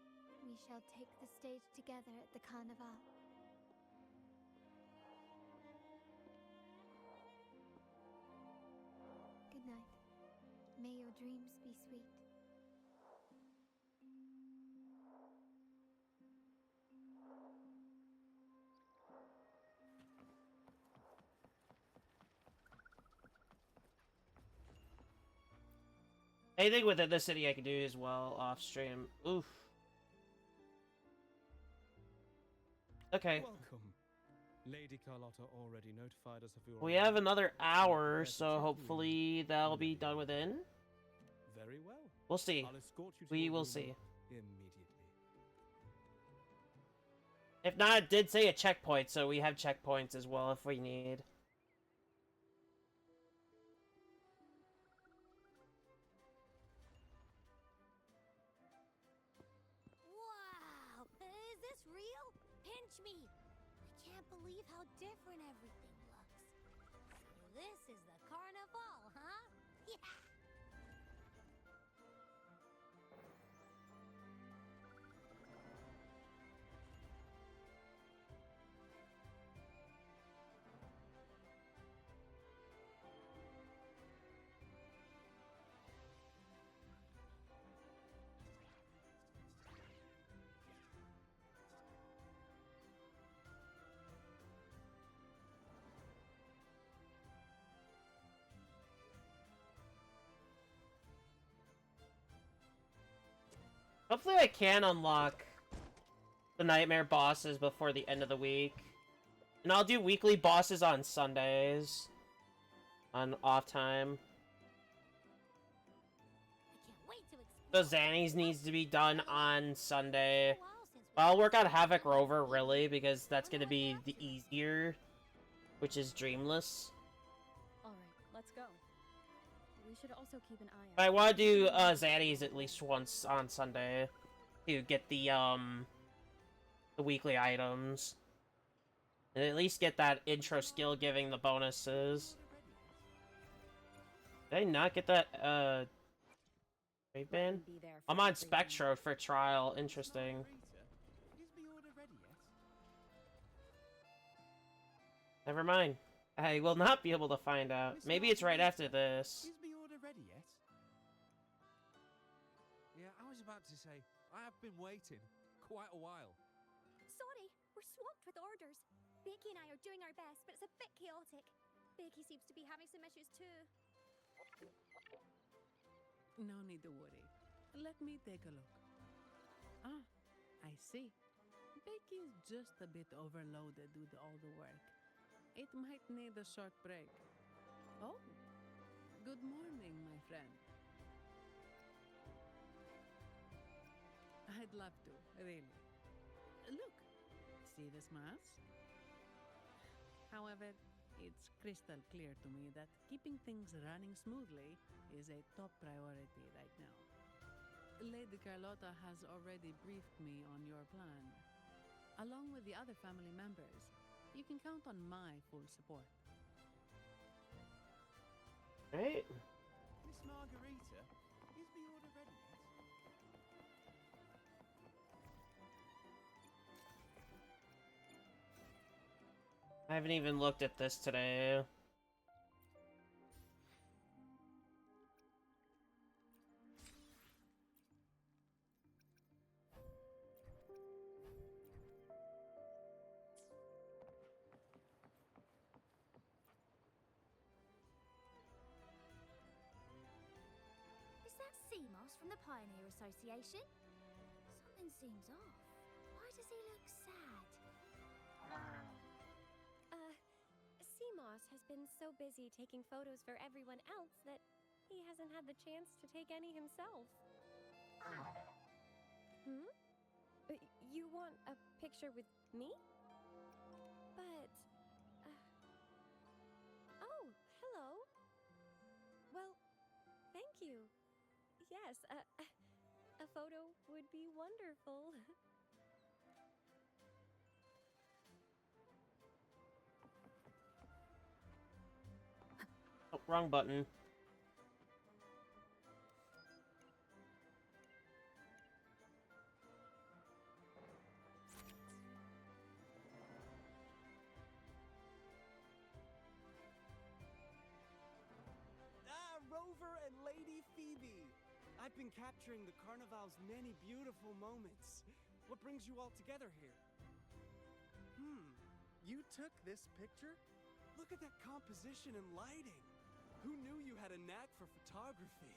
we shall take the stage together at the carnival. Good night. May your dreams be sweet.
Anything within the city I can do as well off stream. Oof. Okay.
Welcome.
Lady Carlotta already notified us of your...
We have another hour,
Yes,
so
check
hopefully that'll be done within.
Very well.
We'll see.
I'll escort you to
We
your
will
room
see.
immediately.
If not, it did say a checkpoint, so we have checkpoints as well if we need.
Wow! Is this real? Pinch me! I can't believe how different everything looks. So this is the carnival, huh? Yeah!
Hopefully I can unlock the nightmare bosses before the end of the week. And I'll do weekly bosses on Sundays. On off time. So Zanny's needs to be done on Sunday. I'll work on Havoc Rover, really, because that's going to be the easier. Which is Dreamless.
Alright, let's go. We should also keep an eye out.
I want to do Zanny's at least once on Sunday. To get the weekly items. And at least get that intro skill giving the bonuses. Did I not get that, Wait, man? I'm on Spectro for trial. Interesting. Never mind. I will not be able to find out. Maybe it's right after this.
Is the order ready yet? Yeah, I was about to say, I have been waiting quite a while.
Sorry, we're swamped with orders. Becky and I are doing our best, but it's a bit chaotic. Becky seems to be having some issues too.
No need to worry. Let me take a look. Ah, I see. Becky's just a bit overloaded with all the work. It might need a short break. Oh, good morning, my friend. I'd love to, really. Look, see this mask? However, it's crystal clear to me that keeping things running smoothly is a top priority right now. Lady Carlotta has already briefed me on your plan. Along with the other family members, you can count on my full support.
Right?
Miss Margarita, is the order ready yet?
I haven't even looked at this today.
Is that Seamoss from the Pioneer Association? Something seems off. Why does he look sad?
Seamoss has been so busy taking photos for everyone else that he hasn't had the chance to take any himself. Hmm? You want a picture with me? But... Oh, hello. Well, thank you. Yes, a photo would be wonderful.
Oh, wrong button.
Rover and Lady Phoebe! I've been capturing the Carnival's many beautiful moments. What brings you all together here? You took this picture? Look at that composition and lighting! Who knew you had a knack for photography?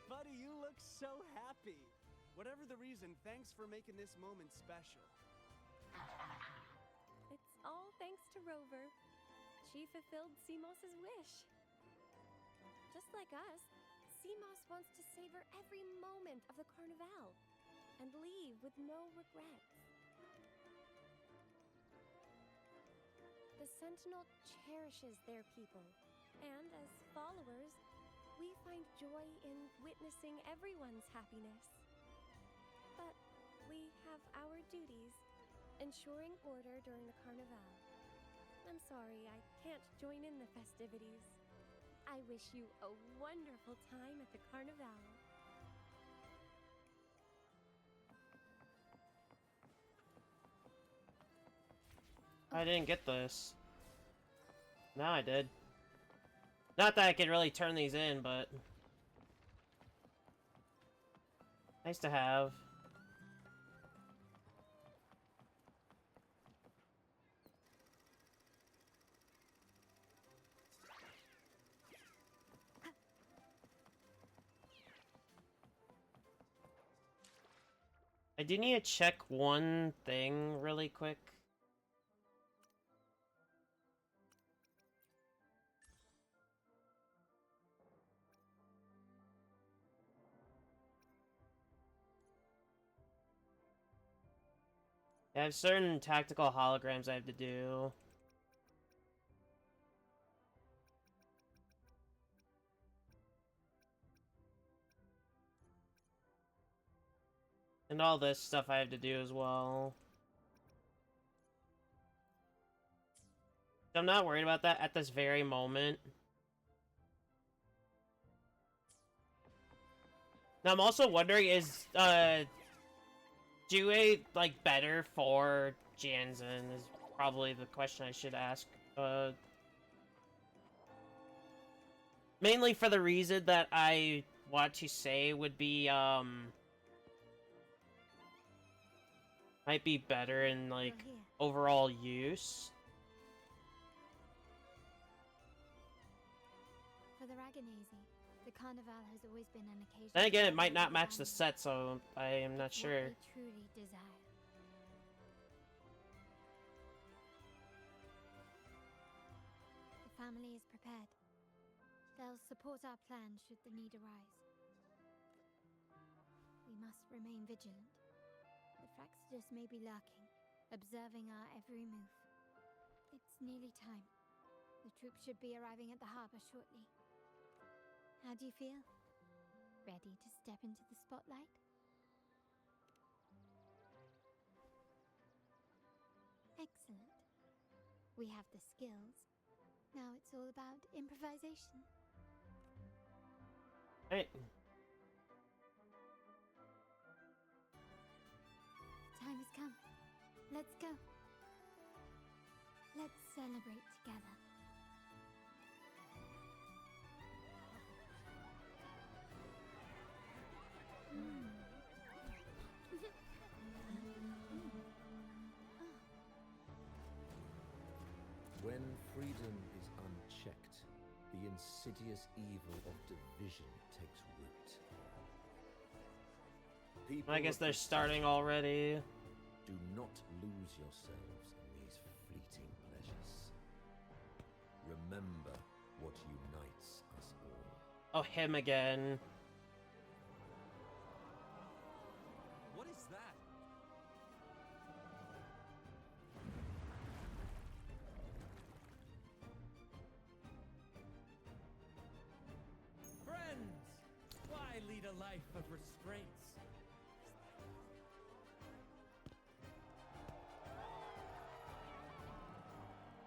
Buddy, you look so happy! Whatever the reason, thanks for making this moment special.
It's all just a rover. She fulfilled Seamos's wish. Just like us, Seamos wants to savor every moment of the Carnival and leave with no regrets. The Sentinel cherishes their people, and as followers, we find joy in witnessing everyone's happiness. But we have our duties, ensuring order during the Carnival. I'm sorry, I can't join in the festivities. I wish you a wonderful time at the Carnival.
I didn't get this. Now I did. Not that I could really turn these in, but nice to have. I do need to check one thing really quick. I have certain tactical holograms I have to do. And all this stuff I have to do as well. I'm not worried about that at this very moment. Now I'm also wondering, is Due like better for Jansen is probably the question I should ask. Mainly for the reason that I want to say would be might be better in like overall use.
For the Raganese, the Carnival has always been an occasion.
Then again, it might not match the set, so I am not sure.
What they truly desire. The family is prepared. They'll support our plan should the need arise. We must remain vigilant. The Fraxidus may be lurking, observing our every move. It's nearly time. The troops should be arriving at the harbor shortly. How do you feel? Ready to step into the spotlight? Excellent. We have the skills. Now it's all about improvisation.
Right.
The time has come. Let's go. Let's celebrate together.
When freedom is unchecked, the insidious evil of division takes root. People
I guess they're starting already.
Do not lose yourselves in these fleeting pleasures. Remember what unites us all.
Oh, him again.
What is that?
Friends, why lead a life of restraints?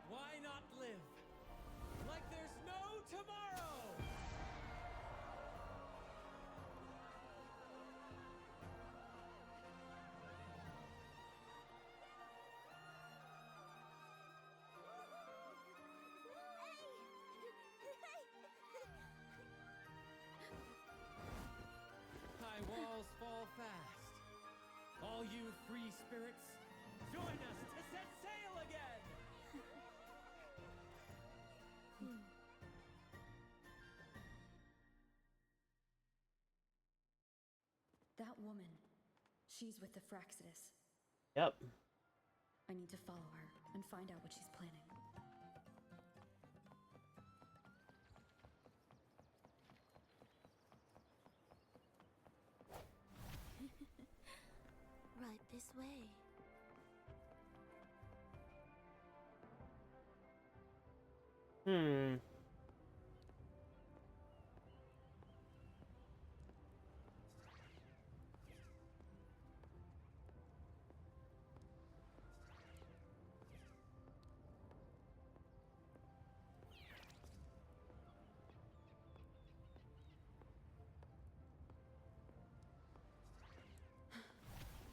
Why not live like there's no tomorrow? High walls fall fast. All you free spirits, join us to set sail again!
That woman, she's with the Fraxidus.
Yep.
I need to follow her and find out what she's planning.
this way.
Hmm.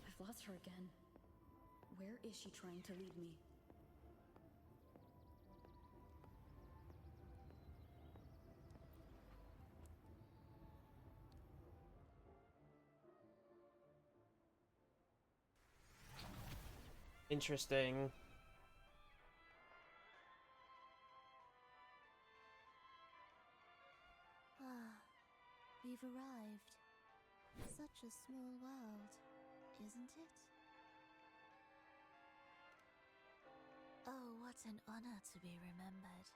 I've lost her again. Where is she trying to lead me?
Interesting.
Ah, we've arrived. Such a small world, isn't it? Oh, what an honor to be remembered.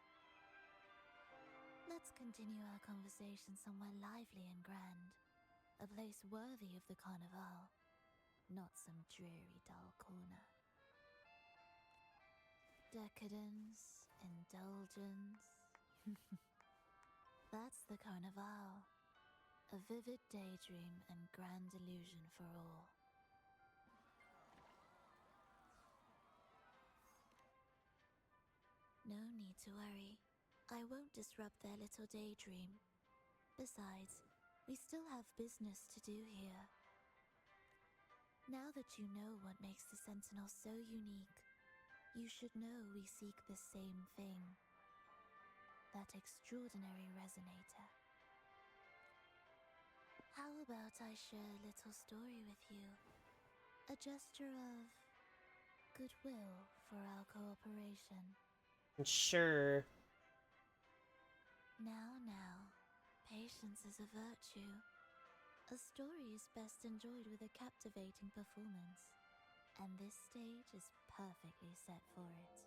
Let's continue our conversation somewhere lively and grand. A place worthy of the Carnival, not some dreary, dull corner. Decadence, indulgence. That's the Carnival. A vivid daydream and grand illusion for all. No need to worry. I won't disrupt their little daydream. Besides, we still have business to do here. Now that you know what makes the Sentinel so unique, you should know we seek the same thing. That extraordinary resonator. How about I share a little story with you? A gesture of goodwill for our cooperation.
Sure.
Now, patience is a virtue. A story is best enjoyed with a captivating performance, and this stage is perfectly set for it.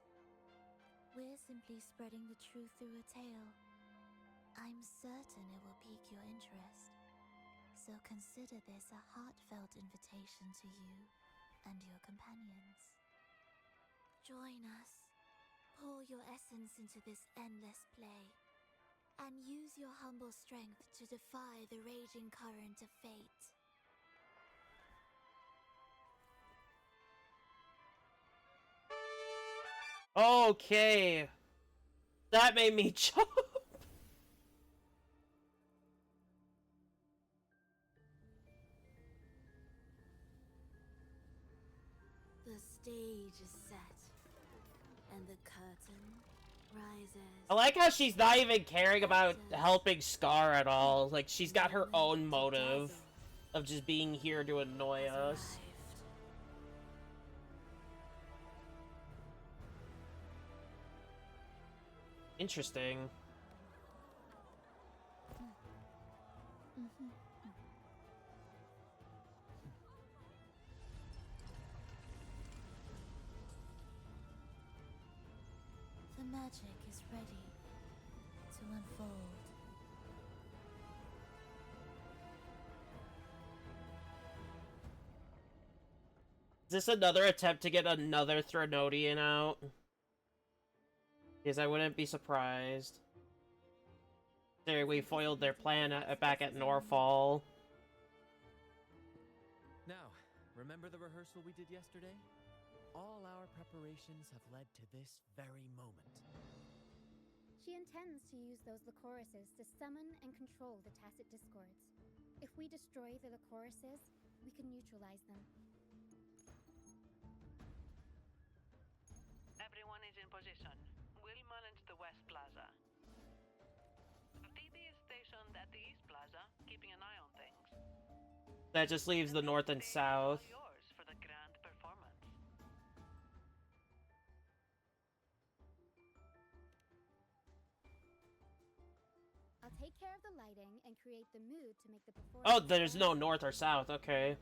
We're simply spreading the truth through a tale. I'm certain it will pique your interest, so consider this a heartfelt invitation to you and your companions. Join us. Pour your essence into this endless play, and use your humble strength to defy the raging current of fate.
Okay. That made me jump.
The stage is set, and the curtain rises.
I like how she's not even caring about helping Scar at all. Like, she's got her own motive of just being here to annoy us. Interesting.
The magic is ready to unfold.
Is this another attempt to get another Threnodian out? Because I wouldn't be surprised. There, we foiled their plan back at Norfall.
Now, remember the rehearsal we did yesterday? All our preparations have led to this very moment.
She intends to use those Lycoruses to summon and control the Tacit Discords. If we destroy the Lycoruses, we can neutralize them.
Everyone is in position. We'll manage the West Plaza. DB is stationed at the East Plaza, keeping an eye on things.
That just leaves the North and South.
Yours for the grand performance.
I'll take care of the lighting and create the mood to make the performance.
Oh, there's no North or South. Okay.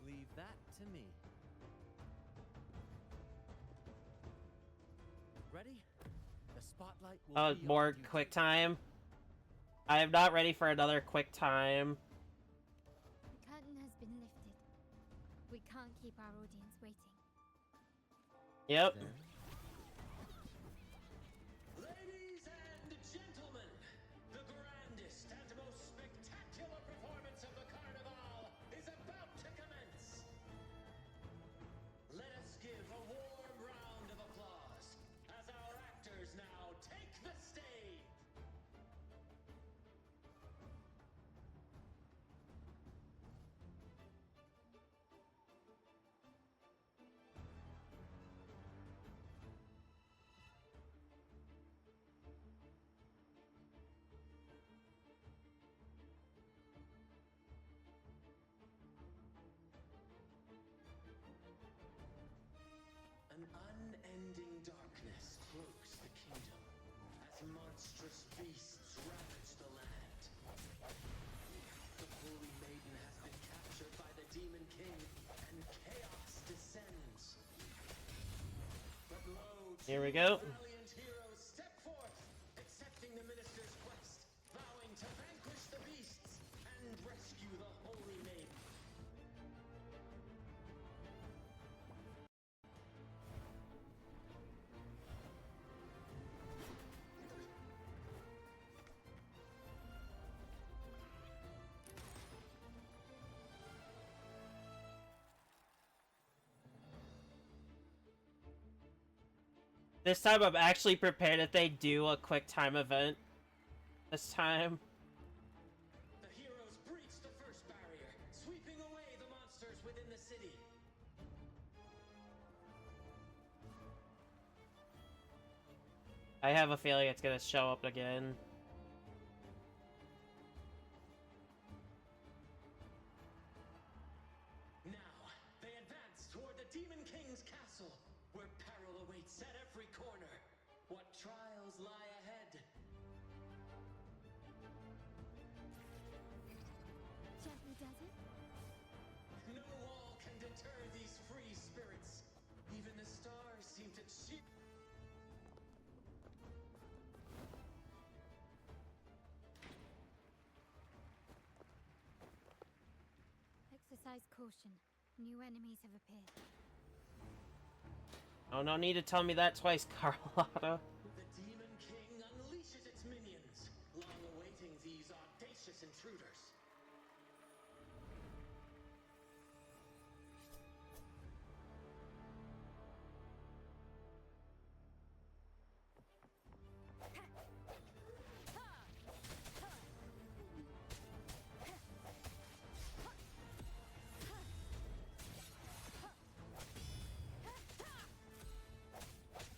Leave that to me. Ready? The spotlight will be
More
on you.
quick time. I am not ready for another quick time.
The curtain has been lifted.
keep our audience waiting.
Yep.
Ladies and gentlemen, the grandest and most spectacular performance of the Carnival is about to commence. Let us give a warm round of applause as our actors now take the stage. An unending darkness cloaks the kingdom as monstrous beasts ravage the land. The Holy Maiden has been captured by the Demon King, and chaos descends. But lo,
Here we
two
go.
valiant heroes step forth, accepting the minister's quest, vowing to vanquish the beasts and rescue the Holy Maiden.
This time I'm actually prepared if they do a quick time event. This time.
The heroes breach the first barrier, sweeping away the monsters within the city.
I have a feeling it's gonna show up again.
Now, they advance toward the Demon King's castle, where peril awaits at every corner. What trials lie ahead?
Gently does it?
No wall can deter these free spirits. Even the stars seem to cheer.
Exercise caution. New enemies have appeared.
Oh, no need to tell me that twice, Carlotta.
The Demon King unleashes its minions, long awaiting these audacious intruders.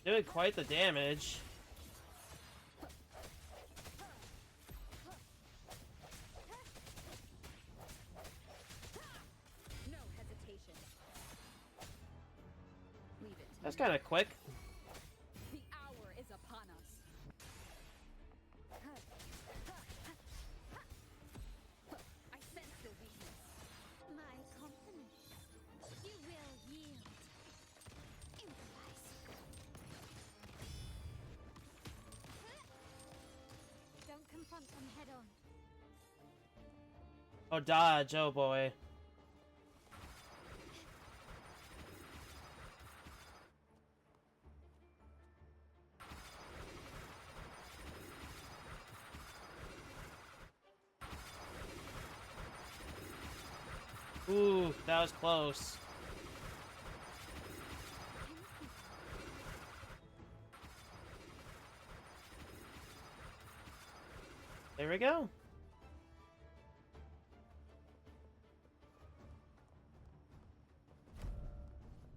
Doing quite the damage.
No hesitation. Leave it.
That's kind of quick.
The hour is upon us. I sense your weakness.
My compliments. You will yield. Improvise. Don't confront them head on.
Oh, dodge. Oh, boy. Ooh, that was close. There we go.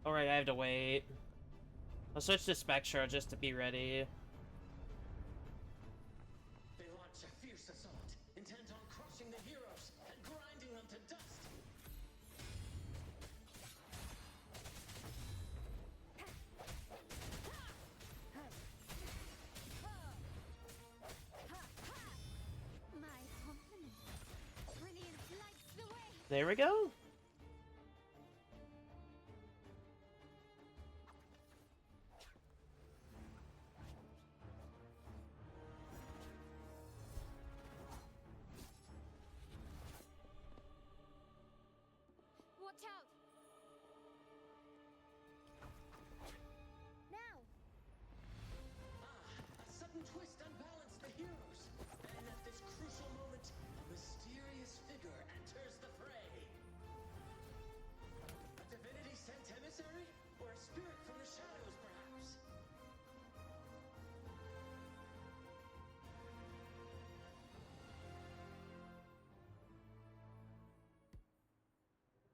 Alright, I have to wait. I'll switch to Spectra just to be ready.
They launch a fierce assault, intent on crushing the heroes and grinding them to dust.
My compliments. Brilliant lights the way.
There we go.
Watch out.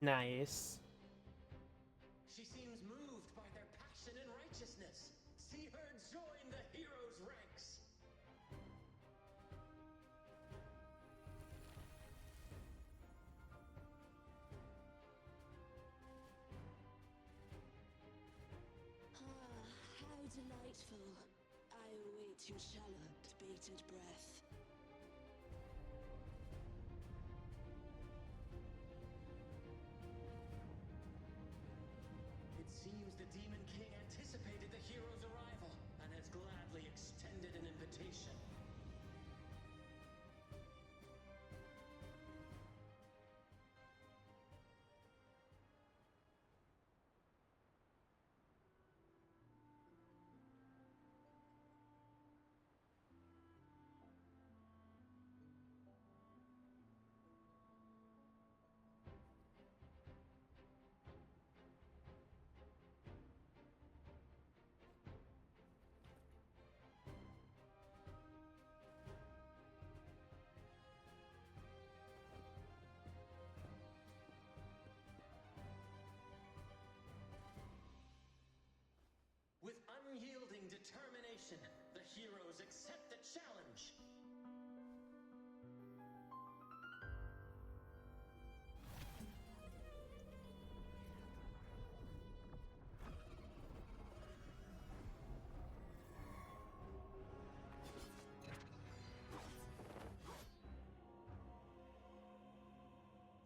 Nice.
She seems moved by their passion and righteousness. See her join the heroes' ranks.
Ah, how delightful. I await your shallow, bated breath.
It seems the Demon King anticipated the hero's arrival and has gladly extended an invitation. With unyielding determination, the heroes accept the challenge.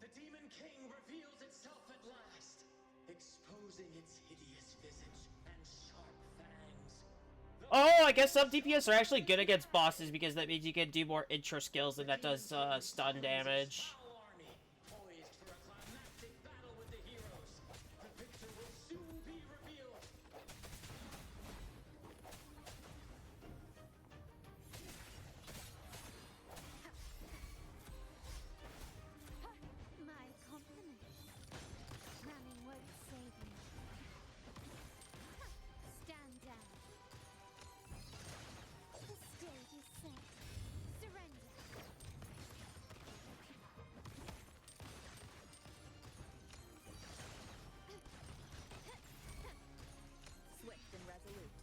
The Demon King reveals itself at last, exposing its hideous visage and sharp fangs.
Oh, I guess some DPS are actually good against bosses because that means you can do more intro skills and that does stun damage.
Poised for a climactic battle with the heroes. The victor will soon be revealed.
My compliments. Ramming won't save you. Stand down. The stage is set. Surrender.
Swift and resolute.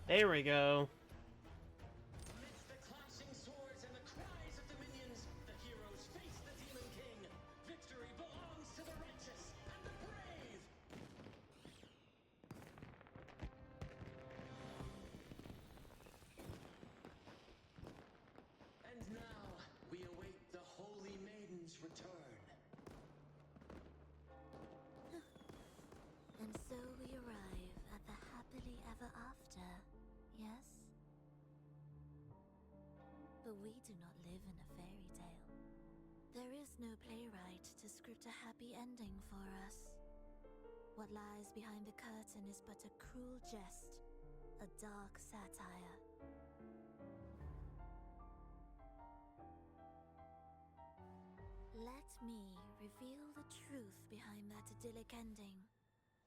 There we go.
Amidst the clashing swords and the cries of the minions, the heroes face the Demon King. Victory belongs to the righteous and the brave. And now we await the Holy Maiden's return.
And so we arrive at the happily ever after, yes? But we do not live in a fairy tale. There is no playwright to script a happy ending for us. What lies behind the curtain is but a cruel jest, a dark satire. Let me reveal the truth behind that idyllic ending.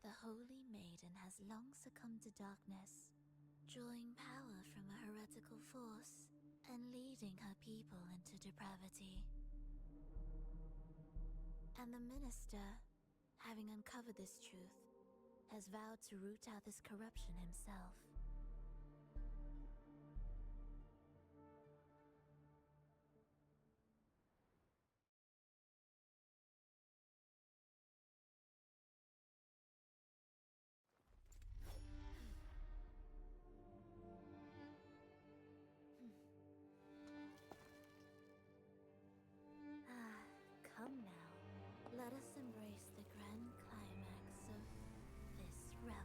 The Holy Maiden has long succumbed to darkness, drawing power from a heretical force and leading her people into depravity. And the minister, having uncovered this truth, has vowed to root out this corruption himself. Come now, let us embrace the grand climax of this revelry.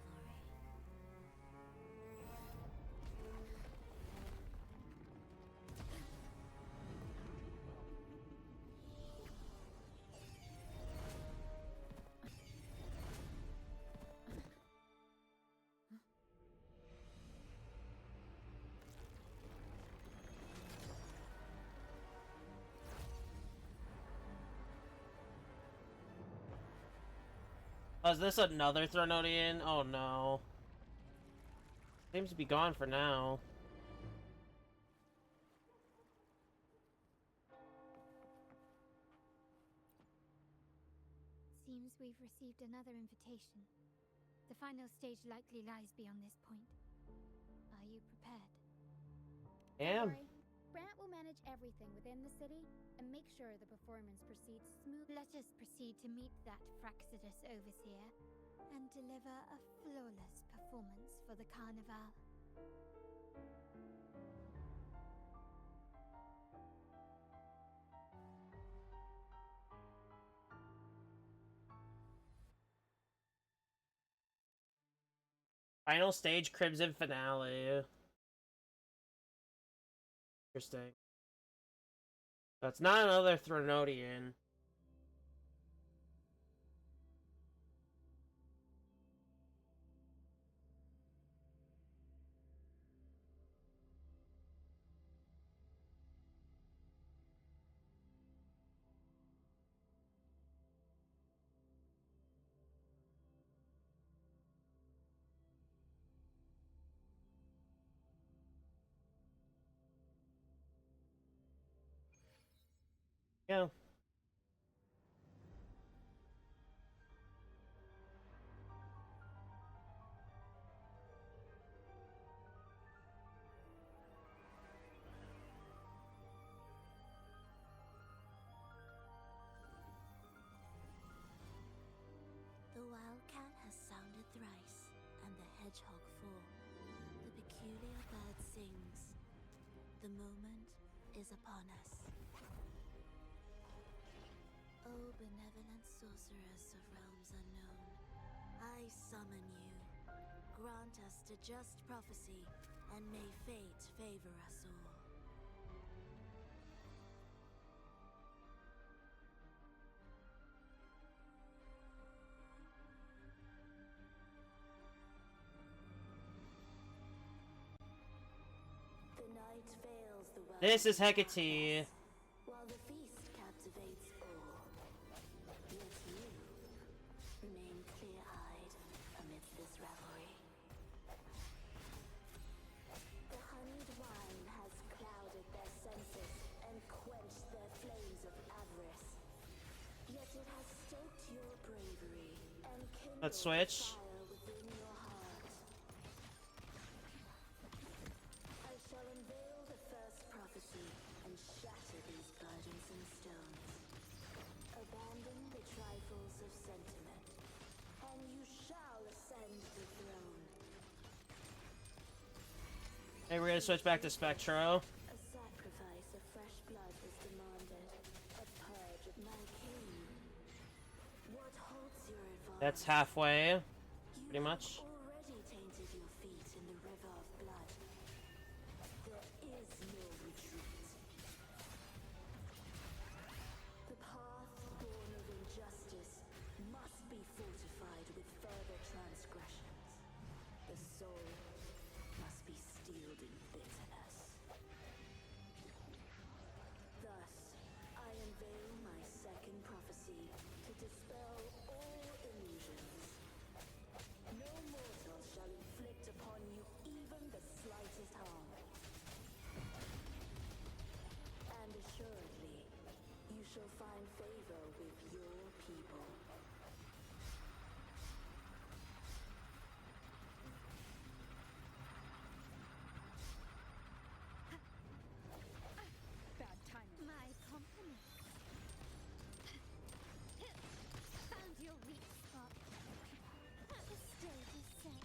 Oh, is this another Thronodian? Oh no. Seems to be gone for now.
Seems
seems we've received another invitation. The final stage likely lies beyond this point. Are you prepared?
Am.
Don't worry. Brant will manage everything within the city and make sure the performance proceeds smooth.
Let us proceed to meet that Fraxidus overseer and deliver a flawless performance for the Carnival.
Final stage Crimson finale. Interesting. That's not another Thronodian. Yeah.
The wildcat has sounded thrice, and the hedgehog four. The peculiar bird sings. The moment is upon us. O benevolent sorceress of realms unknown, I summon you. Grant us the just prophecy, and may fate favor us all. The night veils the world.
This is Hecate.
While the feast captivates all, yet you remain clear-eyed amidst this revelry. The honeyed wine has clouded their senses and quenched their flames of avarice. Yet it has stoked your bravery and kindled
Let's switch.
the fire within your heart. I shall unveil the first prophecy and shatter these gardens and stones. Abandon the trifles of sentiment, and you shall ascend the throne.
Hey, we're gonna switch back to Spectro.
A sacrifice of fresh blood is demanded, a purge of my king. What holds your advance?
That's halfway, pretty much.
Already tainted your feet in the river of blood. There is no retreat. The path born of injustice must be fortified with further transgressions. The soul must be steeled in bitterness. Thus, I unveil my second prophecy to dispel all illusions. No mortal shall inflict upon you even the slightest harm. And assuredly, you shall find favor with your people.
Bad timing.
My compliments. Found your weak spot. The stage is set.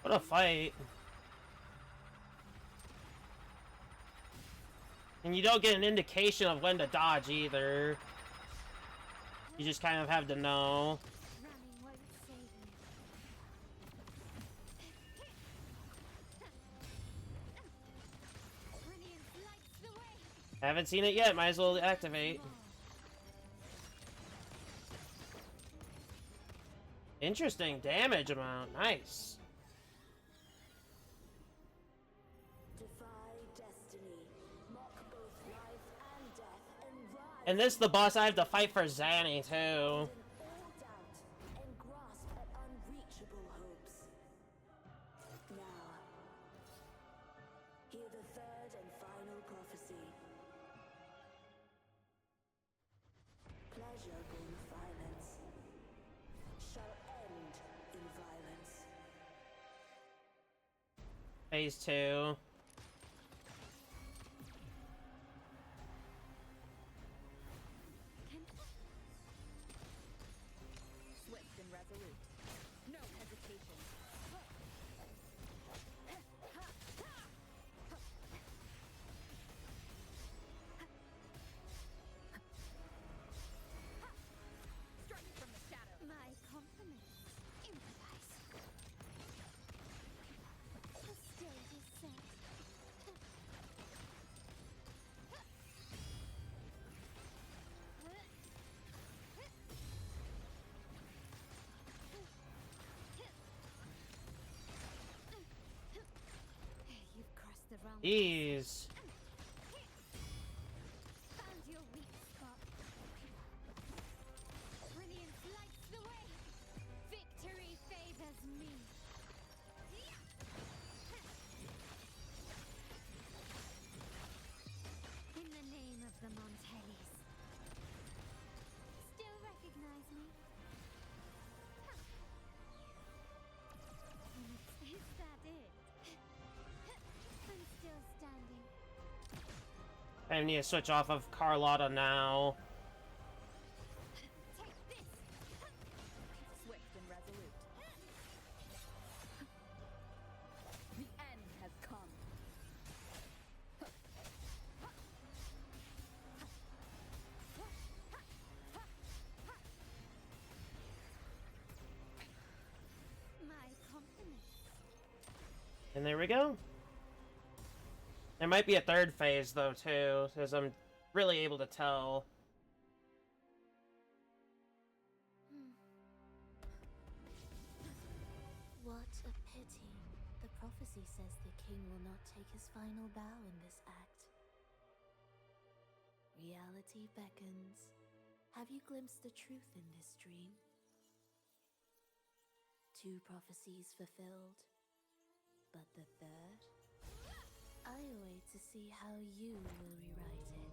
What a fight. And you don't get an indication of when to dodge either. You just kind of have to know.
Running won't save you. Brilliance lights the way.
Haven't seen it yet, might as well activate. Interesting damage amount, nice.
Defy destiny, mock both life and death, and rise
And this is the boss I have to fight for Zanny too.
in all doubt and grasp at unreachable hopes. Now, hear the third and final prophecy. juggle violence shall end in violence.
Phase 2.
Swift and resolute. No hesitation. Strike from the shadow.
My compliments. Improvise. The stage is set. You've crossed the realm.
Ease.
Found your weak spot. Brilliance lights the way. Victory favors me. In the name of the Montellis. Still recognize me? Is that it? I'm still standing.
I need to switch off of Carlotta now.
Swift and resolute. The end has come.
My compliments.
And there we go. There might be a third phase, though, too, because I'm really able to tell.
What a pity. The prophecy says the king will not take his final bow in this act. Reality beckons. Have you glimpsed the truth in this dream? 2 prophecies fulfilled, but the third? I await to see how you will rewrite it.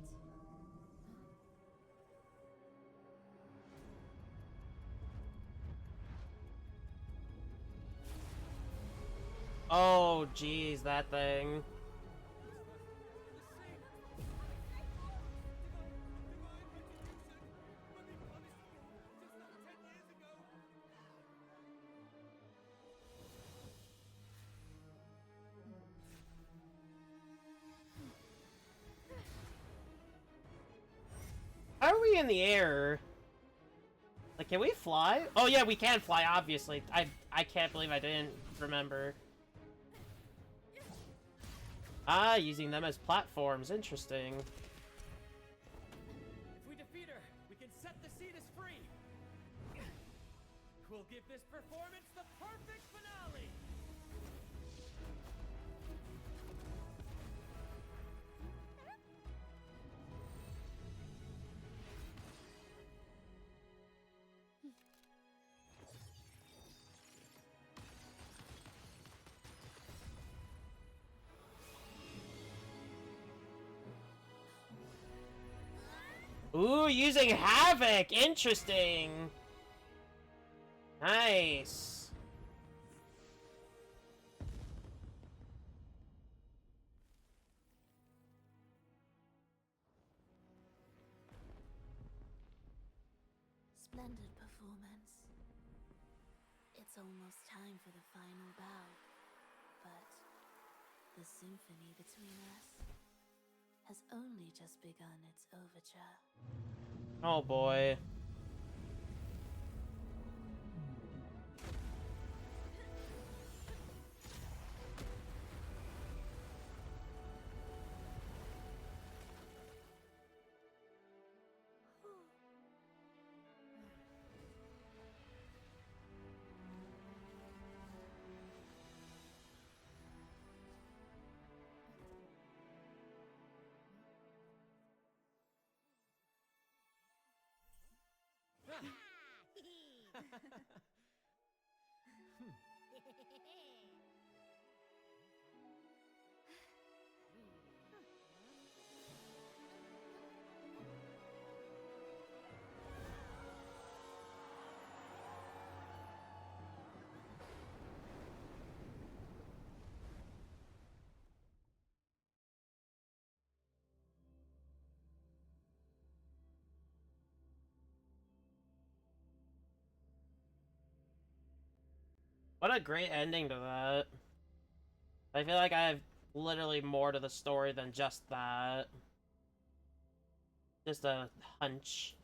Oh, geez, that thing. How are we in the air? Like, can we fly? Oh yeah, we can fly, obviously. I can't believe I didn't remember. Ah, using them as platforms. Interesting.
If we defeat her, we can set the Cetus free. We'll give this performance the perfect finale.
Ooh, using Havoc! Interesting! Nice!
Splendid performance. It's almost time for the final bow. But the symphony between us has only just begun its overture.
Oh boy. What a great ending to that. I feel like I have literally more to the story than just that. Just a hunch.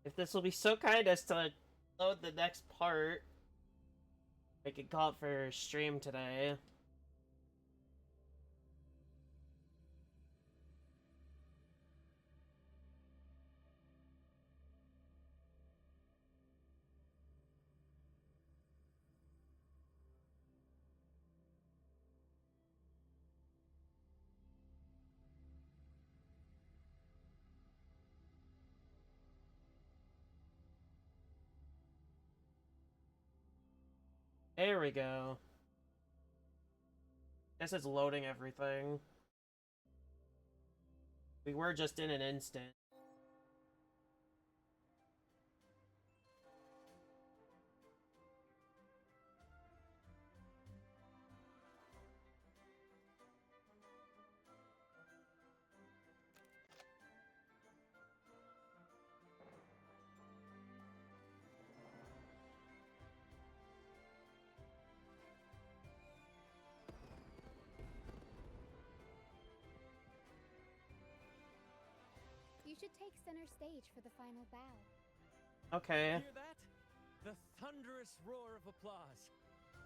If this will be so kind as to load the next part, I could call it for stream today. There we go. Guess it's loading everything. We were just in an instant.
You should take center stage for the final bow.
Okay.
Hear that? The thunderous roar of applause.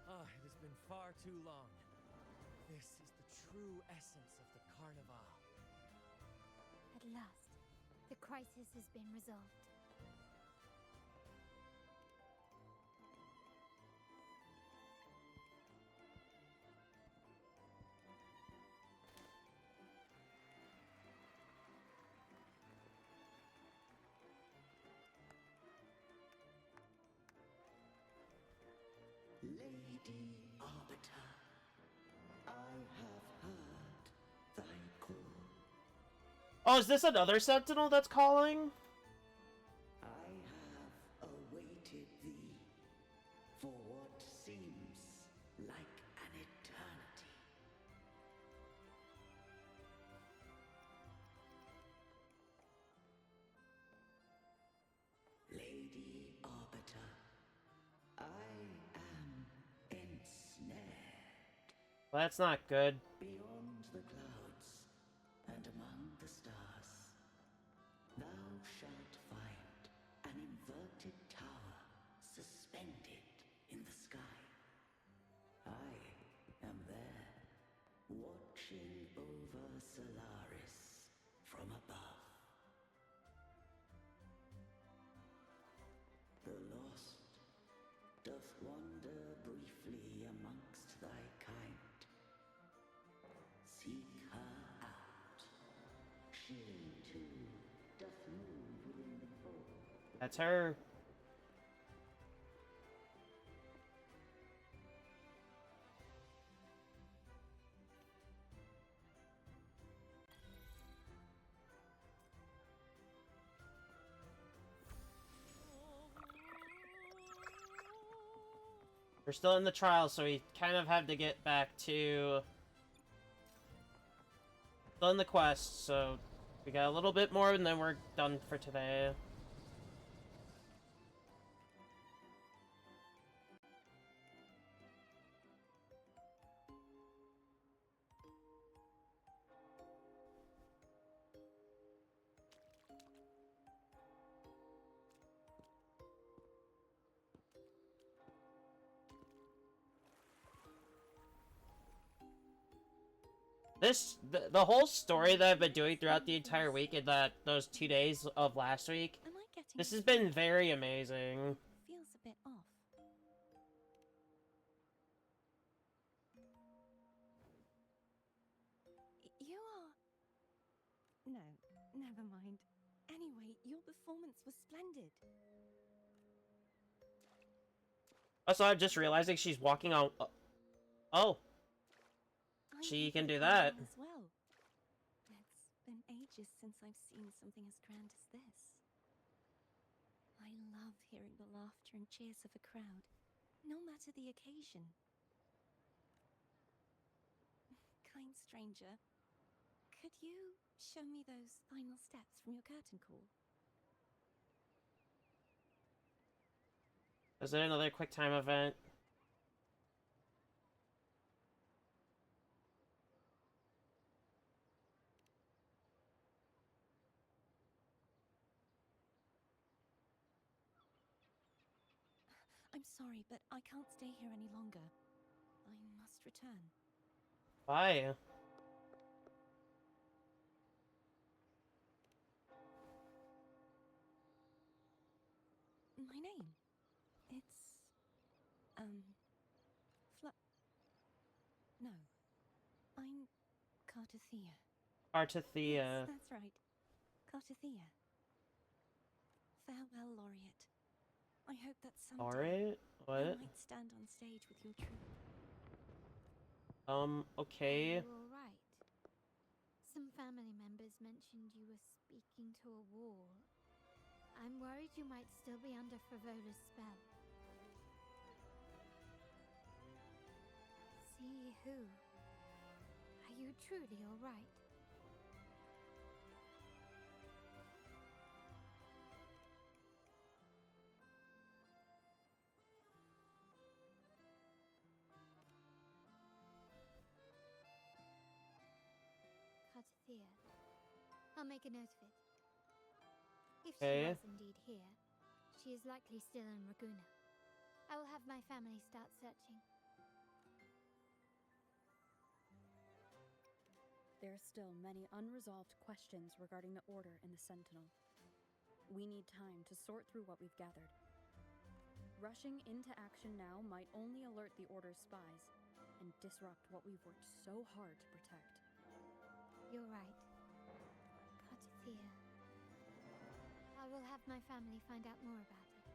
Ah, it has been far too long. This is the true essence of the Carnival.
At last, the crisis has been resolved.
Lady Arbiter, I have heard thy call.
Oh, is this another sentinel that's calling?
I have awaited thee for what seems like an eternity. Lady Arbiter, I am ensnared.
Well, that's not good.
Beyond the clouds and among the stars, thou shalt find an inverted tower suspended in the sky. I am there, watching over Solaris from above. The lost doth wander briefly amongst thy kind. Seek her out. She too doth move within the fold.
That's her. We're still in the trial, so we kind of have to get back to... Still in the quest, so we got a little bit more and then we're done for today. The whole story that I've been doing throughout the entire week and those 2 days of last week,
Am I getting
this has been very amazing.
feels a bit off? You are... No, never mind. Anyway, your performance was splendid.
Also, I'm just realizing she's walking on... Oh. She can do that.
As well. It's been ages since I've seen something as grand as this. I love hearing the laughter and cheers of a crowd, no matter the occasion. Kind stranger, could you show me those final steps from your curtain call?
Is it another quick time event?
I'm sorry, but I can't stay here any longer. I must return.
Bye.
My name? It's... No. I'm Cartathea.
Artithea.
Yes, that's right. Cartathea. Farewell, Laureate. I hope that someday
Laureate? What?
you might stand on stage with your troupe.
Okay.
Are you alright? Some family members mentioned you were speaking to a wall. I'm worried you might still be under Frivola's spell. See who? Are you truly alright? Cartathea. I'll make a note of it. If she was indeed here, she is likely still in Raguna. I will have my family start searching.
There are still many unresolved questions regarding the Order and the Sentinel. We need time to sort through what we've gathered. Rushing into action now might only alert the Order's spies and disrupt what we've worked so hard to protect.
You're right. Cartathea. I will have my family find out more about it.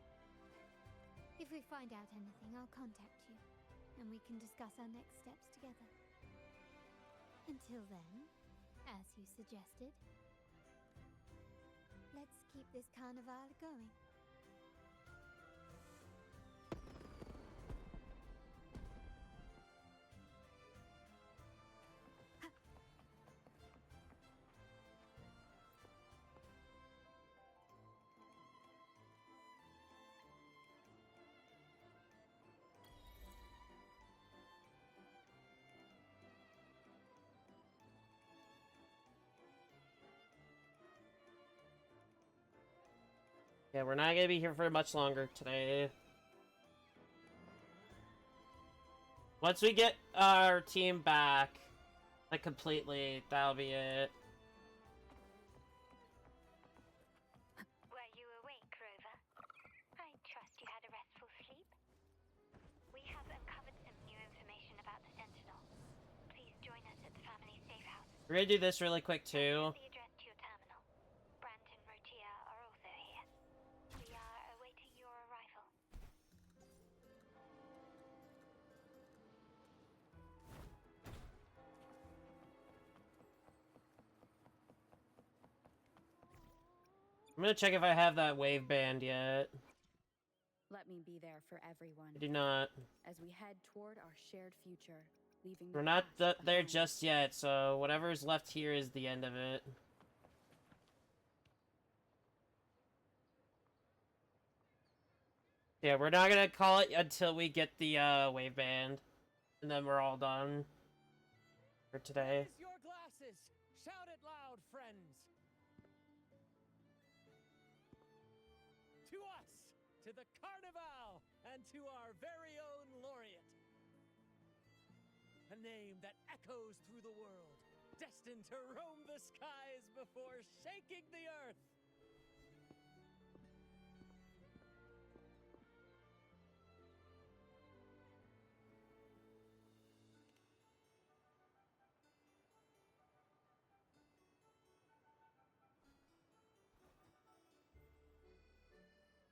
If we find out anything, I'll contact you, and we can discuss our next steps together. Until then, as you suggested, let's keep this carnival going.
Yeah, we're not gonna be here for much longer today. Once we get our team back, like, completely, that'll be it.
Were you awake, Rover? I trust you had a restful sleep. We have uncovered some new information about the Sentinel. Please join us at the family safe house.
We're gonna do this really quick, too.
The address to your terminal. Brant and Rotia are also here. We are awaiting your arrival.
I'm gonna check if I have that wave band yet.
Let me be there for everyone.
I do not.
As we head toward our shared future, leaving the
We're not
past
there
behind.
just yet, so whatever's left here is the end of it. Yeah, we're not gonna call it until we get the wave band, and then we're all done for today.
Raise your glasses! Shout it loud, friends! To us! To the Carnival! And to our very own Laureate! A name that echoes through the world, destined to roam the skies before shaking the earth.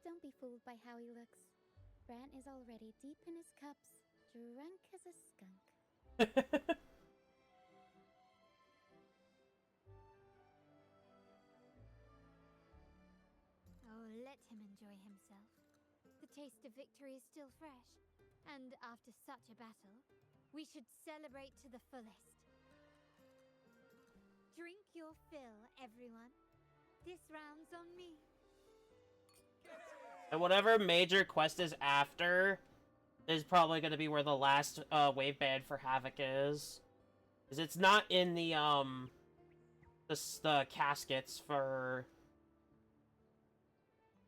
Don't be fooled by how he looks. Brant is already deep in his cups, drunk as a skunk.
Oh, let him enjoy himself. The taste of victory is still fresh, and after such a battle, we should celebrate to the fullest. Drink your fill, everyone. This round's on me.
And whatever major quest is after is probably going to be where the last wave band for Havoc is. Because it's not in the caskets for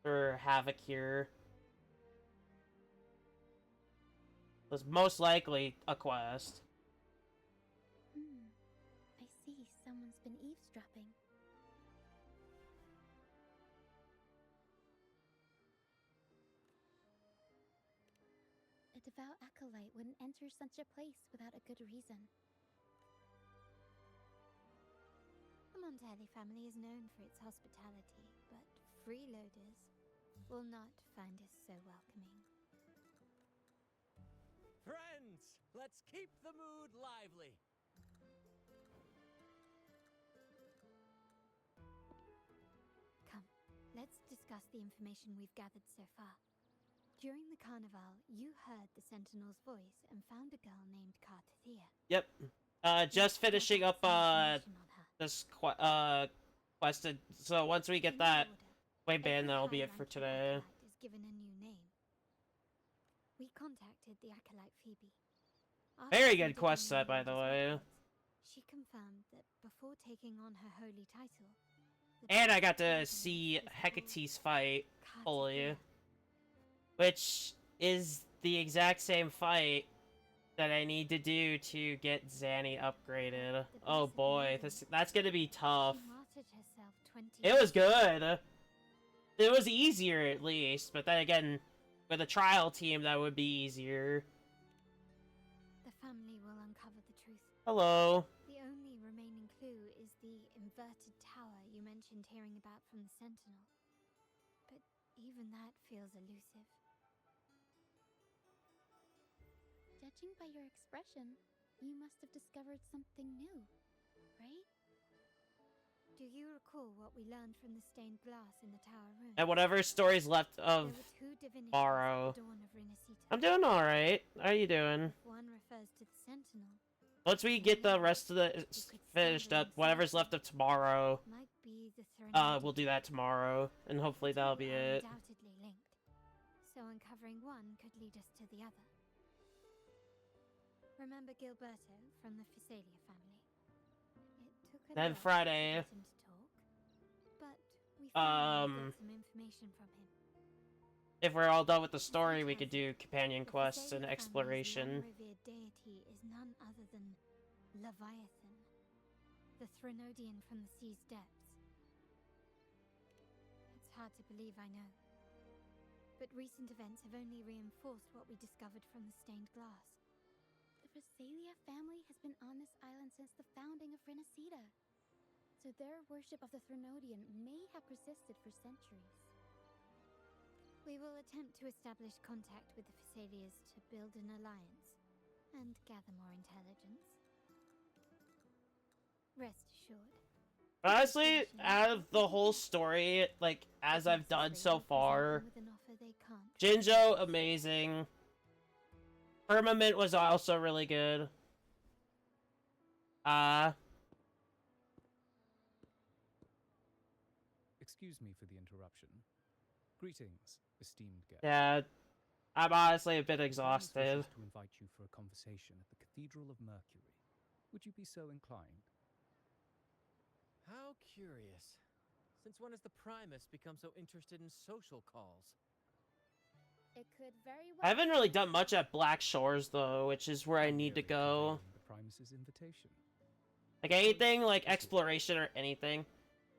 Havoc here. It's most likely a quest.
I see someone's been eavesdropping. A devout acolyte wouldn't enter such a place without a good reason.
The Montelli family is known for its hospitality, but freeloaders will not find us so welcoming.
Friends, let's keep the mood lively.
Come, let's discuss the information we've gathered so far. During the carnival, you heard the Sentinel's voice and found a girl named Carthea.
Yep. Just finishing up this quested. So once we get that wave band, that'll be it for today.
Is given a new name. We contacted the acolyte Phoebe.
Very good quest set, by the way.
She confirmed that before taking on her holy title,
And I got to see Hecate's fight fully, which is the exact same fight that I need to do to get Zanny upgraded. Oh boy, that's gonna be tough. It was good. It was easier at least, but then again, with a trial team that would be easier.
The family will uncover the truth.
Hello.
The only remaining clue is the inverted tower you mentioned hearing about from the Sentinel. But even that feels elusive.
Judging by your expression, you must have discovered something new, right?
Do you recall what we learned from the stained glass in the tower room?
And whatever story's left of tomorrow. I'm doing alright. How are you doing?
One refers to the Sentinel.
Once we get the rest of the finished up, whatever's left of tomorrow, we'll do that tomorrow, and hopefully that'll be it.
Undoubtedly linked. So uncovering one could lead us to the other. Remember Gilberto from the Physalia family? It took a
Then
lot
Friday.
to get him to talk, but we finally got some information from him.
If we're all done with the story, we could do companion quests and exploration.
The revered deity is none other than Leviathan, the Threnodian from the sea's depths. It's hard to believe, I know. But recent events have only reinforced what we discovered from the stained glass.
The Physalia family has been on this island since the founding of Rinascita, so their worship of the Threnodian may have persisted for centuries.
We will attempt to establish contact with the Physalias to build an alliance and gather more intelligence. Rest assured.
Honestly, out of the whole story, like, as I've done so far, Jinjo, amazing. Firmament was also really good.
Excuse me for the interruption. Greetings, esteemed guest.
Yeah, I'm honestly a bit exhausted.
To invite you for a conversation at the Cathedral of Mercury. Would you be so inclined?
How curious. Since when has the Primus become so interested in social calls?
It could very well.
I haven't really done much at Black Shores, though, which is where I need to go.
The Primus's invitation.
Like anything like exploration or anything.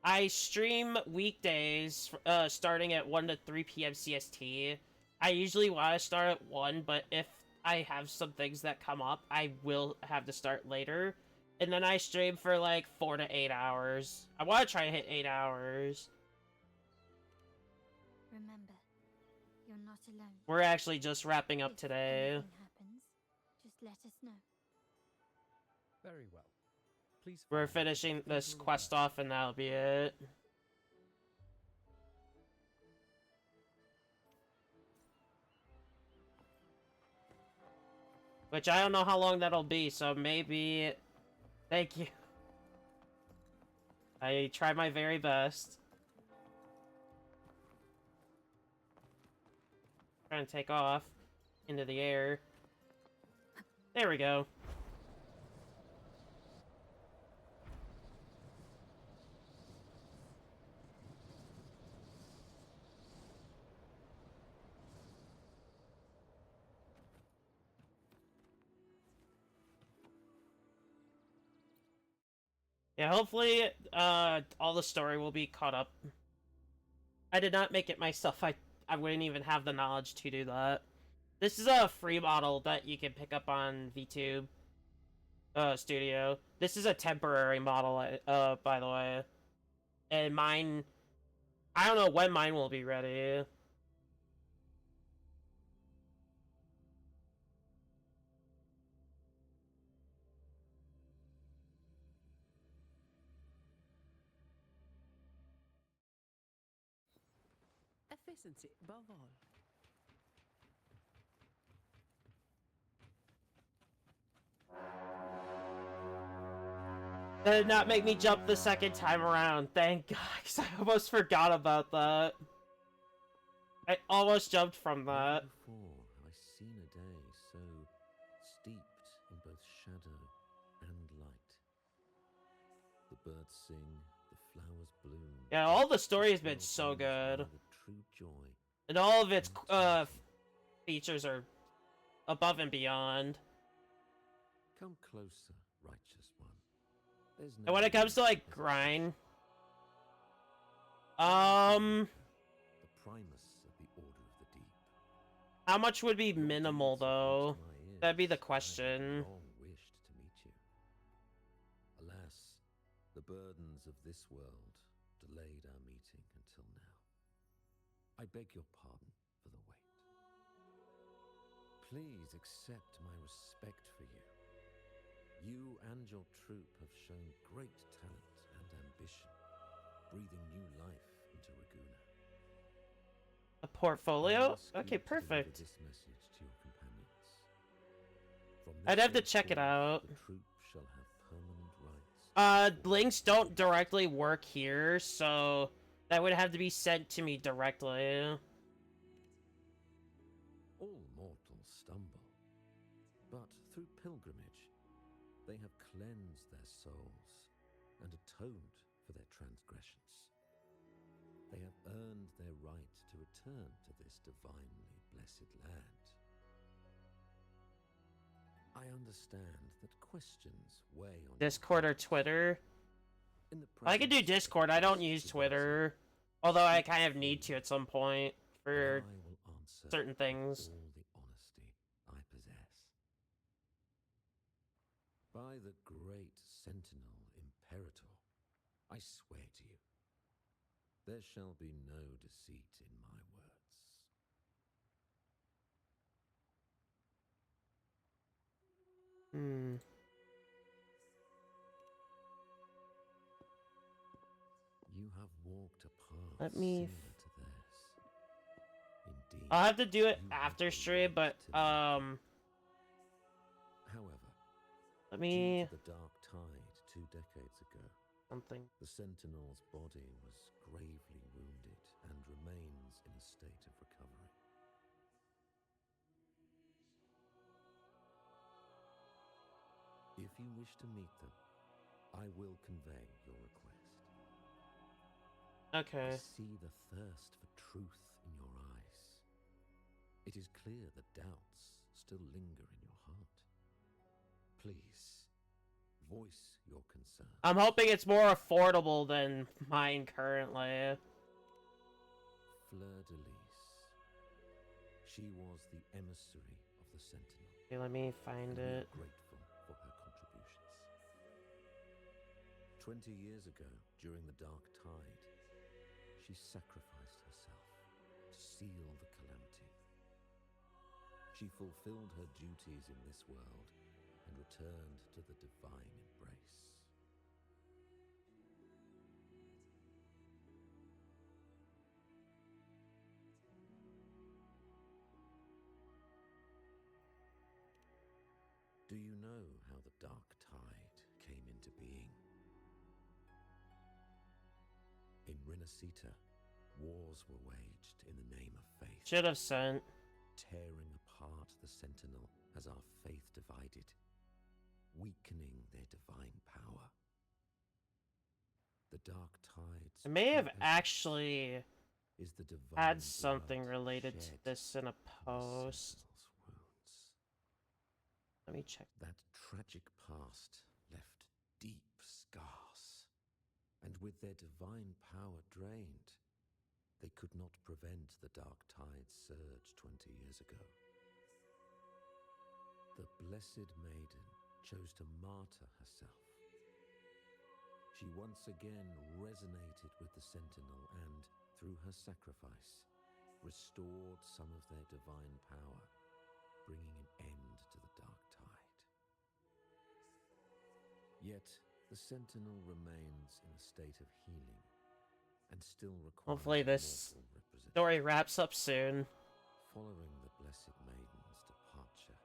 I stream weekdays, starting at 1 to 3 p.m. CST. I usually want to start at 1, but if I have some things that come up, I will have to start later. And then I stream for like 4 to 8 hours. I want to try to hit 8 hours.
Remember, you're not alone.
We're actually just wrapping up today.
If anything happens, just let us know.
Very well. Please.
We're finishing this quest off and that'll be it. Which I don't know how long that'll be, so maybe... Thank you. I try my very best. Trying to take off into the air. There we go. Yeah, hopefully, all the story will be caught up. I did not make it myself. I wouldn't even have the knowledge to do that. This is a free model that you can pick up on VTube Studio. This is a temporary model, by the way. And mine... I don't know when mine will be ready.
Efficiency above all.
That did not make me jump the second time around. Thank God, 'cause I almost forgot about that. I almost jumped from that.
Never before have I seen a day so steeped in both shadow and light. The birds sing, the flowers bloom.
Yeah, all the story has been so good.
The true joy.
And all of its features are above and beyond.
Come closer, righteous one. There's no
And when it comes to like grind,
the primus of the Order of the Deep.
how much would be minimal though? That'd be the question.
I long wished to meet you. Alas, the burdens of this world delayed our meeting until now. I beg your pardon for the wait. Please accept my respect for you. You and your troop have shown great talent and ambition, breathing new life into Raguna.
A portfolio? Okay, perfect.
This message to your companions. From
I'd have to
this
check it out.
the troop shall have permanent rights.
Links don't directly work here, so that would have to be sent to me directly.
All mortals stumble, but through pilgrimage, they have cleansed their souls and atoned for their transgressions. They have earned their right to return to this divinely blessed land. I understand that questions weigh on
Discord or Twitter?
In the
I can do Discord, I don't use Twitter. Although I kind of need to at some point for certain things.
all the honesty I possess. By the great Sentinel Imperator, I swear to you, there shall be no deceit in my words. You have walked a path
Let me...
similar to theirs. Indeed,
I'll have to do it after stream, but,
however,
let me...
due to the dark tide 2 decades ago,
something.
the Sentinel's body was gravely wounded and remains in a state of recovery. If you wish to meet them, I will convey your request.
Okay.
I see the thirst for truth in your eyes. It is clear that doubts still linger in your heart. Please, Voice your concern.
I'm hoping it's more affordable than mine currently.
Fleur de Lis. She was the emissary of the Sentinel.
Okay, let me find
and
it.
We are grateful for her contributions. 20 years ago, during the Dark Tide, she sacrificed herself to seal the calamity. She fulfilled her duties in this world and returned to the divine embrace. Do you know how the Dark Tide came into being? In Rinascita, wars were waged in the name of faith.
Should have sent.
Tearing apart the Sentinel as our faith divided, weakening their divine power. The Dark Tide's
I may have
true essence
actually
is the divine
had something
blood
related to
shed
this in a
on the
post.
Sentinel's wounds.
Let me check.
That tragic past left deep scars, and with their divine power drained, they could not prevent the Dark Tide's surge 20 years ago. The Blessed Maiden chose to martyr herself. She once again resonated with the Sentinel and, through her sacrifice, restored some of their divine power, bringing an end to the Dark Tide. Yet, the Sentinel remains in a state of healing, and still requires
Hopefully this
mortal representation.
story wraps up soon.
Following the Blessed Maiden's departure,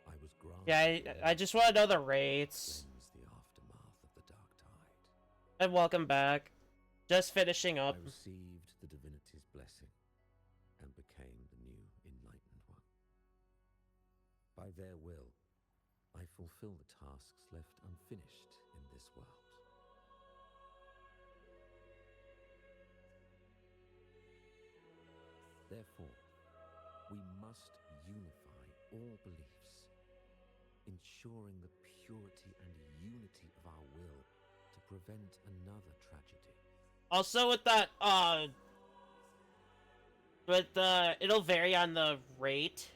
I was granted
Yeah, I just want to know the rates.
cleanse the aftermath of the Dark Tide.
And welcome back. Just finishing up.
I received the divinity's blessing and became the new enlightened one. By their will, I fulfill the tasks left unfinished in this world. Therefore, we must unify all beliefs, ensuring the purity and unity of our will to prevent another tragedy.
Also with that, it'll vary on the rate.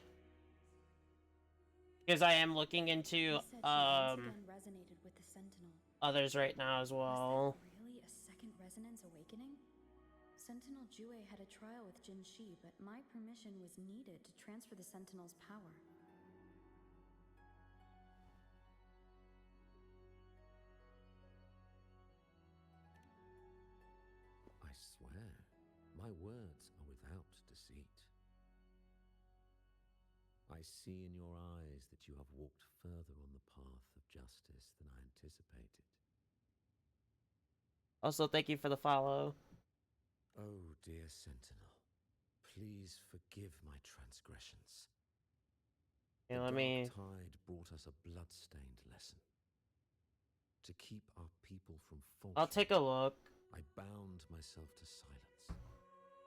Because I am looking into,
You said she once again resonated with the Sentinel.
others right now as well.
Was that really a second resonance awakening? Sentinel Jue had a trial with Jin Shi, but my permission was needed to transfer the Sentinel's power.
I swear, my words are without deceit. I see in your eyes that you have walked further on the path of justice than I anticipated.
Also, thank you for the follow.
Oh, dear Sentinel, please forgive my transgressions.
Yeah,
The
let me...
Dark Tide brought us a blood-stained lesson. To keep our people from faltering,
I'll take a look.
I bound myself to silence,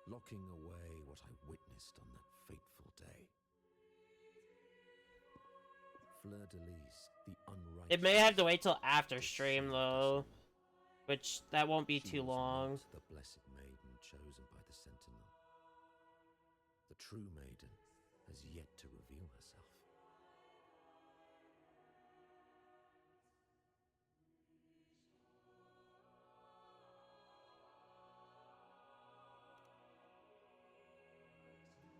locking away what I witnessed on that fateful day. Fleur de Lis, the unrighteous...
It may have to wait till after stream, though. Which, that won't be too long.
Not the Blessed Maiden chosen by the Sentinel. The true maiden has yet to reveal herself.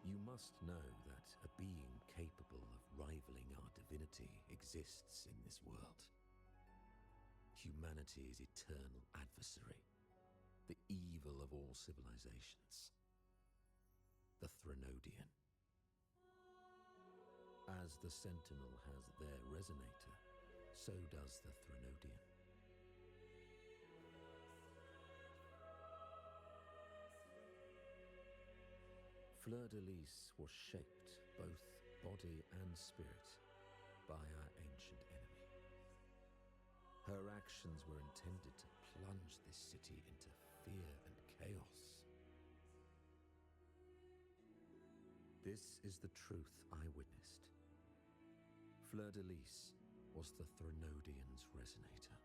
You must know that a being capable of rivaling our divinity exists in this world. Humanity's eternal adversary, the evil of all civilizations, the Threnodian. As the Sentinel has their resonator, so does the Threnodian. Fleur de Lis was shaped, both body and spirit, by our ancient enemy. Her actions were intended to plunge this city into fear and chaos. This is the truth I witnessed. Fleur de Lis was the Threnodian's resonator.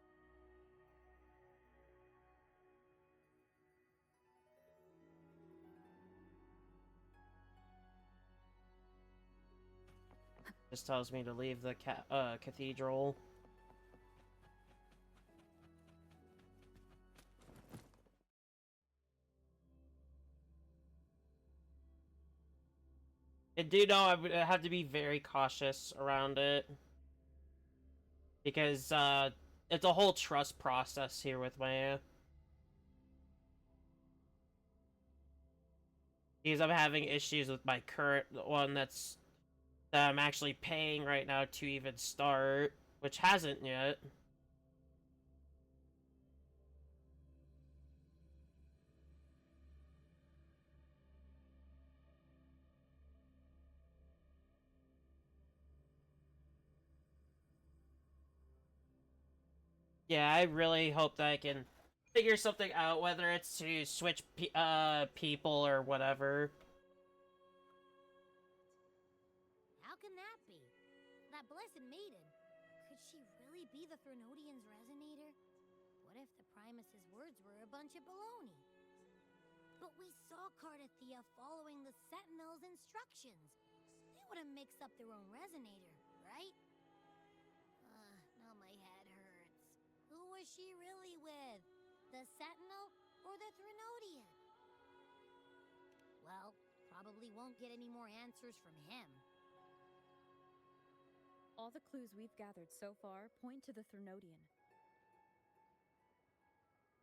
Just tells me to leave the cathedral. I do know I would have to be very cautious around it. Because, it's a whole trust process here with Maya. Because I'm having issues with my current one that I'm actually paying right now to even start, which hasn't yet. Yeah, I really hope that I can figure something out, whether it's to switch people or whatever.
How can that be? That blessed maiden. Could she really be the Threnodian's resonator? What if the Primus's words were a bunch of baloney? But we saw Cardathia following the Sentinel's instructions. They wouldn't mix up their own resonator, right? Now my head hurts. Who was she really with? The Sentinel or the Threnodian? Well, probably won't get any more answers from him.
All the clues we've gathered so far point to the Threnodian.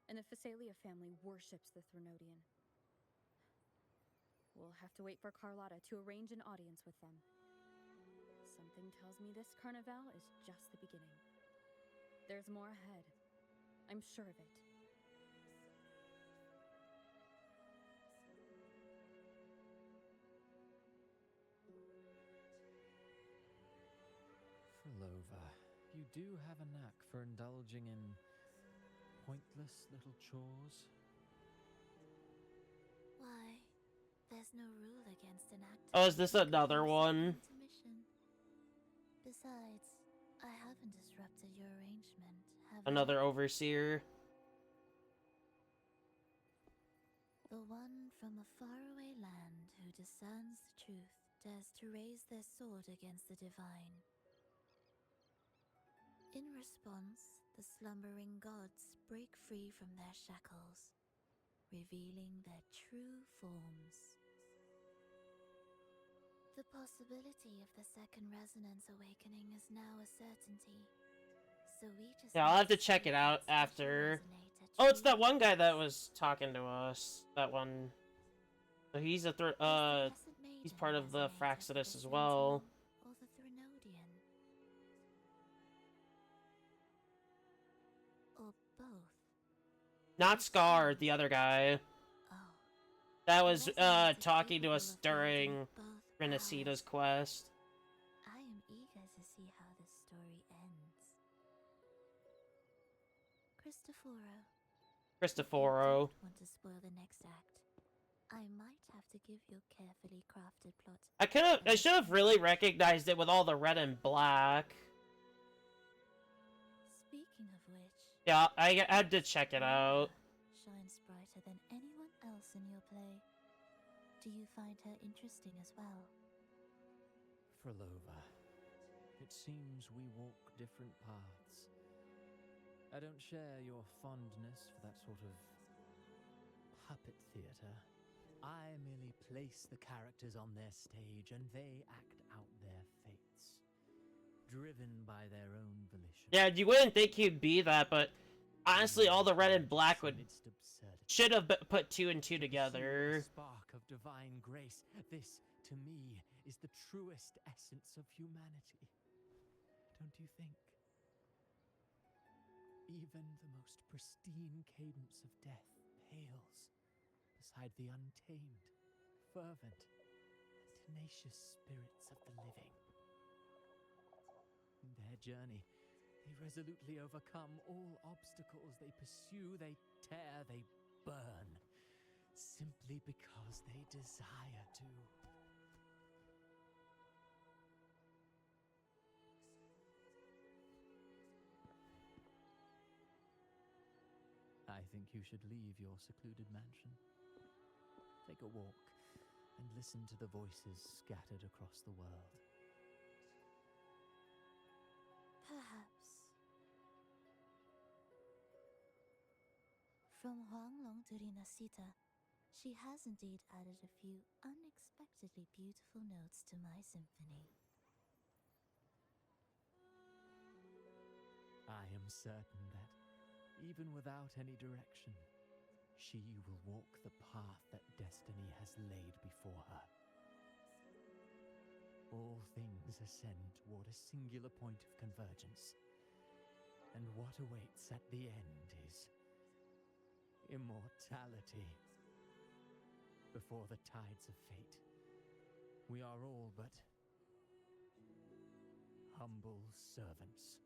And the Phasalia family worships the Threnodian. We'll have to wait for Carlotta to arrange an audience with them. Something tells me this carnival is just the beginning. There's more ahead. I'm sure of it.
Frolova, you do have a knack for indulging in pointless little chores.
Why? There's no rule against an act.
Oh, is this another one?
Besides, I haven't disrupted your arrangement, have
Another
I?
overseer?
The one from a faraway land who discerns the truth dares to raise their sword against the divine. In response, the slumbering gods break free from their shackles, revealing their true forms. The possibility of the second resonance awakening is now a certainty. So we just
Yeah, I'll have to check it out after. Oh, it's that one guy that was talking to us. That one. So he's he's part of the Fraxidus as well.
Or the Threnodian. Or both.
Not Scar, the other guy. That was talking to us during Rinascita's quest.
I am eager to see how this story ends.
Cristoforo.
Want to spoil the next act? I might have to give your carefully crafted plot.
I should have really recognized it with all the red and black.
Speaking of which,
Yeah, I had to check it out.
shines brighter than anyone else in your play. Do you find her interesting as well?
Frolova, it seems we walk different paths. I don't share your fondness for that sort of puppet theater. I merely place the characters on their stage and they act out their fates, driven by their own volition.
Yeah, you wouldn't think he'd be that, but honestly, all the red and black should have put two and two together.
Spark of divine grace. This, to me, is the truest essence of humanity. Don't you think? Even the most pristine cadence of death pales beside the untamed, fervent, and tenacious spirits of the living. In their journey, they resolutely overcome all obstacles. They pursue, they tear, they burn, simply because they desire to.
think you should leave your secluded mansion. Take a walk and listen to the voices scattered across the world.
Perhaps. From Huanglong to Rinascita, she has indeed added a few unexpectedly beautiful notes to my symphony.
I am certain that, even without any direction, she will walk the path that destiny has laid before her. All things ascend toward a singular point of convergence, and what awaits at the end is immortality. Before the tides of fate, we are all but humble servants.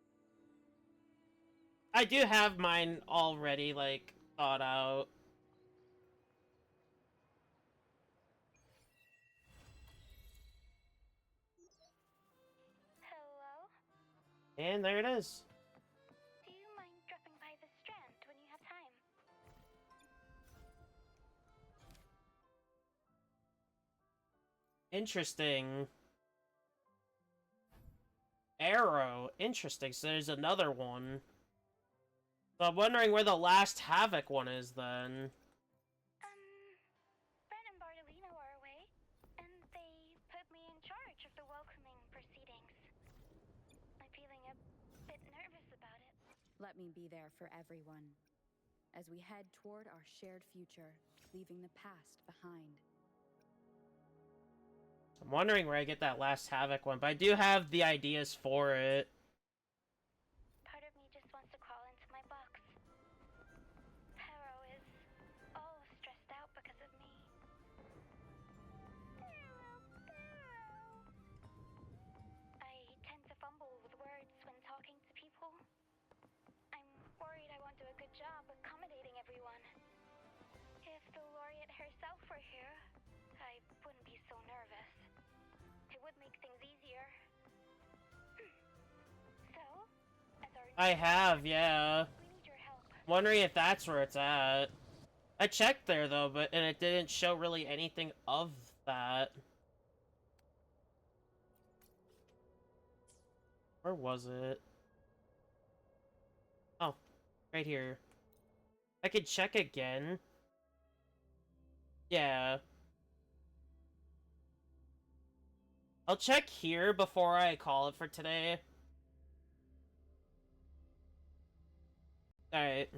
I do have mine already, like, thought out.
Hello?
And there it is.
Do you mind dropping by the Strand when you have time?
Interesting. Arrow. Interesting. So there's another one. So I'm wondering where the last Havoc one is then.
Brent and Bartolino are away, and they put me in charge of the welcoming proceedings. I'm feeling a bit nervous about it.
Let me be there for everyone, as we head toward our shared future, leaving the past behind.
I'm wondering where I get that last Havoc one, but I do have the ideas for it.
Part of me just wants to crawl into my box. Harrow is all stressed out because of me. I tend to fumble with words when talking to people. I'm worried I won't do a good job accommodating everyone. If the laureate herself were here, I wouldn't be so nervous. It would make things easier. So, as our
I have, yeah.
we need your help.
Wondering if that's where it's at. I checked there though, and it didn't show really anything of that. Where was it? Oh, right here. I could check again. Yeah. I'll check here before I call it for today. Alright.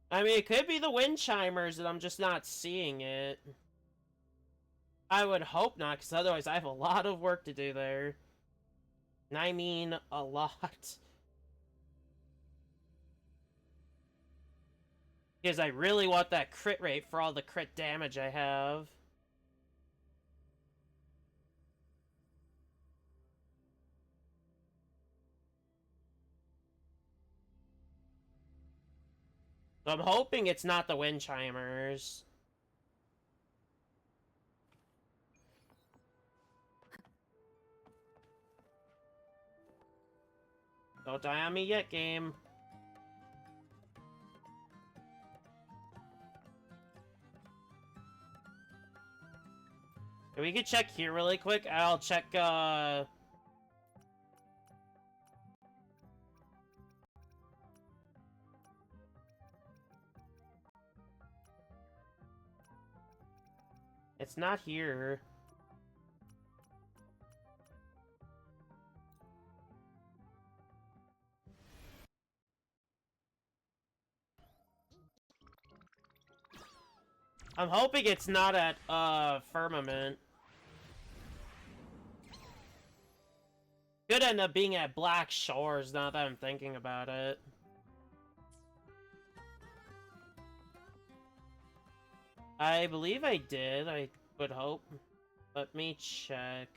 I mean, it could be the wind chimers and I'm just not seeing it. I would hope not, because otherwise I have a lot of work to do there. And I mean a lot. Because I really want that crit rate for all the crit damage I have. So I'm hoping it's not the wind chimers. Don't die on me yet, game. We could check here really quick. I'll check, It's not here. I'm hoping it's not at, Firmament. Could end up being at Black Shores, now that I'm thinking about it. I believe I did, I would hope. Let me check.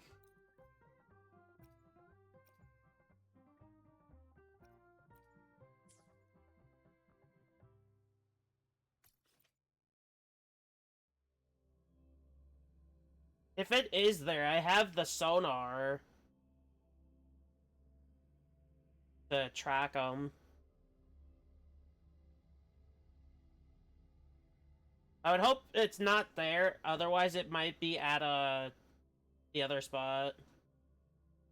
If it is there, I have the sonar. to track them. I would hope it's not there, otherwise it might be at the other spot.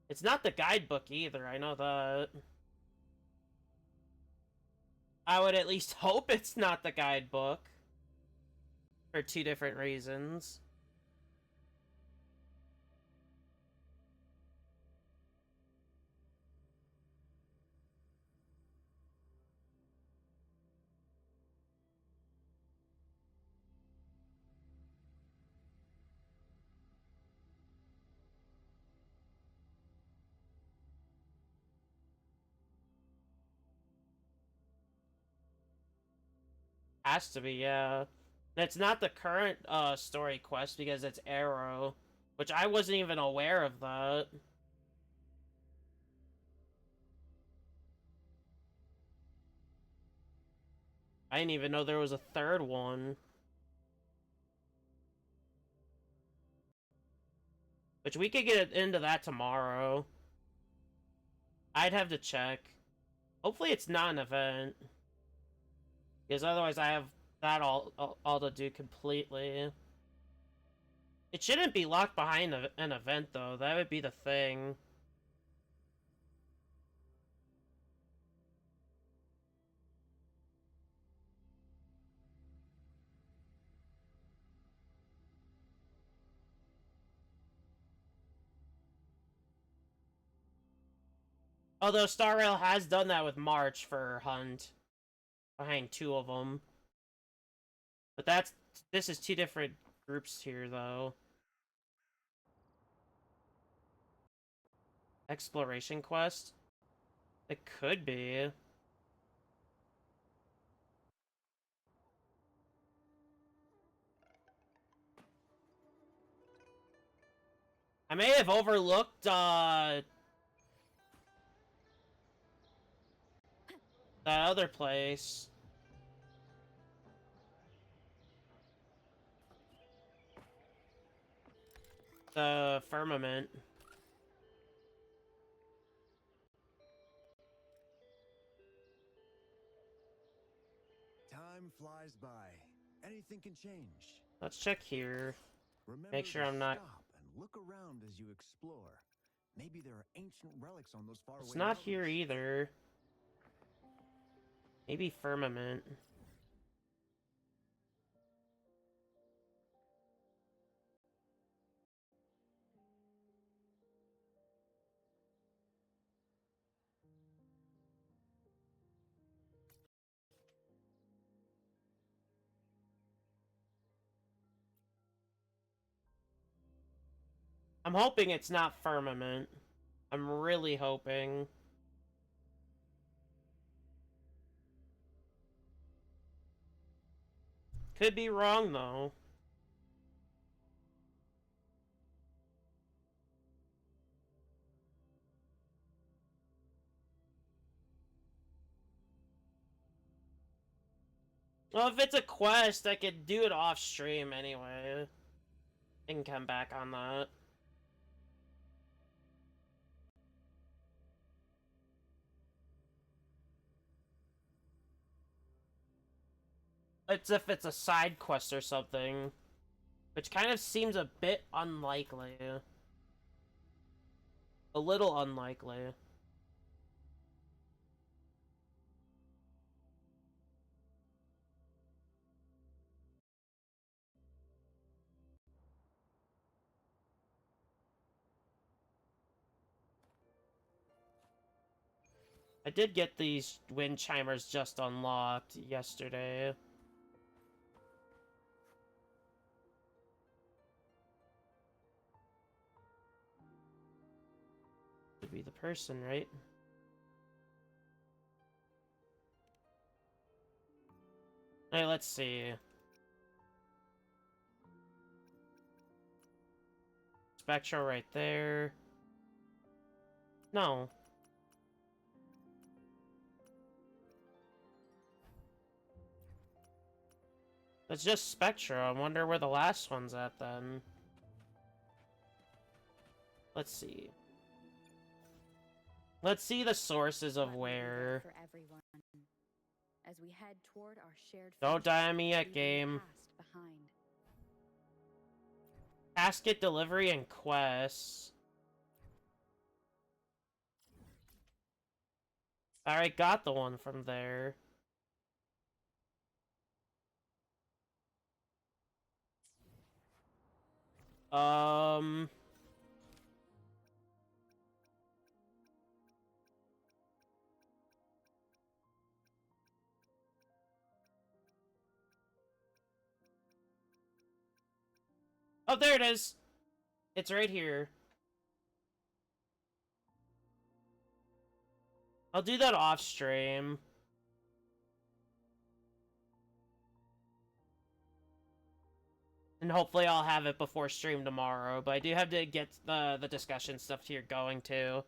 It's not the guidebook either, I know that. I would at least hope it's not the guidebook. For two different reasons. Has to be, yeah. It's not the current story quest because it's Arrow, which I wasn't even aware of that. I didn't even know there was a third one. Which we could get into that tomorrow. I'd have to check. Hopefully it's not an event. Because otherwise I have that all to do completely. It shouldn't be locked behind an event, though. That would be the thing. Although Star Rail has done that with March for Hunt. Behind two of them. But this is two different groups here, though. Exploration quest? It could be. I may have overlooked, that other place. The Firmament.
Time flies by. Anything can change.
Let's check here.
Remember
Make sure
to
I'm not...
stop and look around as you explore. Maybe there are ancient relics on those faraway
It's not
mountains.
here either. Maybe Firmament. I'm hoping it's not Firmament. I'm really hoping. Could be wrong, though. Well, if it's a quest, I could do it off stream anyway. I can come back on that. It's if it's a side quest or something. Which kind of seems a bit unlikely. A little unlikely. I did get these wind chimers just unlocked yesterday. Could be the person, right? Hey, let's see. Spectral right there. No. It's just Spectra. I wonder where the last one's at then. Let's see. Let's see the sources of
Let me be there
where.
for everyone. As we head toward our shared
Don't
future,
die on me yet,
leaving the
game.
past behind.
Casket delivery and quests. Alright, got the one from there. Oh, there it is! It's right here. I'll do that off stream. And hopefully I'll have it before stream tomorrow, but I do have to get the discussion stuff here going too.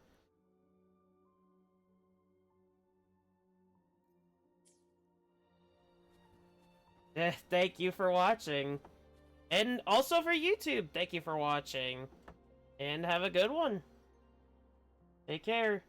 Thank you for watching. And also for YouTube, thank you for watching. And have a good one. Take care.